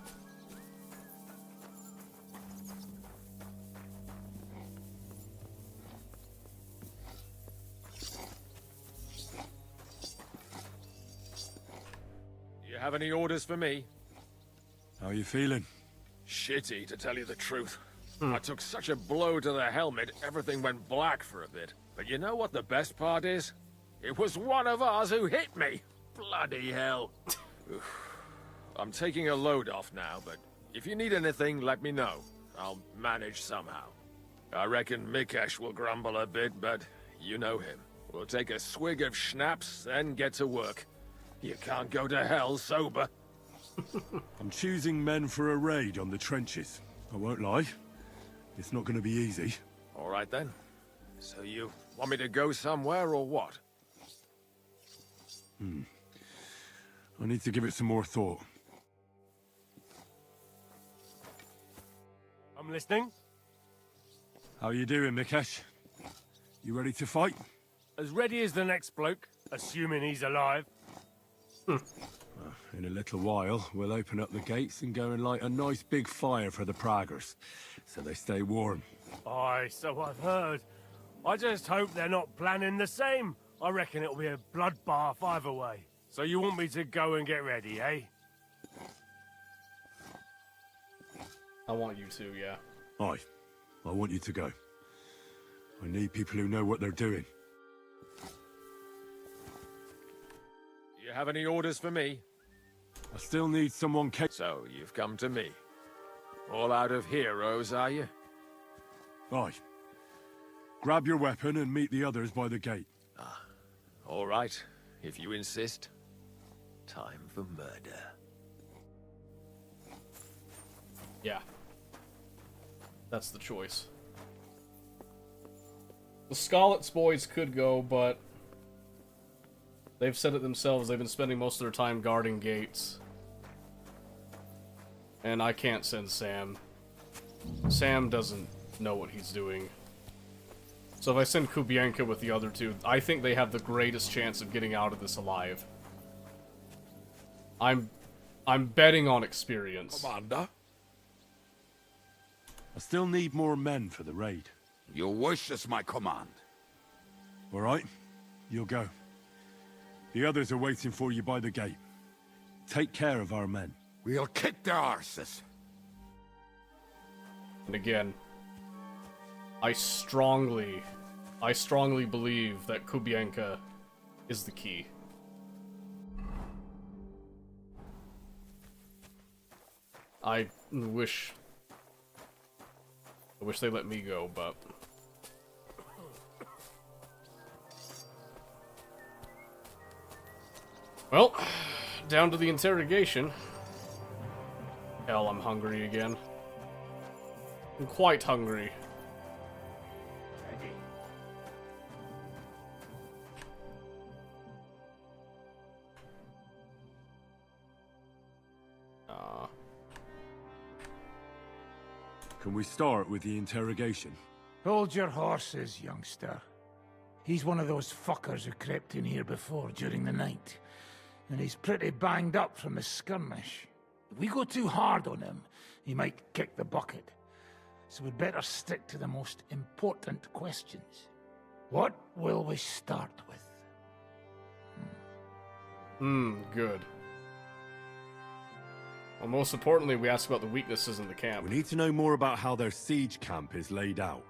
You have any orders for me? How are you feeling? Shitty, to tell you the truth. I took such a blow to the helmet, everything went black for a bit. But you know what the best part is? It was one of ours who hit me. Bloody hell. I'm taking a load off now, but if you need anything, let me know. I'll manage somehow. I reckon Mikesh will grumble a bit, but you know him. We'll take a swig of schnapps, then get to work. You can't go to hell sober. I'm choosing men for a raid on the trenches. I won't lie. It's not going to be easy. All right then. So you want me to go somewhere or what? I need to give it some more thought. I'm listening. How you doing, Mikesh? You ready to fight? As ready as the next bloke, assuming he's alive. In a little while, we'll open up the gates and go and light a nice big fire for the Pragers, so they stay warm. Aye, so I've heard. I just hope they're not planning the same. I reckon it'll be a bloodbath either way. So you want me to go and get ready, eh? I want you to, yeah. Aye. I want you to go. I need people who know what they're doing. You have any orders for me? I still need someone So, you've come to me. All out of heroes, are you? Aye. Grab your weapon and meet the others by the gate. All right, if you insist. Time for murder. Yeah. That's the choice. The Skalitz boys could go, but they've said it themselves. They've been spending most of their time guarding gates. And I can't send Sam. Sam doesn't know what he's doing. So if I send Kubienka with the other two, I think they have the greatest chance of getting out of this alive. I'm betting on experience. Commander? I still need more men for the raid. Your wish is my command. All right, you'll go. The others are waiting for you by the gate. Take care of our men. We'll kick their arses. And again, I strongly believe that Kubienka is the key. I wish they let me go, but well, down to the interrogation. Hell, I'm hungry again. I'm quite hungry. Can we start with the interrogation? Hold your horses, youngster. He's one of those fuckers who crept in here before during the night. And he's pretty banged up from the skirmish. If we go too hard on him, he might kick the bucket. so we'd better stick to the most important questions. What will we start with? Good. Well, most importantly, we asked about the weaknesses in the camp. We need to know more about how their siege camp is laid out,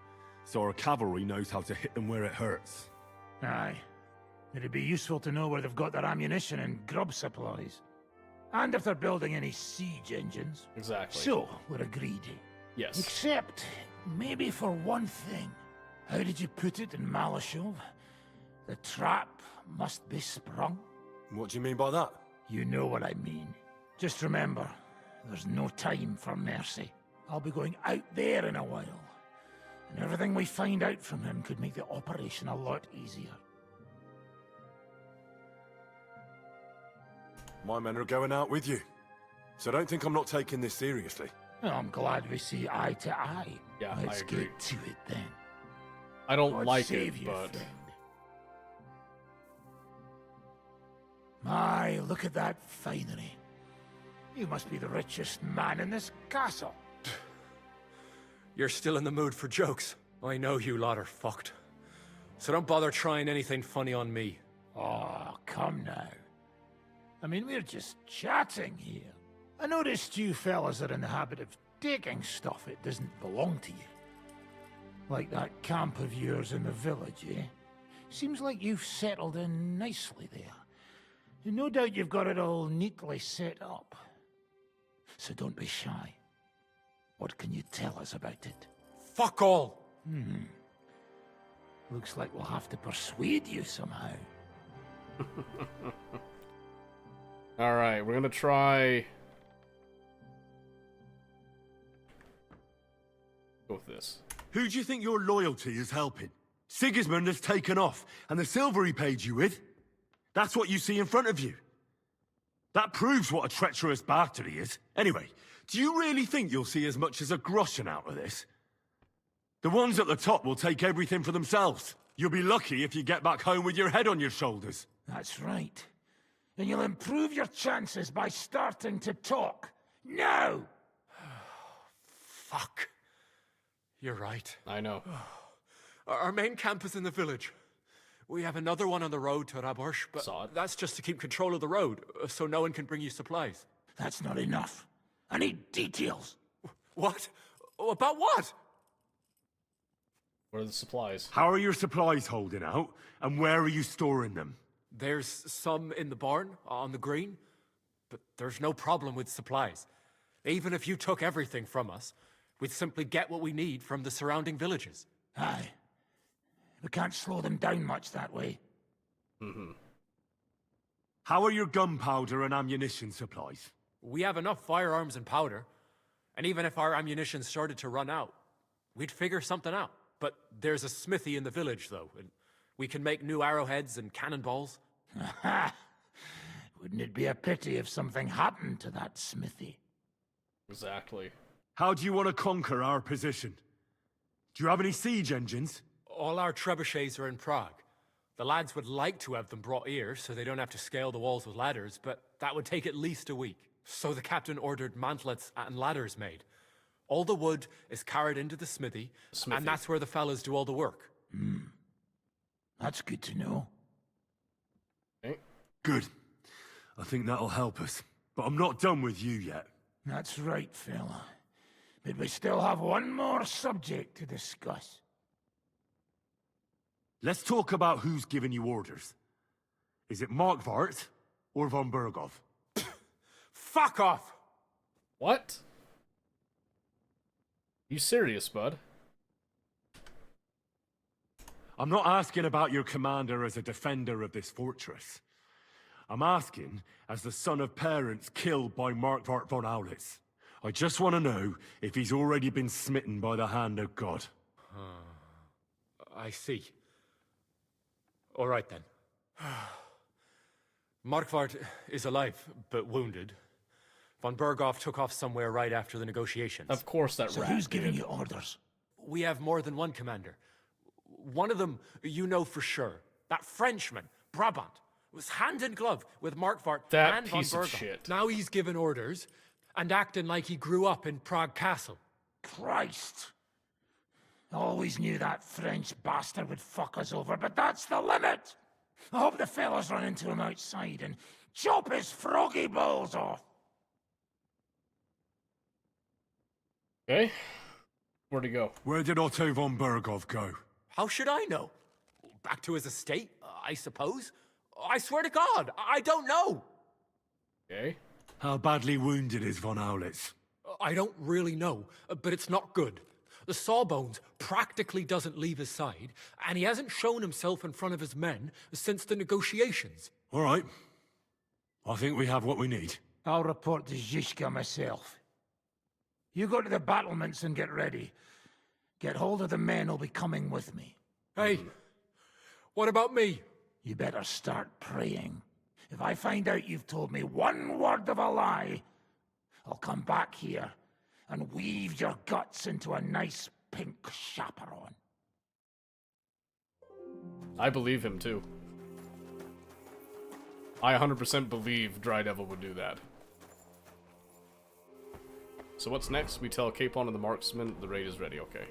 so our cavalry knows how to hit them where it hurts. Aye. It'd be useful to know where they've got their ammunition and grub supplies. And if they're building any siege engines. Exactly. So, we're agreed. Yes. Except, maybe for one thing. How did you put it in Malashov? The trap must be sprung? What do you mean by that? You know what I mean. Just remember, there's no time for mercy. I'll be going out there in a while. And everything we find out from him could make the operation a lot easier. My men are going out with you. So don't think I'm not taking this seriously. Well, I'm glad we see eye to eye. Yeah, Let's I agree. get to it then. I don't God like save it, you, but... friend. My, look at that finery. You must be the richest man in this castle. You're still in the mood for jokes. I know you lot are fucked. So don't bother trying anything funny on me. Oh, come now. I mean, we're just chatting here. I noticed you fellas are in the habit of taking stuff that doesn't belong to you. Like that camp of yours in the village, eh? Seems like you've settled in nicely there. And no doubt you've got it all neatly set up. So don't be shy. What can you tell us about it? Fuck all! Looks like we'll have to persuade you somehow. Alright, we're gonna try... go with this. Who do you think your loyalty is helping? Sigismund has taken off, and the silver he paid you with? That's what you see in front of you. That proves what a treacherous bastard he is. Anyway, do you really think you'll see as much as a groschen out of this? The ones at the top will take everything for themselves. You'll be lucky if you get back home with your head on your shoulders. That's right. And you'll improve your chances by starting to talk. Now! Fuck. You're right. I know. Our main camp is in the village. We have another one on the road to Raborsh, but that's just to keep control of the road, so no one can bring you supplies. That's not enough. I need details. What? About what? What are the supplies? How are your supplies holding out, and where are you storing them? There's some in the barn, on the green, but there's no problem with supplies. Even if you took everything from us, we'd simply get what we need from the surrounding villages. Aye. We can't slow them down much that way. How are your gunpowder and ammunition supplies? We have enough firearms and powder, and even if our ammunition started to run out, we'd figure something out. But there's a smithy in the village, though, and we can make new arrowheads and cannonballs. Wouldn't it be a pity if something happened to that smithy? Exactly. How do you want to conquer our position? Do you have any siege engines? All our trebuchets are in Prague. The lads would like to have them brought here so they don't have to scale the walls with ladders, but that would take at least a week. So the captain ordered mantlets and ladders made. All the wood is carried into the smithy, and that's where the fellas do all the work. That's good to know. Okay. Good. I think that'll help us. But I'm not done with you yet. That's right, fella. But we still have one more subject to discuss. Let's talk about who's giving you orders. Is it Markvart or von Bergov? Fuck off! What? You serious, bud? I'm not asking about your commander as a defender of this fortress. I'm asking as the son of parents killed by Markvart von Aulitz. I just want to know if he's already been smitten by the hand of God. I see. All right, then. Markvart is alive, but wounded. Von Berghoff took off somewhere right after the negotiations. Of course that So rat who's did. giving you orders? We have more than one commander. One of them, you know for sure. That Frenchman, Brabant, was hand in glove with Markvart That and von piece of Berghoff. shit. Now he's giving orders and acting like he grew up in Prague Castle. Christ! Always knew that French bastard would fuck us over, but that's the limit! I hope the fellas run into him outside and chop his froggy balls off! Okay. Where'd he go? Where did Otto von Berghoff go? How should I know? Back to his estate, I suppose? I swear to God, I don't know! Okay. How badly wounded is von Aulitz? I don't really know, but it's not good. The Sawbones practically doesn't leave his side, and he hasn't shown himself in front of his men since the negotiations. All right. I think we have what we need. I'll report to Zizka myself. You go to the battlements and get ready. Get hold of the men who'll be coming with me. Hey, what about me? You better start praying. If I find out you've told me one word of a lie, I'll come back here and weave your guts into a nice pink chaperon. I believe him, too. I 100% believe Dry Devil would do that. So what's next? We tell Capon and the marksman the raid is ready, okay.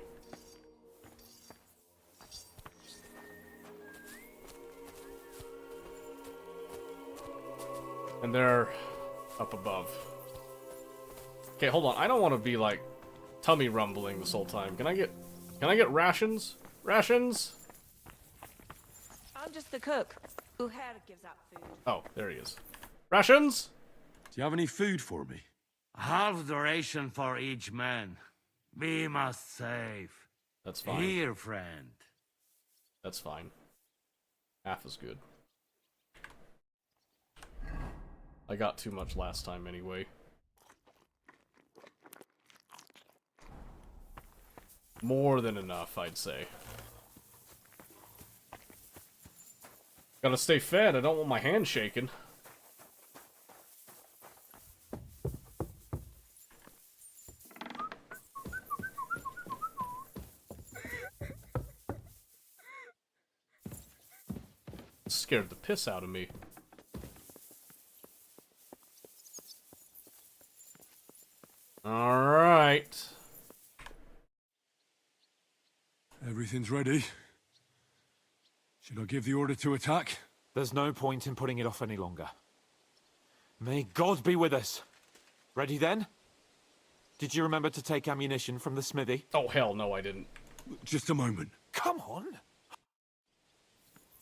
And they're up above. Okay, hold on. I don't want to be like tummy rumbling this whole time. Can I get rations? Rations? I'm just the cook. Uher gives out food. Oh, there he is. Rations? Do you have any food for me? Half the ration for each man. We must save. That's fine. Here, friend. That's fine. Half is good. I got too much last time anyway. More than enough, I'd say. Gotta stay fed, I don't want my hand shaking. Scared the piss out of me. Alright. Everything's ready. Should I give the order to attack? There's no point in putting it off any longer. May God be with us. Ready then? Did you remember to take ammunition from the smithy? Oh, hell no, I didn't. Just a moment. Come on.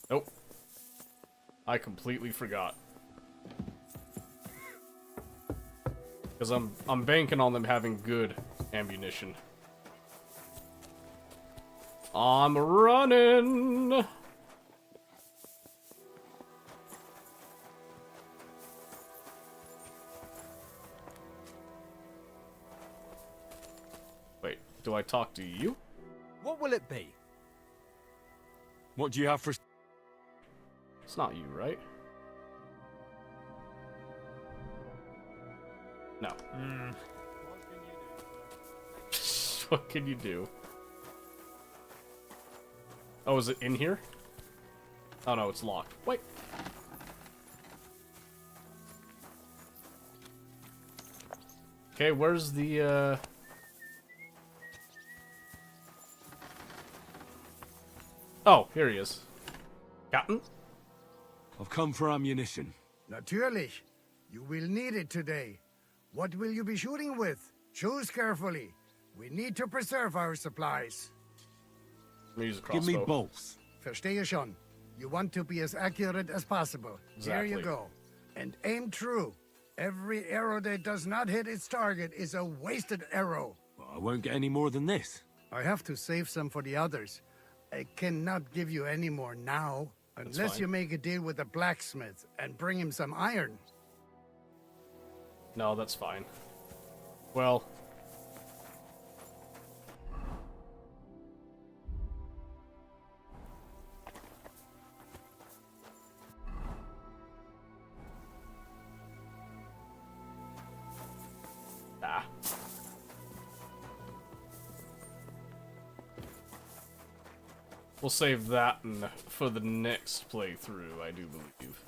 Nope. I completely forgot. Because I'm banking on them having good ammunition. I'm running! Wait, do I talk to you? What will it be? What do you have for... It's not you, right? No. What can you do? Oh, is it in here? Oh no, it's locked. Wait. Okay, where's the, Oh, here he is. Captain? I've come for ammunition. Natürlich. You will need it today. What will you be shooting with? Choose carefully. We need to preserve our supplies. Use a Give me crossbow. bolts. Verstehe schon. You want to be as accurate as possible. Exactly. Here you go. And aim true. Every arrow that does not hit its target is a wasted arrow. Well, I won't get any more than this. I have to save some for the others. I cannot give you any more now, unless fine. you make a deal with the blacksmith and bring him some iron. No, that's fine. Well... Ah. We'll save that for the next playthrough, I do believe.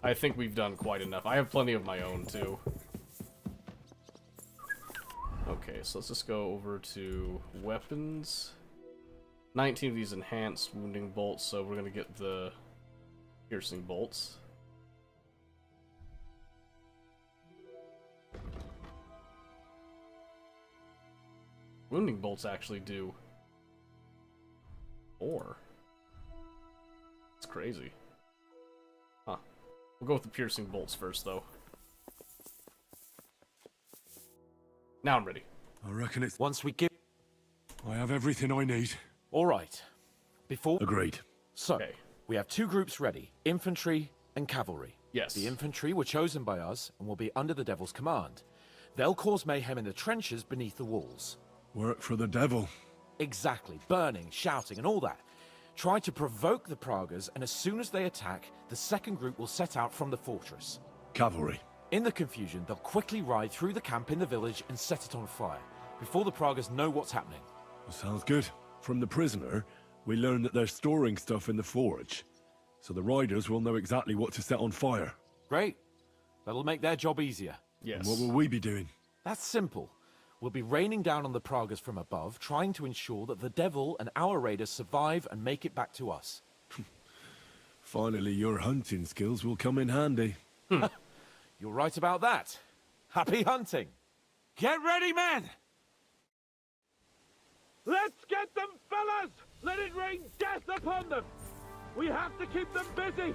I think we've done quite enough. I have plenty of my own, too. Okay, so let's just go over to weapons. 19 of these enhanced wounding bolts, so we're gonna get the piercing bolts. Wounding bolts actually do 4. It's crazy. Huh. We'll go with the piercing bolts first, though. Now I'm ready. I reckon it's... Once we give... I have everything I need. All right. Before... Agreed. So, we have 2 groups ready. Infantry and cavalry. Yes. The infantry were chosen by us and will be under the Devil's command. They'll cause mayhem in the trenches beneath the walls. Work for the devil. Exactly. Burning, shouting, and all that. Try to provoke the Pragas, and as soon as they attack, the second group will set out from the fortress. Cavalry. In the confusion, they'll quickly ride through the camp in the village and set it on fire, before the Pragas know what's happening. Sounds good. From the prisoner, we learned that they're storing stuff in the forge, so the riders will know exactly what to set on fire. Great. That'll make their job easier. Yes. And what will we be doing? That's simple. We'll be raining down on the Pragas from above, trying to ensure that the Devil and our raiders survive and make it back to us. Finally, your hunting skills will come in handy. You're right about that. Happy hunting! Get ready, men! Let's get them, fellas! Let it rain death upon them! We have to keep them busy!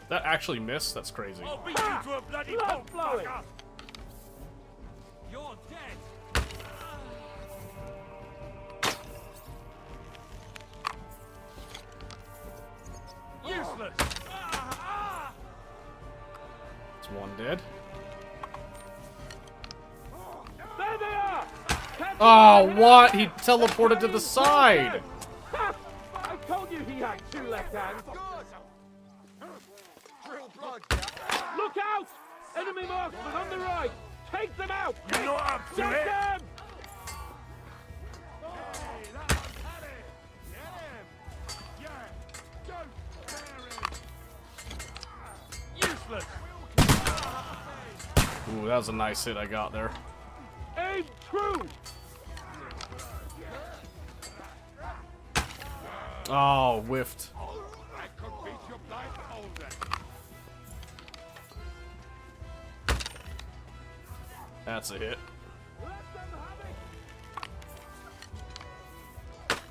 That actually missed? That's crazy. I'll beat you to a bloody pulp, fucker! You're dead! Useless! It's one dead. There they are! Oh, what? He teleported to the side! I told you he had 2 left hands! Look out! Enemy marksmen on the right! Take them out! You're not up to Get it! them! Useless! Ooh, that was a nice hit I got there. Aim true! Oh, whiffed. That's a hit.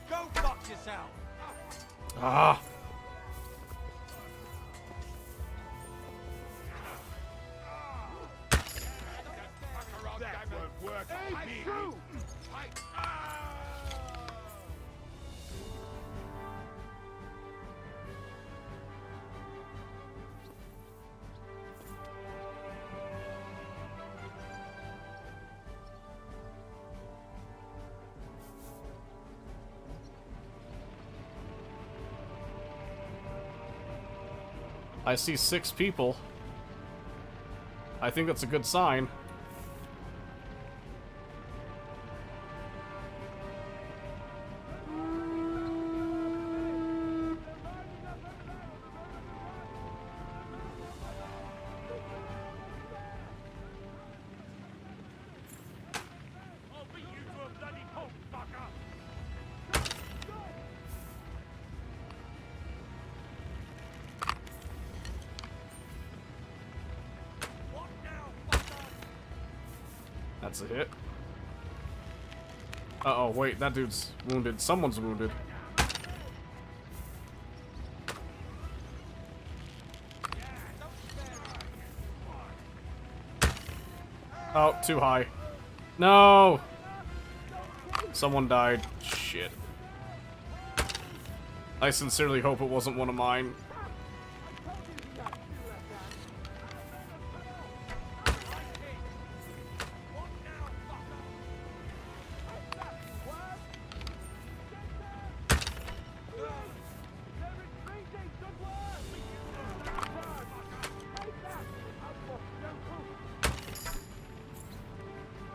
Go fuck yourself! Ah! Aim true! I see 6 people. I think that's a good sign. That's a hit. Uh-oh, wait, that dude's wounded. Someone's wounded. Oh, too high. No! Someone died. Shit. I sincerely hope it wasn't one of mine.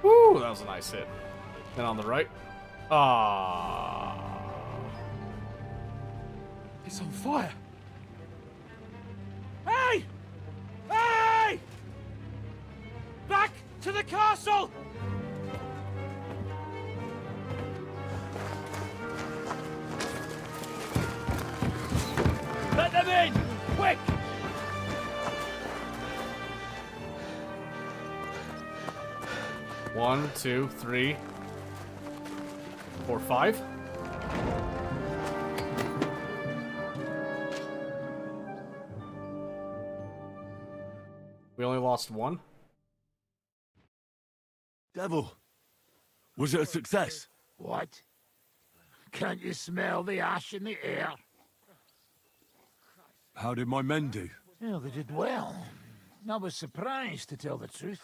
Woo, that was a nice hit. And on the right. Ah. It's on fire! Hey! Hey! Back To the castle! Let them in! Quick! One, two, 3, 4, 5. We only lost 1. Devil, was it a success? What? Can't you smell the ash in the air? How did my men do? Well, they did well. I was surprised, to tell the truth.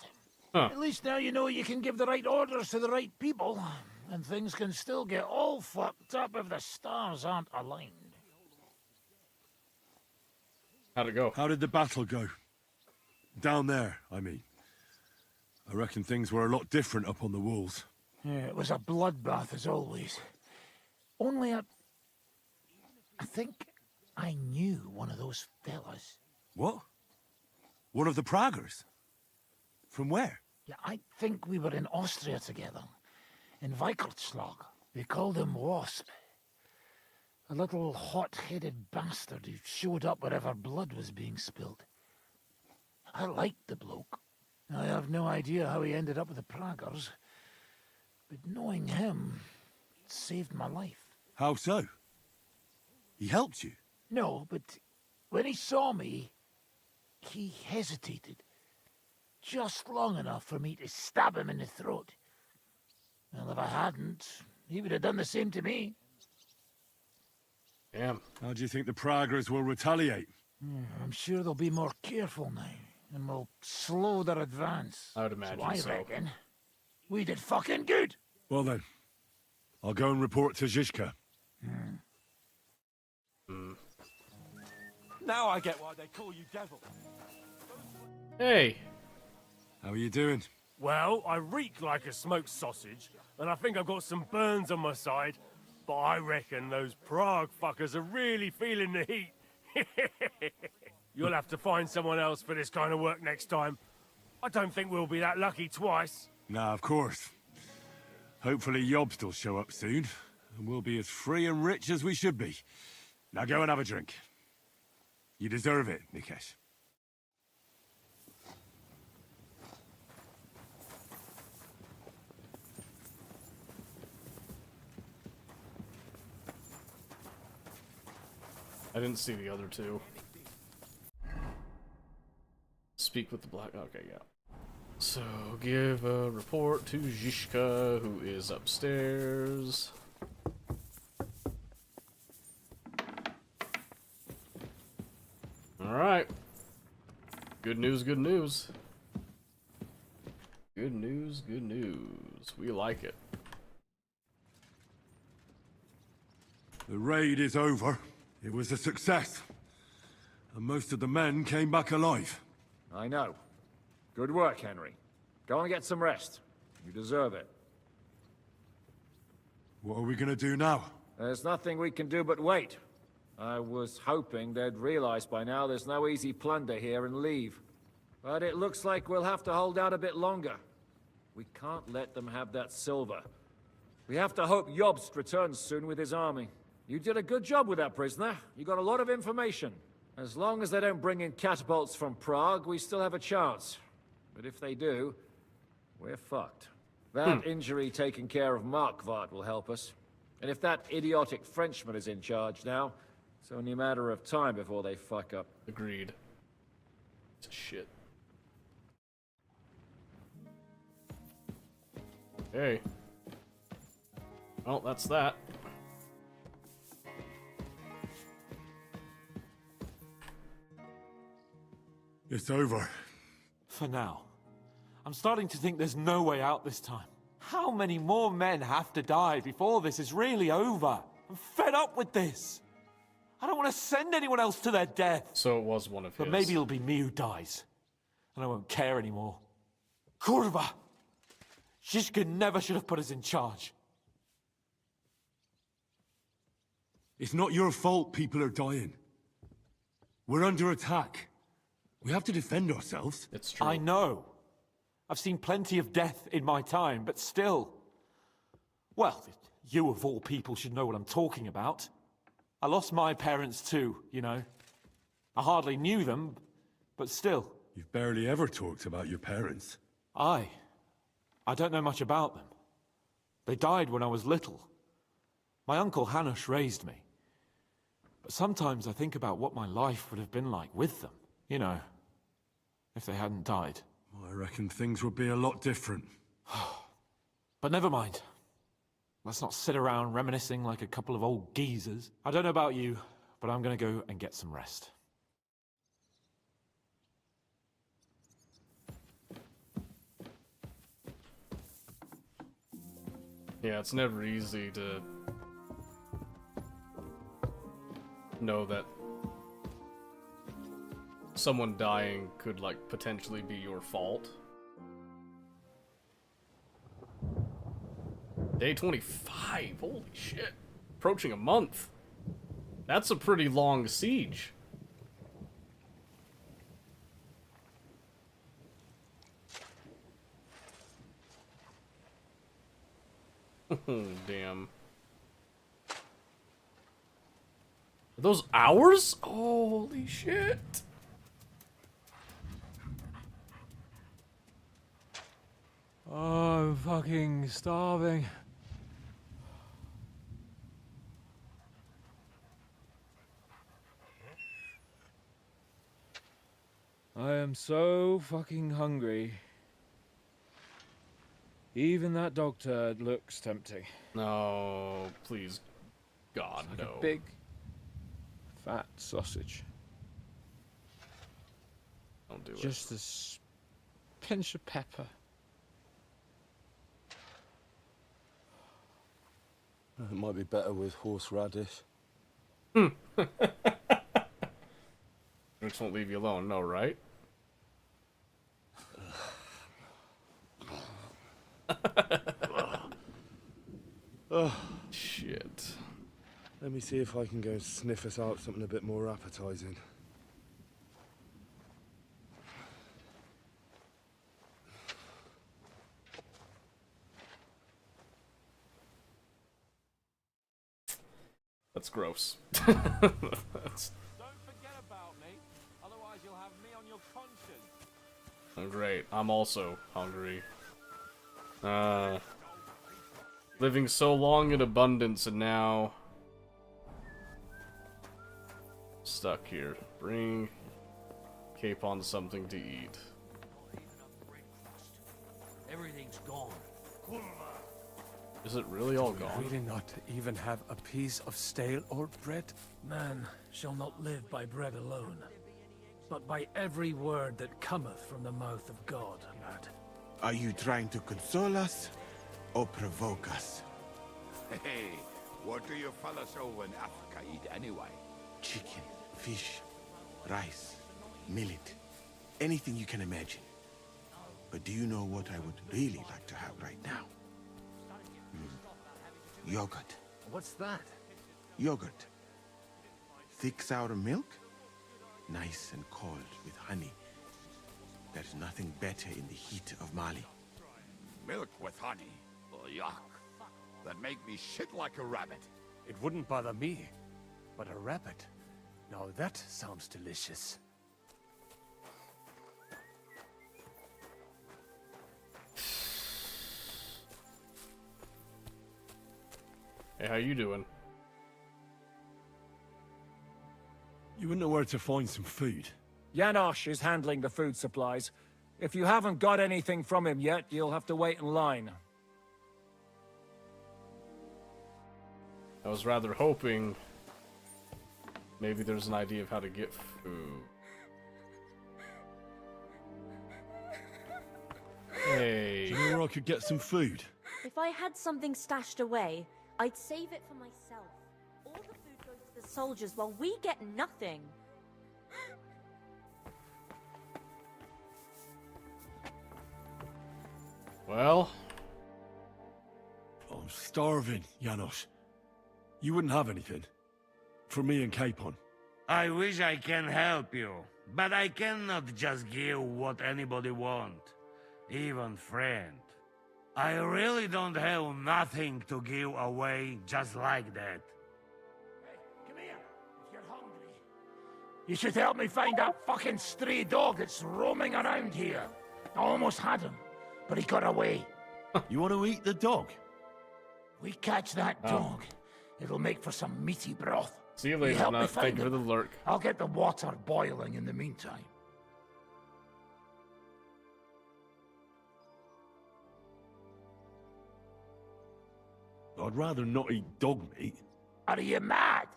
Huh. At least now you know you can give the right orders to the right people, and things can still get all fucked up if the stars aren't aligned. How'd it go? How did the battle go? Down there, I mean. I reckon things were a lot different up on the walls. Yeah, it was a bloodbath as always. Only I think I knew one of those fellas. What? One of the Praggers? From where? Yeah, I think we were in Austria together. In Weikertslag. They called him Wasp. A little hot-headed bastard who showed up wherever blood was being spilled. I liked the bloke. I have no idea how he ended up with the Praggers, but knowing him saved my life. How so? He helped you? No, but when he saw me, he hesitated. Just long enough for me to stab him in the throat. Well, if I hadn't, he would have done the same to me. Damn. How do you think the Praggers will retaliate? I'm sure they'll be more careful now, and will slow their advance. I would imagine so. I so. reckon we did fucking good. Well then, I'll go and report to Zizka. Now I get why they call you Devil. Hey. How are you doing? Well, I reek like a smoked sausage, and I think I've got some burns on my side, but I reckon those Prague fuckers are really feeling the heat. You'll have to find someone else for this kind of work next time. I don't think we'll be that lucky twice. Nah, of course. Hopefully Yobst will show up soon, and we'll be as free and rich as we should be. Now go and have a drink. You deserve it, Nikesh. I didn't see the other two. Speak with the black... Okay, yeah. So, give a report to Zizka, who is upstairs. Alright. Good news, good news. Good news, good news. We like it. The raid is over. It was a success. And most of the men came back alive. I know. Good work, Henry. Go and get some rest. You deserve it. What are we gonna do now? There's nothing we can do but wait. I was hoping they'd realize by now there's no easy plunder here and leave. But it looks like we'll have to hold out a bit longer. We can't let them have that silver. We have to hope Jobst returns soon with his army. You did a good job with that prisoner. You got a lot of information. As long as they don't bring in catapults from Prague, we still have a chance. But if they do, we're fucked. That injury taken care of Markvart will help us. And if that idiotic Frenchman is in charge now, it's only a matter of time before they fuck up. Agreed. It's a shit. Hey. Well, that's that. It's over. For now. I'm starting to think there's no way out this time. How many more men have to die before this is really over? I'm fed up with this. I don't want to send anyone else to their death. So it was one of his. But maybe it'll be me who dies. And I won't care anymore. Kurva! Zizka never should have put us in charge. It's not your fault people are dying. We're under attack. We have to defend ourselves. It's true. I know. I've seen plenty of death in my time, but still. Well, you of all people should know what I'm talking about. I lost my parents too, you know. I hardly knew them, but still. You've barely ever talked about your parents. I don't know much about them. They died when I was little. My uncle Hanush raised me. But sometimes I think about what my life would have been like with them. You know, if they hadn't died. I reckon things would be a lot different. But never mind. Let's not sit around reminiscing like a couple of old geezers. I don't know about you, but I'm gonna go and get some rest. Yeah, it's never easy to know that someone dying could, like, potentially be your fault. Day 25, holy shit. Approaching a month. That's a pretty long siege. Damn. Are those hours? Holy shit. Oh, I'm fucking starving. I am so fucking hungry. Even that dog turd looks tempting. No, please, God, like no. A big, fat sausage. Don't do it. Just a pinch of pepper. It might be better with horseradish. Just won't leave you alone, no, right? Oh, shit. Let me see if I can go sniff us out something a bit more appetizing. That's gross. That's... Don't forget about me, otherwise you'll have me on your conscience. Oh, great. I'm also hungry. Living so long in abundance and now stuck here. Bring Capon something to eat. Everything's gone. Is it really all gone? Really not even have a piece of stale old bread? Man shall not live by bread alone, but by every word that cometh from the mouth of God, lad. Are you trying to console us or provoke us? Hey, what do you fellas over in Africa eat anyway? Chicken, fish, rice, millet, anything you can imagine. But do you know what I would really like to have right now? Yogurt. What's that? Yogurt. Thick sour milk? Nice and cold with honey. There's nothing better in the heat of Mali. Milk with honey? Oh, yuck. That make me shit like a rabbit. It wouldn't bother me, but a rabbit. Now that sounds delicious. Hey, how you doing? You wouldn't know where to find some food. Janosch is handling the food supplies. If you haven't got anything from him yet, you'll have to wait in line. I was rather hoping maybe there's an idea of how to get food. Hey. Do you know where I could get some food? If I had something stashed away, I'd save it for myself. All the food goes to the soldiers while we get nothing. Well, I'm starving, Janosch. You wouldn't have anything? For me and Capon. I wish I can help you, but I cannot just give what anybody want. even friend. I really don't have nothing to give away just like that. Come here, if you're hungry. You should help me find that fucking stray dog that's roaming around here. I almost had him, but he got away. You want to eat the dog? We catch that dog. It'll make for some meaty broth. See you later, help me Nut. find Thank you for him. the lurk. I'll get the water boiling in the meantime. I'd rather not eat dog meat. Are you mad?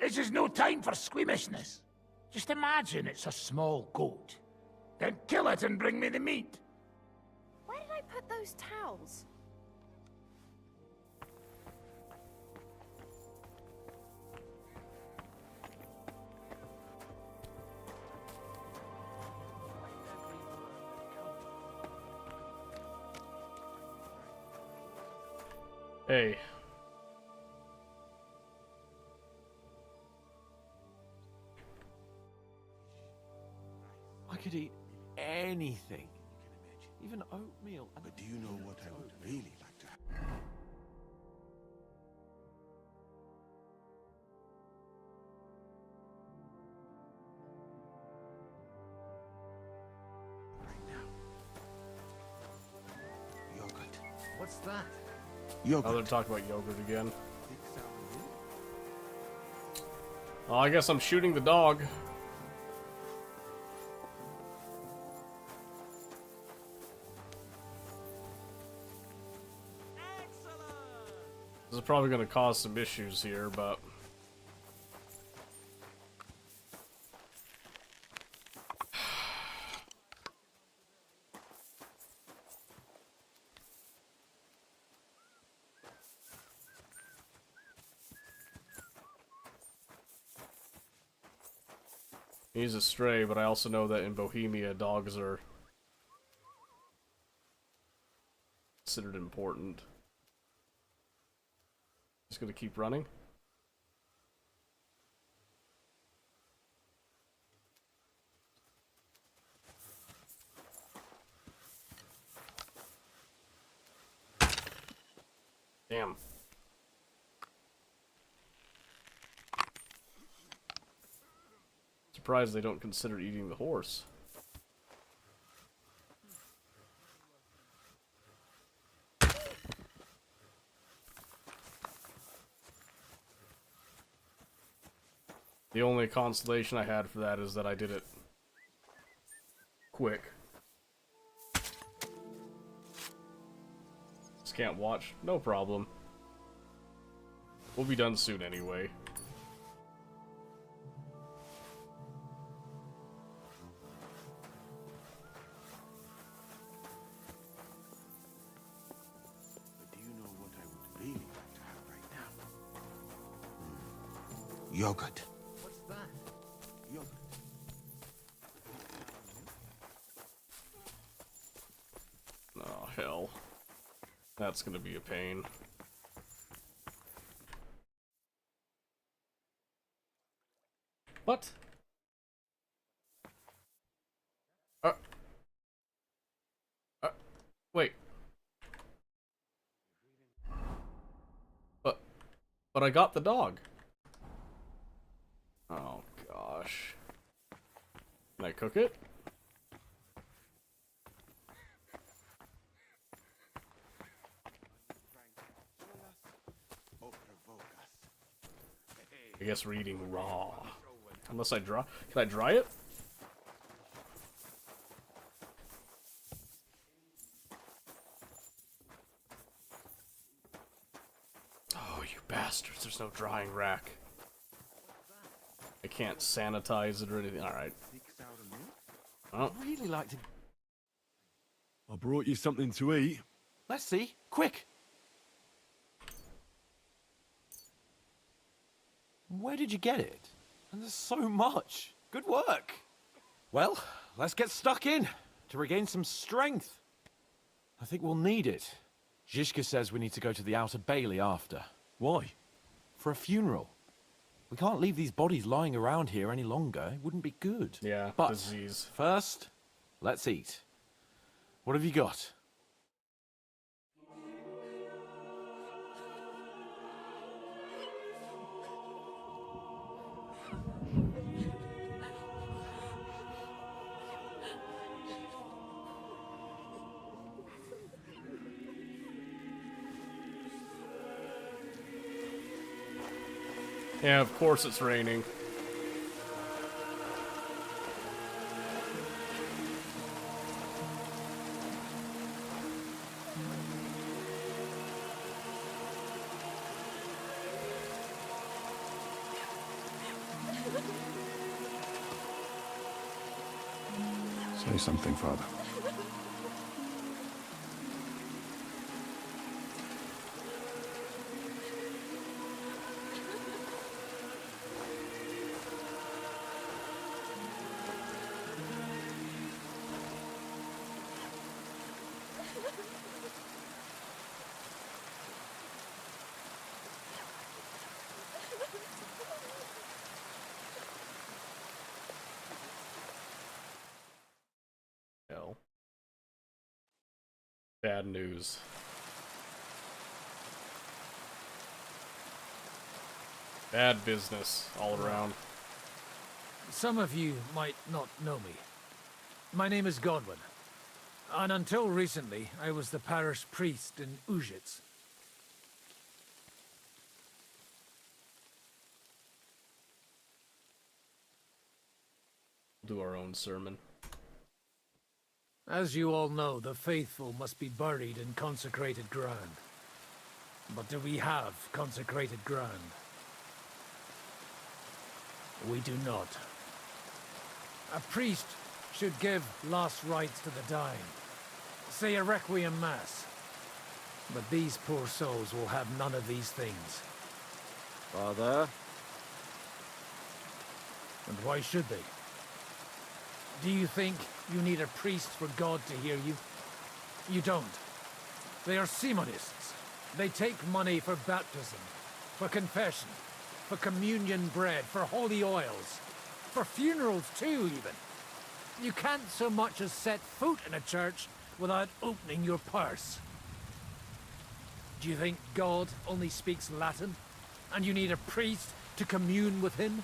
This is no time for squeamishness. Just imagine it's a small goat. Then kill it and bring me the meat. Where did I put those towels? Hey. I could eat anything. Even oatmeal. But do you know what I would really like to have? Right now. Yogurt. What's that? Oh, they're talking about yogurt again. Oh, I guess I'm shooting the dog. This is probably going to cause some issues here, but... He's a stray, but I also know that in Bohemia, dogs are considered important. Just gonna keep running. Damn. Surprised they don't consider eating the horse. The only consolation I had for that is that I did it quick. Just can't watch. No problem. We'll be done soon anyway. Yogurt. What's that? Yogurt. Oh, hell. That's gonna be a pain. What? Wait. But I got the dog. Oh, gosh. Can I cook it? I guess we're eating raw. Unless I dry... Can I dry it? Oh, you bastards. There's no drying rack. I can't sanitize it or anything. Alright. Oh. I'd really like to... I brought you something to eat. Let's see. Quick! Where did you get it? And there's so much. Good work. Well, let's get stuck in to regain some strength. I think we'll need it. Zizka says we need to go to the Outer Bailey after. Why? For a funeral. We can't leave these bodies lying around here any longer. It wouldn't be good. Yeah, but disease. First, let's eat. What have you got? Yeah, of course it's raining. Say something, Father. No. Bad news. Bad business all around. Some of you might not know me. My name is Godwin, and until recently, I was the parish priest in Ujitz. Do our own sermon. As you all know, the faithful must be buried in consecrated ground. But do we have consecrated ground? We do not. A priest should give last rites to the dying, say a requiem mass. But these poor souls will have none of these things. Father? And why should they? Do you think you need a priest for God to hear you? You don't. They are Simonists. They take money for baptism, for confession, for communion bread, for holy oils, for funerals too, even. You can't so much as set foot in a church without opening your purse. Do you think God only speaks Latin, and you need a priest to commune with him?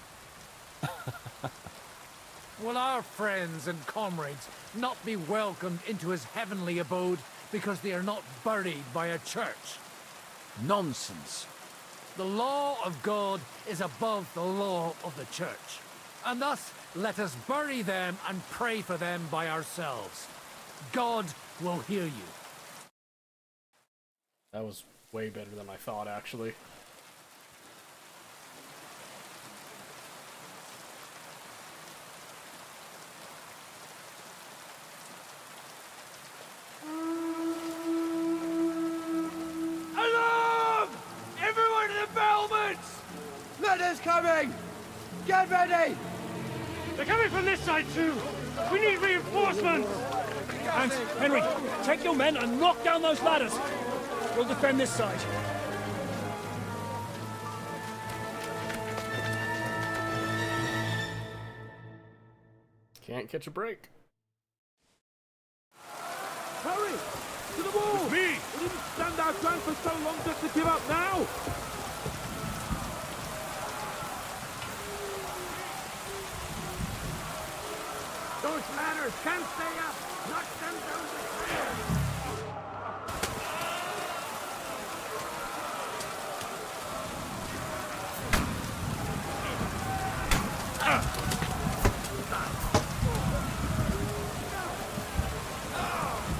Will our friends and comrades not be welcomed into his heavenly abode because they are not buried by a church? Nonsense. The law of God is above the law of the church. And thus, let us bury them and pray for them by ourselves. God will hear you. That was way better than I thought, actually. Alarm! Everyone to the battlements! Letters coming! Get ready! They're coming from this side too! We need reinforcements! And Henry, take your men and knock down those ladders! We'll defend this side. Can't catch a break. Hurry! To the wall! It's me! We didn't stand our ground for so long just to give up now! Those ladders can't stay up! Knock them down to fire!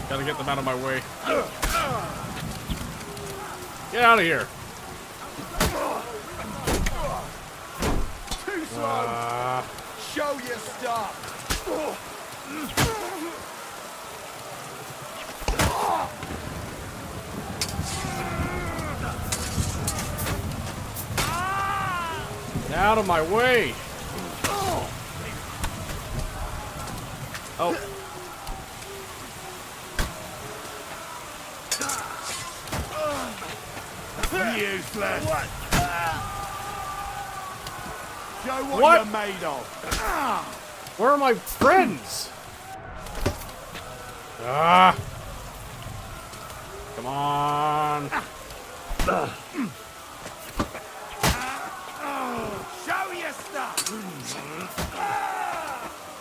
Gotta get them out of my way. Get out of here. Too slow! Show your stuff! Get out of my way. Oh. Useless! What? Show what, What? you're made of! Where are my friends? Ah! Come on! Show your stuff!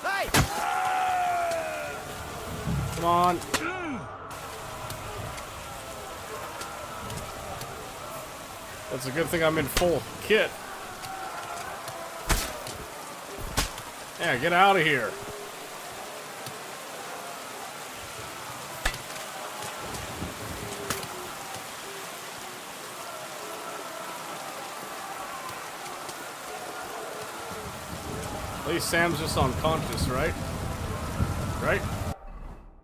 Hey! Come on! That's a good thing I'm in full kit. Yeah, get out of here. At least Sam's just unconscious, right? Right?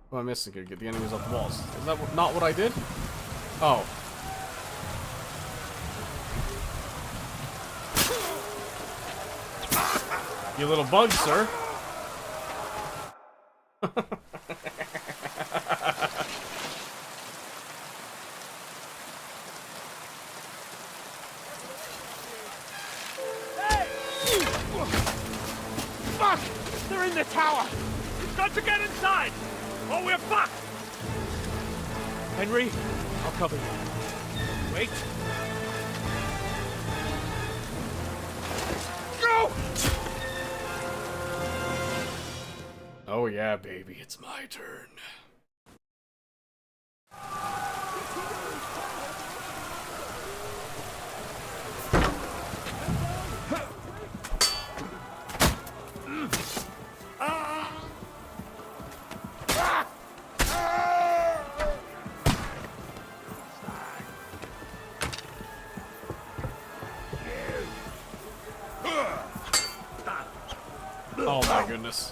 What am I missing here? Get the enemies off the walls. Is that not what I did? Oh. You little bug, sir. Fuck! They're in the tower! We've got to get inside! Or we're fucked! Henry, I'll cover you. Wait. Go! Oh yeah, baby, it's my turn. Oh my goodness.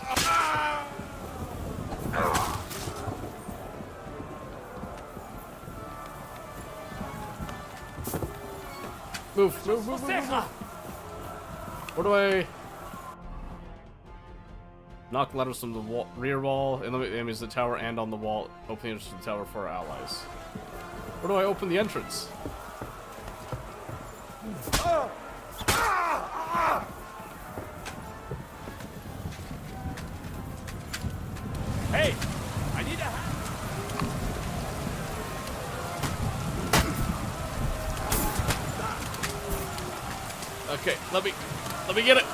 Move, move, move, move, move. Where do I... Knock ladders from the wall, rear wall, eliminate enemies in the tower and on the wall. Open the entrance to the tower for our allies. Where do I open the entrance? Hey! I need a hand! Okay, let me get it.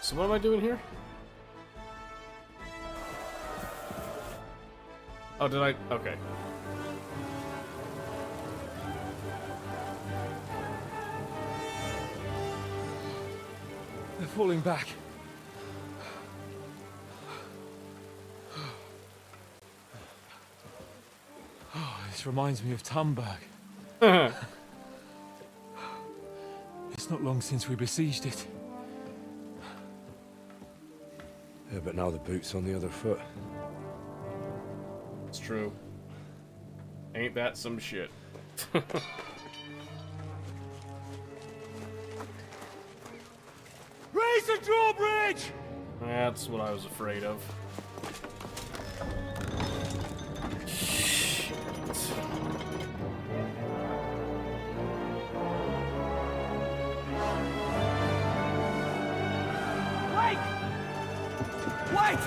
So what am I doing here? Oh, did I? Okay. They're falling back. Oh, this reminds me of Tamberg. It's not long since we besieged it. Yeah, but now the boot's on the other foot. It's true. Ain't that some shit? Raise the drawbridge! That's what I was afraid of. Wait! Wait!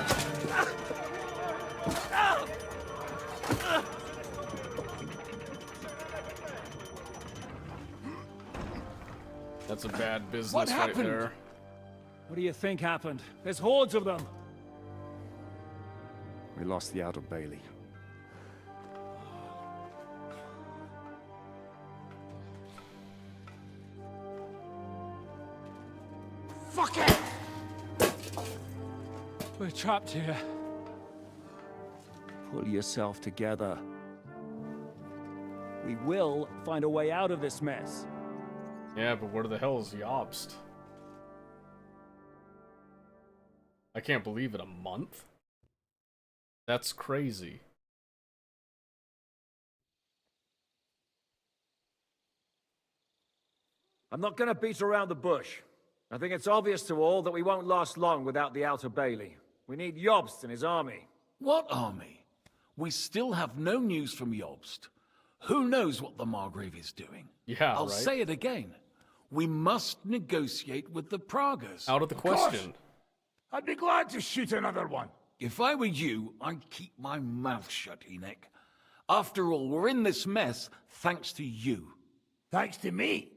That's a bad business What right happened? there. What do you think happened? There's hordes of them. We lost the Outer Bailey. Fuck it! We're trapped here. Pull yourself together. We will find a way out of this mess. Yeah, but where the hell is Jobst? I can't believe it, a month? That's crazy. I'm not gonna beat around the bush. I think it's obvious to all that we won't last long without the Outer Bailey. We need Jobst and his army. What army? We still have no news from Jobst. Who knows what the Margrave is doing? Yeah, I'll right? say it again. We must negotiate with the Pragas. Out of the question. I'd be glad to shoot another one. If I were you, I'd keep my mouth shut, Enoch. After all, we're in this mess thanks to you. Thanks to me?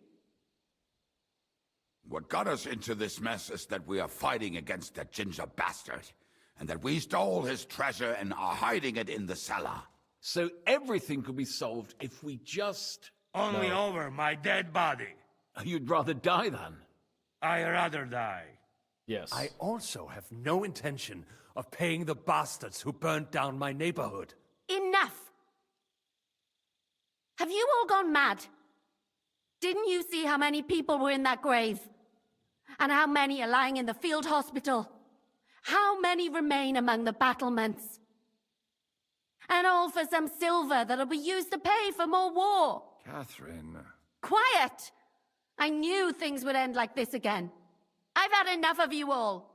What got us into this mess is that we are fighting against that ginger bastard, and that we stole his treasure and are hiding it in the cellar. So everything could be solved if we just... Only over my dead body. You'd rather die then? I'd rather die. Yes. I also have no intention of paying the bastards who burnt down my neighborhood. Enough! Have you all gone mad? Didn't you see how many people were in that grave? And how many are lying in the field hospital? How many remain among the battlements? And all for some silver that'll be used to pay for more war. Catherine... Quiet! I knew things would end like this again. I've had enough of you all.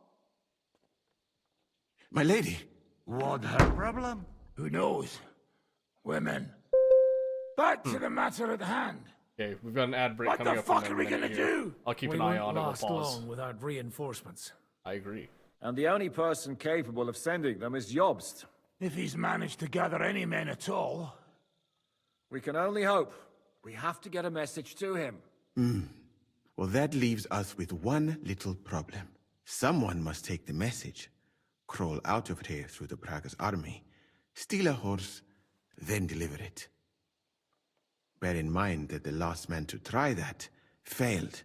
My lady. What her problem? Who knows? Women. Back to the matter at hand. Okay, we've got an ad break What coming the up. fuck in a are we minute gonna here. do? I'll keep We an eye won't on it. We'll last pause. long without reinforcements. I agree. And the only person capable of sending them is Jobst. If he's managed to gather any men at all. We can only hope. We have to get a message to him. Well, that leaves us with one little problem. Someone must take the message, crawl out of here through the Pragas army, steal a horse, then deliver it. Bear in mind that the last man to try that failed,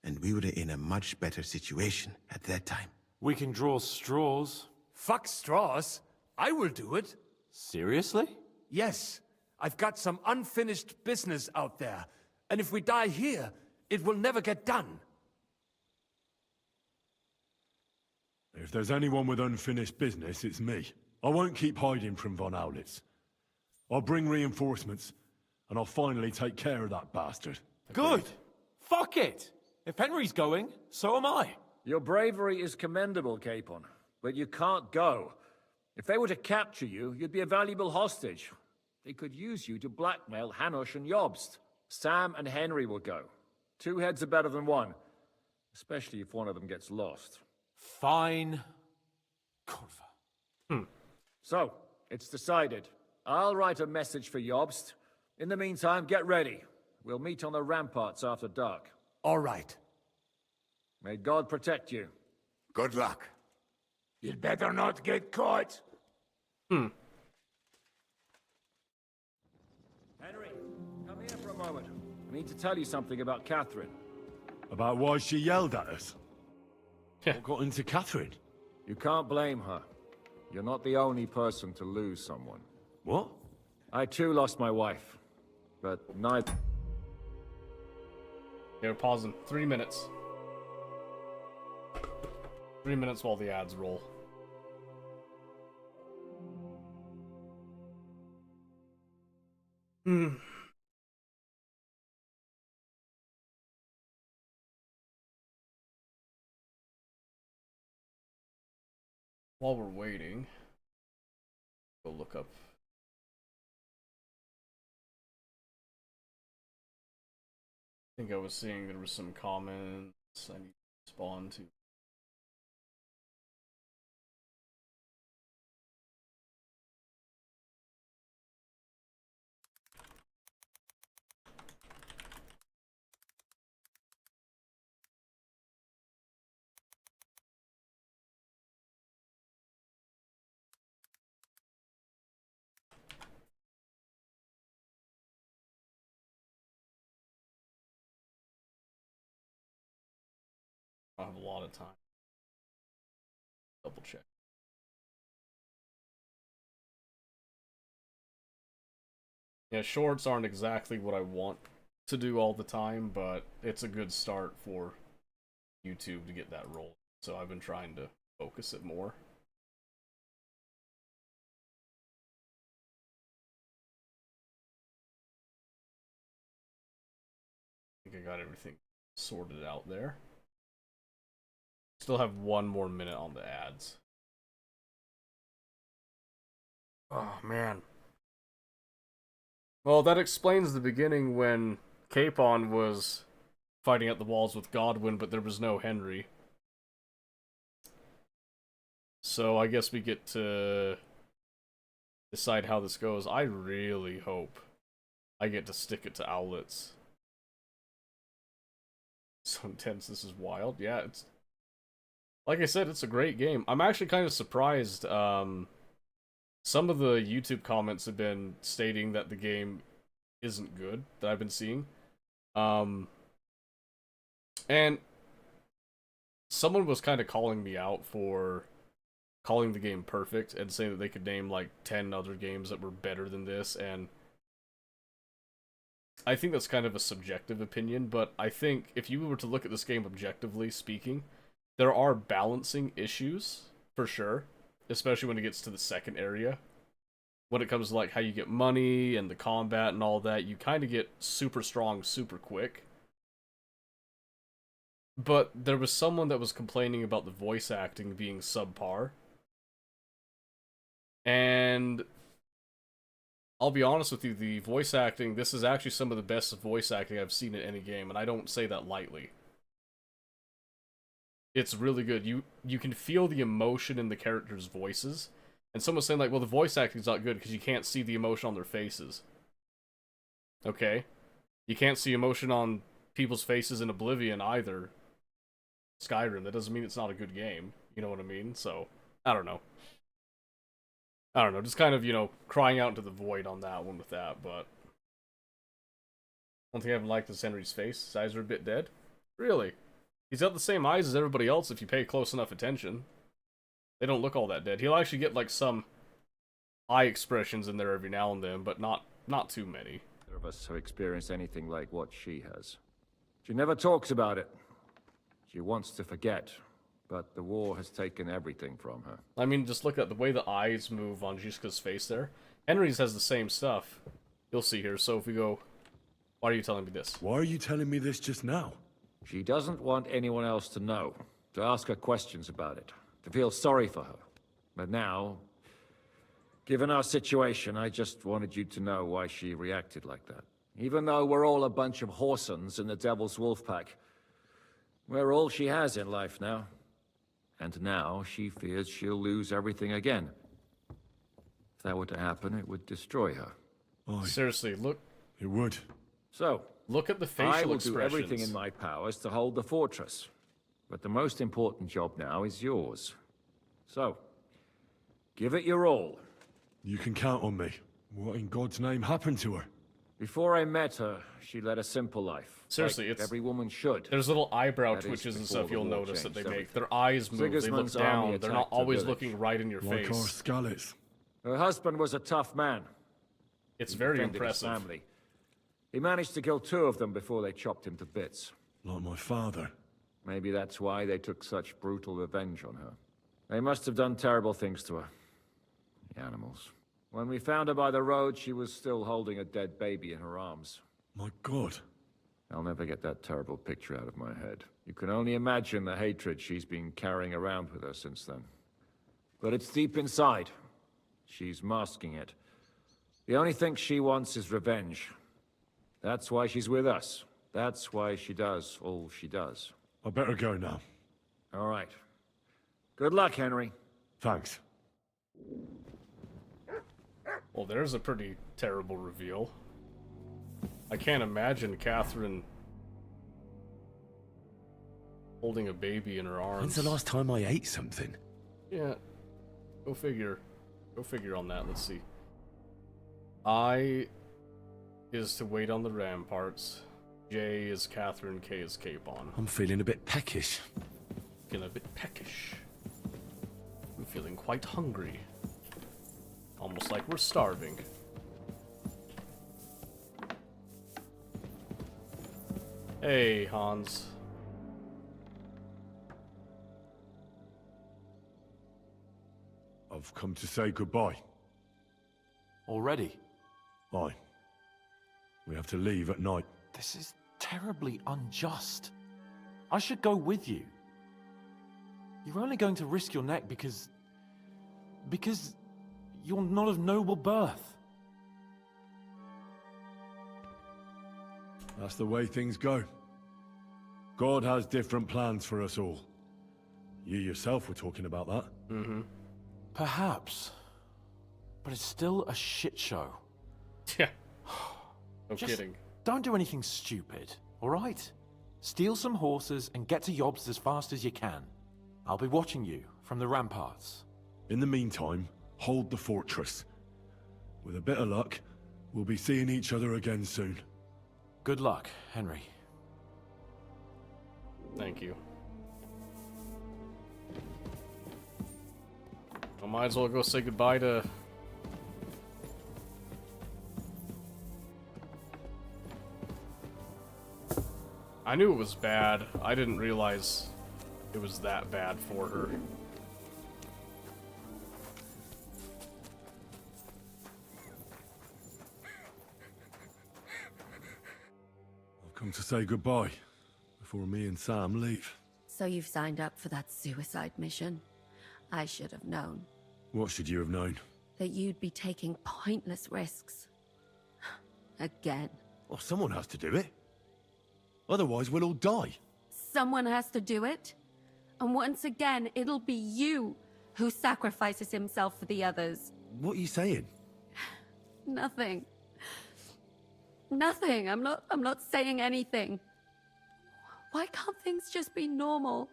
and we were in a much better situation at that time. We can draw straws. Fuck straws. I will do it. Seriously? Yes. I've got some unfinished business out there. And if we die here, it will never get done. If there's anyone with unfinished business, it's me. I won't keep hiding from Von Aulitz. I'll bring reinforcements, and I'll finally take care of that bastard. Good. Fuck it. If Henry's going, so am I. Your bravery is commendable, Capon, but you can't go. If they were to capture you, you'd be a valuable hostage. They could use you to blackmail Hanush and Jobst. Sam and Henry will go. 2 heads are better than 1, especially if one of them gets lost. Fine. Corva. So, it's decided. I'll write a message for Jobst. In the meantime, get ready. We'll meet on the ramparts after dark. All right. May God protect you. Good luck. You'd better not get caught. Henry, come here for a moment. I need to tell you something about Catherine. About why she yelled at us? What got into Catherine? You can't blame her. You're not the only person to lose someone. What? I too lost my wife, but neither... They're pausing. 3 minutes. 3 minutes while the ads roll. While we're waiting, go look up. I think I was seeing there was some comments I need to respond to. I have a lot of time. Double check. Yeah, shorts aren't exactly what I want to do all the time, but it's a good start for YouTube to get that roll. So I've been trying to focus it more. I think I got everything sorted out there. Still have 1 more minute on the ads. Oh, man. Well, that explains the beginning when Capon was fighting at the walls with Godwyn, but there was no Henry. So I guess we get to decide how this goes. I really hope I get to stick it to Owlets. So intense, this is wild. Yeah, it's... Like I said, it's a great game. I'm actually kind of surprised. Some of the YouTube comments have been stating that the game isn't good, that I've been seeing. And someone was kind of calling me out for calling the game perfect and saying that they could name like 10 other games that were better than this, and I think that's kind of a subjective opinion, but I think if you were to look at this game objectively speaking, there are balancing issues, for sure, especially when it gets to the second area. When it comes to like how you get money and the combat and all that, you kind of get super strong super quick. But there was someone that was complaining about the voice acting being subpar. And I'll be honest with you, the voice acting, this is actually some of the best voice acting I've seen in any game, and I don't say that lightly. It's really good. You can feel the emotion in the characters' voices. And someone's saying like, well, the voice acting's not good because you can't see the emotion on their faces. Okay? You can't see emotion on people's faces in Oblivion either. Skyrim, that doesn't mean it's not a good game. You know what I mean? So, I don't know. Just kind of, you know, crying out into the void on that one with that, but... One thing I haven't liked is Henry's face. His eyes are a bit dead. Really? He's got the same eyes as everybody else if you pay close enough attention. They don't look all that dead. He'll actually get, like, some eye expressions in there every now and then, but not too many. Neither of us have experienced anything like what she has. She never talks about it. She wants to forget, but the war has taken everything from her. I mean, just look at the way the eyes move on Jishka's face there. Henry's has the same stuff. You'll see here, so if we go... Why are you telling me this? Why are you telling me this just now? She doesn't want anyone else to know, to ask her questions about it, to feel sorry for her. But now, given our situation, I just wanted you to know why she reacted like that. Even though we're all a bunch of whoresons in the Devil's Wolf Pack, we're all she has in life now. And now she fears she'll lose everything again. If that were to happen, it would destroy her. Aye. Seriously, look. It would. So, look at the facial I will expressions. do everything in my powers to hold the fortress. But the most important job now is yours. So, give it your all. You can count on me. What in God's name happened to her? Before I met her, she led a simple life. Seriously, like it's... every woman should. There's little eyebrow That is twitches and before stuff the you'll war notice that they changed make. everything. Their eyes move, they look Sigismund's army down, they're not attacked the always village. looking right in your Like our face. Skalitz. Her husband was a tough man. It's He very defended his impressive. family. He managed to kill 2 of them before they chopped him to bits. Like my father. Maybe that's why they took such brutal revenge on her. They must have done terrible things to her. The animals. When we found her by the road, she was still holding a dead baby in her arms. My God. I'll never get that terrible picture out of my head. You can only imagine the hatred she's been carrying around with her since then. But it's deep inside. She's masking it. The only thing she wants is revenge. That's why she's with us. That's why she does all she does. I better go now. All right. Good luck, Henry. Thanks. Well, there's a pretty terrible reveal. I can't imagine Catherine holding a baby in her arms. When's the last time I ate something? Yeah. Go figure. Go figure on that. Let's see. I is to wait on the ramparts. J is Catherine. K is Capon. I'm feeling a bit peckish. Feeling a bit peckish. I'm feeling quite hungry. Almost like we're starving. Hey, Hans. I've come to say goodbye. Already? Aye. We have to leave at night. This is terribly unjust. I should go with you. You're only going to risk your neck because you're not of noble birth. That's the way things go. God has different plans for us all. You yourself were talking about that. Mm-hmm. Perhaps. But it's still a shit show. Yeah. No Just kidding. Don't do anything stupid, alright? Steal some horses and get to Yobs as fast as you can. I'll be watching you from the ramparts. In the meantime, hold the fortress. With a bit of luck, we'll be seeing each other again soon. Good luck, Henry. Thank you. I might as well go say goodbye to... I knew it was bad. I didn't realize it was that bad for her. I've come to say goodbye before me and Sam leave. So you've signed up for that suicide mission? I should have known. What should you have known? That you'd be taking pointless risks. Again. Well, someone has to do it. Otherwise, we'll all die. Someone has to do it. And once again, it'll be you who sacrifices himself for the others. What are you saying? Nothing. Nothing. I'm not saying anything. Why can't things just be normal?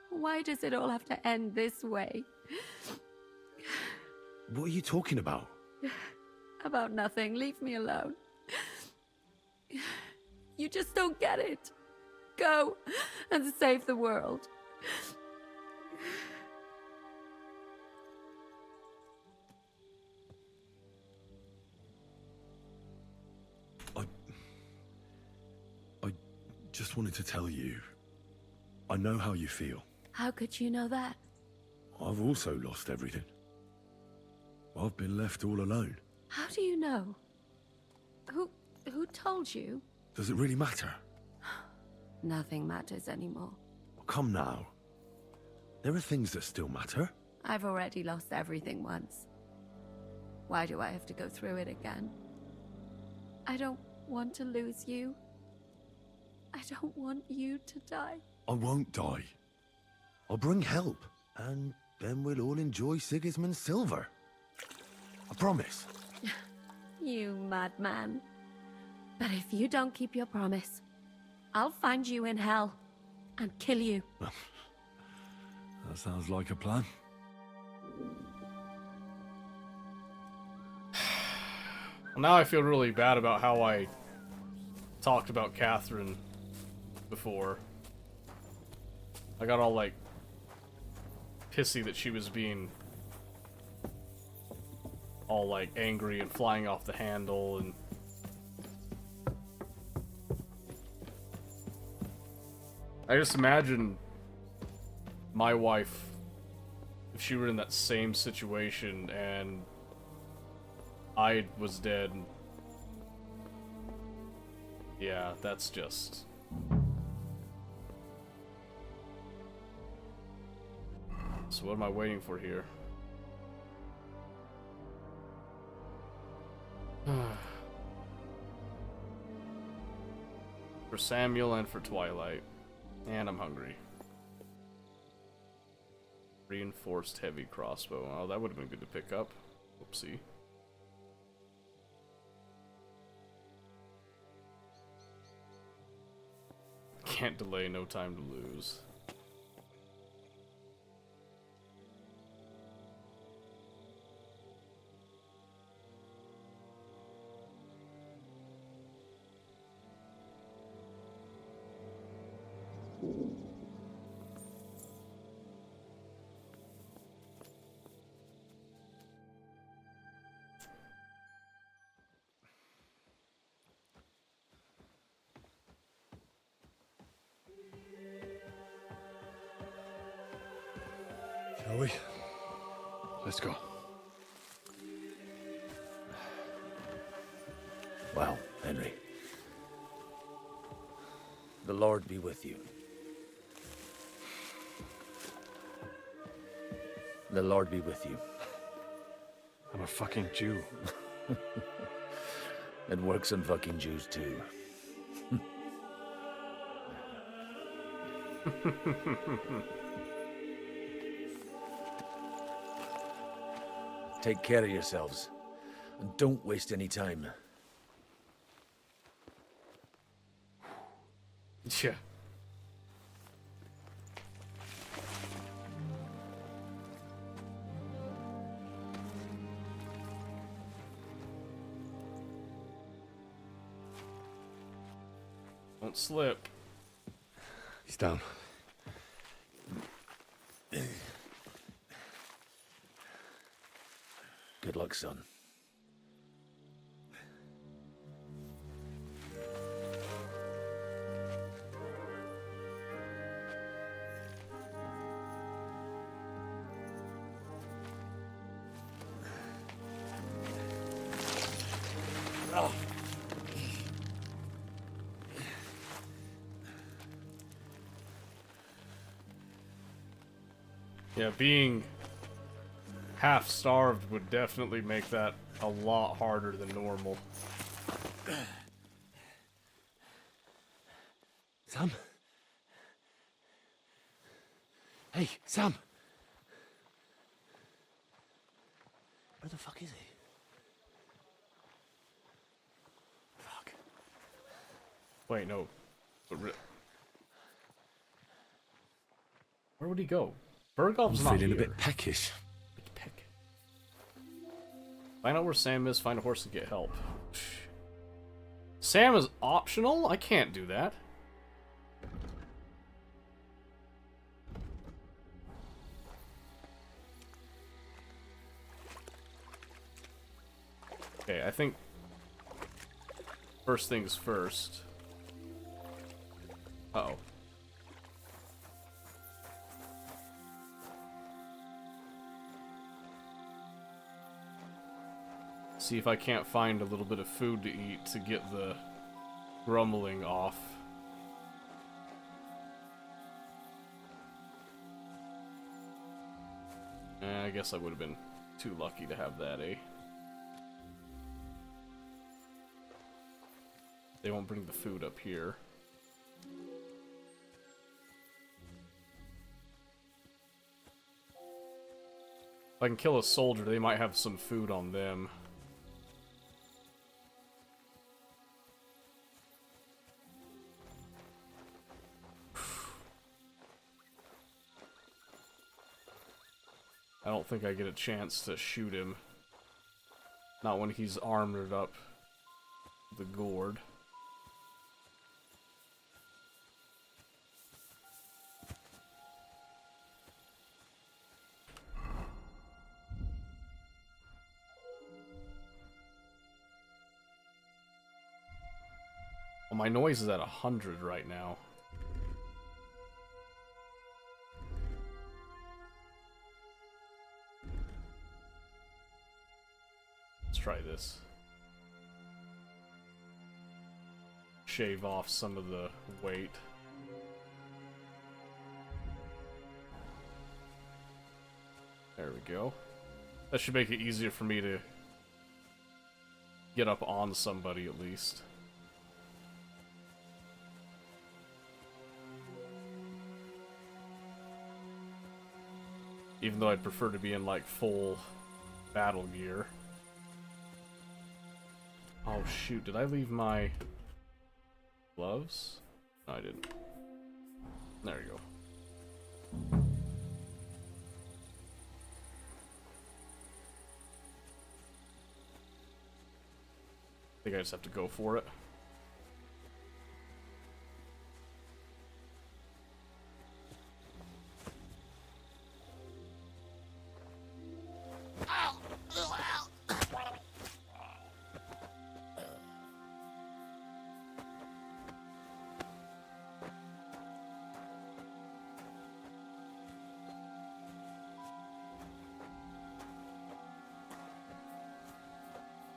Why does it all have to end this way? What are you talking about? About nothing. Leave me alone. You just don't get it. Go and save the world. I just wanted to tell you, I know how you feel. How could you know that? I've also lost everything. I've been left all alone. How do you know? Who told you? Does it really matter? Nothing matters anymore. Come now. There are things that still matter. I've already lost everything once. Why do I have to go through it again? I don't want to lose you. I don't want you to die. I won't die. I'll bring help, and then we'll all enjoy Sigismund's silver. I promise. You madman. But if you don't keep your promise, I'll find you in hell and kill you. That sounds like a plan. Well, now I feel really bad about how I talked about Catherine before. I got all, like, pissy that she was being all, like, angry and flying off the handle, and I just imagine my wife, if she were in that same situation and I was dead. Yeah, that's just... So what am I waiting for here? For Samuel and for Twilight. And I'm hungry. Reinforced heavy crossbow. Oh, that would have been good to pick up. Oopsie. Can't delay, no time to lose. Shall we? Let's go. Well, Henry. The Lord be with you. The Lord be with you. I'm a fucking Jew. It works on fucking Jews too. Take care of yourselves. And don't waste any time. Yeah. Don't slip. He's down. Good luck, son. Yeah, being half starved would definitely make that a lot harder than normal. Sam? Hey, Sam! Where the fuck is he? Fuck. Wait, no. Where would he go? Bergov's I'm not feeling here. a bit peckish. Find out where Sam is, find a horse and get help. Sam is optional? I can't do that. Okay, I think first things first. Uh-oh. See if I can't find a little bit of food to eat to get the grumbling off. I guess I would have been too lucky to have that, eh? They won't bring the food up here. If I can kill a soldier, they might have some food on them. I don't think I get a chance to shoot him. Not when he's armored up the gourd. Well, my noise is at 100 right now. Let's try this. Shave off some of the weight. There we go. That should make it easier for me to get up on somebody at least. Even though I'd prefer to be in like full battle gear. Oh shoot, did I leave my gloves? No, I didn't. There you go. I think I just have to go for it.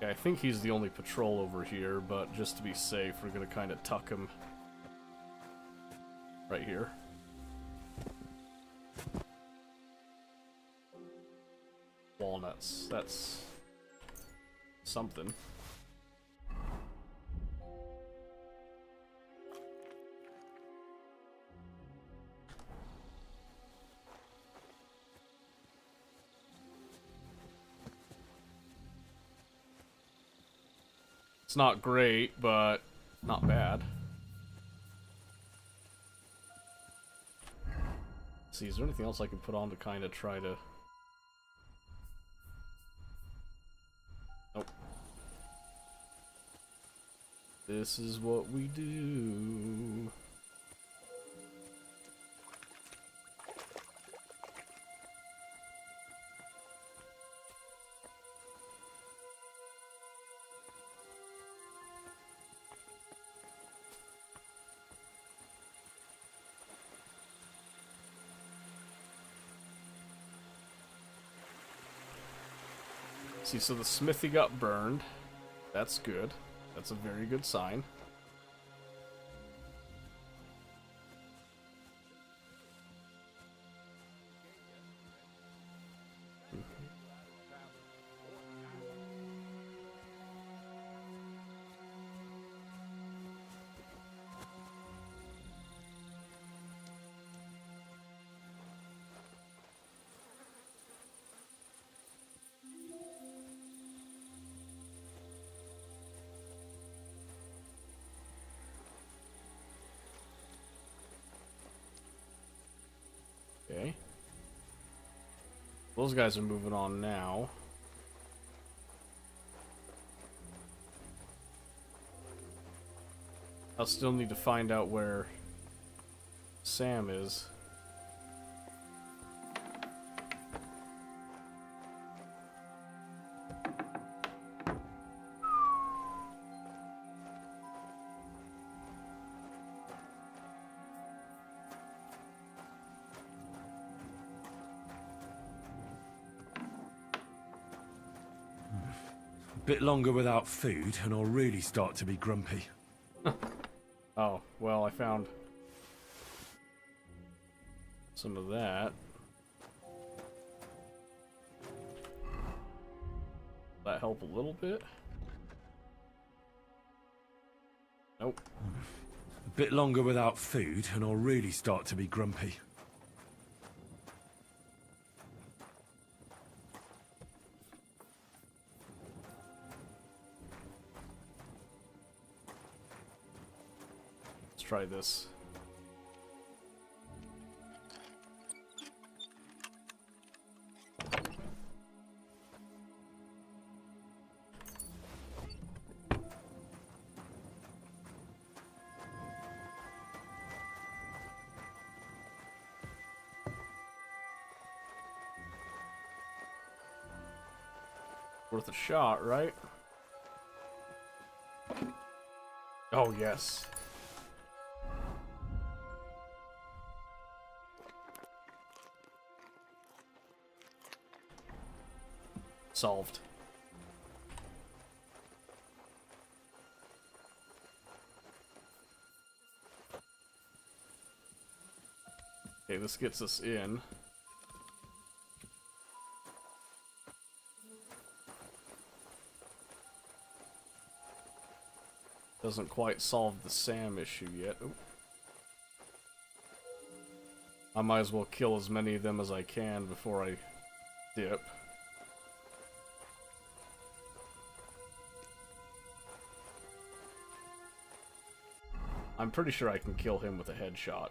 I think he's the only patrol over here, but just to be safe, we're gonna kind of tuck him right here. Walnuts, that's something. It's not great, but not bad. Let's see, is there anything else I can put on to kind of try to... Nope. This is what we do. See, so the smithy got burned. That's good. That's a very good sign. Okay. Those guys are moving on now. I'll still need to find out where Sam is. Bit longer without food, and I'll really start to be grumpy. Oh, well, I found some of that. That help a little bit? Nope. A bit longer without food, and I'll really start to be grumpy. Try this. Worth a shot, right? Oh, yes. Solved. Okay, this gets us in. Doesn't quite solve the Sam issue yet. Ooh. I might as well kill as many of them as I can before I dip. I'm pretty sure I can kill him with a headshot.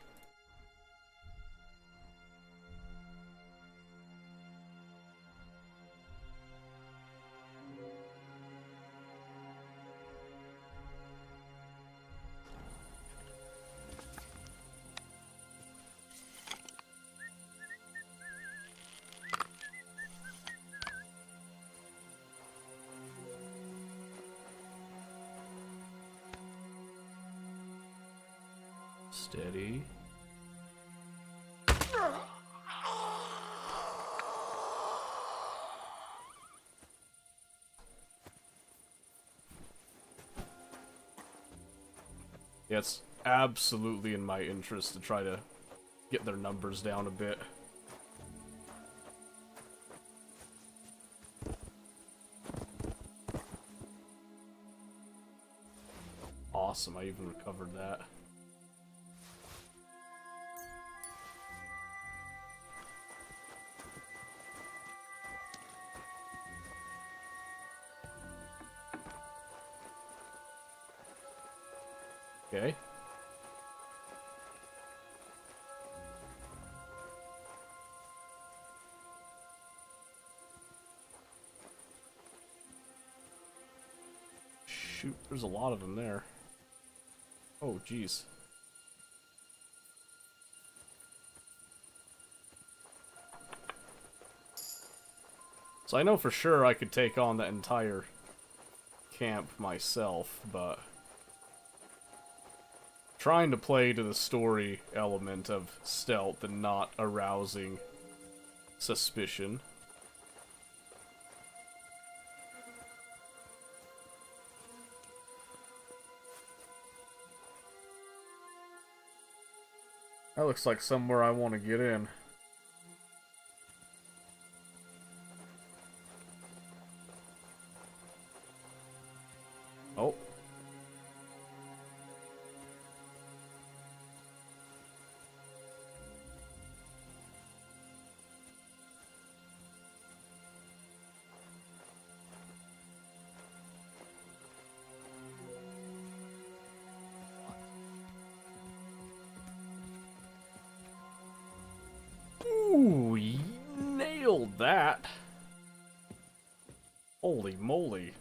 Steady. Yeah, it's absolutely in my interest to try to get their numbers down a bit. Awesome, I even recovered that. Okay. Shoot, there's a lot of them there. Oh, geez. So I know for sure I could take on that entire camp myself, but trying to play to the story element of stealth and not arousing suspicion. That looks like somewhere I want to get in. Oh. Ooh, you nailed that. Holy moly.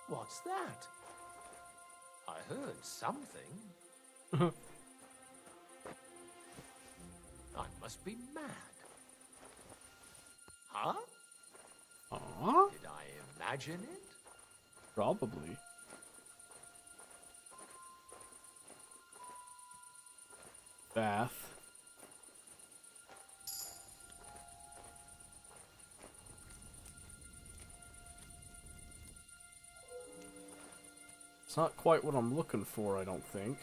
What's that? I heard something. I must be mad. Huh? Did I imagine it? Probably. Bath. It's not quite what I'm looking for, I don't think.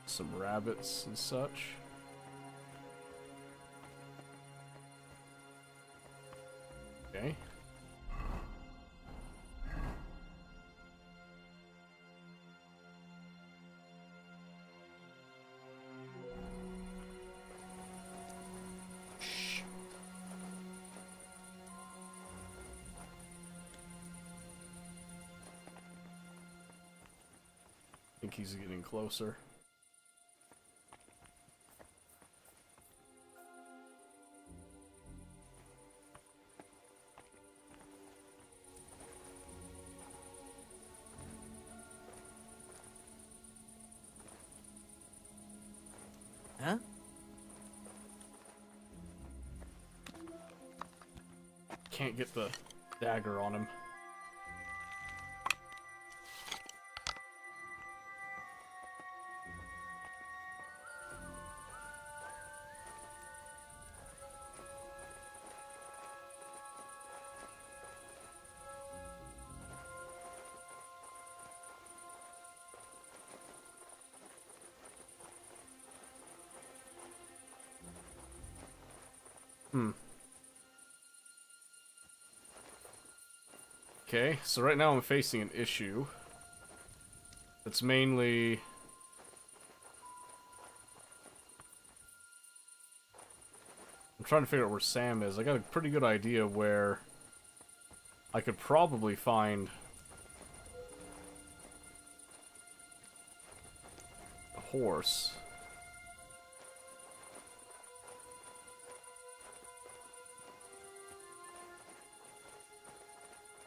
Some rabbits and such. Okay. I think he's getting closer. Huh? Can't get the dagger on him. Okay, so right now I'm facing an issue. It's mainly... I'm trying to figure out where Sam is. I got a pretty good idea where I could probably find a horse.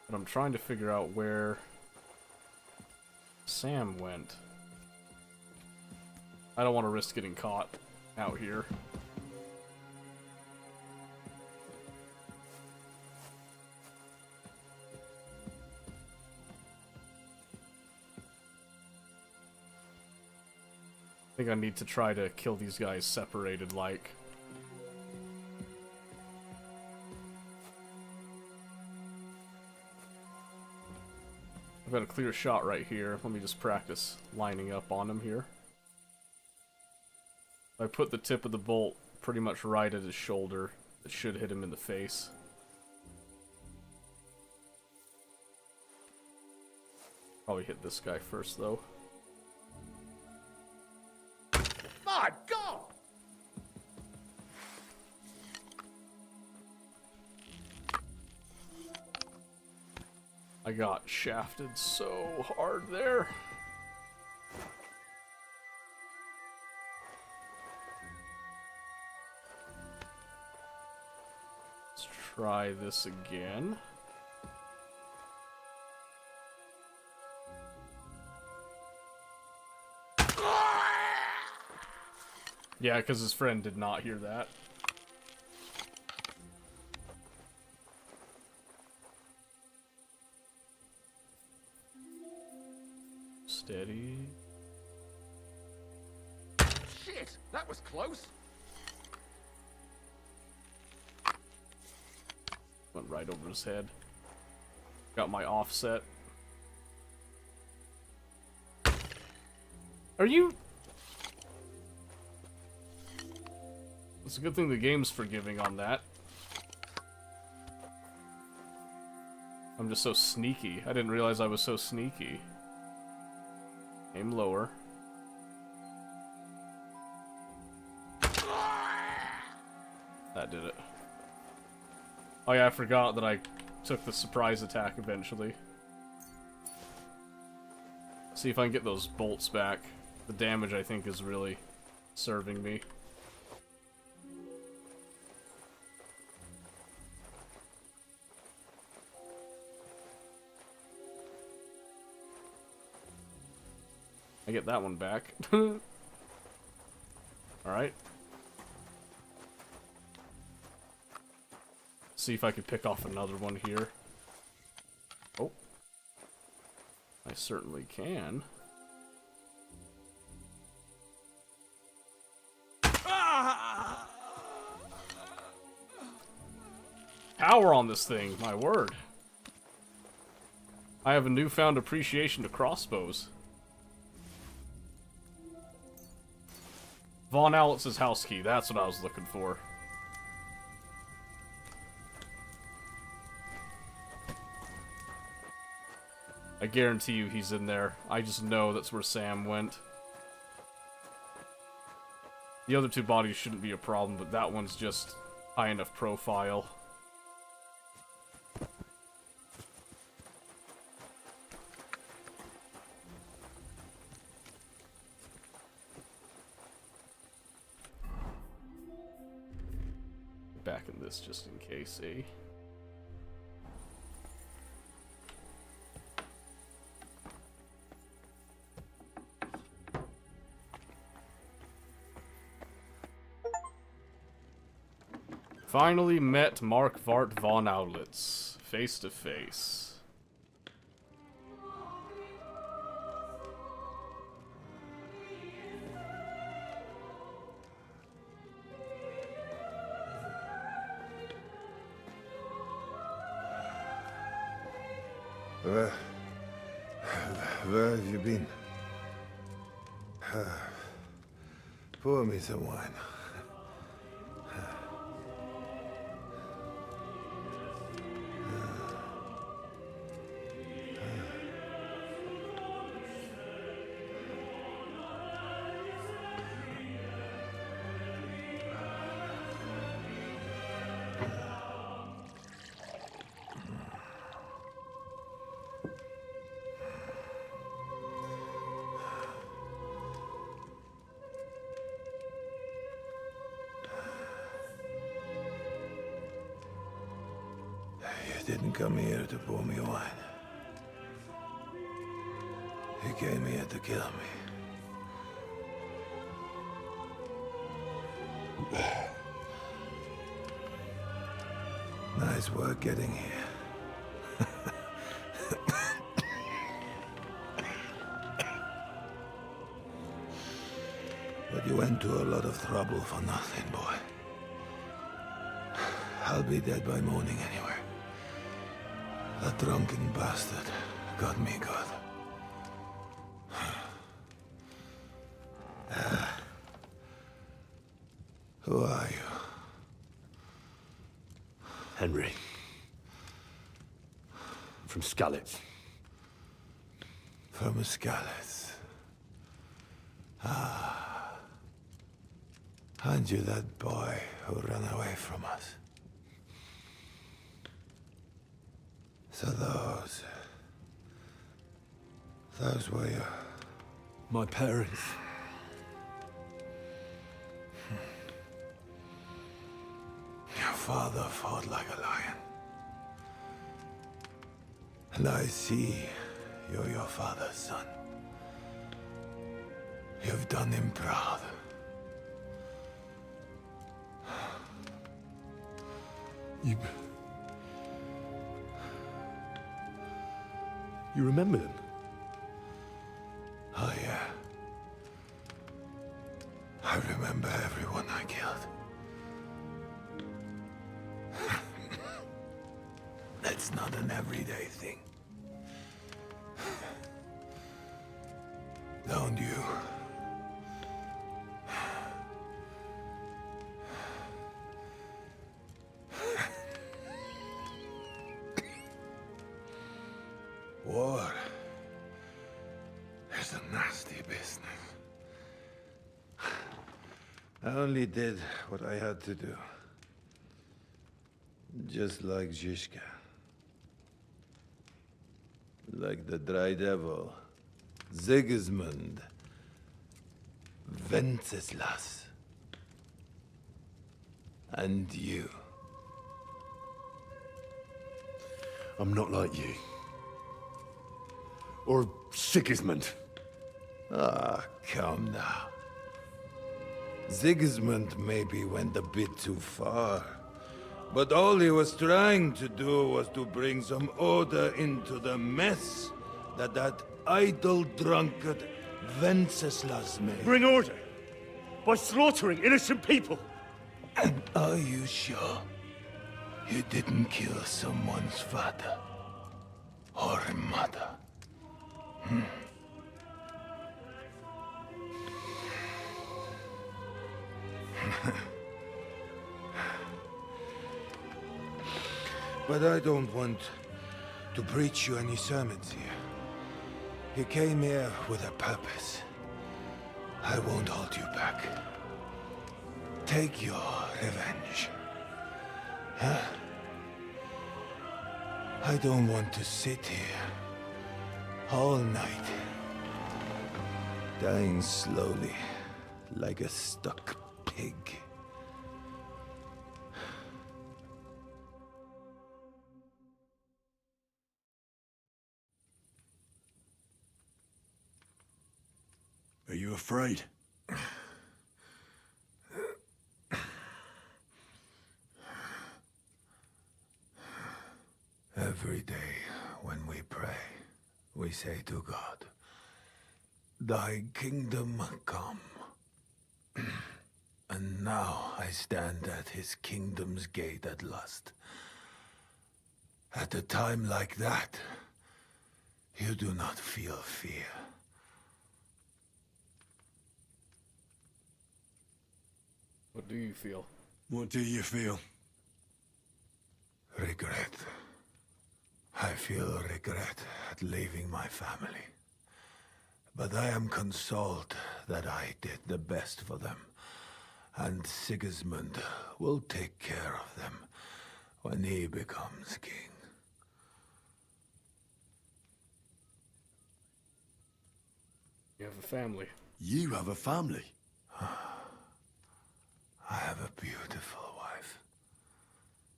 But I'm trying to figure out where Sam went. I don't want to risk getting caught out here. I think I need to try to kill these guys separated, like. I've got a clear shot right here. Let me just practice lining up on him here. I put the tip of the bolt pretty much right at his shoulder. It should hit him in the face. Probably hit this guy first, though. My God! I got shafted so hard there. Let's try this again. Yeah, because his friend did not hear that. Steady. Shit, that was close. Went right over his head. Got my offset. Are you... It's a good thing the game's forgiving on that. I'm just so sneaky. I didn't realize I was so sneaky. Aim lower. That did it. Oh yeah, I forgot that I took the surprise attack eventually. See if I can get those bolts back. The damage, I think, is really serving me. I get that one back. Alright. See if I can pick off another one here. Oh. I certainly can. Power on this thing, my word. I have a newfound appreciation to crossbows. Von Alitz's house key, that's what I was looking for. I guarantee you he's in there. I just know that's where Sam went. The other two bodies shouldn't be a problem, but that one's just high enough profile. Back in this just in case, eh? Finally met Markvart von Aulitz, face to face. Where have you been? Pour me some wine. You didn't come here to pour me wine. You came here to kill me. Nice work getting here. But you went to a lot of trouble for nothing, boy. I'll be dead by morning anyway. That drunken bastard got me good. Who are you? Henry. From Skalitz. From Skalitz. Ah. Aren't you that boy who ran away from us? So those were your... My parents. Your father fought like a lion. And I see you're your father's son. You've done him proud. You remember them? Oh, yeah. I remember everyone I killed. That's not an everyday thing. Don't you? War is a nasty business. I only did what I had to do. Just like Zizka. Like the Dry Devil. Sigismund. Wenceslas. And you. I'm not like you. Or Sigismund. Ah, come now. Sigismund maybe went a bit too far. But all he was trying to do was to bring some order into the mess that idle drunkard Wenceslas made. Bring order? By slaughtering innocent people? And are you sure you didn't kill someone's father or mother? But I don't want to preach you any sermons here. You came here with a purpose. I won't hold you back. Take your revenge. Huh? I don't want to sit here all night, dying slowly like a stuck pig. Are you afraid? Every day when we pray, we say to God, "Thy kingdom come." And now I stand at his kingdom's gate at last. At a time like that, you do not feel fear. What do you feel? What do you feel? Regret. I feel regret at leaving my family. But I am consoled that I did the best for them. And Sigismund will take care of them when he becomes king. You have a family. You have a family? I have a beautiful wife.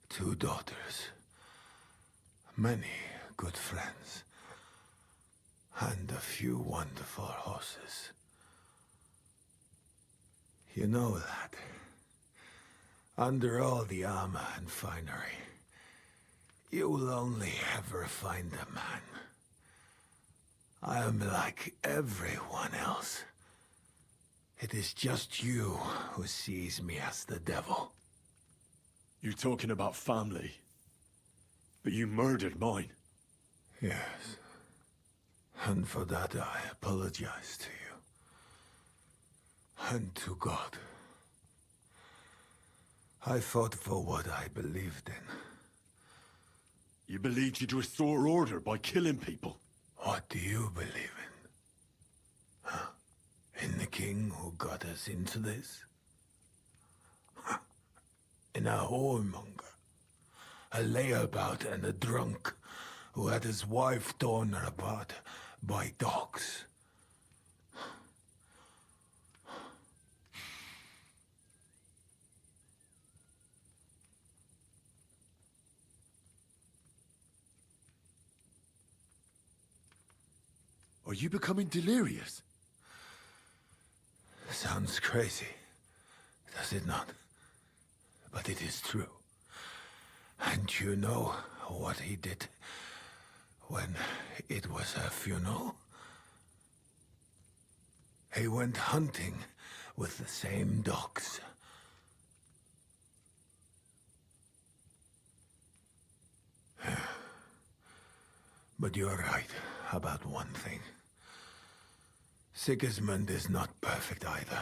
2 daughters. Many good friends. And a few wonderful horses. You know that. Under all the armor and finery, you will only ever find a man. I am like everyone else. It is just you who sees me as the devil. You're talking about family. But you murdered mine. Yes. And for that I apologize to you. And to God. I fought for what I believed in. You believed you'd restore order by killing people? What do you believe in? Huh? In the king who got us into this? Huh? In a whoremonger? A layabout and a drunk who had his wife torn apart by dogs? Are you becoming delirious? Sounds crazy, does it not? But it is true. And you know what he did when it was her funeral? He went hunting with the same dogs. But you're right about one thing. Sigismund is not perfect either.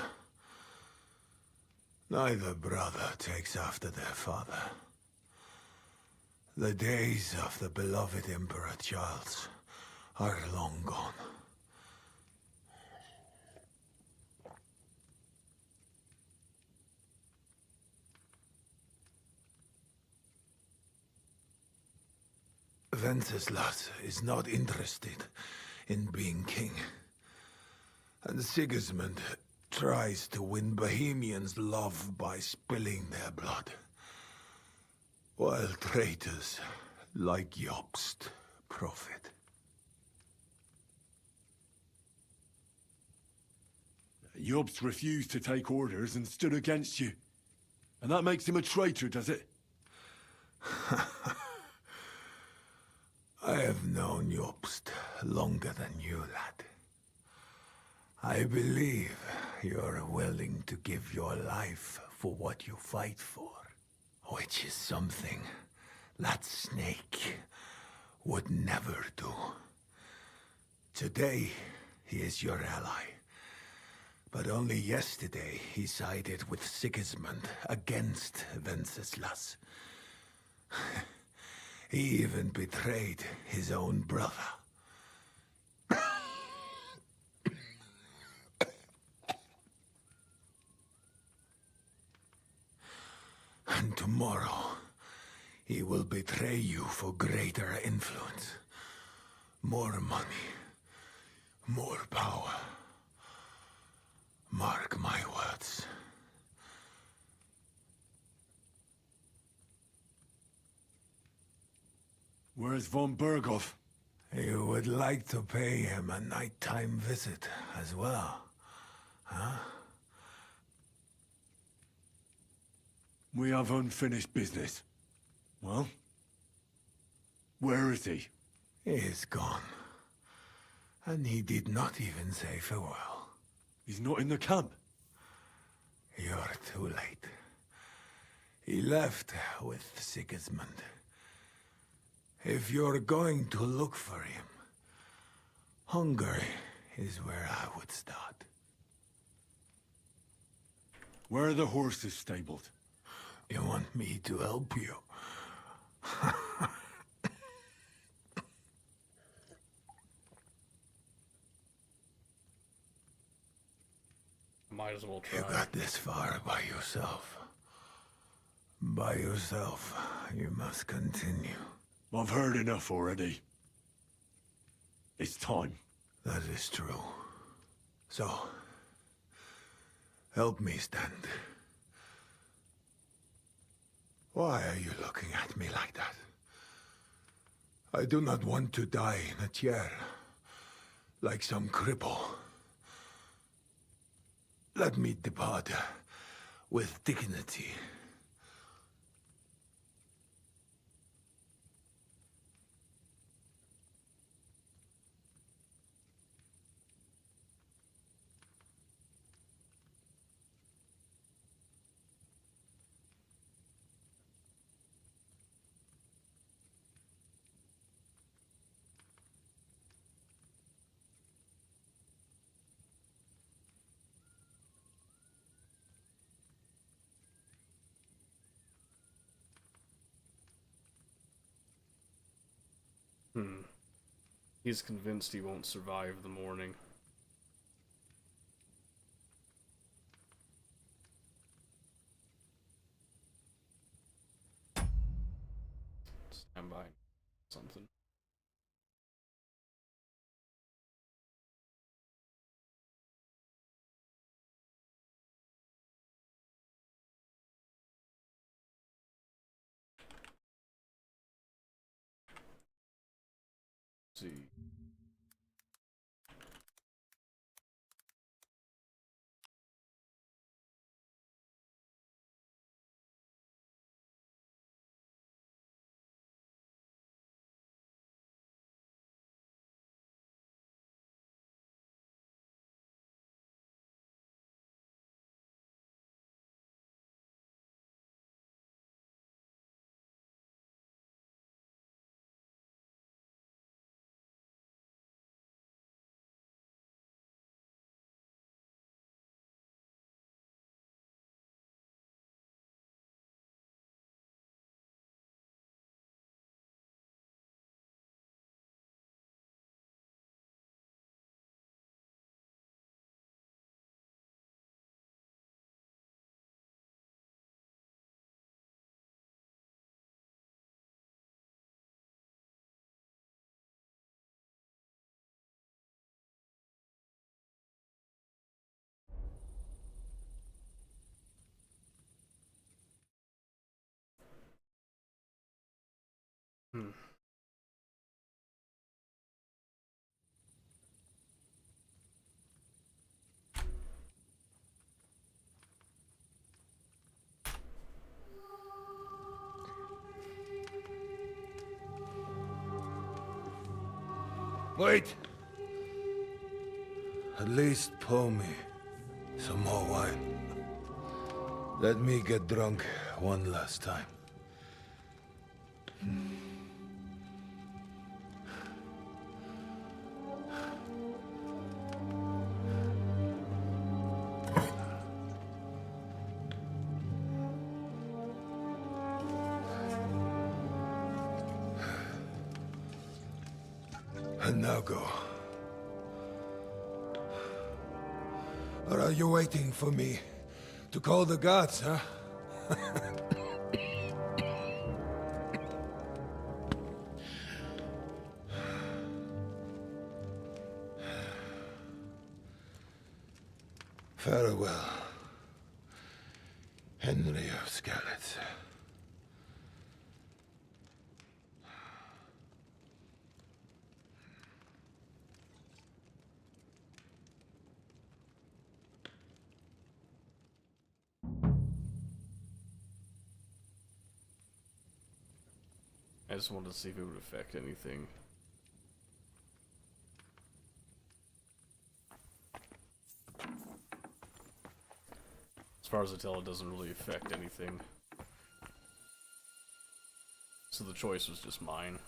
Neither brother takes after their father. The days of the beloved Emperor Charles are long gone. Wenceslas is not interested in being king. And Sigismund tries to win Bohemians' love by spilling their blood. While traitors like Jobst profit. Jobst refused to take orders and stood against you. And that makes him a traitor, does it? I have known Jobst longer than you, lad. I believe you're willing to give your life for what you fight for. Which is something that Snake would never do. Today, he is your ally. But only yesterday, he sided with Sigismund against Wenceslas. He even betrayed his own brother. And tomorrow, he will betray you for greater influence. More money. More power. Mark my words. Where's von Berghoff? You would like to pay him a nighttime visit as well, huh? We have unfinished business. Well? Where is he? He is gone. And he did not even say farewell. He's not in the camp? You're too late. He left with Sigismund. If you're going to look for him, Hungary is where I would start. Where are the horses stabled? You want me to help you? Might as well try. You got this far by yourself. By yourself, you must continue. I've heard enough already. It's time. That is true. So, help me stand. Why are you looking at me like that? I do not want to die in a chair, like some cripple. Let me depart with dignity. He's convinced he won't survive the morning. Stand by. Something. See. Wait! At least pour me some more wine. Let me get drunk one last time. And now go. Or are you waiting for me to call the gods, huh? Farewell, Henry of Skalitz. I just wanted to see if it would affect anything. As far as I tell, it doesn't really affect anything. So the choice was just mine.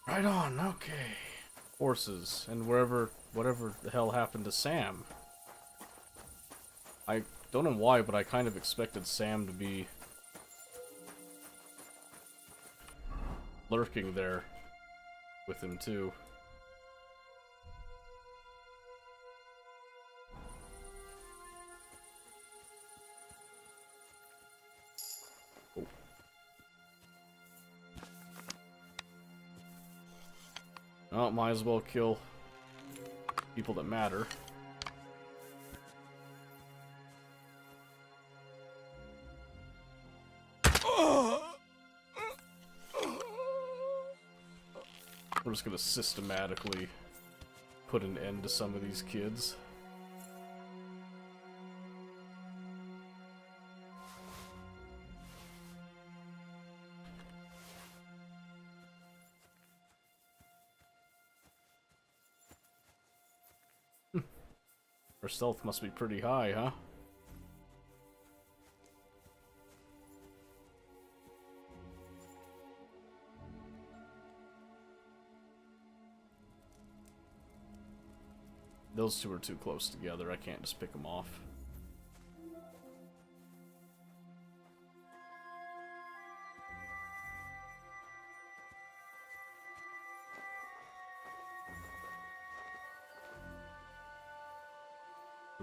Right on, okay. Horses, and whatever the hell happened to Sam. I don't know why, but I kind of expected Sam to be lurking there with him too. Oh. Well, might as well kill people that matter. We're just gonna systematically put an end to some of these kids. Our stealth must be pretty high, huh? Those two are too close together. I can't just pick them off.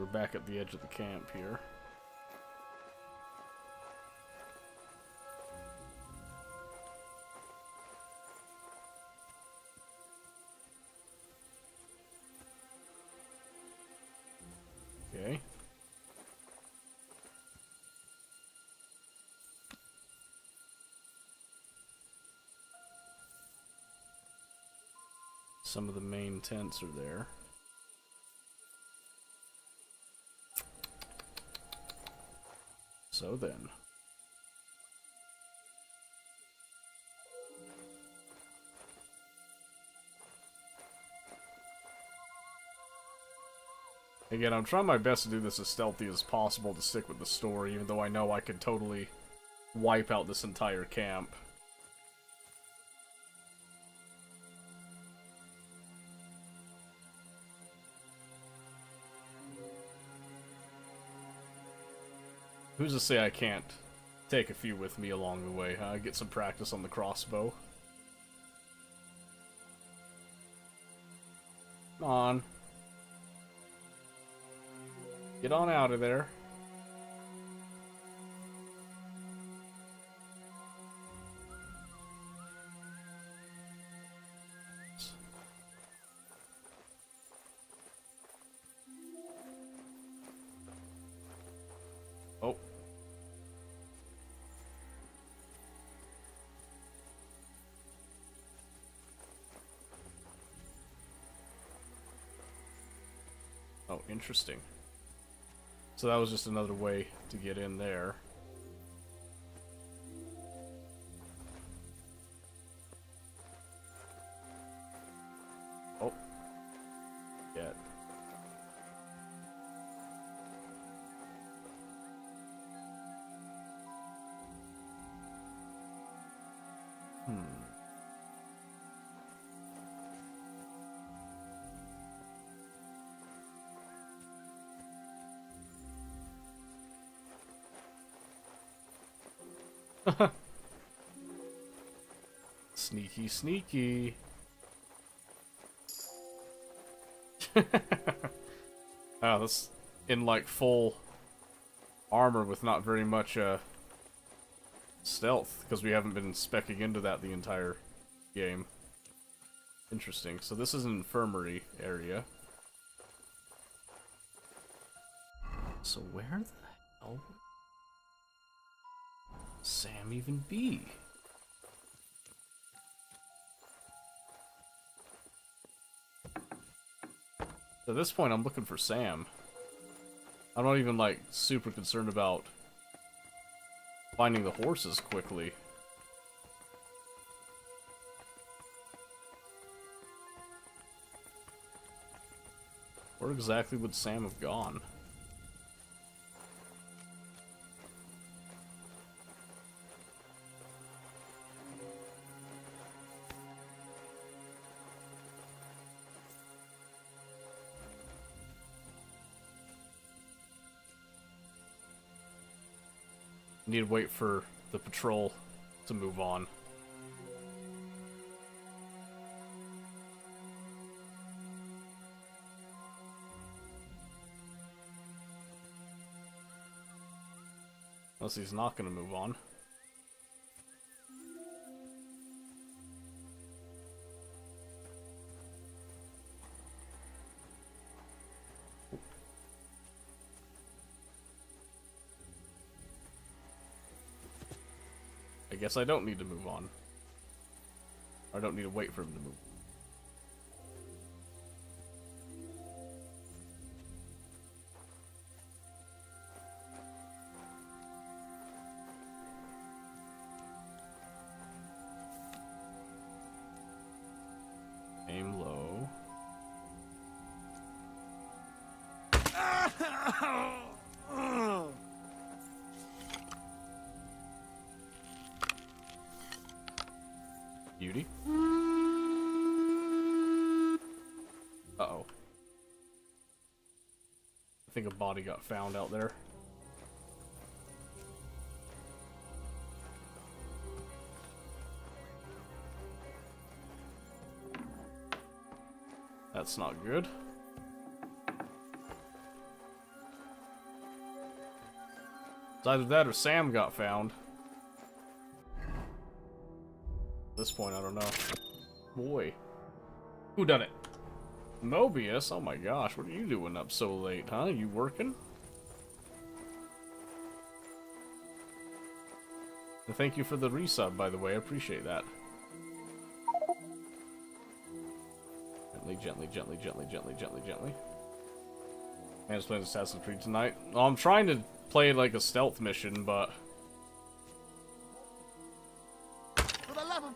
We're back at the edge of the camp here. Okay. Some of the main tents are there. So then. Again, I'm trying my best to do this as stealthy as possible to stick with the story, even though I know I could totally wipe out this entire camp. Who's to say I can't take a few with me along the way, huh? Get some practice on the crossbow. Come on. Get on out of there. Oh. Oh, interesting. So that was just another way to get in there. Oh. Yeah. Sneaky, sneaky. Oh, that's in like full armor with not very much stealth, because we haven't been specking into that the entire game. Interesting. So this is an infirmary area. So where the hell would Sam even be? At this point, I'm looking for Sam. I'm not even, like, super concerned about finding the horses quickly. Where exactly would Sam have gone? Need to wait for the patrol to move on. Unless he's not going to move on. I guess I don't need to move on. I don't need to wait for him to move. Aim low. Beauty. Uh-oh. I think a body got found out there. That's not good. It's either that or Sam got found. At this point, I don't know. Boy. Who done it? Mobius? Oh my gosh, what are you doing up so late, huh? You working? And thank you for the resub, by the way. I appreciate that. Gently, gently, gently, gently, gently, gently, gently. Man, just playing Assassin's Creed tonight. Well, I'm trying to play like a stealth mission, but... For the love of...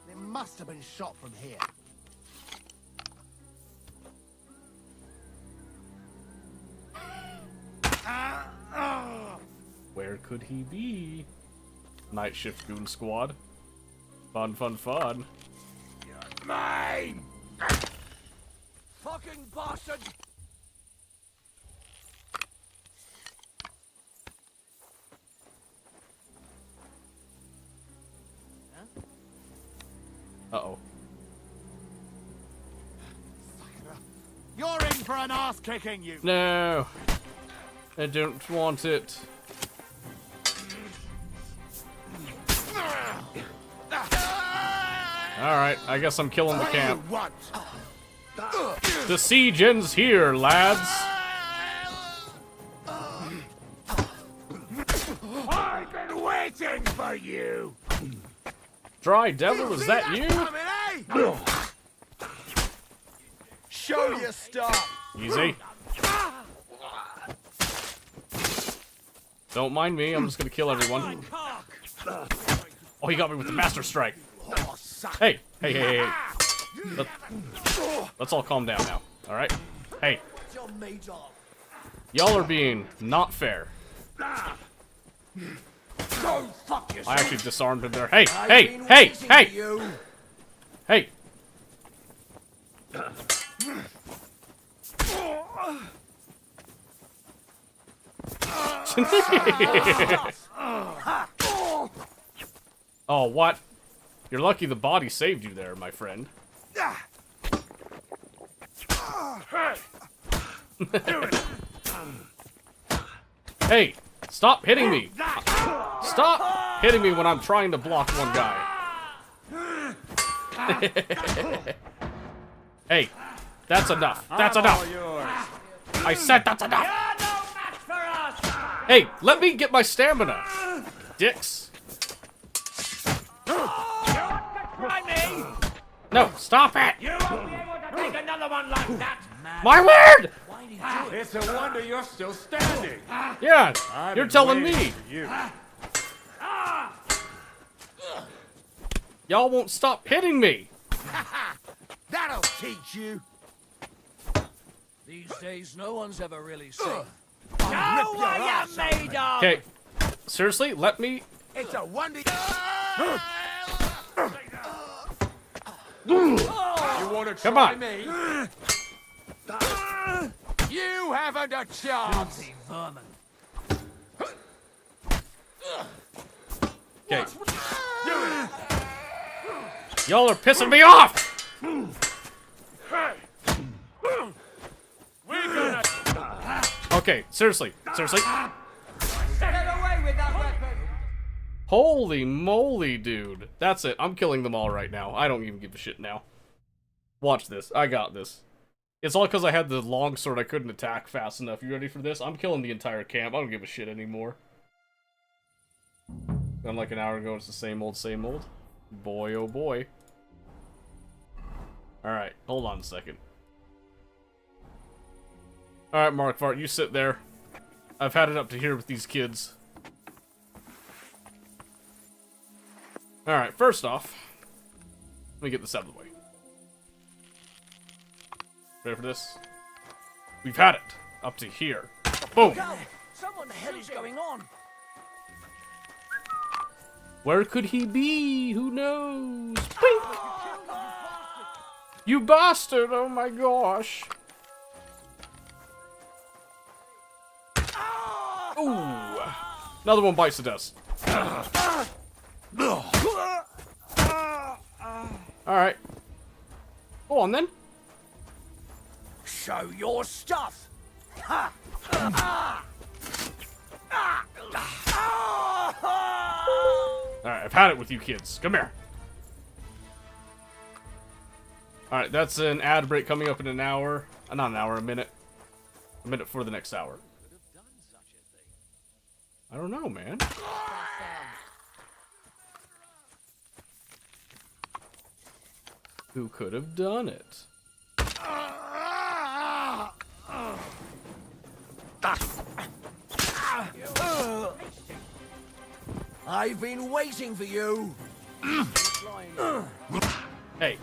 They must have been shot from here. Where could he be? Night Shift Goon Squad. Fun, fun, fun. Mine! Fucking bastard! Uh-oh. You're in for an ass kicking, you. No! I don't want it. Alright, I guess I'm killing the camp. The siege ends here, lads! I've been waiting for you! Dry Devil, is that you? Show your stuff! Easy. Don't mind me, I'm just gonna kill everyone. Oh, he got me with the Master Strike. Hey, hey, hey, hey. Let's all calm down now, alright? Hey. Y'all are being not fair. I actually disarmed him there. Hey, hey, hey, hey! Hey! Oh, what? You're lucky the body saved you there, my friend. Hey, stop hitting me! Stop hitting me when I'm trying to block one guy. Hey, that's enough. That's enough. I said that's enough. Hey, let me get my stamina, dicks. No, stop it! You won't be able to take another one like that! My word! It's a wonder you're still standing! Yeah, you're telling me. Y'all won't stop hitting me. That'll teach you! These days, no one's ever really safe. Know what you're made of! Okay, seriously, let me... It's a wonder... You wanna Come on. me? You haven't a chance! Okay. Y'all are pissing me off! Okay, seriously, seriously. Get away with that weapon! Holy moly, dude. That's it. I'm killing them all right now. I don't even give a shit now. Watch this. I got this. It's all because I had the longsword. I couldn't attack fast enough. You ready for this? I'm killing the entire camp. I don't give a shit anymore. Done like an hour ago. It's the same old, same old. Boy, oh boy. Alright, hold on a second. Alright, Markvart, you sit there. I've had it up to here with these kids. Alright, first off, let me get this out of the way. Ready for this? We've had it up to here. Boom! What the hell is going on? Where could he be? Who knows? Bing! You bastard! Oh my gosh! Ooh! Another one bites the dust. Alright. Go on then. show your stuff. Ha! Alright, I've had it with you kids. Come here. Alright, that's an ad break coming up in an hour. Not an hour, a minute. A minute for the next hour. I don't know, man. Who could have done it? I've been waiting for you. Hey.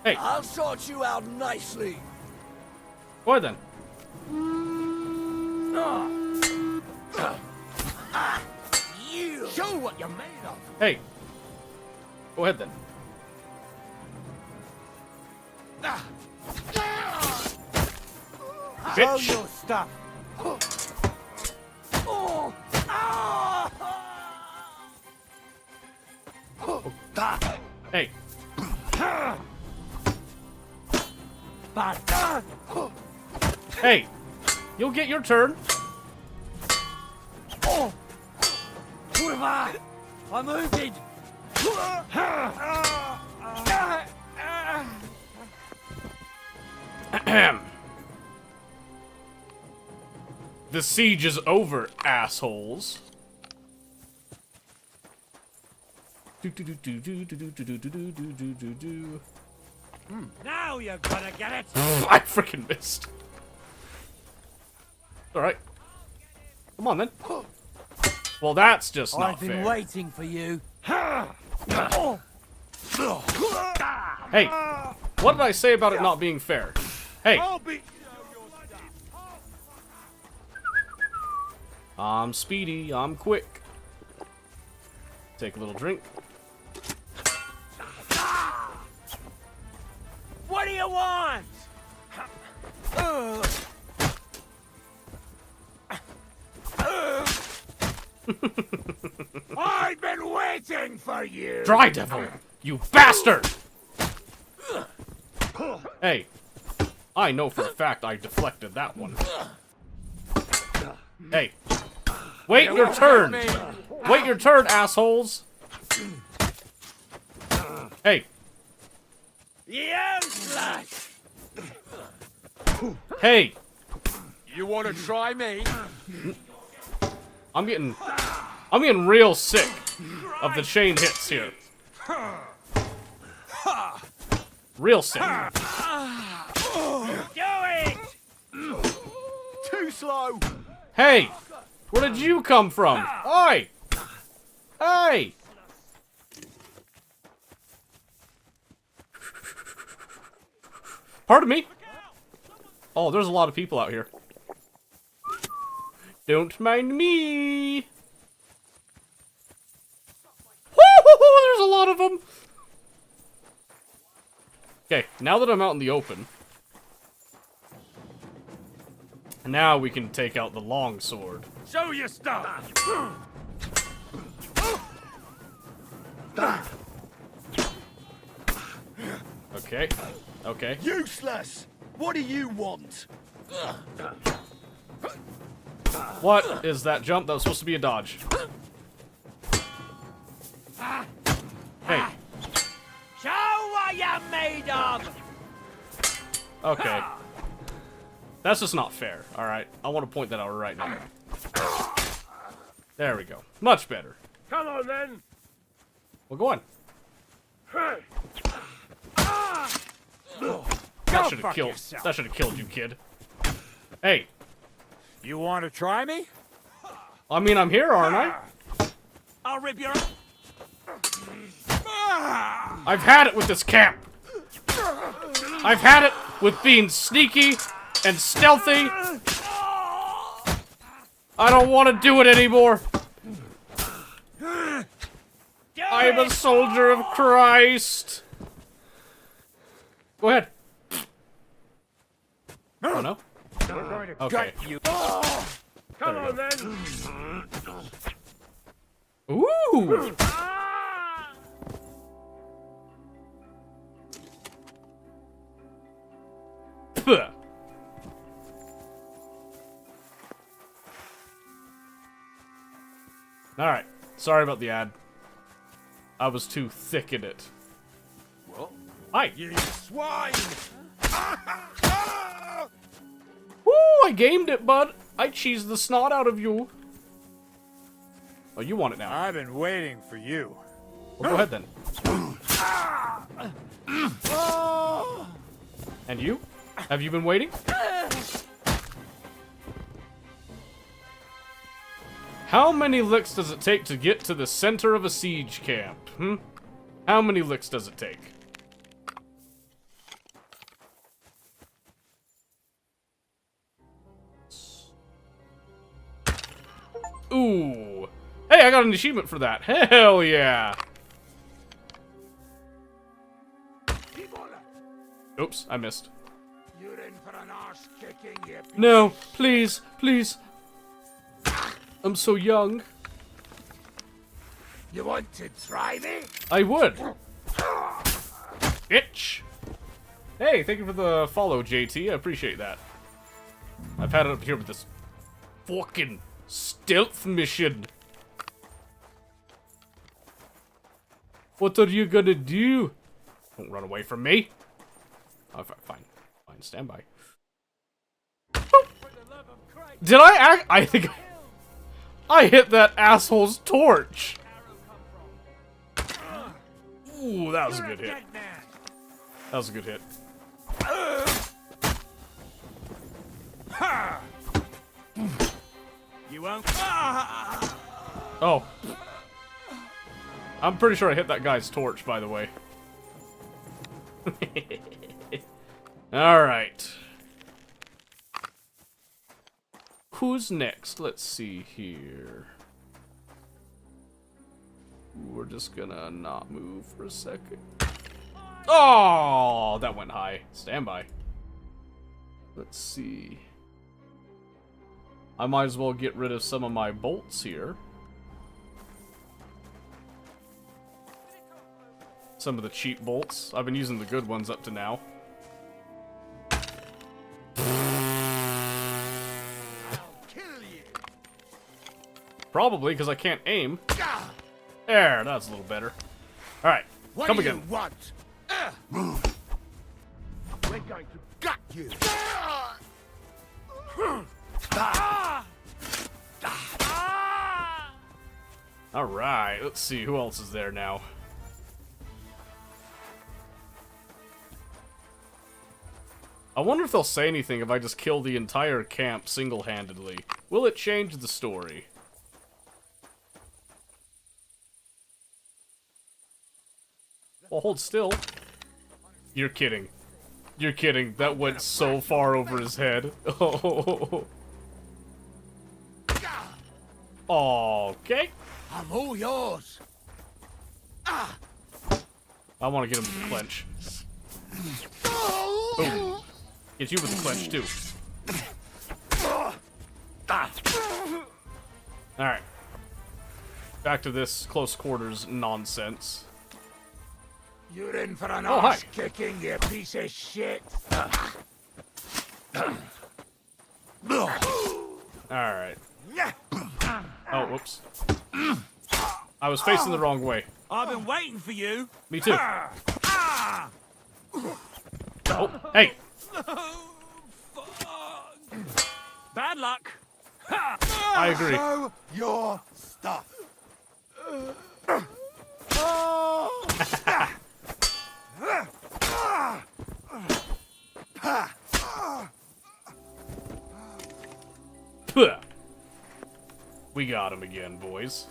Hey. I'll sort you out nicely. Go ahead then. You show what you're made of. Hey. Go ahead then. Show Bitch. your stuff. Hey. Hey. You'll get your turn. I'm wounded. Ahem. The siege is over, assholes. Now you're gonna get it. I freaking missed. Alright. Come on then. Well, that's just not I've been fair. waiting for you. Hey, what did I say about it not being fair? Hey. I'm speedy, I'm quick. Take a little drink. What do you want? I've been waiting for you. Dry Devil, you bastard! Hey, I know for a fact I deflected that one. Hey, wait your turn! Wait your turn, assholes! Hey. Useless. Hey! You want to try me? I'm getting real sick of the chain hits here. Real sick. Do it. Too slow. Hey! Where did you come from? Oi! Hey! Pardon me? Oh, there's a lot of people out here. Don't mind me. Woo-hoo-hoo, there's a lot of them. Okay, now that I'm out in the open, now we can take out the long sword. Show your stuff. Okay, okay. Useless. What do you want? What is that jump? That was supposed to be a dodge. Hey. Show what you're made of. Okay. That's just not fair, alright? I want to point that out right now. There we go. Much better. Come on then. Well, go on. That should have killed. That should have killed you, kid. Hey. You want to try me? I mean, I'm here, aren't I? I'll rip your... I've had it with this camp. I've had it with being sneaky and stealthy. I don't want to do it anymore. I am a soldier of Christ. Go ahead. Oh no? We're going to Okay. gut you. Come on then. Ooh. Puh. Alright. Sorry about the ad. I was too thick in it. What? Hi. You swine! Woo! I gamed it, bud. I cheesed the snot out of you. Oh, you want it now. I've been waiting for you. Well, go ahead then. And you? Have you been waiting? How many licks does it take to get to the center of a siege camp? How many licks does it take? Ooh. Hey, I got an achievement for that. Hell yeah. Oops, I missed. You're in for an arse kicking, you piece No, please, please. I'm so young. You want to try me? I would. Bitch. Hey, thank you for the follow, JT. I appreciate that. I've had it up here with this fucking stealth mission. What are you gonna do? Don't run away from me. Oh, fine. Fine, stand by. Did I act? I think I hit that asshole's torch. Ooh, that was a good hit. That was a good hit. You won't. Oh. I'm pretty sure I hit that guy's torch, by the way. Alright. Who's next? Let's see here. We're just gonna not move for a second. Oh, that went high. Stand by. Let's see. I might as well get rid of some of my bolts here. Some of the cheap bolts. I've been using the good ones up to now. Probably because I can't aim. There, that's a little better. Alright, come again. What do you want? We're going to gut you. Alright, let's see who else is there now. I wonder if they'll say anything if I just kill the entire camp single-handedly. Will it change the story? Well, hold still. You're kidding. You're kidding. That went so far over his head. Oh. Okay. I'm all yours. I want to get him to clench. Boom. Get you with the clench, too. Alright. Back to this close quarters nonsense. You're in for an Oh, hi. arse kicking, you piece of shit. Alright. Oh, whoops. I was facing the wrong way. I've been waiting for you. Me too. Oh, hey! Bad luck. I agree. Show your stuff. Puh. We got him again, boys.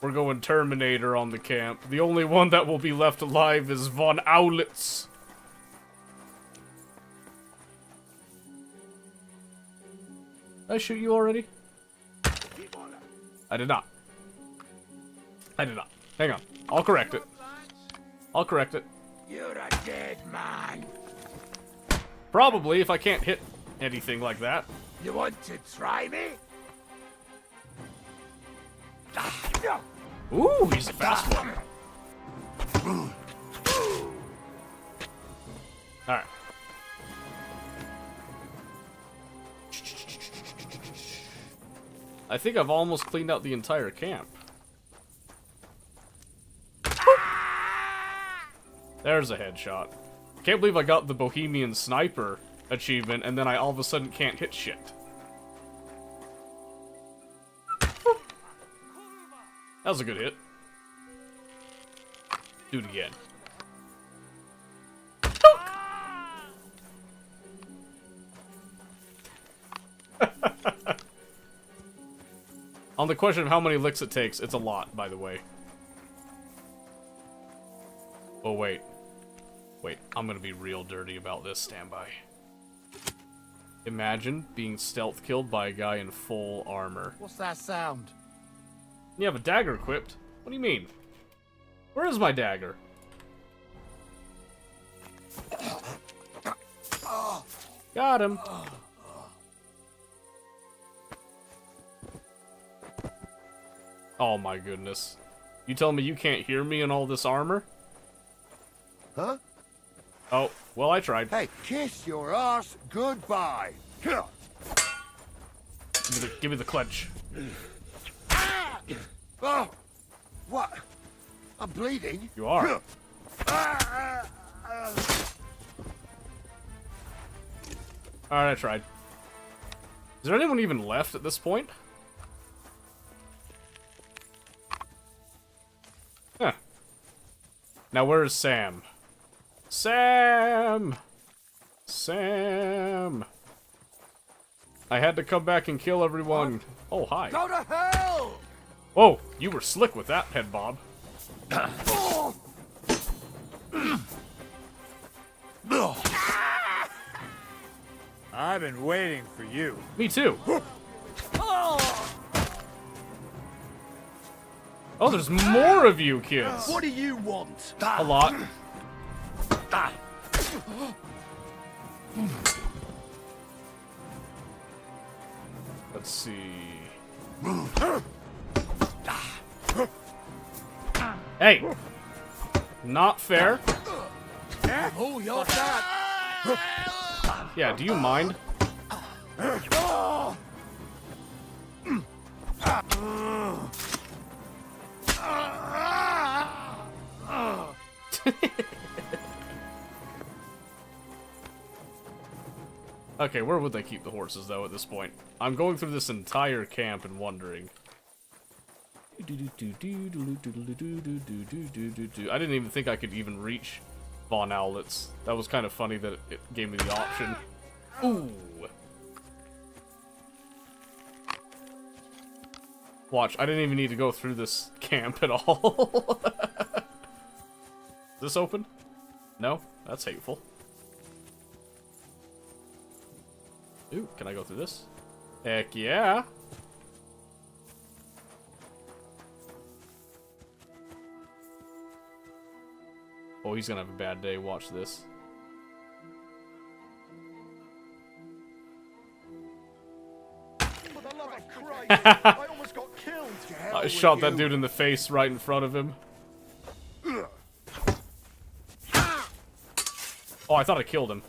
We're going Terminator on the camp. The only one that will be left alive is Von Aulitz. Did I shoot you already? I did not. I did not. Hang on. I'll correct it. I'll correct it. You're a dead man. Probably, if I can't hit anything like that. You want to try me? Ooh, he's a fast one. Alright. I think I've almost cleaned out the entire camp. There's a headshot. Can't believe I got the Bohemian Sniper achievement, and then I all of a sudden can't hit shit. That was a good hit. Do it again. On the question of how many licks it takes, it's a lot, by the way. Oh, wait. Wait, I'm gonna be real dirty about this. Stand by. Imagine being stealth killed by a guy in full armor. What's that sound? You have a dagger equipped? What do you mean? Where is my dagger? Got him. Oh my goodness. You tell me you can't hear me in all this armor? Huh? Oh, well, I tried. Hey, kiss your ass goodbye. Give me the clutch. Oh, what? I'm bleeding. You are. Alright, I tried. Is there anyone even left at this point? Huh. Now where's Sam? Sam! Sam! I had to come back and kill everyone. Oh, hi. Go to hell! Whoa, you were slick with that, head bob. I've been waiting for you. Me too. Oh, there's more of you kids. What do you want? A lot. Let's see. Hey! Not fair. Oh, you're that. Yeah, do you mind? Okay, where would they keep the horses, though, at this point? I'm going through this entire camp and wondering. I didn't even think I could even reach Von Owlets. That was kind of funny that it gave me the option. Ooh! Watch, I didn't even need to go through this camp at all. Is this open? No? That's hateful. Ooh, can I go through this? Heck yeah! Oh, he's gonna have a bad day. Watch this. For the love of Christ, I almost got killed. I shot that dude in the face right in front of him. Oh, I thought I killed him.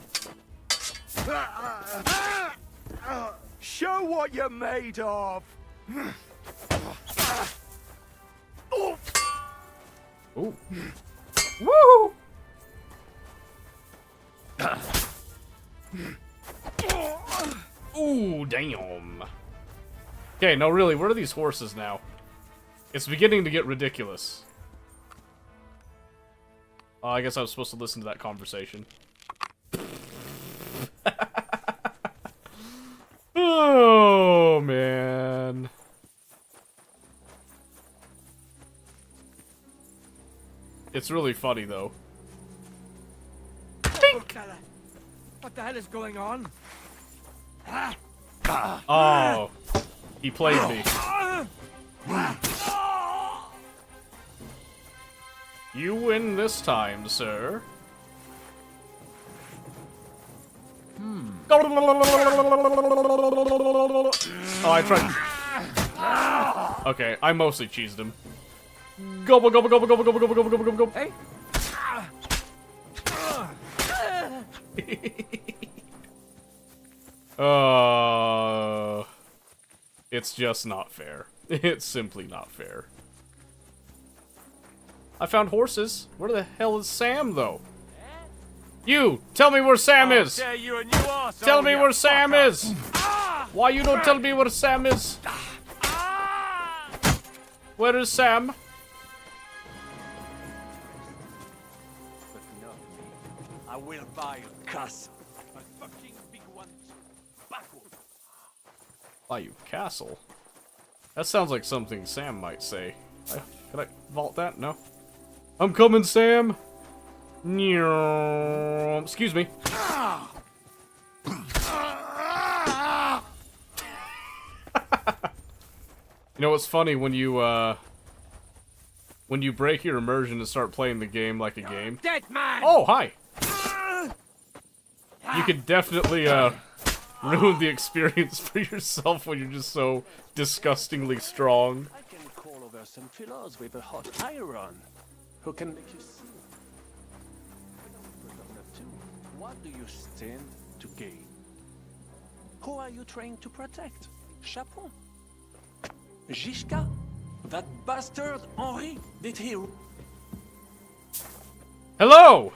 Show what you're made of. Ooh. Woo! Ooh, damn. Okay, no, really, where are these horses now? It's beginning to get ridiculous. Oh, I guess I was supposed to listen to that conversation. Oh, man. It's really funny, though. What the hell is going on? Oh, he played me. You win this time, sir. Oh, I tried. Okay, I mostly cheesed him. Gobble, gobble, gobble, gobble, gobble, gobble, gobble, gobble, gobble. Hey. It's just not fair. It's simply not fair. I found horses. Where the hell is Sam, though? You! Tell me where Sam is! Tell me where Sam is! Why you don't tell me where Sam is? Where is Sam? I will buy a castle. A fucking big one. Backward. Buy you castle? That sounds like something Sam might say. Can I vault that? No. I'm coming, Sam! Excuse me. You know what's funny when you break your immersion and start playing the game like a game? Dead man! Oh, hi! You could definitely ruin the experience for yourself when you're just so disgustingly strong. I can call over some fellows with a hot iron who can make you see. What do you stand to gain? Who are you trying to protect? Chapon? Giscard? That bastard Henri? Did he... Hello!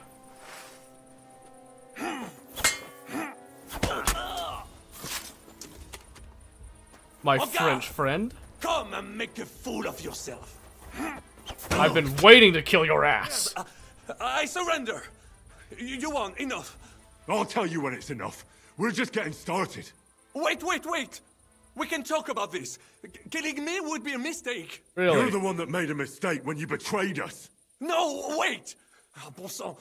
My French friend? Come and make a fool of yourself. I've been waiting to kill your ass. I surrender. You won. Enough. I'll tell you when it's enough. We're just getting started. Wait. We can talk about this. Killing me would be a mistake. Really? You're the one that made a mistake when you betrayed us. No, wait. Bon sang.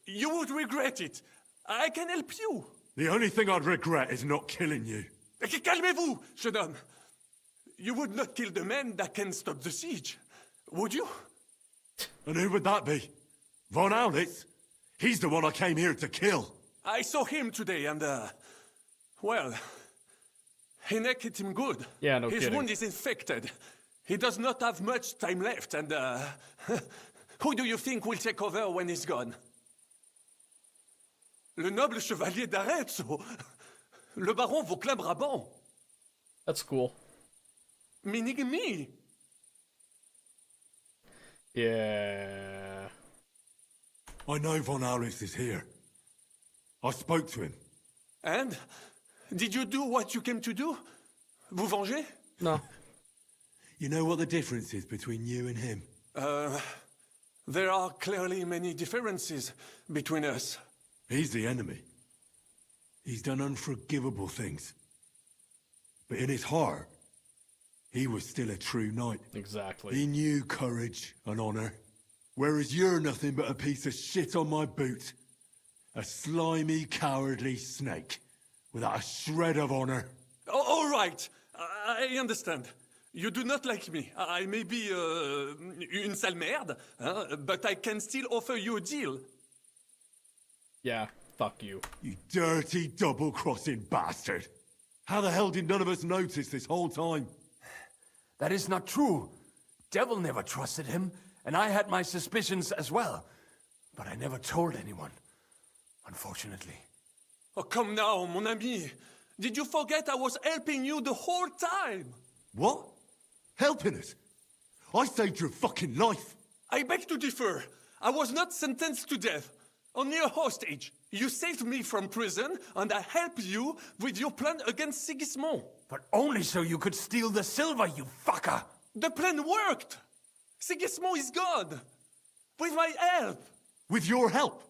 You would regret it. I can help you. The only thing I'd regret is not killing you. Calmez-vous, jeune homme. You would not kill the man that can stop the siege, would you? And who would that be? Von Aulitz? He's the one I came here to kill. I saw him today and, well, Hinek hit him good. Yeah, no His kidding. wound is infected. He does not have much time left and, who do you think will take over when he's gone? Le noble chevalier d'Arezzo. Le baron Vauclin-Brabant. That's cool. Meaning me. Yeah. I know Von Aulitz is here. I spoke to him. And? Did you do what you came to do? Vous venger? No. You know what the difference is between you and him? There are clearly many differences between us. He's the enemy. He's done unforgivable things. But in his heart, he was still a true knight. Exactly. He knew courage and honor. Whereas you're nothing but a piece of shit on my boot. A slimy, cowardly snake. Without a shred of honor. Oh, all right. I understand. You do not like me. I may be une sale merde, but I can still offer you a deal. Yeah, fuck you. You dirty, double-crossing bastard. How the hell did none of us notice this whole time? That is not true. Devil never trusted him, and I had my suspicions as well. But I never told anyone, unfortunately. Oh, come now, mon ami. Did you forget I was helping you the whole time? What? Helping us? I saved your fucking life. I beg to differ. I was not sentenced to death. Only a hostage. You saved me from prison, and I helped you with your plan against Sigismund. But only so you could steal the silver, you fucker! The plan worked! Sigismund is gone! With my help! With your help?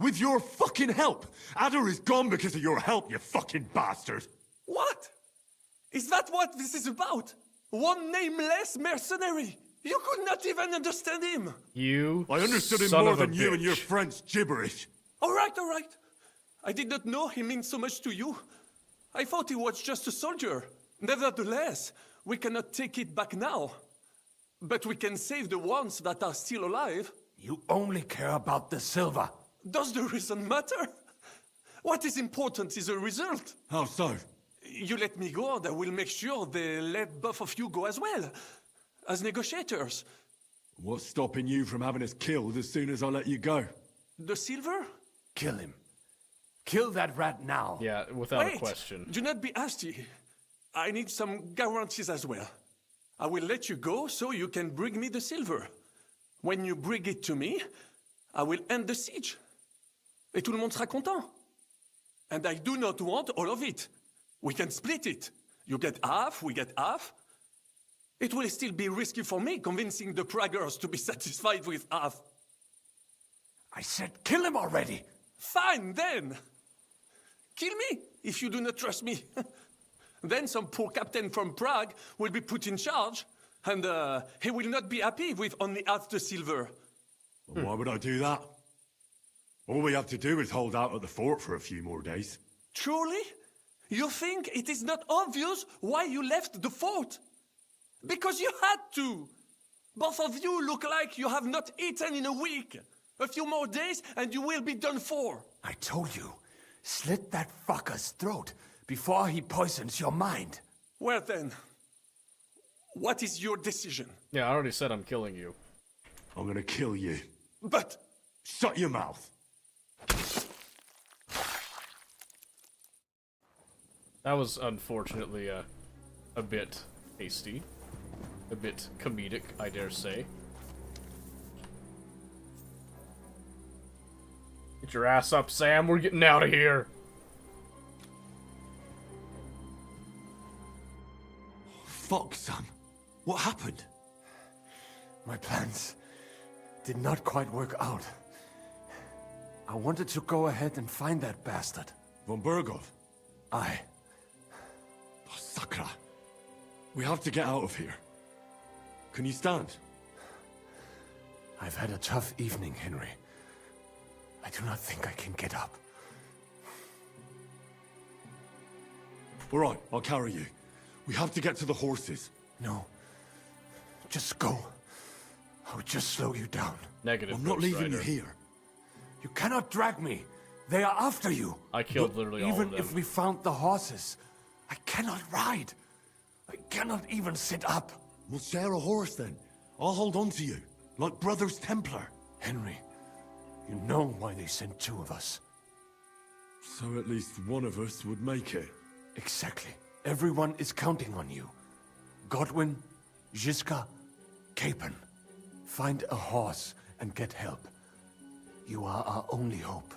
With your fucking help! Adder is gone because of your help, you fucking bastard! What? Is that what this is about? One nameless mercenary? You could not even understand him! I understood him son more of a than you and your bitch. French gibberish. All right. I did not know he meant so much to you. I thought he was just a soldier. Nevertheless, we cannot take it back now. But we can save the ones that are still alive. You only care about the silver. Does the reason matter? What is important is the result. How so? You let me go, and I will make sure they let both of you go as well. As negotiators. What's stopping you from having us killed as soon as I let you go? The silver? Kill him. Kill that rat now. Yeah, without Wait, a question. do not be hasty. I need some guarantees as well. I will let you go so you can bring me the silver. When you bring it to me, I will end the siege. Et tout le monde sera content. And I do not want all of it. We can split it. You get half, we get half. It will still be risky for me convincing the Praggers to be satisfied with half. I said kill him already! Fine, then! Kill me, if you do not trust me. Then some poor captain from Prague will be put in charge, and he will not be happy with only half the silver. Well, why would I do that? All we have to do is hold out at the fort for a few more days. Truly? You think it is not obvious why you left the fort? Because you had to! Both of you look like you have not eaten in a week. A few more days and you will be done for. I told you, slit that fucker's throat before he poisons your mind. Well then, what is your decision? Yeah, I already said I'm killing you. I'm gonna kill you. But... Shut your mouth! That was unfortunately a bit hasty. A bit comedic, I dare say. Get your ass up, Sam. We're getting out of here. Fuck, Sam. What happened? My plans did not quite work out. I wanted to go ahead and find that bastard. Von Burgov? Aye. Oh, Sakra. We have to get out of here. Can you stand? I've had a tough evening, Henry. I do not think I can get up. All right, I'll carry you. We have to get to the horses. No. Just go. I would just slow you down. Negative. I'm not Ghost leaving Rider. you here. You cannot drag me. They are after you. I killed literally all of them. Even if we found the horses, I cannot ride. I cannot even sit up. We'll share a horse then. I'll hold on to you, like Brothers Templar. Henry, you know why they sent two of us. So at least one of us would make it. Exactly. Everyone is counting on you. Godwin, Žižka, Capon. Find a horse and get help. You are our only hope.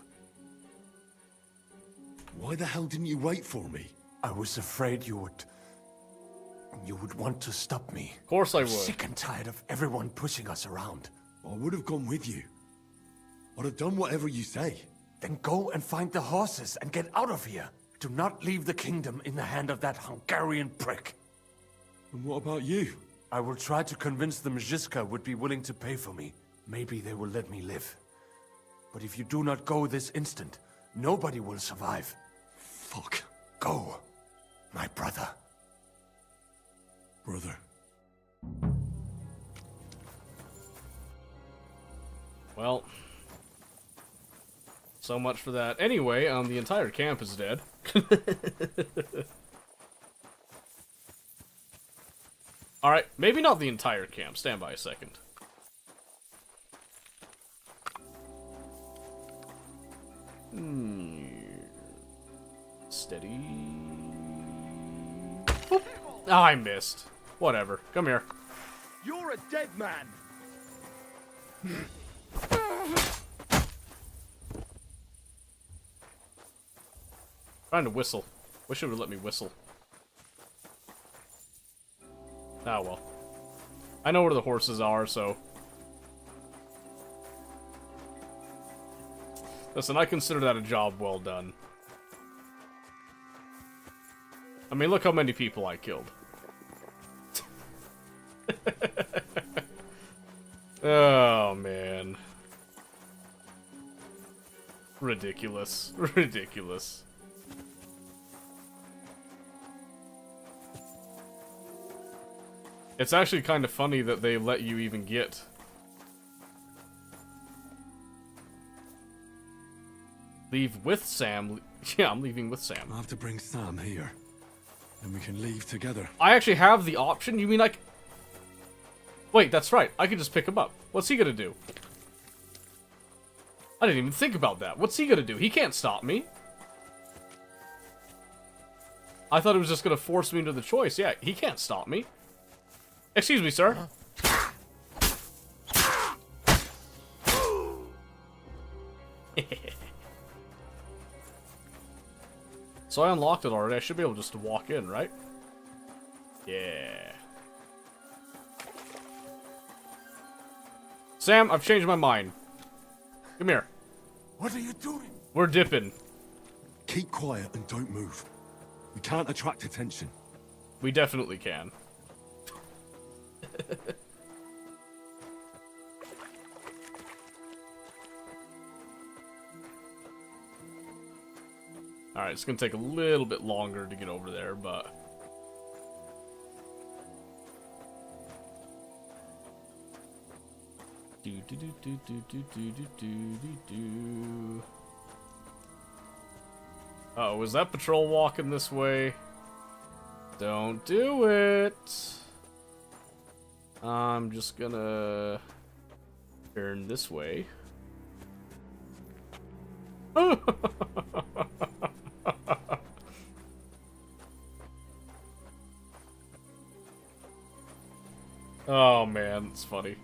Why the hell didn't you wait for me? I was afraid you would want to stop me. Of course I would. I'm sick and tired of everyone pushing us around. I would have gone with you. I'd have done whatever you say. Then go and find the horses and get out of here. Do not leave the kingdom in the hand of that Hungarian prick. And what about you? I will try to convince them Žižka would be willing to pay for me. Maybe they will let me live. But if you do not go this instant, nobody will survive. Fuck. Go, my brother. Brother. Well, so much for that. Anyway, the entire camp is dead. Alright, maybe not the entire camp. Stand by a second. Steady. Boop. Oh, I missed. Whatever. Come here. You're a dead man. Trying to whistle. Wish it would let me whistle. Ah, well. I know where the horses are, so... Listen, I consider that a job well done. I mean, look how many people I killed. Oh, man. Ridiculous. Ridiculous. It's actually kind of funny that they let you even get... Leave with Sam. Yeah, I'm leaving with Sam. I'll have to bring Sam here. Then we can leave together. I actually have the option? You mean I Wait, that's right. I can just pick him up. What's he gonna do? I didn't even think about that. What's he gonna do? He can't stop me. I thought it was just gonna force me into the choice. Yeah, he can't stop me. Excuse me, sir. So I unlocked it already. I should be able just to walk in, right? Yeah. Sam, I've changed my mind. Come here. What are you doing? We're dipping. Keep quiet and don't move. We can't attract attention. We definitely can. Alright, it's gonna take a little bit longer to get over there, but... Uh-oh, was that patrol walking this way? Don't do it! I'm just gonna... turn this way. Oh man, it's funny.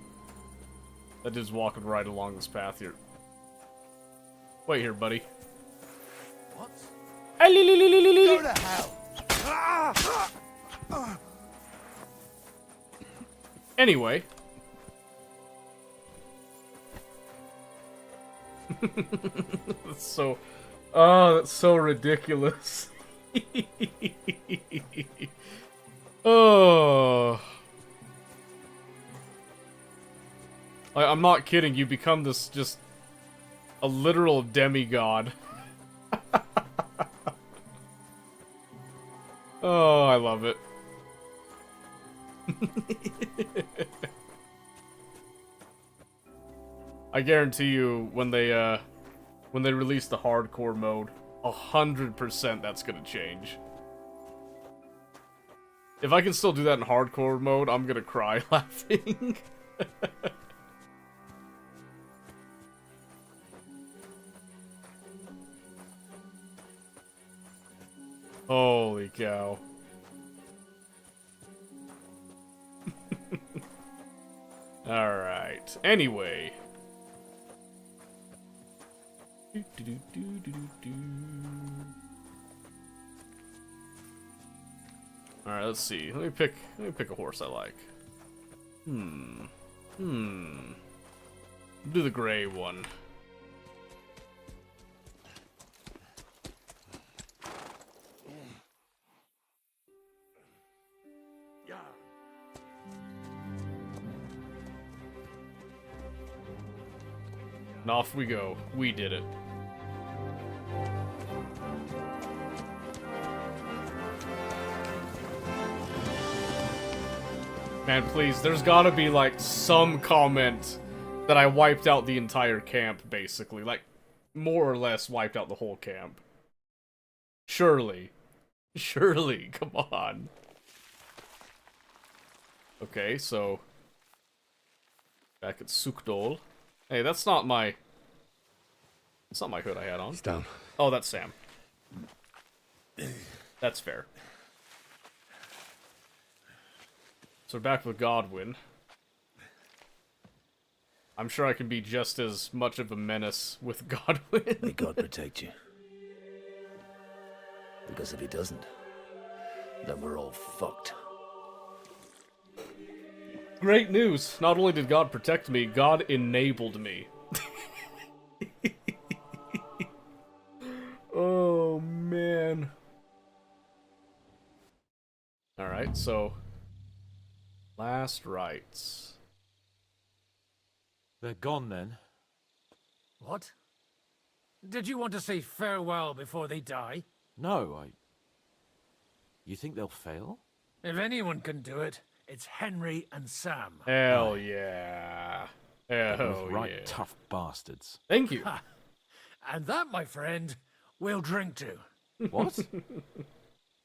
That dude's walking right along this path here. Wait here, buddy. What? Go to hell! Anyway. That's so... Oh, that's so ridiculous. Oh... I'm not kidding, you become this just a literal demigod. Oh, I love it. I guarantee you when they release the hardcore mode, 100% that's gonna change. If I can still do that in hardcore mode, I'm gonna cry laughing. Holy cow. Alright. Anyway. Alright, let's see. Let me pick a horse I like. Do the gray one. And off we go. We did it. Man, please, there's gotta be, like, some comment that I wiped out the entire camp, basically. Like, more or less wiped out the whole camp. Surely. Surely, come on. Okay, so... back at Sukdol. Hey, that's not my... That's not my hood I had on. He's down. Oh, that's Sam. That's fair. So we're back with Godwyn. I'm sure I can be just as much of a menace with Godwyn. May God protect you. Because if he doesn't, then we're all fucked. Great news! Not only did God protect me, God enabled me. Oh, man. Alright, so... last rites. They're gone then. What? Did you want to say farewell before they die? No, You think they'll fail? If anyone can do it, it's Henry and Sam. Hell yeah. Hell right yeah. tough bastards. Thank you. And that, my friend, we'll drink to. What?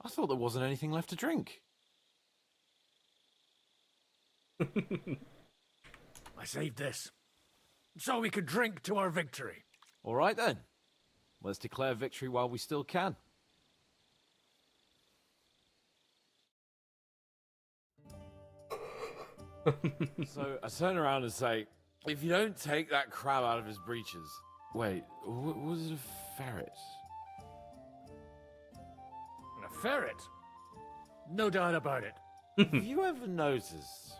I thought there wasn't anything left to drink. I saved this. So we could drink to our victory. All right then. Let's declare victory while we still can. So I turn around and say, if you don't take that crab out of his breeches... Wait, was it a ferret? A ferret? No doubt about it. Have you ever noticed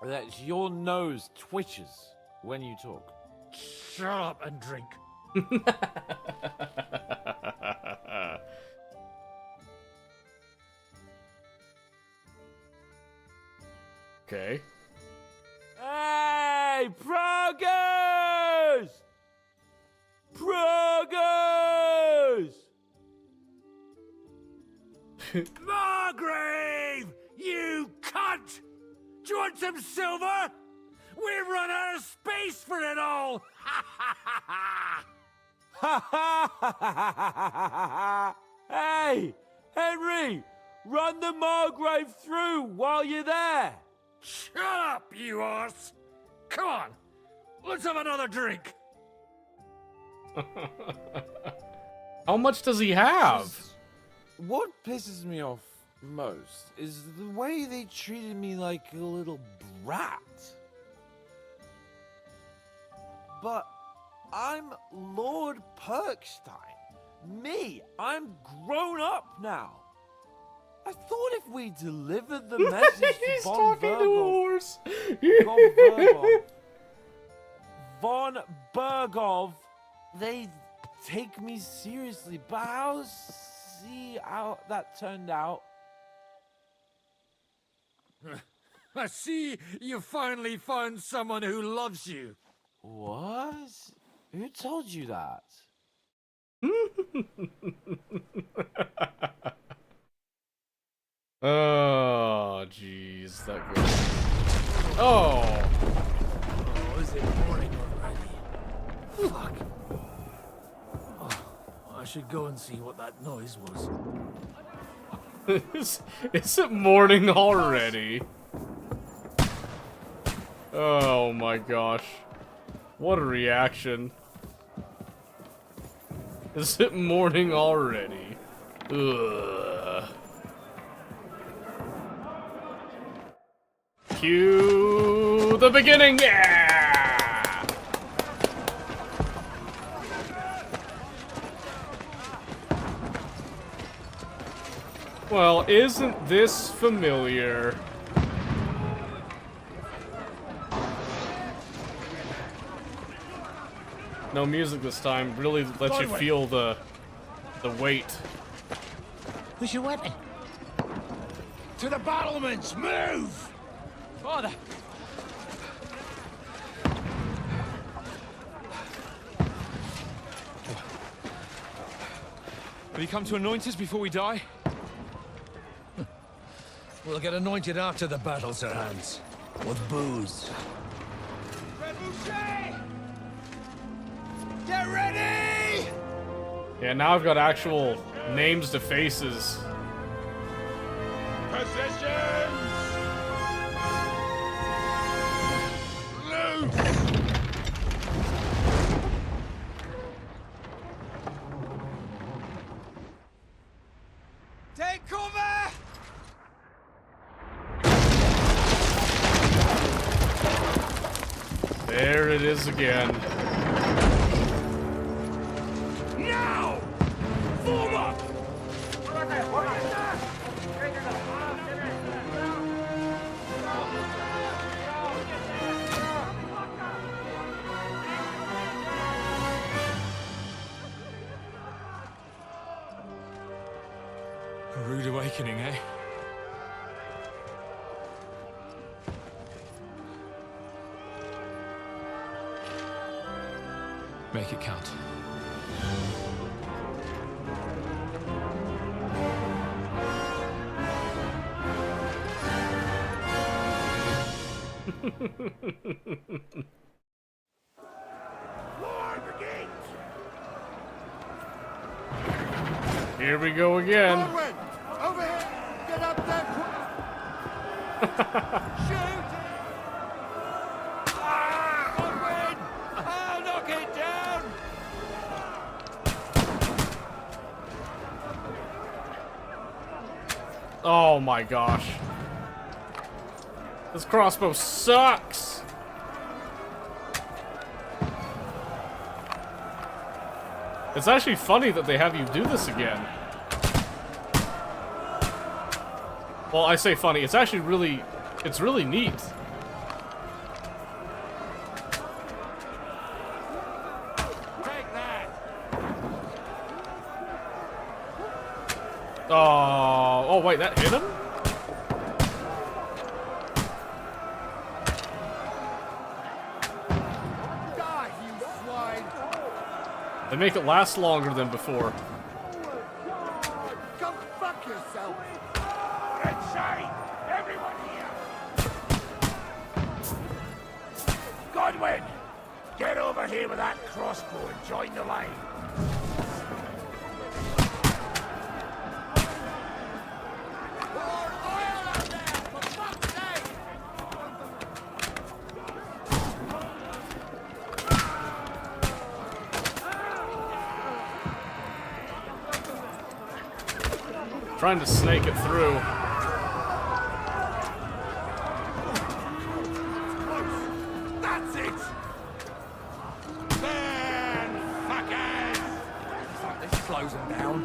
that your nose twitches when you talk? Shut up and drink. Okay. Hey, progress! Progress! Margrave! You cunt! Do you want some silver? We've run out of space for it all! Hey, Henry! Run the Margrave through while you're there! Shut up, you arse! Come on, let's have another drink! How much does he have? What pisses me off most is the way they treated me like a little brat. But I'm Lord Perkstein. Me, I'm grown up now. I thought if we delivered the message to He's Von talking to a horse. Von Bergov, they'd take me seriously. But I'll see how that turned out. I see you finally found someone who loves you. What? Who told you that? Oh, jeez, that goes. Oh! Oh, is it morning already? Fuck. Oh, I should go and see what that noise was. Is it morning already? Oh my gosh. What a reaction. Is it morning already? Ugh. Cue the beginning, yeah! Well, isn't this familiar? No music this time. Really lets you feel the weight. Who's your weapon? To the battlements, move! Father! Have you come to anoint us before we die? We'll get anointed after the battle, Sir Hans. With booze. Get ready! Yeah, now I've got actual names to faces. Positions! Loose! Take cover! There it is again. Now! Form up! A rude awakening, eh? Make it count. Here we go again. Forward! Over here! Get up there! Shoot! Ah! Godwin! I'll knock it down! Oh my gosh. This crossbow sucks! It's actually funny that they have you do this again. Well, I say funny, it's actually really... It's really neat. Oh, wait, that hit him? They make it last longer than before. Go fuck yourself! Inside! Everyone here! Godwin! Get over here with that crossbow and join the line. Trying to snake it through. That's it! Burn, fuckers! This slows them down.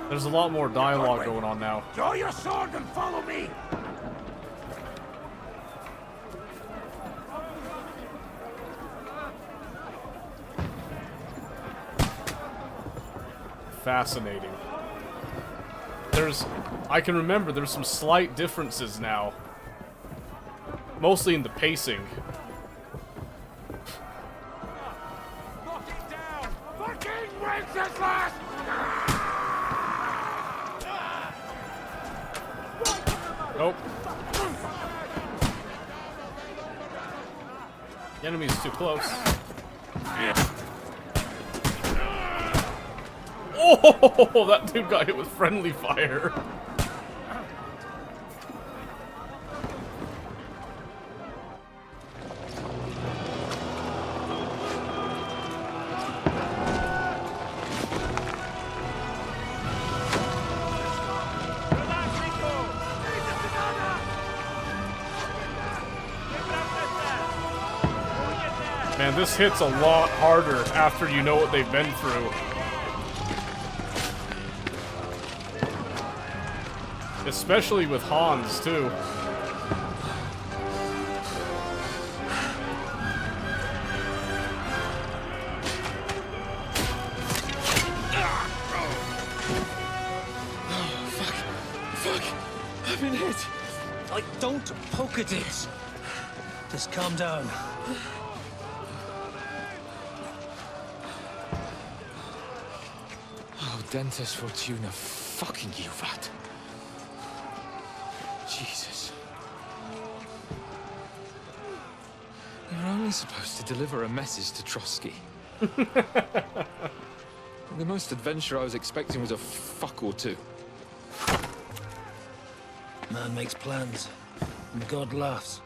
There's a lot more dialogue going on now. Draw your sword and follow me! Fascinating. I can remember there's some slight differences now. Mostly in the pacing. Fucking Wenceslas! Nope. The enemy's too close. Oh, that dude got hit with friendly fire. Man, this hits a lot harder after you know what they've been through. Especially with Hans, too. Fuck! I've been hit! Like, don't poke at it! Just calm down. Oh, Dentes Fortuna, fucking you, Vat. Jesus. You're only supposed to deliver a message to Trotsky. The most adventure I was expecting was a fuck or two. Man makes plans, and God laughs.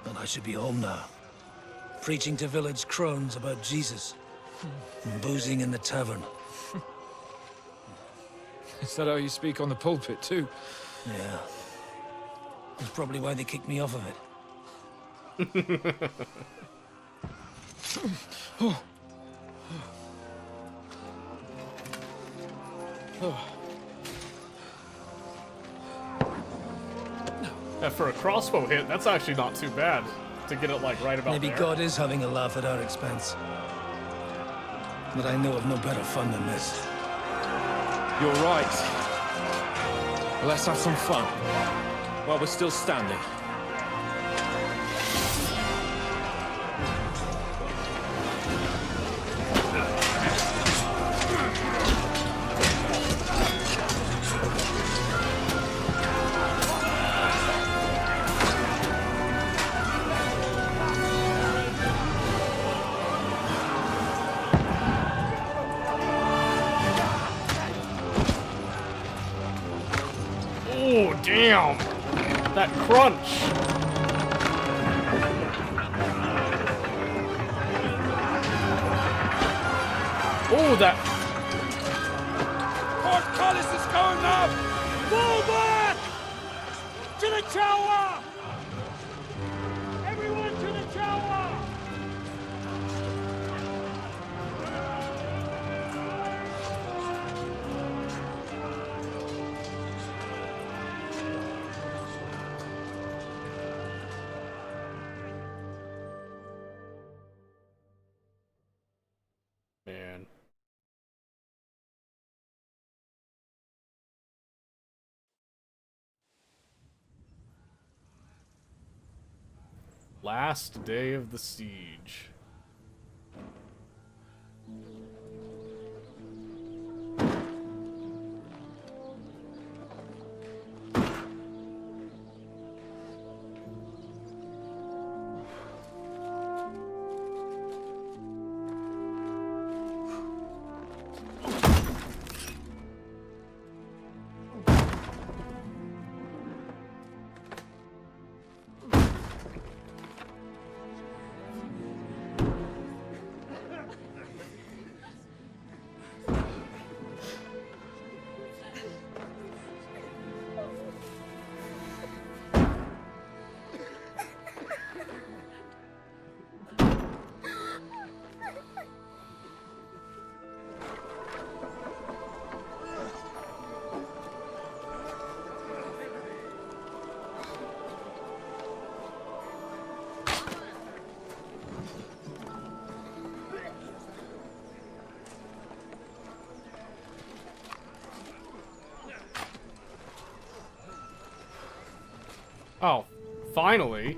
But I should be home now. Preaching to village crones about Jesus. And boozing in the tavern. Is that how you speak on the pulpit, too? Yeah. That's probably why they kicked me off of it. Oh. Oh. Yeah, for a crossbow hit, that's actually not too bad. To get it, like, right about Maybe there. God is having a laugh at our expense. But I know of no better fun than this. You're right. Let's have some fun. While we're still standing. Oh, damn! That crunch! Oh, that... Portcullis is going up! Fall back! To the the tower! Everyone to the tower! Man. Last day of the siege. Oh, finally.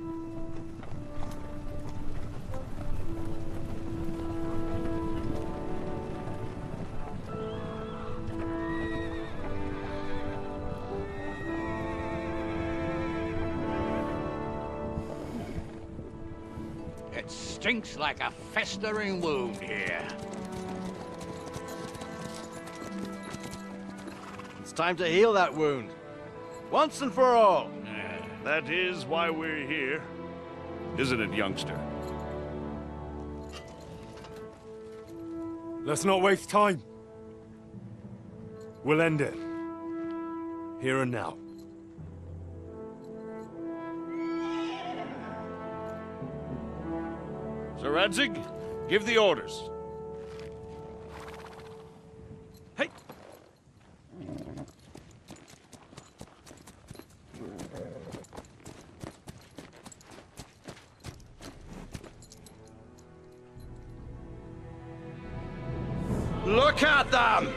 It stinks like a festering wound here. It's time to heal that wound. Once and for all. That is why we're here. Isn't it, youngster? Let's not waste time. We'll end it. Here and now. Sir Radzig, give the orders. Hey! Look at them!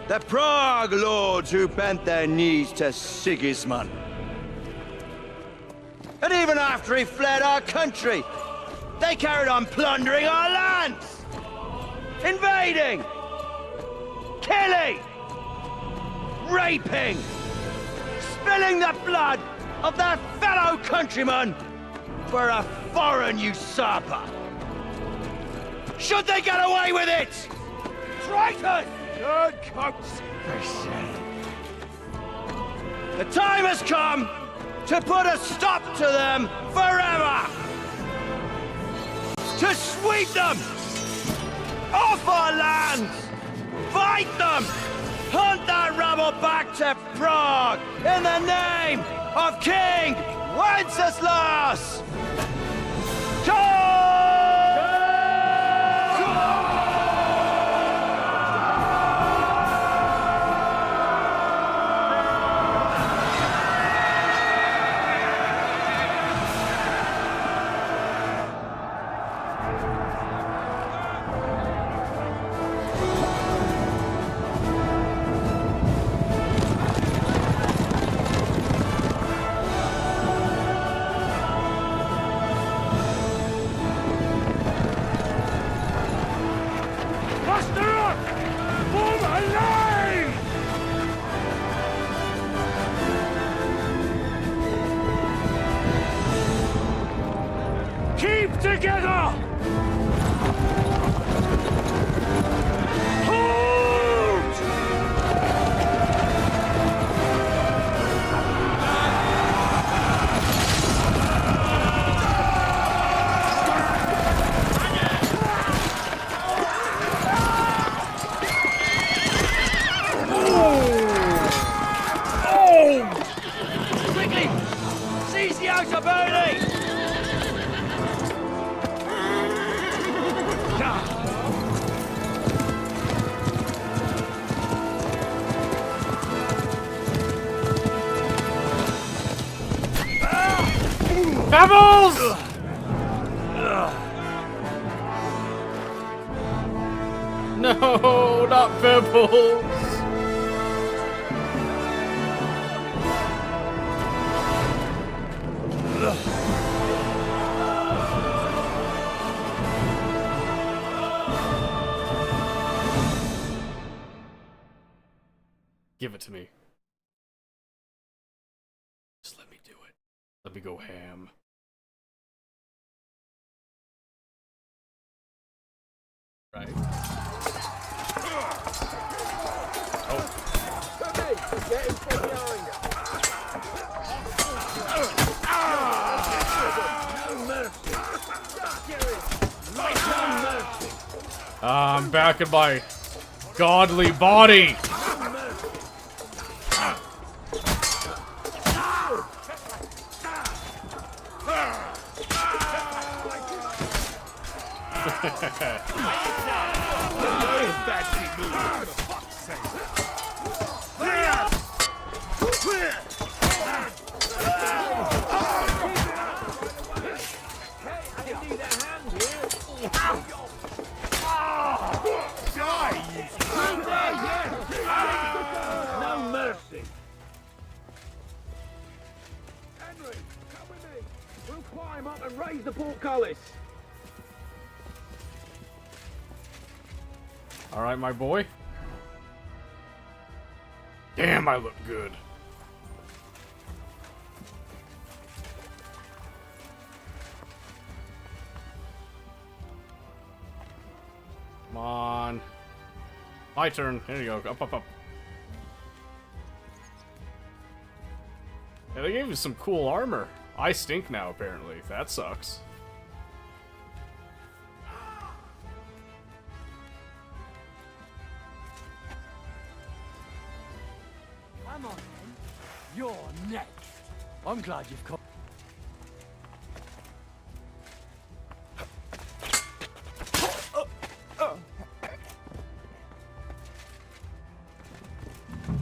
The Prague lords who bent their knees to Sigismund. And even after he fled our country, they carried on plundering our lands! Invading! Killing! Raping! Spilling the blood of their fellow countrymen for a foreign usurper! Should they get away with it? Traitors! Good coats! The time has come to put a stop to them forever! To sweep them off our lands! Fight them! Hunt that rabble back to Prague in the name of King Wenceslas! Pebbles! No, not Pebbles! Give it to me. Just let me do it. Let me go ham. Right. I'm back in my godly body. No mercy. Henry, come with me. We'll climb up and raise the portcullis. Alright, my boy. Damn, I look good. Come on. My turn. There you go. Up, up, up. Yeah, they gave you some cool armor. I stink now, apparently. That sucks. Come on, then. You're next. I'm glad you've come.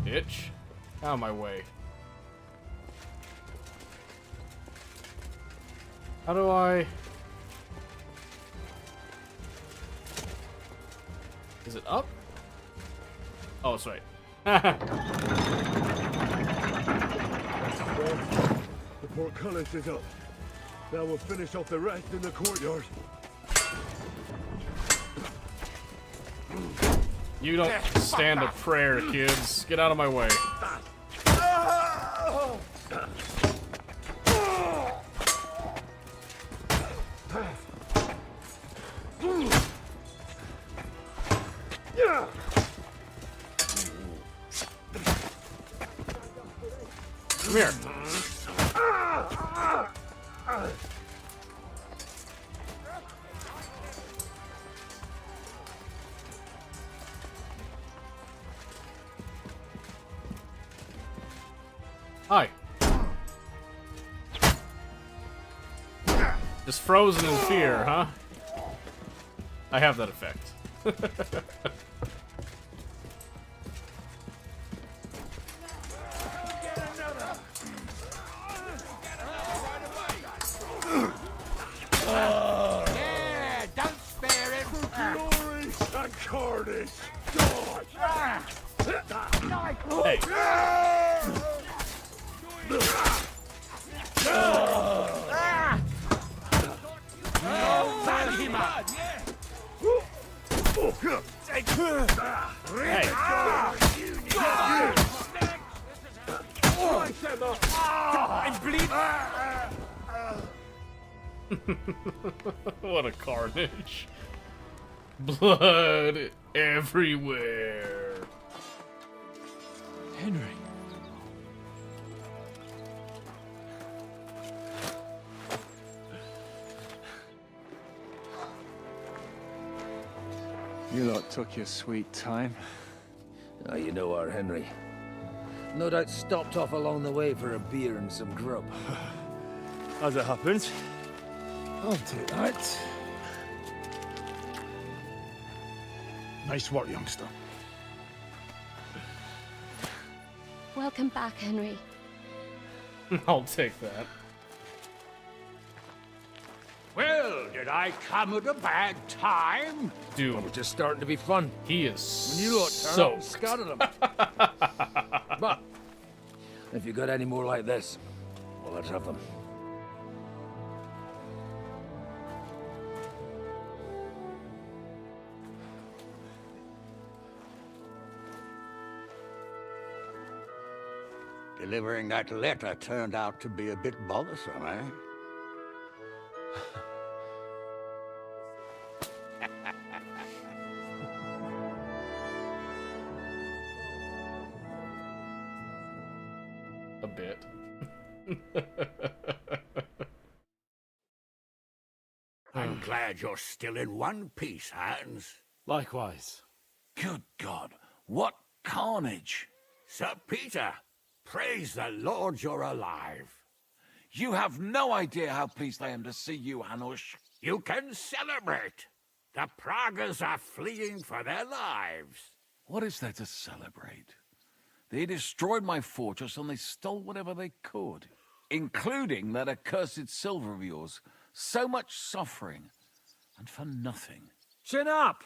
Bitch. Out of my way. How do I... Is it up? Oh, it's right. The portcullis is up. Now we'll finish off the rest in the courtyard. You don't stand a prayer, kids. Get out of my way. Come here. Hi. Just frozen in fear, huh? I have that effect. Yeah, don't spare it. For glory and carnage. Hey. Bang him up. Hey. What a carnage. Blood everywhere. Henry. You lot took your sweet time. Ah, you know our Henry. No doubt stopped off along the way for a beer and some grub. As it happens, I'll take that. Nice work, youngster. Welcome back, Henry. I'll take that. Did I come at a bad time? Dude, we're just starting to be fun. He is When you lot turn up and scatter them. But if you got any more like this, well, let's have them. Delivering that letter turned out to be a bit bothersome, eh? A bit. I'm glad you're still in one piece, Hans. Likewise. Good God, what carnage! Sir Peter, praise the Lord you're alive. You have no idea how pleased I am to see you, Hanush. You can celebrate. The Pragas are fleeing for their lives. What is there to celebrate? They destroyed my fortress and they stole whatever they could, including that accursed silver of yours. So much suffering, and for nothing. Chin up!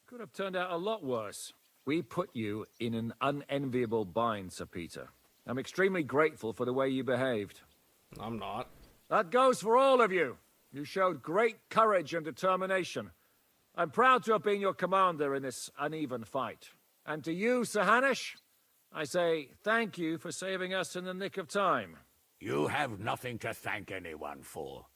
Could have turned out a lot worse. We put you in an unenviable bind, Sir Peter. I'm extremely grateful for the way you behaved. I'm not. That goes for all of you. You showed great courage and determination. I'm proud to have been your commander in this uneven fight. And to you, Sir Hanush, I say thank you for saving us in the nick of time. You have nothing to thank anyone for.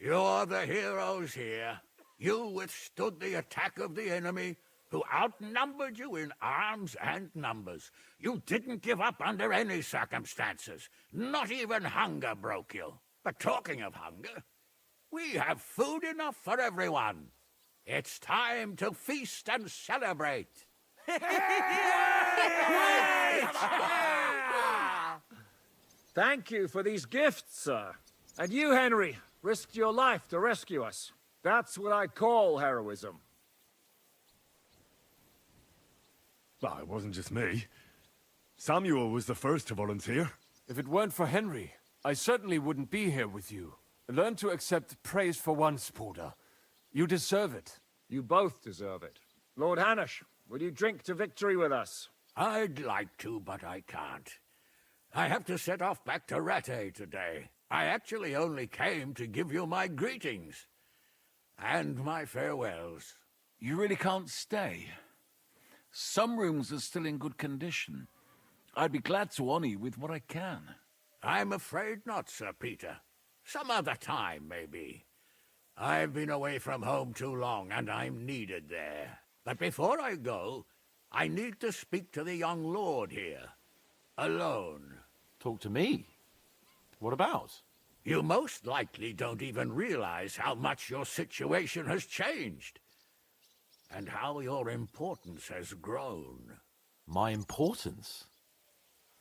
You're the heroes here. You withstood the attack of the enemy, who outnumbered you in arms and numbers. You didn't give up under any circumstances. Not even hunger broke you. But talking of hunger, we have food enough for everyone. It's time to feast and celebrate. Thank you for these gifts, sir. And you, Henry, risked your life to rescue us. That's what I call heroism. Well, it wasn't just me. Samuel was the first to volunteer. If it weren't for Henry, I certainly wouldn't be here with you. Learn to accept praise for once, Porter. You deserve it. You both deserve it. Lord Hanush, will you drink to victory with us? I'd like to, but I can't. I have to set off back to Rattay today. I actually only came to give you my greetings. And my farewells. You really can't stay? Some rooms are still in good condition. I'd be glad to honor you with what I can. I'm afraid not, Sir Peter. Some other time, maybe. I've been away from home too long, and I'm needed there. But before I go, I need to speak to the young lord here. Alone. Talk to me? What about? You most likely don't even realize how much your situation has changed. And how your importance has grown. My importance?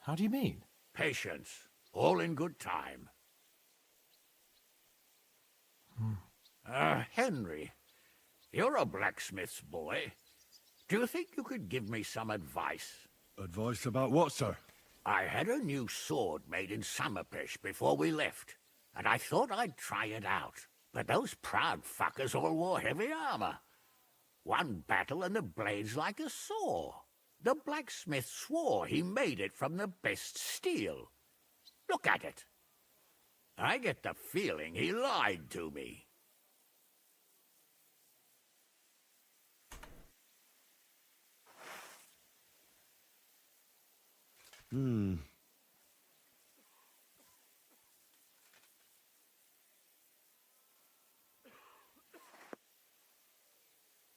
How do you mean? Patience. All in good time. Henry, you're a blacksmith's boy. Do you think you could give me some advice? Advice about what, sir? I had a new sword made in Summerpish before we left, and I thought I'd try it out. But those proud fuckers all wore heavy armor. One battle and the blade's like a saw. The blacksmith swore he made it from the best steel. Look at it. I get the feeling he lied to me.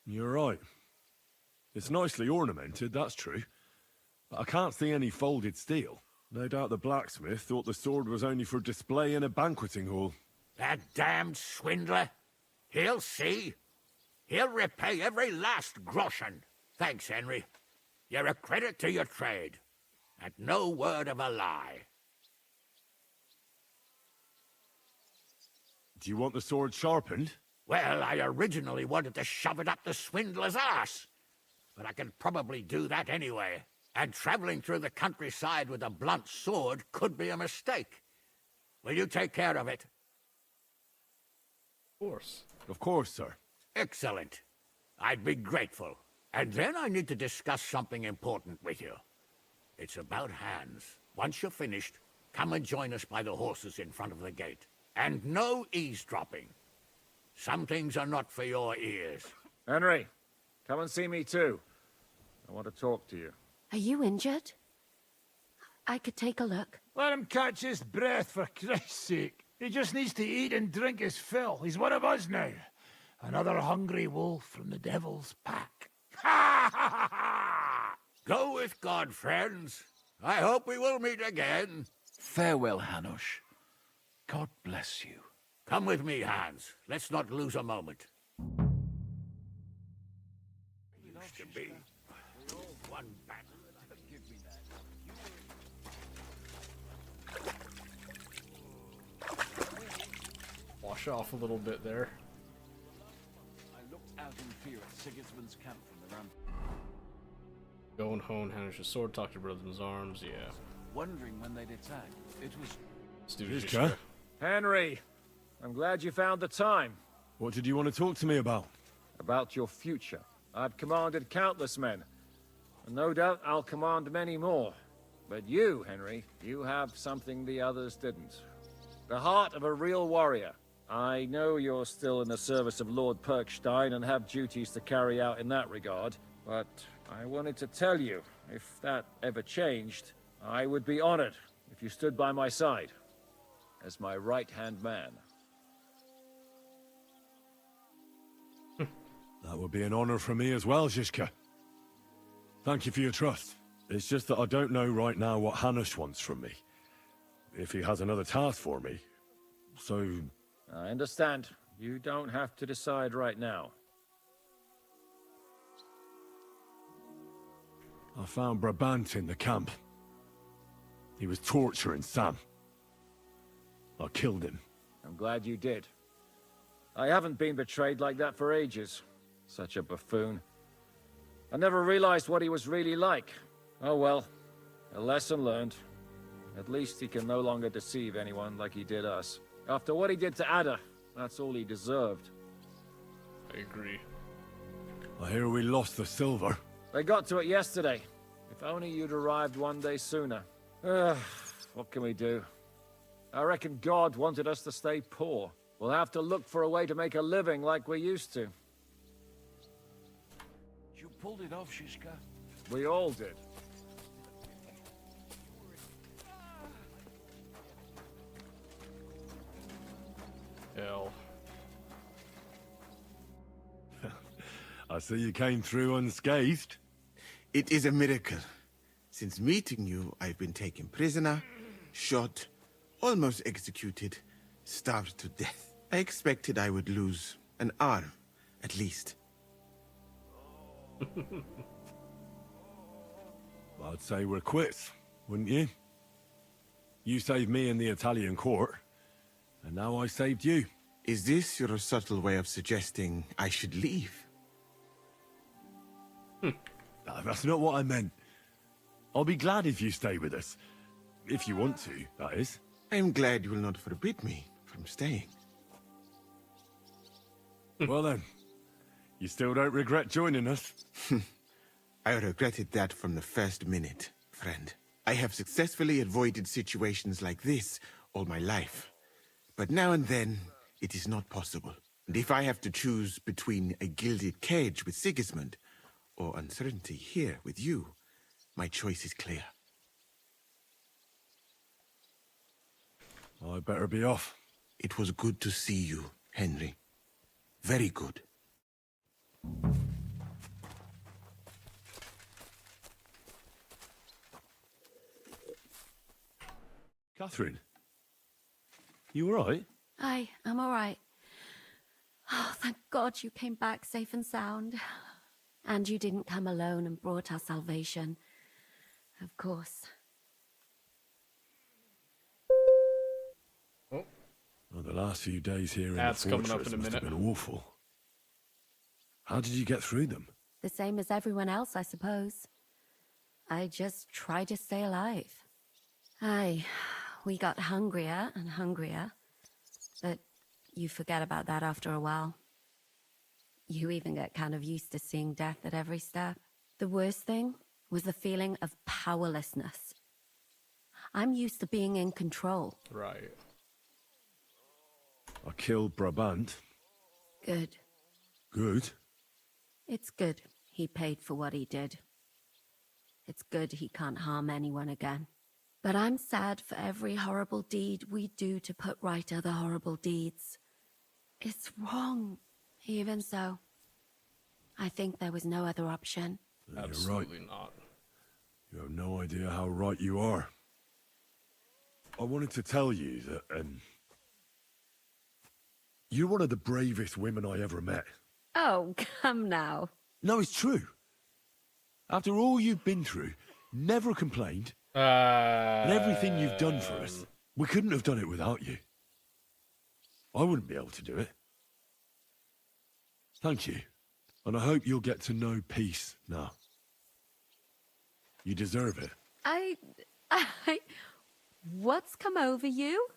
You're right. It's nicely ornamented, that's true. But I can't see any folded steel. No doubt the blacksmith thought the sword was only for display in a banqueting hall. That damned swindler. He'll see. He'll repay every last groschen. Thanks, Henry. You're a credit to your trade. And no word of a lie. Do you want the sword sharpened? Well, I originally wanted to shove it up the swindler's arse. But I can probably do that anyway. And traveling through the countryside with a blunt sword could be a mistake. Will you take care of it? Of course. Of course, sir. Excellent. I'd be grateful. And then I need to discuss something important with you. It's about Hans. Once you're finished, come and join us by the horses in front of the gate. And no eavesdropping. Some things are not for your ears. Henry, come and see me too. I want to talk to you. Are you injured? I could take a look. Let him catch his breath, for Christ's sake. He just needs to eat and drink his fill. He's one of us now. Another hungry wolf from the devil's pack. Ha ha ha ha! Go with God, friends. I hope we will meet again. Farewell, Hanush. God bless you. Come with me, Hans. Let's not lose a moment. Used to be one back. Give me that. Wash off a little bit there. I looked out in fear at Sigismund's camp from the ramp. Go and hone Hanush's sword, talk to your brother in his arms, yeah. Wondering when they'd attack. It was... Let's do Zhizka? Henry, I'm glad you found the time. What did you want to talk to me about? About your future. I've commanded countless men, and no doubt I'll command many more. But you, Henry, you have something the others didn't. The heart of a real warrior. I know you're still in the service of Lord Perkstein and have duties to carry out in that regard, but I wanted to tell you, if that ever changed, I would be honored if you stood by my side as my right-hand man. That would be an honor for me as well, Zhizka. Thank you for your trust. It's just that I don't know right now what Hanush wants from me. If he has another task for me. So... I understand. You don't have to decide right now. I found Brabant in the camp. He was torturing Sam. I killed him. I'm glad you did. I haven't been betrayed like that for ages. Such a buffoon. I never realized what he was really like. Oh well, a lesson learned. At least he can no longer deceive anyone like he did us. After what he did to Ada, that's all he deserved. I agree. I hear we lost the silver. They got to it yesterday. If only you'd arrived one day sooner. What can we do? I reckon God wanted us to stay poor. We'll have to look for a way to make a living like we used to. You pulled it off, Zhizka. We all did. Hell. I see you came through unscathed. It is a miracle. Since meeting you, I've been taken prisoner, shot, almost executed, starved to death. I expected I would lose an arm, at least. I'd say we're quits, wouldn't you? You saved me in the Italian court, and now I saved you. Is this your subtle way of suggesting I should leave? No, that's not what I meant. I'll be glad if you stay with us. If you want to, that is. I'm glad you will not forbid me from staying. Well then, you still don't regret joining us? I regretted that from the first minute, friend. I have successfully avoided situations like this all my life. But now and then, it is not possible. And if I have to choose between a gilded cage with Sigismund or uncertainty here with you, my choice is clear. I better be off. It was good to see you, Henry. Very good. Catherine, you all right? I'm all right. Oh, thank God you came back safe and sound. And you didn't come alone and brought our salvation. Of course. Oh. Well, the last few days here in That's the coming fortress up in a must have minute. been awful. How did you get through them? The same as everyone else, I suppose. I just try to stay alive. Aye, we got hungrier and hungrier. But you forget about that after a while. You even get kind of used to seeing death at every step. The worst thing was the feeling of powerlessness. I'm used to being in control. Right. I killed Brabant. Good. Good? It's good he paid for what he did. It's good he can't harm anyone again. But I'm sad for every horrible deed we do to put right other horrible deeds. It's wrong. Even so, I think there was no other option. Absolutely not. You have no idea how right you are. I wanted to tell you that, you're one of the bravest women I ever met. Oh, come now. No, it's true. After all you've been through, never complained, and everything you've done for us, we couldn't have done it without you. I wouldn't be able to do it. Thank you, and I hope you'll get to know peace now. You deserve it. What's come over you?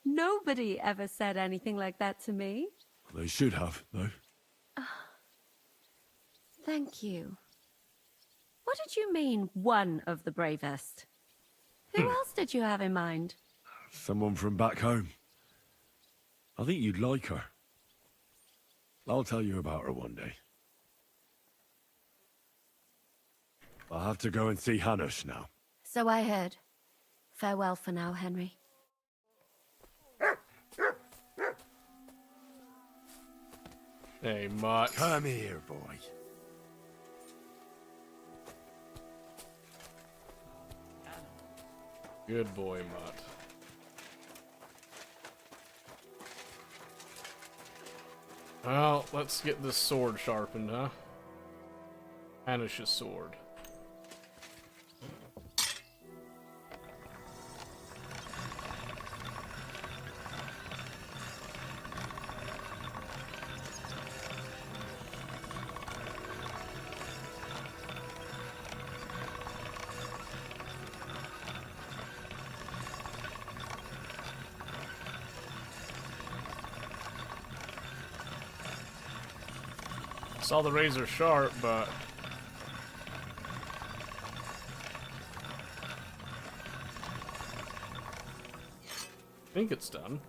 Nobody ever said anything like that to me. They should have, though. Thank you. What did you mean, one of the bravest? Who else did you have in mind? Someone from back home. I think you'd like her. I'll tell you about her one day. I'll have to go and see Hanush now. So I heard. Farewell for now, Henry. Hey, Mutt. Come here, boy. Good boy, Mutt. Well, let's get this sword sharpened, huh? Hanush's sword. Saw the razor sharp, but I think it's done.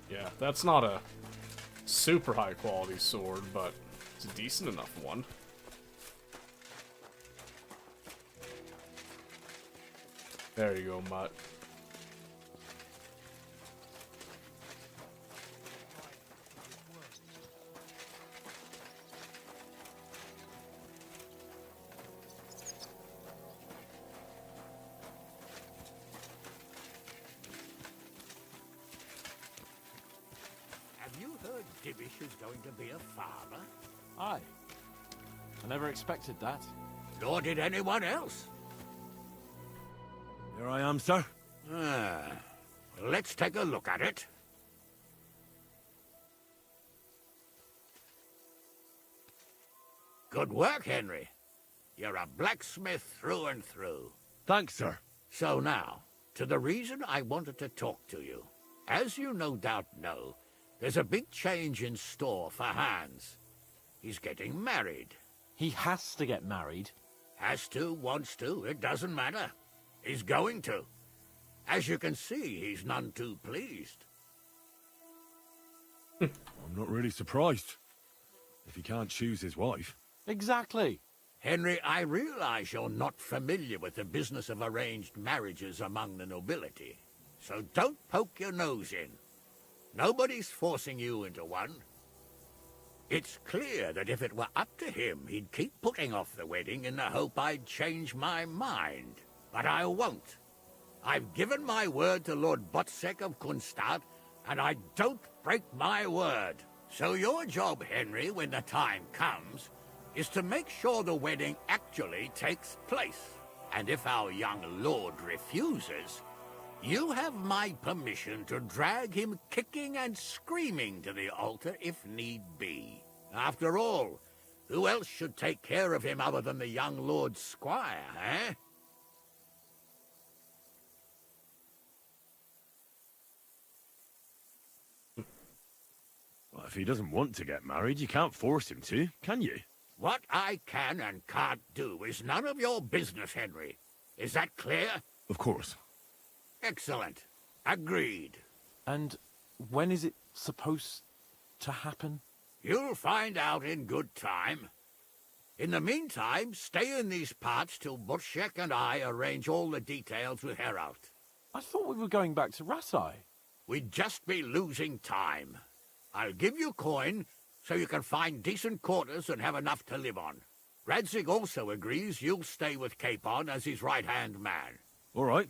Yeah, that's not a super high quality sword, but it's a decent enough one. There you go, Mutt. Have you heard Divish is going to be a father? Aye. I never expected that. Nor did anyone else. Here I am, sir. Let's take a look at it. Good work, Henry. You're a blacksmith through and through. Thanks, sir. So now, to the reason I wanted to talk to you. As you no doubt know, there's a big change in store for Hans. He's getting married. He has to get married. Has to, wants to, it doesn't matter. He's going to. As you can see, he's none too pleased. I'm not really surprised. If he can't choose his wife. Exactly. Henry, I realize you're not familiar with the business of arranged marriages among the nobility. So don't poke your nose in. Nobody's forcing you into one. It's clear that if it were up to him, he'd keep putting off the wedding in the hope I'd change my mind. But I won't. I've given my word to Lord Botsek of Kunstad, and I don't break my word. So your job, Henry, when the time comes, is to make sure the wedding actually takes place. And if our young lord refuses, you have my permission to drag him kicking and screaming to the altar if need be. After all, Who else should take care of him other than the young Lord Squire, eh? Well, if he doesn't want to get married, you can't force him to, can you? What I can and can't do is none of your business, Henry. Is that clear? Of course. Excellent. Agreed. And when is it supposed to happen? You'll find out in good time. In the meantime, stay in these parts till Butchek and I arrange all the details with Herault. I thought we were going back to Rasai. We'd just be losing time. I'll give you coin so you can find decent quarters and have enough to live on. Radzig also agrees you'll stay with Capon as his right-hand man. All right.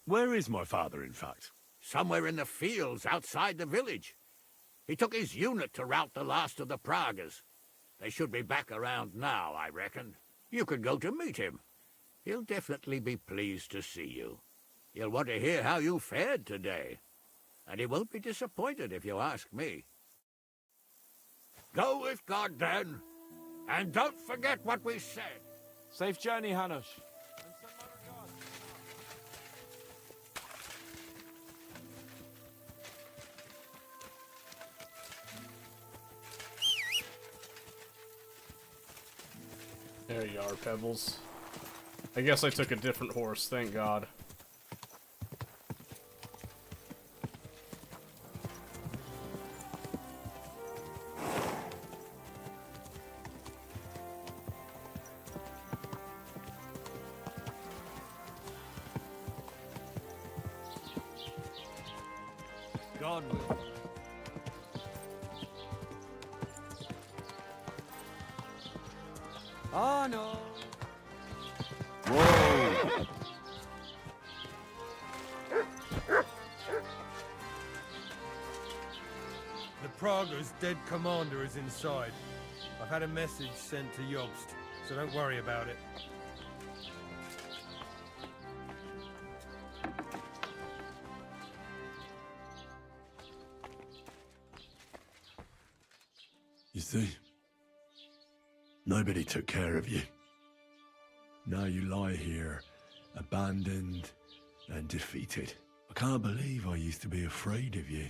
Where is my father, in fact? Somewhere in the fields outside the village. He took his unit to rout the last of the Pragas. They should be back around now, I reckon. You could go to meet him. He'll definitely be pleased to see you. He'll want to hear how you fared today. And he won't be disappointed if you ask me. Go with God, then. And don't forget what we said. Safe journey, Hanush. There you are, Pebbles. I guess I took a different horse, thank God. God will. Oh no! Whoa! The Prager's dead commander is inside. I've had a message sent to Jobst, so don't worry about it. You see? Nobody took care of you. Now you lie here, abandoned and defeated. I can't believe I used to be afraid of you.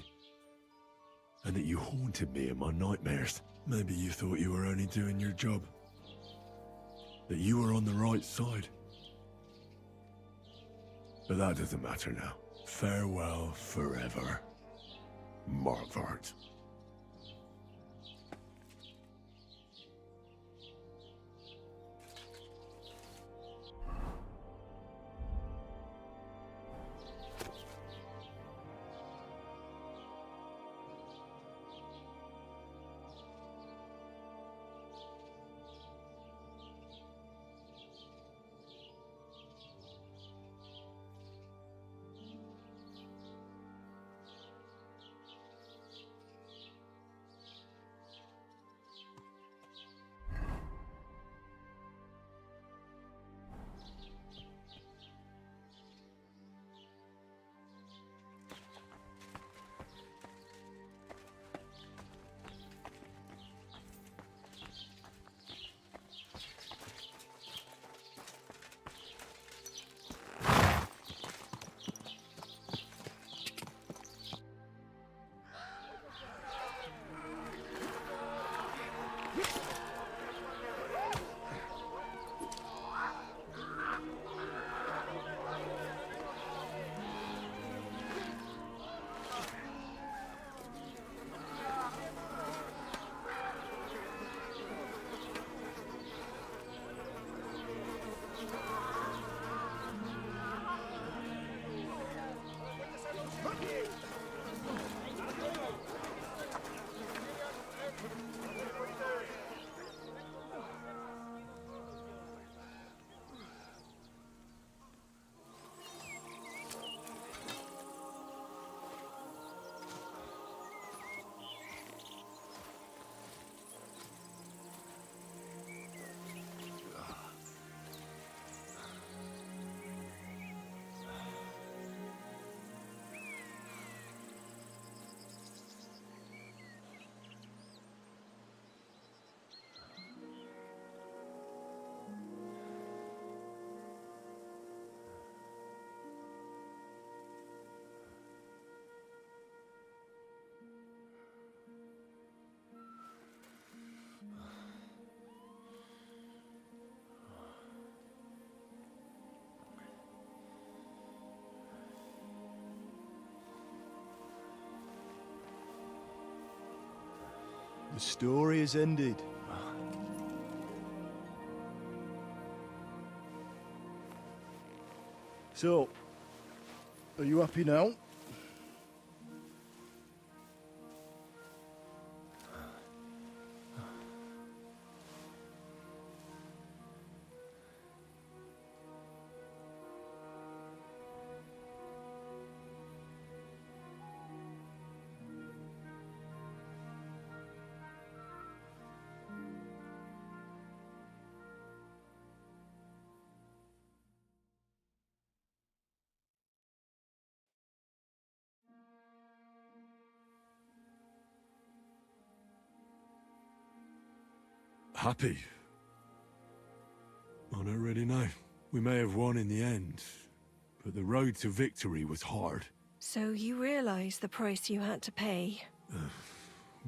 And that you haunted me in my nightmares. Maybe you thought you were only doing your job. That you were on the right side. But that doesn't matter now. Farewell forever, Marvard. The story is ended. So, are you happy now? Happy? I don't really know. We may have won in the end, but the road to victory was hard. So you realize the price you had to pay?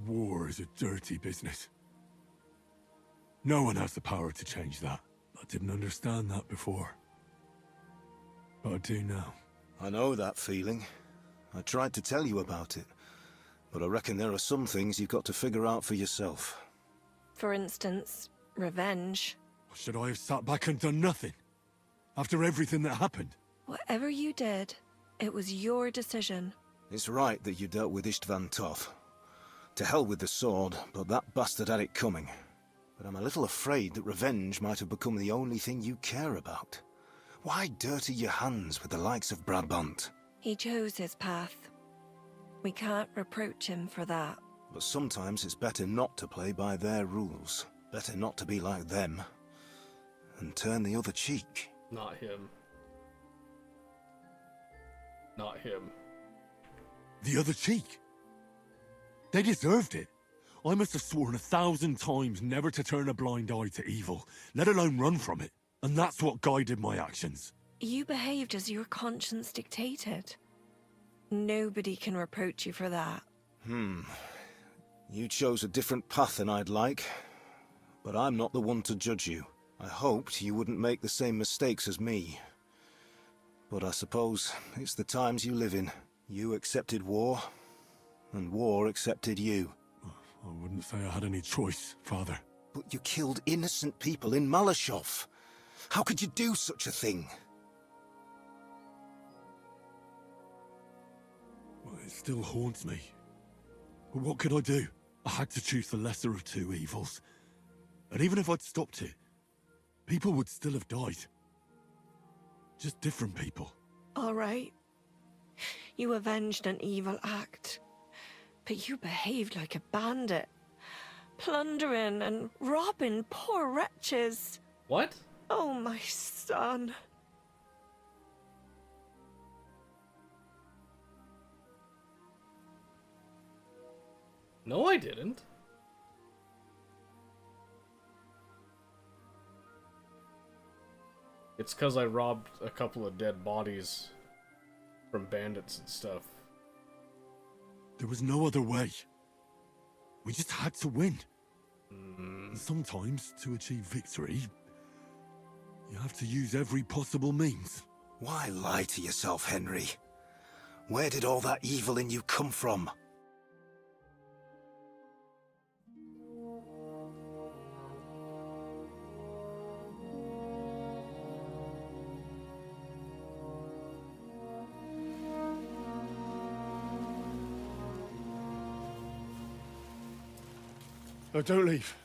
War is a dirty business. No one has the power to change that. I didn't understand that before. But I do now. I know that feeling. I tried to tell you about it, but I reckon there are some things you've got to figure out for yourself. For instance, revenge. Should I have sat back and done nothing? After everything that happened? Whatever you did, it was your decision. It's right that you dealt with Istvan Toth. To hell with the sword, but that bastard had it coming. But I'm a little afraid that revenge might have become the only thing you care about. Why dirty your hands with the likes of Brabant? He chose his path. We can't reproach him for that. But sometimes it's better not to play by their rules. Better not to be like them. And turn the other cheek. Not him. Not him. The other cheek? They deserved it. I must have sworn 1,000 times never to turn a blind eye to evil, let alone run from it. And that's what guided my actions. You behaved as your conscience dictated. Nobody can reproach you for that. You chose a different path than I'd like. But I'm not the one to judge you. I hoped you wouldn't make the same mistakes as me. But I suppose it's the times you live in. You accepted war, and war accepted you. I wouldn't say I had any choice, Father. But you killed innocent people in Malashov. How could you do such a thing? Well, it still haunts me. But what could I do? I had to choose the lesser of two evils. And even if I'd stopped it, people would still have died. Just different people. All right. You avenged an evil act. But you behaved like a bandit. Plundering and robbing poor wretches. What? Oh, my son. No, I didn't. It's because I robbed a couple of dead bodies from bandits and stuff. There was no other way. We just had to win. And sometimes, to achieve victory, you have to use every possible means. Why lie to yourself, Henry? Where did all that evil in you come from? No, don't leave.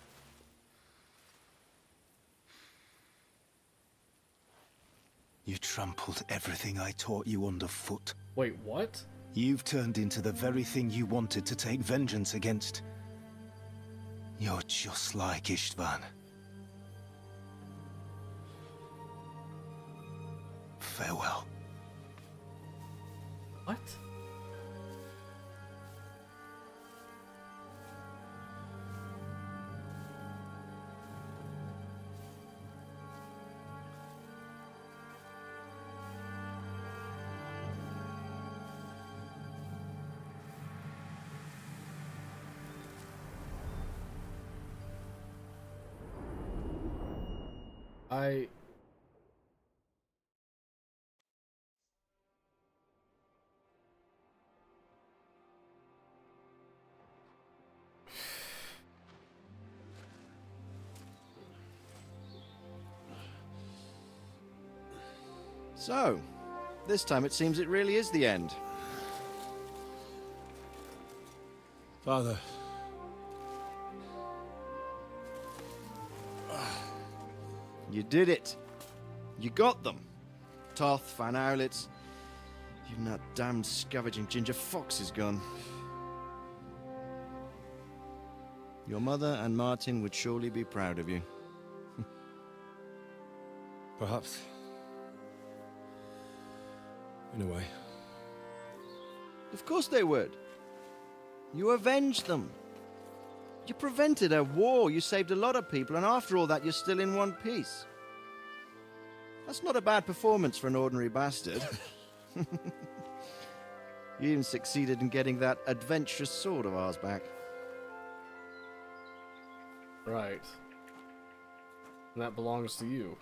You trampled everything I taught you underfoot. Wait, what? You've turned into the very thing you wanted to take vengeance against. You're just like Istvan. Farewell. What? So, this time it seems it really is the end. Father. You did it. You got them. Toth, Van Owlitz. Even that damned scavenging ginger fox is gone. Your mother and Martin would surely be proud of you. Perhaps. In a way. Of course they would. You avenged them. You prevented a war, you saved a lot of people, and after all that, you're still in one piece. That's not a bad performance for an ordinary bastard. You even succeeded in getting that adventurous sword of ours back. Right. And that belongs to you.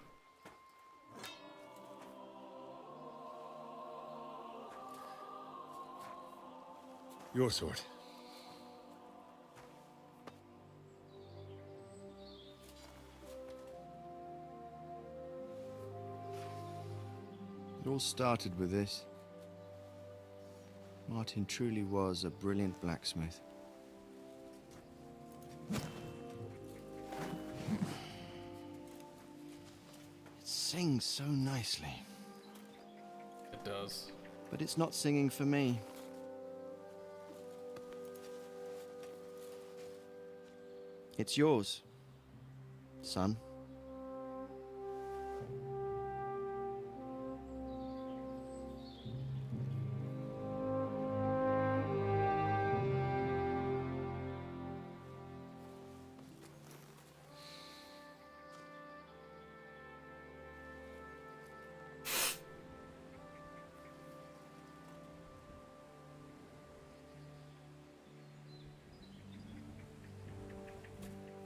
Your sword. It all started with this. Martin truly was a brilliant blacksmith. It sings so nicely. It does. But it's not singing for me. It's yours, son.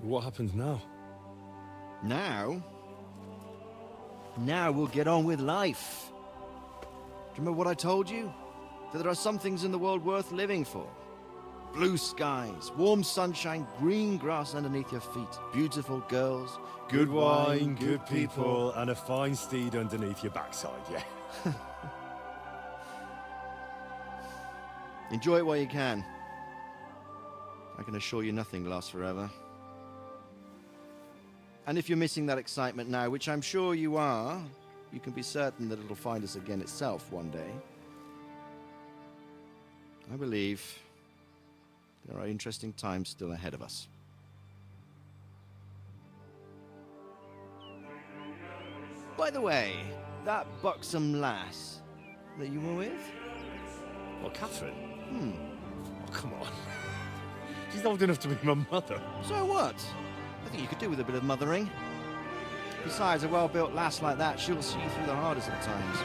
What happens now? Now? Now we'll get on with life. Do you remember what I told you? That there are some things in the world worth living for. Blue skies, warm sunshine, green grass underneath your feet, beautiful girls, Good wine, good people, and a fine steed underneath your backside, yeah. Enjoy it while you can. I can assure you nothing lasts forever. And if you're missing that excitement now, which I'm sure you are, you can be certain that it'll find us again itself one day. I believe there are interesting times still ahead of us. By the way, that buxom lass that you were with? Well, Catherine? Oh, come on. She's old enough to be my mother. So what? I think you could do with a bit of mothering. Besides, a well-built lass like that, she'll see you through the hardest of times.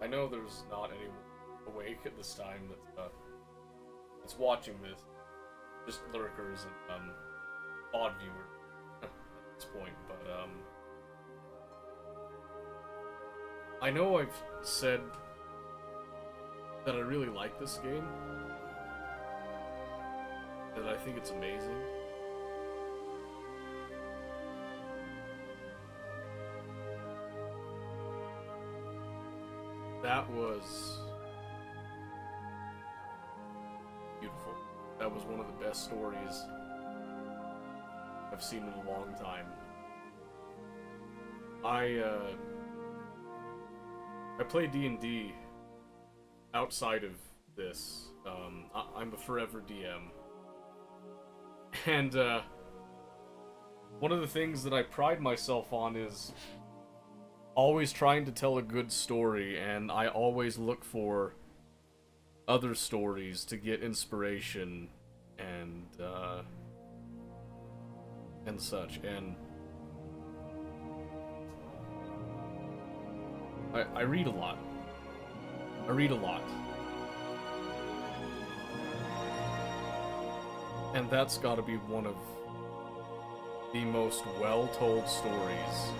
I know there's not anyone awake at this time that's watching this. Just lurkers and odd viewers at this point, but I know I've said that I really like this game, that I think it's amazing. That That was beautiful. That was one of the best stories I've seen in a long time. I play D&D outside of this. I'm a forever DM. And one of the things that I pride myself on is always trying to tell a good story, and I always look for other stories to get inspiration and such. And I read a lot. I read a lot. And that's gotta be one of the most well-told stories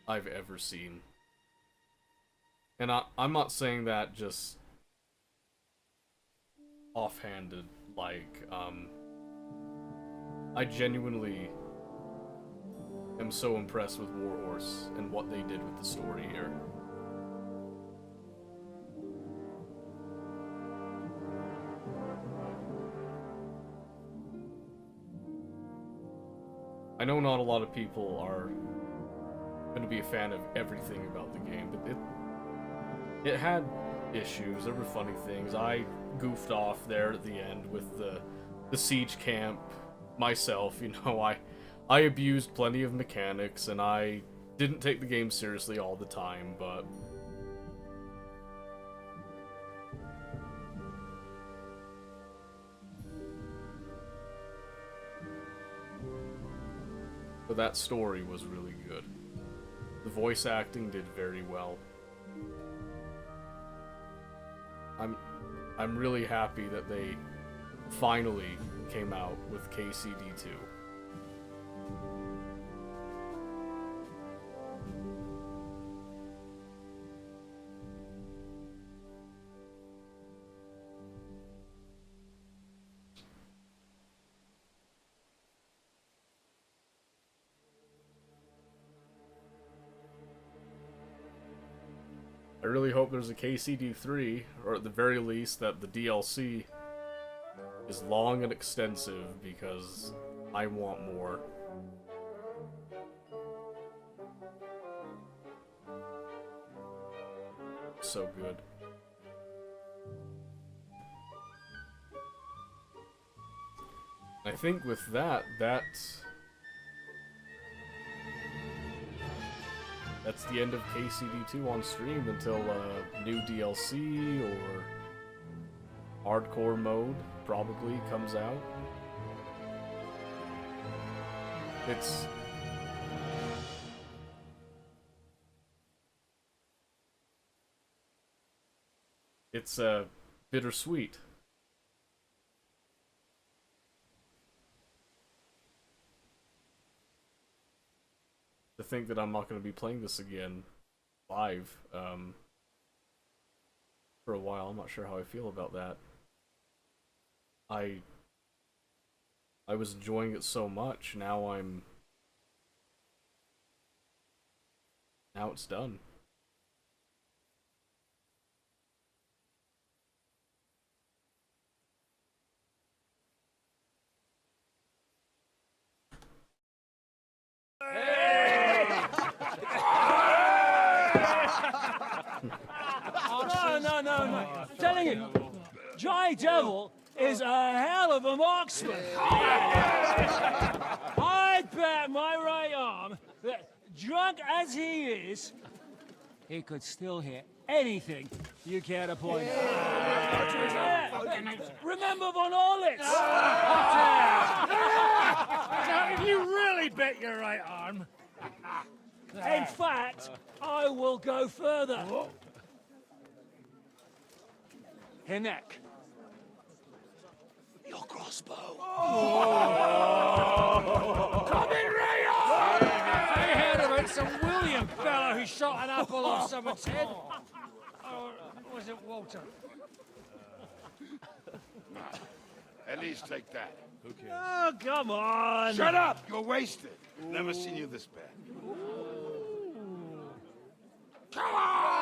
I've ever seen. And I'm not saying that just offhanded, like, I genuinely am so impressed with Warhorse and what they did with the story here. I know not a lot of people are going to be a fan of everything about the game, but it had issues. There were funny things. I goofed off there at the end with the siege camp myself. You know, I abused plenty of mechanics, and I didn't take the game seriously all the time, but that story was really good. The voice acting did very well. I'm really happy that they finally came out with KCD2. I really hope there's a KCD3, or at the very least that the DLC is long and extensive, because I want more. So good. I think with that, that's the end of KCD2 on stream until new DLC or hardcore mode probably comes out. It's bittersweet. To think that I'm not going to be playing this again live for a while. I'm not sure how I feel about that. I was enjoying it so much. Now it's done. No. I'm telling you, Jai Devil is a hell of a marksman. I bet my right arm that, drunk as he is, he could still hit anything you care to point out. Remember Von Orlitz? Now, you really bet your right arm. In fact, I will go further. Hinek. Your crossbow. Come in, Rayon! I heard about some William fellow who shot an apple off someone's head. Or was it Walter? At least take that. Who cares? Oh, come on! Shut up! You're wasted. Never seen you this bad. Come on!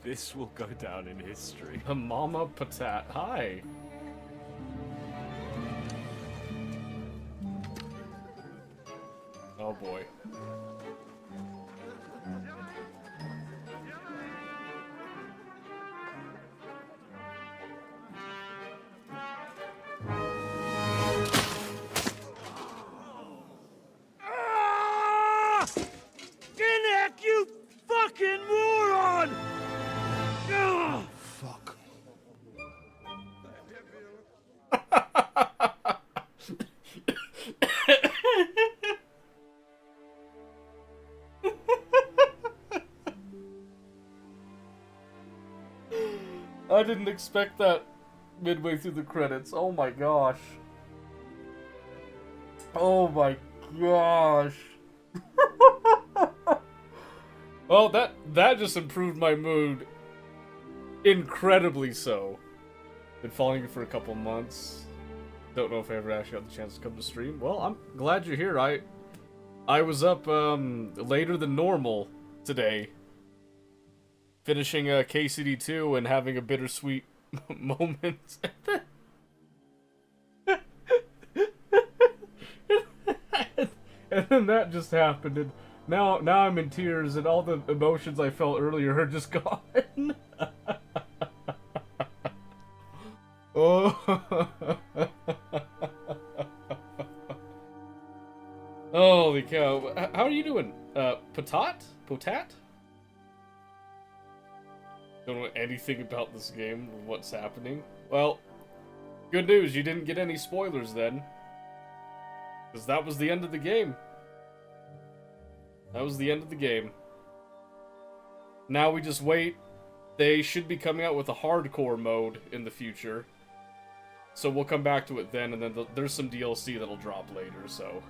This will go down in history. Mama Patat. Hi. Oh boy. Ginnick, you fucking moron! Ugh. Fuck. I didn't expect that midway through the credits. Oh my gosh. Oh my gosh. Well, that just improved my mood incredibly so. Been following you for a couple months. Don't know if I ever actually got the chance to come to stream. Well, I'm glad you're here. I was up later than normal today, finishing KCD2 and having a bittersweet moment. And then that just happened, and now I'm in tears, and all the emotions I felt earlier are just gone. Oh. Holy cow. How are you doing? Potat? Potat? Don't know anything about this game or what's happening. Well, good news, you didn't get any spoilers then. Because that was the end of the game. That was the end of the game. Now we just wait. They should be coming out with a hardcore mode in the future. So we'll come back to it then, and then there's some DLC that'll drop later, so...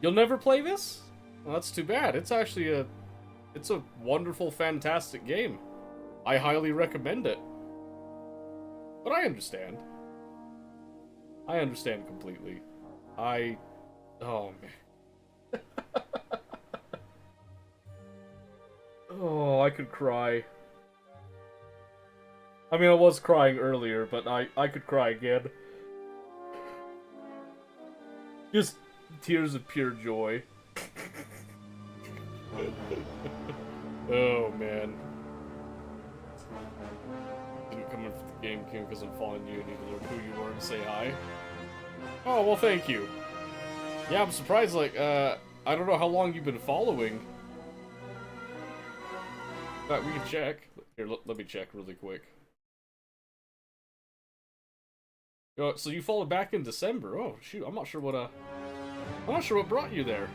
You'll never play this? Well, that's too bad. It's actually it's a wonderful, fantastic game. I highly recommend it. But I understand. I understand completely. Oh, man. Oh, I could cry. I mean, I was crying earlier, but I could cry again. Just tears of pure joy. Oh, man. Didn't come in for the Game King because I'm following you and need to learn who you were and say hi. Oh, well, thank you. Yeah, I'm surprised, like, I don't know how long you've been following. But we can check. Here, let me check really quick. Oh, so you followed back in December. Oh, shoot, I'm not sure what brought you there.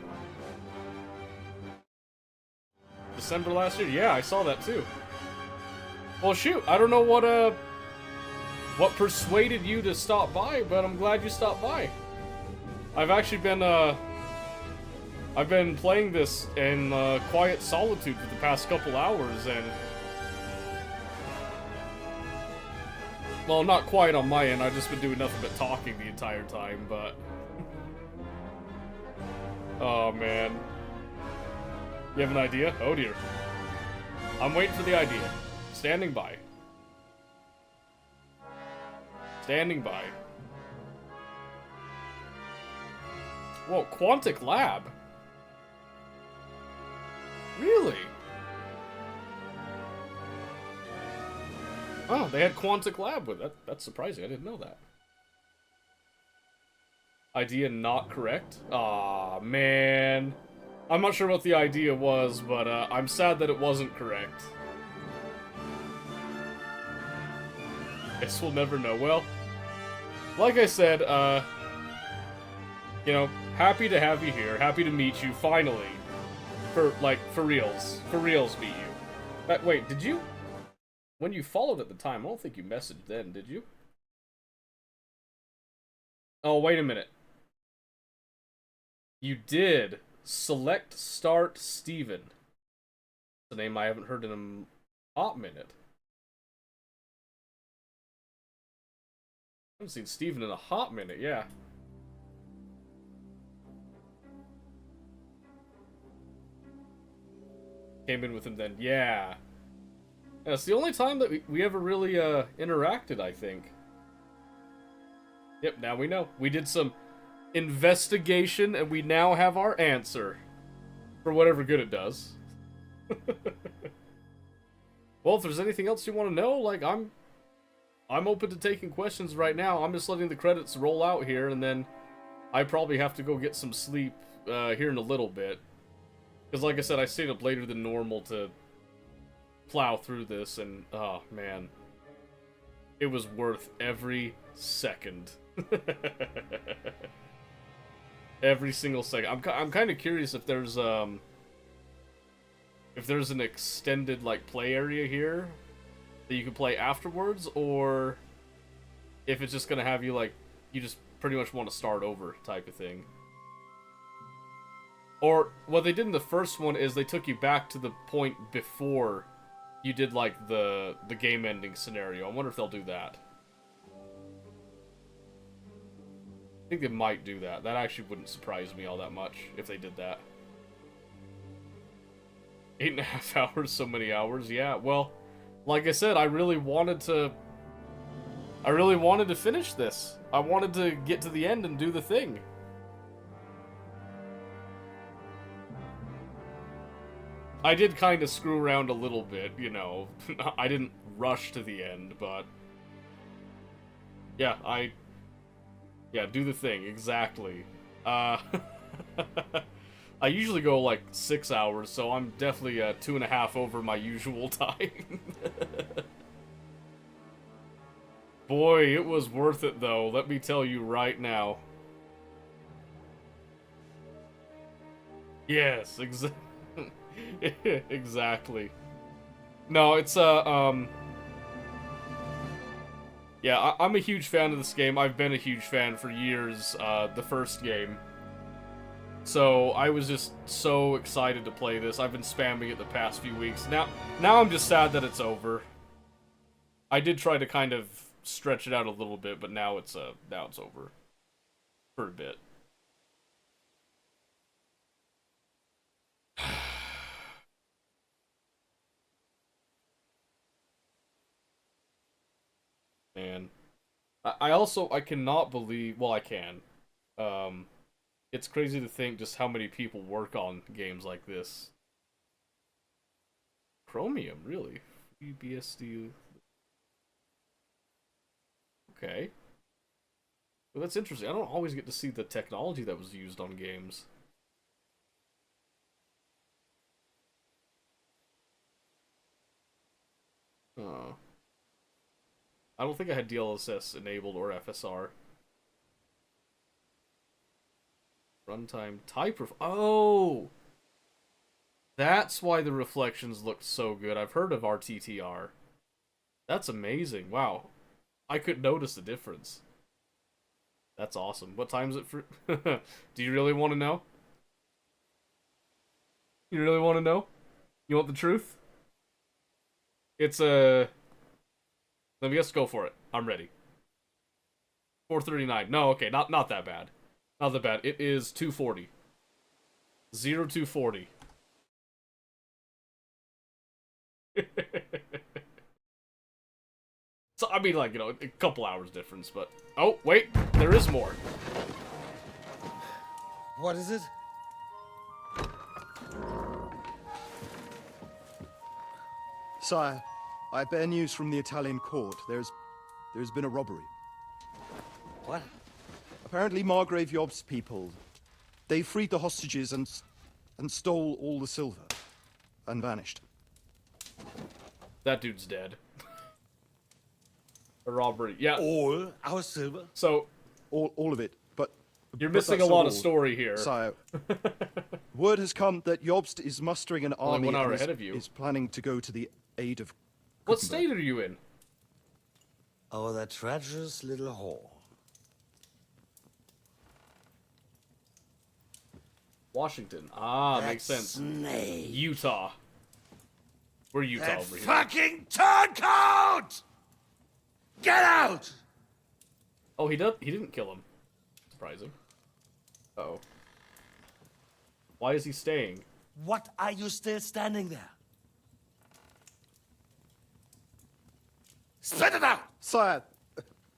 December last year? Yeah, I saw that too. Well, shoot, I don't know what persuaded you to stop by, but I'm glad you stopped by. I've actually been, I've been playing this in quiet solitude for the past couple hours, and... Well, not quiet on my end, I've just been doing nothing but talking the entire time, but... Oh, man. You have an idea? Oh, dear. I'm waiting for the idea. Standing by. Standing by. Whoa, Quantic Lab? Really? Oh, they had Quantic Lab with it. That's surprising. I didn't know that. Idea not correct? Aw, man. I'm not sure what the idea was, but I'm sad that it wasn't correct. Guess we'll never know. Well, like I said, you know, happy to have you here. Happy to meet you, finally. For reals. For reals meet you. Wait, did you... When you followed at the time, I don't think you messaged then, did you? Oh, wait a minute. You did. Select Start Steven. The name I haven't heard in a hot minute. I haven't seen Steven in a hot minute, yeah. Came in with him then. Yeah. Yeah, it's the only time that we ever really interacted, I think. Yep, now we know. We did some investigation, and we now have our answer. For whatever good it does. Well, if there's anything else you want to know, like, I'm open to taking questions right now. I'm just letting the credits roll out here, and then I probably have to go get some sleep here in a little bit. Because, like I said, I stayed up later than normal to plow through this, and, oh, man. It was worth every second. Every single second. I'm kind of curious if there's an extended, like, play area here that you can play afterwards, or if it's just gonna have you, like, you just pretty much want to start over type of thing. Or what they did in the first one is they took you back to the point before you did, like, the game ending scenario. I wonder if they'll do that. I think they might do that. That actually wouldn't surprise me all that much if they did that. 8.5 hours, so many hours. Yeah, well, like I said, I really wanted to finish this. I wanted to get to the end and do the thing. I did kind of screw around a little bit, you know. I didn't rush to the end, but yeah, yeah, do the thing, exactly. I usually go like 6 hours, so I'm definitely 2.5 over my usual time. Boy, it was worth it though, let me tell you right now. Yes, exactly. No, it's yeah, I'm a huge fan of this game. I've been a huge fan for years, the first game. So, I was just so excited to play this. I've been spamming it the past few weeks. Now I'm just sad that it's over. I did try to kind of stretch it out a little bit, but now it's over. For a bit. Man. I cannot believe, well, I can. It's crazy to think just how many people work on games like this. Chromium, really? BSD. Okay. Well, that's interesting. I don't always get to see the technology that was used on games. I don't think I had DLSS enabled or FSR. Runtime type oh! That's why the reflections looked so good. I've heard of RTTR. That's amazing. Wow. I could notice the difference. That's awesome. What time is it for... Do you really want to know? You really want to know? You want the truth? It's a... Let me just go for it. I'm ready. 439. No, okay, not that bad. Not that bad. It is 240. 0240. So, I mean, like, you know, a couple hours difference, but... Oh, wait, there is more. What is it? Sire, I bear news from the Italian court. There's been a robbery. What? Apparently Margrave Yob's people, they freed the hostages and stole all the silver and vanished. That dude's dead. A robbery, yeah. All our silver? So, all of it, but you're missing a lot of story here. Sire, word has come that Jobst is mustering an army 1 hour and ahead of you. is planning to go to the aid of... What state are you in? Oh, that treacherous little whore. Washington. Ah, That makes sense. snake. Utah. We're Utah That over here. fucking turncoat! Get out! Oh, he didn't kill him. Surprising. Uh-oh. Why is he staying? What are you still standing there? Spit it out! Sire,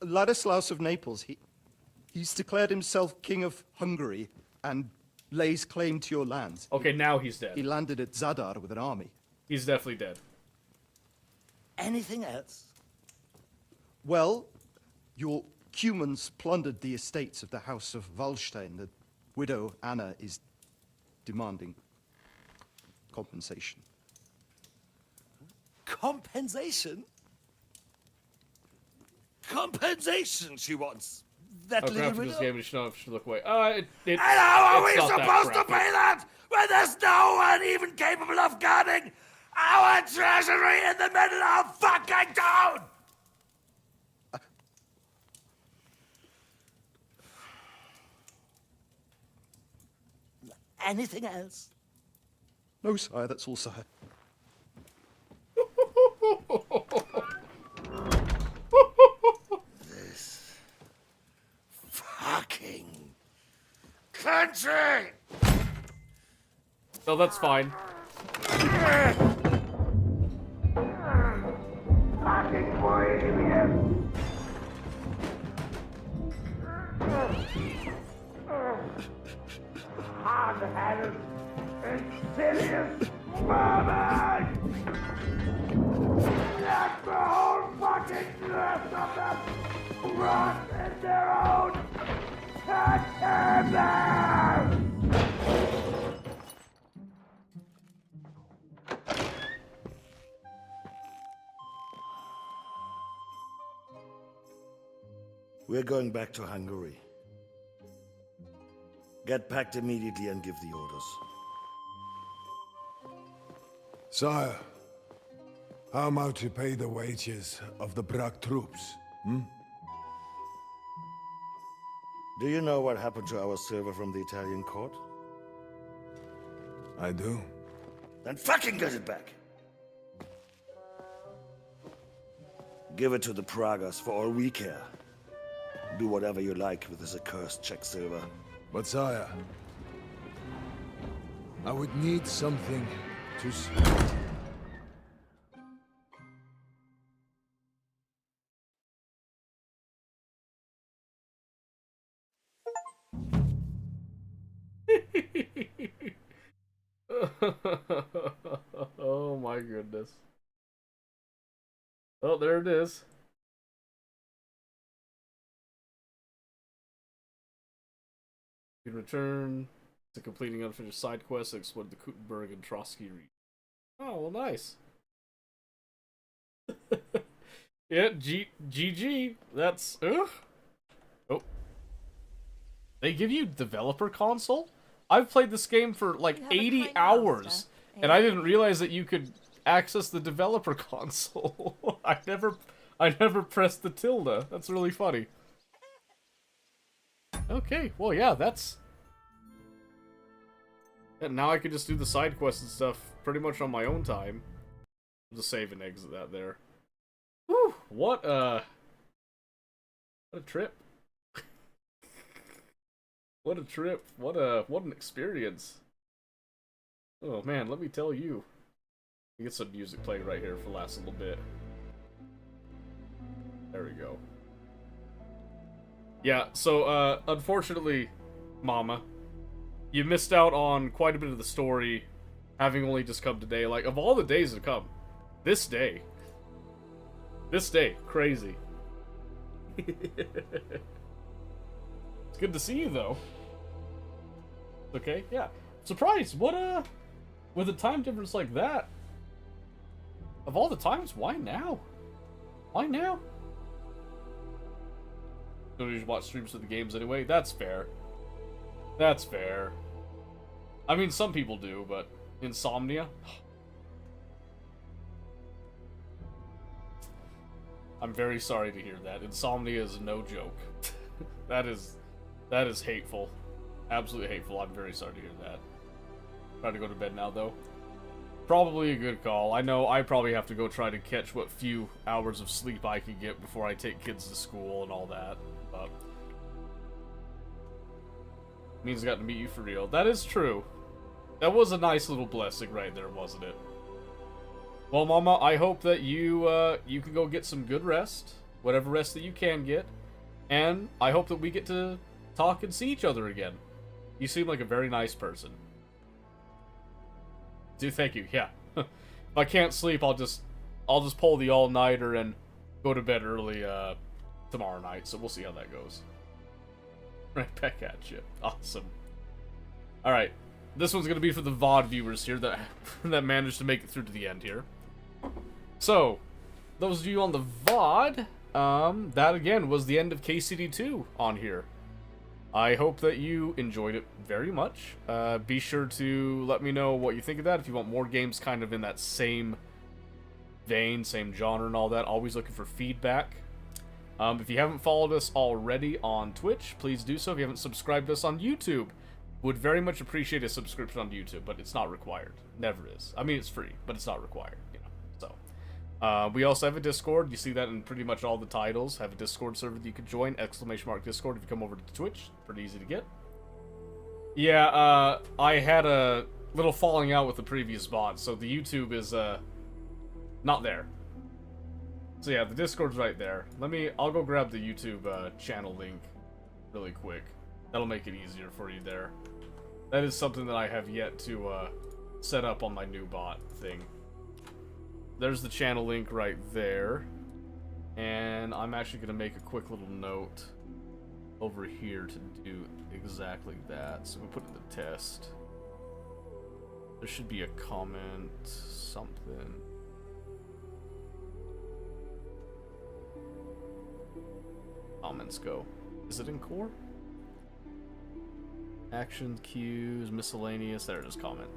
Ladislaus of Naples, he's declared himself King of Hungary and lays claim to your lands. Okay, now he's dead. He landed at Zadar with an army. He's definitely dead. Anything else? Well, your Cumans plundered the estates of the House of Wallstein. The widow Anna is demanding compensation. Compensation? Compensation she wants. That Oh little crap, widow? this game should look away. And how are we it's not that supposed to crappy. pay that when there's no one even capable of guarding our treasury in the middle of fucking town? Anything else? No, sire, that's all, sire. This fucking country! No, that's fine. Fucking Bohemian! Hard-headed, insidious vermin! Let the whole fucking rest of them rot in their own containers! We're going back to Hungary. Get packed immediately and give the orders. Sire, how am I to pay the wages of the Prague troops? Do you know what happened to our silver from the Italian court? I do. Then fucking get it back! Give it to the Pragas for all we care. Do whatever you like with this accursed Czech silver. But sire, I would need something to see. Oh my goodness. Oh, there it is. You can return to completing unfinished side quests that explored the Kuttenberg and Trotsky region. Oh, well, nice. Yeah, GG. That's... Oh. They give you developer console? I've played this game for like 80 hours, and I didn't realize that you could access the developer console. I never pressed the tilde. That's really funny. Okay, well yeah, that's... And now I can just do the side quests and stuff pretty much on my own time. I'll just save and exit that there. Whew, what a trip. What a trip. What an experience. Oh man, let me tell you. Let me get some music playing right here for the last little bit. There we go. Yeah, so unfortunately, Mama, you missed out on quite a bit of the story, having only just come today. Like, of all the days to come, this day, crazy. It's good to see you, though. Okay, yeah. Surprised, what, with a time difference like that, of all the times, why now? Why now? Don't usually watch streams of the games anyway. That's fair. That's fair. I mean, some people do, but Insomnia? I'm very sorry to hear that. Insomnia is no joke. That is hateful. Absolutely hateful. I'm very sorry to hear that. Try to go to bed now, though. Probably a good call. I know I probably have to go try to catch what few hours of sleep I can get before I take kids to school and all that. But means I got to meet you for real. That is true. That was a nice little blessing right there, wasn't it? Well, Mama, I hope that you can go get some good rest, whatever rest that you can get, and I hope that we get to talk and see each other again. You seem like a very nice person. Thank you. Yeah. If I can't sleep, I'll just pull the all-nighter and go to bed early tomorrow night. So we'll see how that goes. Right back at you. Awesome. All right. This one's gonna be for the VOD viewers here that managed to make it through to the end here. So, those of you on the VOD, that again was the end of KCD2 on here. I hope that you enjoyed it very much. Be sure to let me know what you think of that. If you want more games kind of in that same vein, same genre and all that, always looking for feedback. If you haven't followed us already on Twitch, please do so. If you haven't subscribed to us on YouTube, would very much appreciate a subscription on YouTube, but it's not required. Never is. I mean, it's free, but it's not required, you know. So, we also have a Discord. You see that in pretty much all the titles. Have a Discord server that you could join, !Discord if you come over to Twitch. Pretty easy to get. Yeah, I had a little falling out with the previous bot, so the YouTube is, not there. So yeah, the Discord's right there. I'll go grab the YouTube, channel link really quick. That'll make it easier for you there. That is something that I have yet to set up on my new bot thing. There's the channel link right there. And I'm actually going to make a quick little note over here to do exactly that. So we put in the test. There should be a comment, something. Comments go. Is it in core? Action cues, miscellaneous. There it is, comment.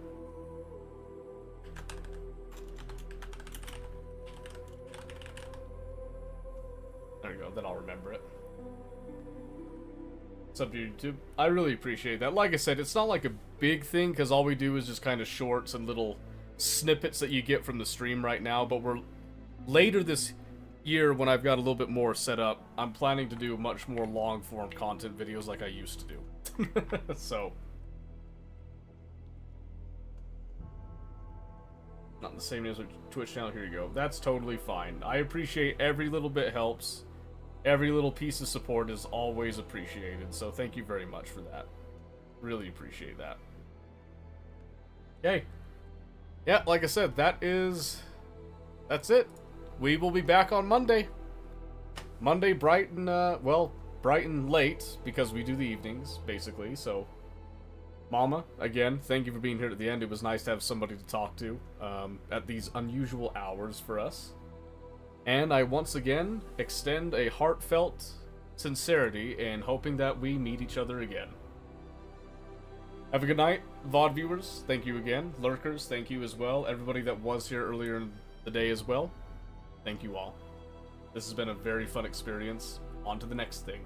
There we go, then I'll remember it. What's up, YouTube? I really appreciate that. Like I said, it's not like a big thing, because all we do is just kind of shorts and little snippets that you get from the stream right now, but we're later this year, when I've got a little bit more set up, I'm planning to do much more long-form content videos like I used to do. So, not the same as a Twitch channel. Here you go. That's totally fine. I appreciate every little bit helps. Every little piece of support is always appreciated. So thank you very much for that. Really appreciate that. Okay. Yeah, like I said, that's it. We will be back on Monday. Monday bright and, bright and late, because we do the evenings, basically, so... Mama, again, thank you for being here at the end. It was nice to have somebody to talk to, at these unusual hours for us. And I once again extend a heartfelt sincerity in hoping that we meet each other again. Have a good night, VOD viewers, thank you again. Lurkers, thank you as well. Everybody that was here earlier in the day as well, thank you all. This has been a very fun experience. On to the next thing.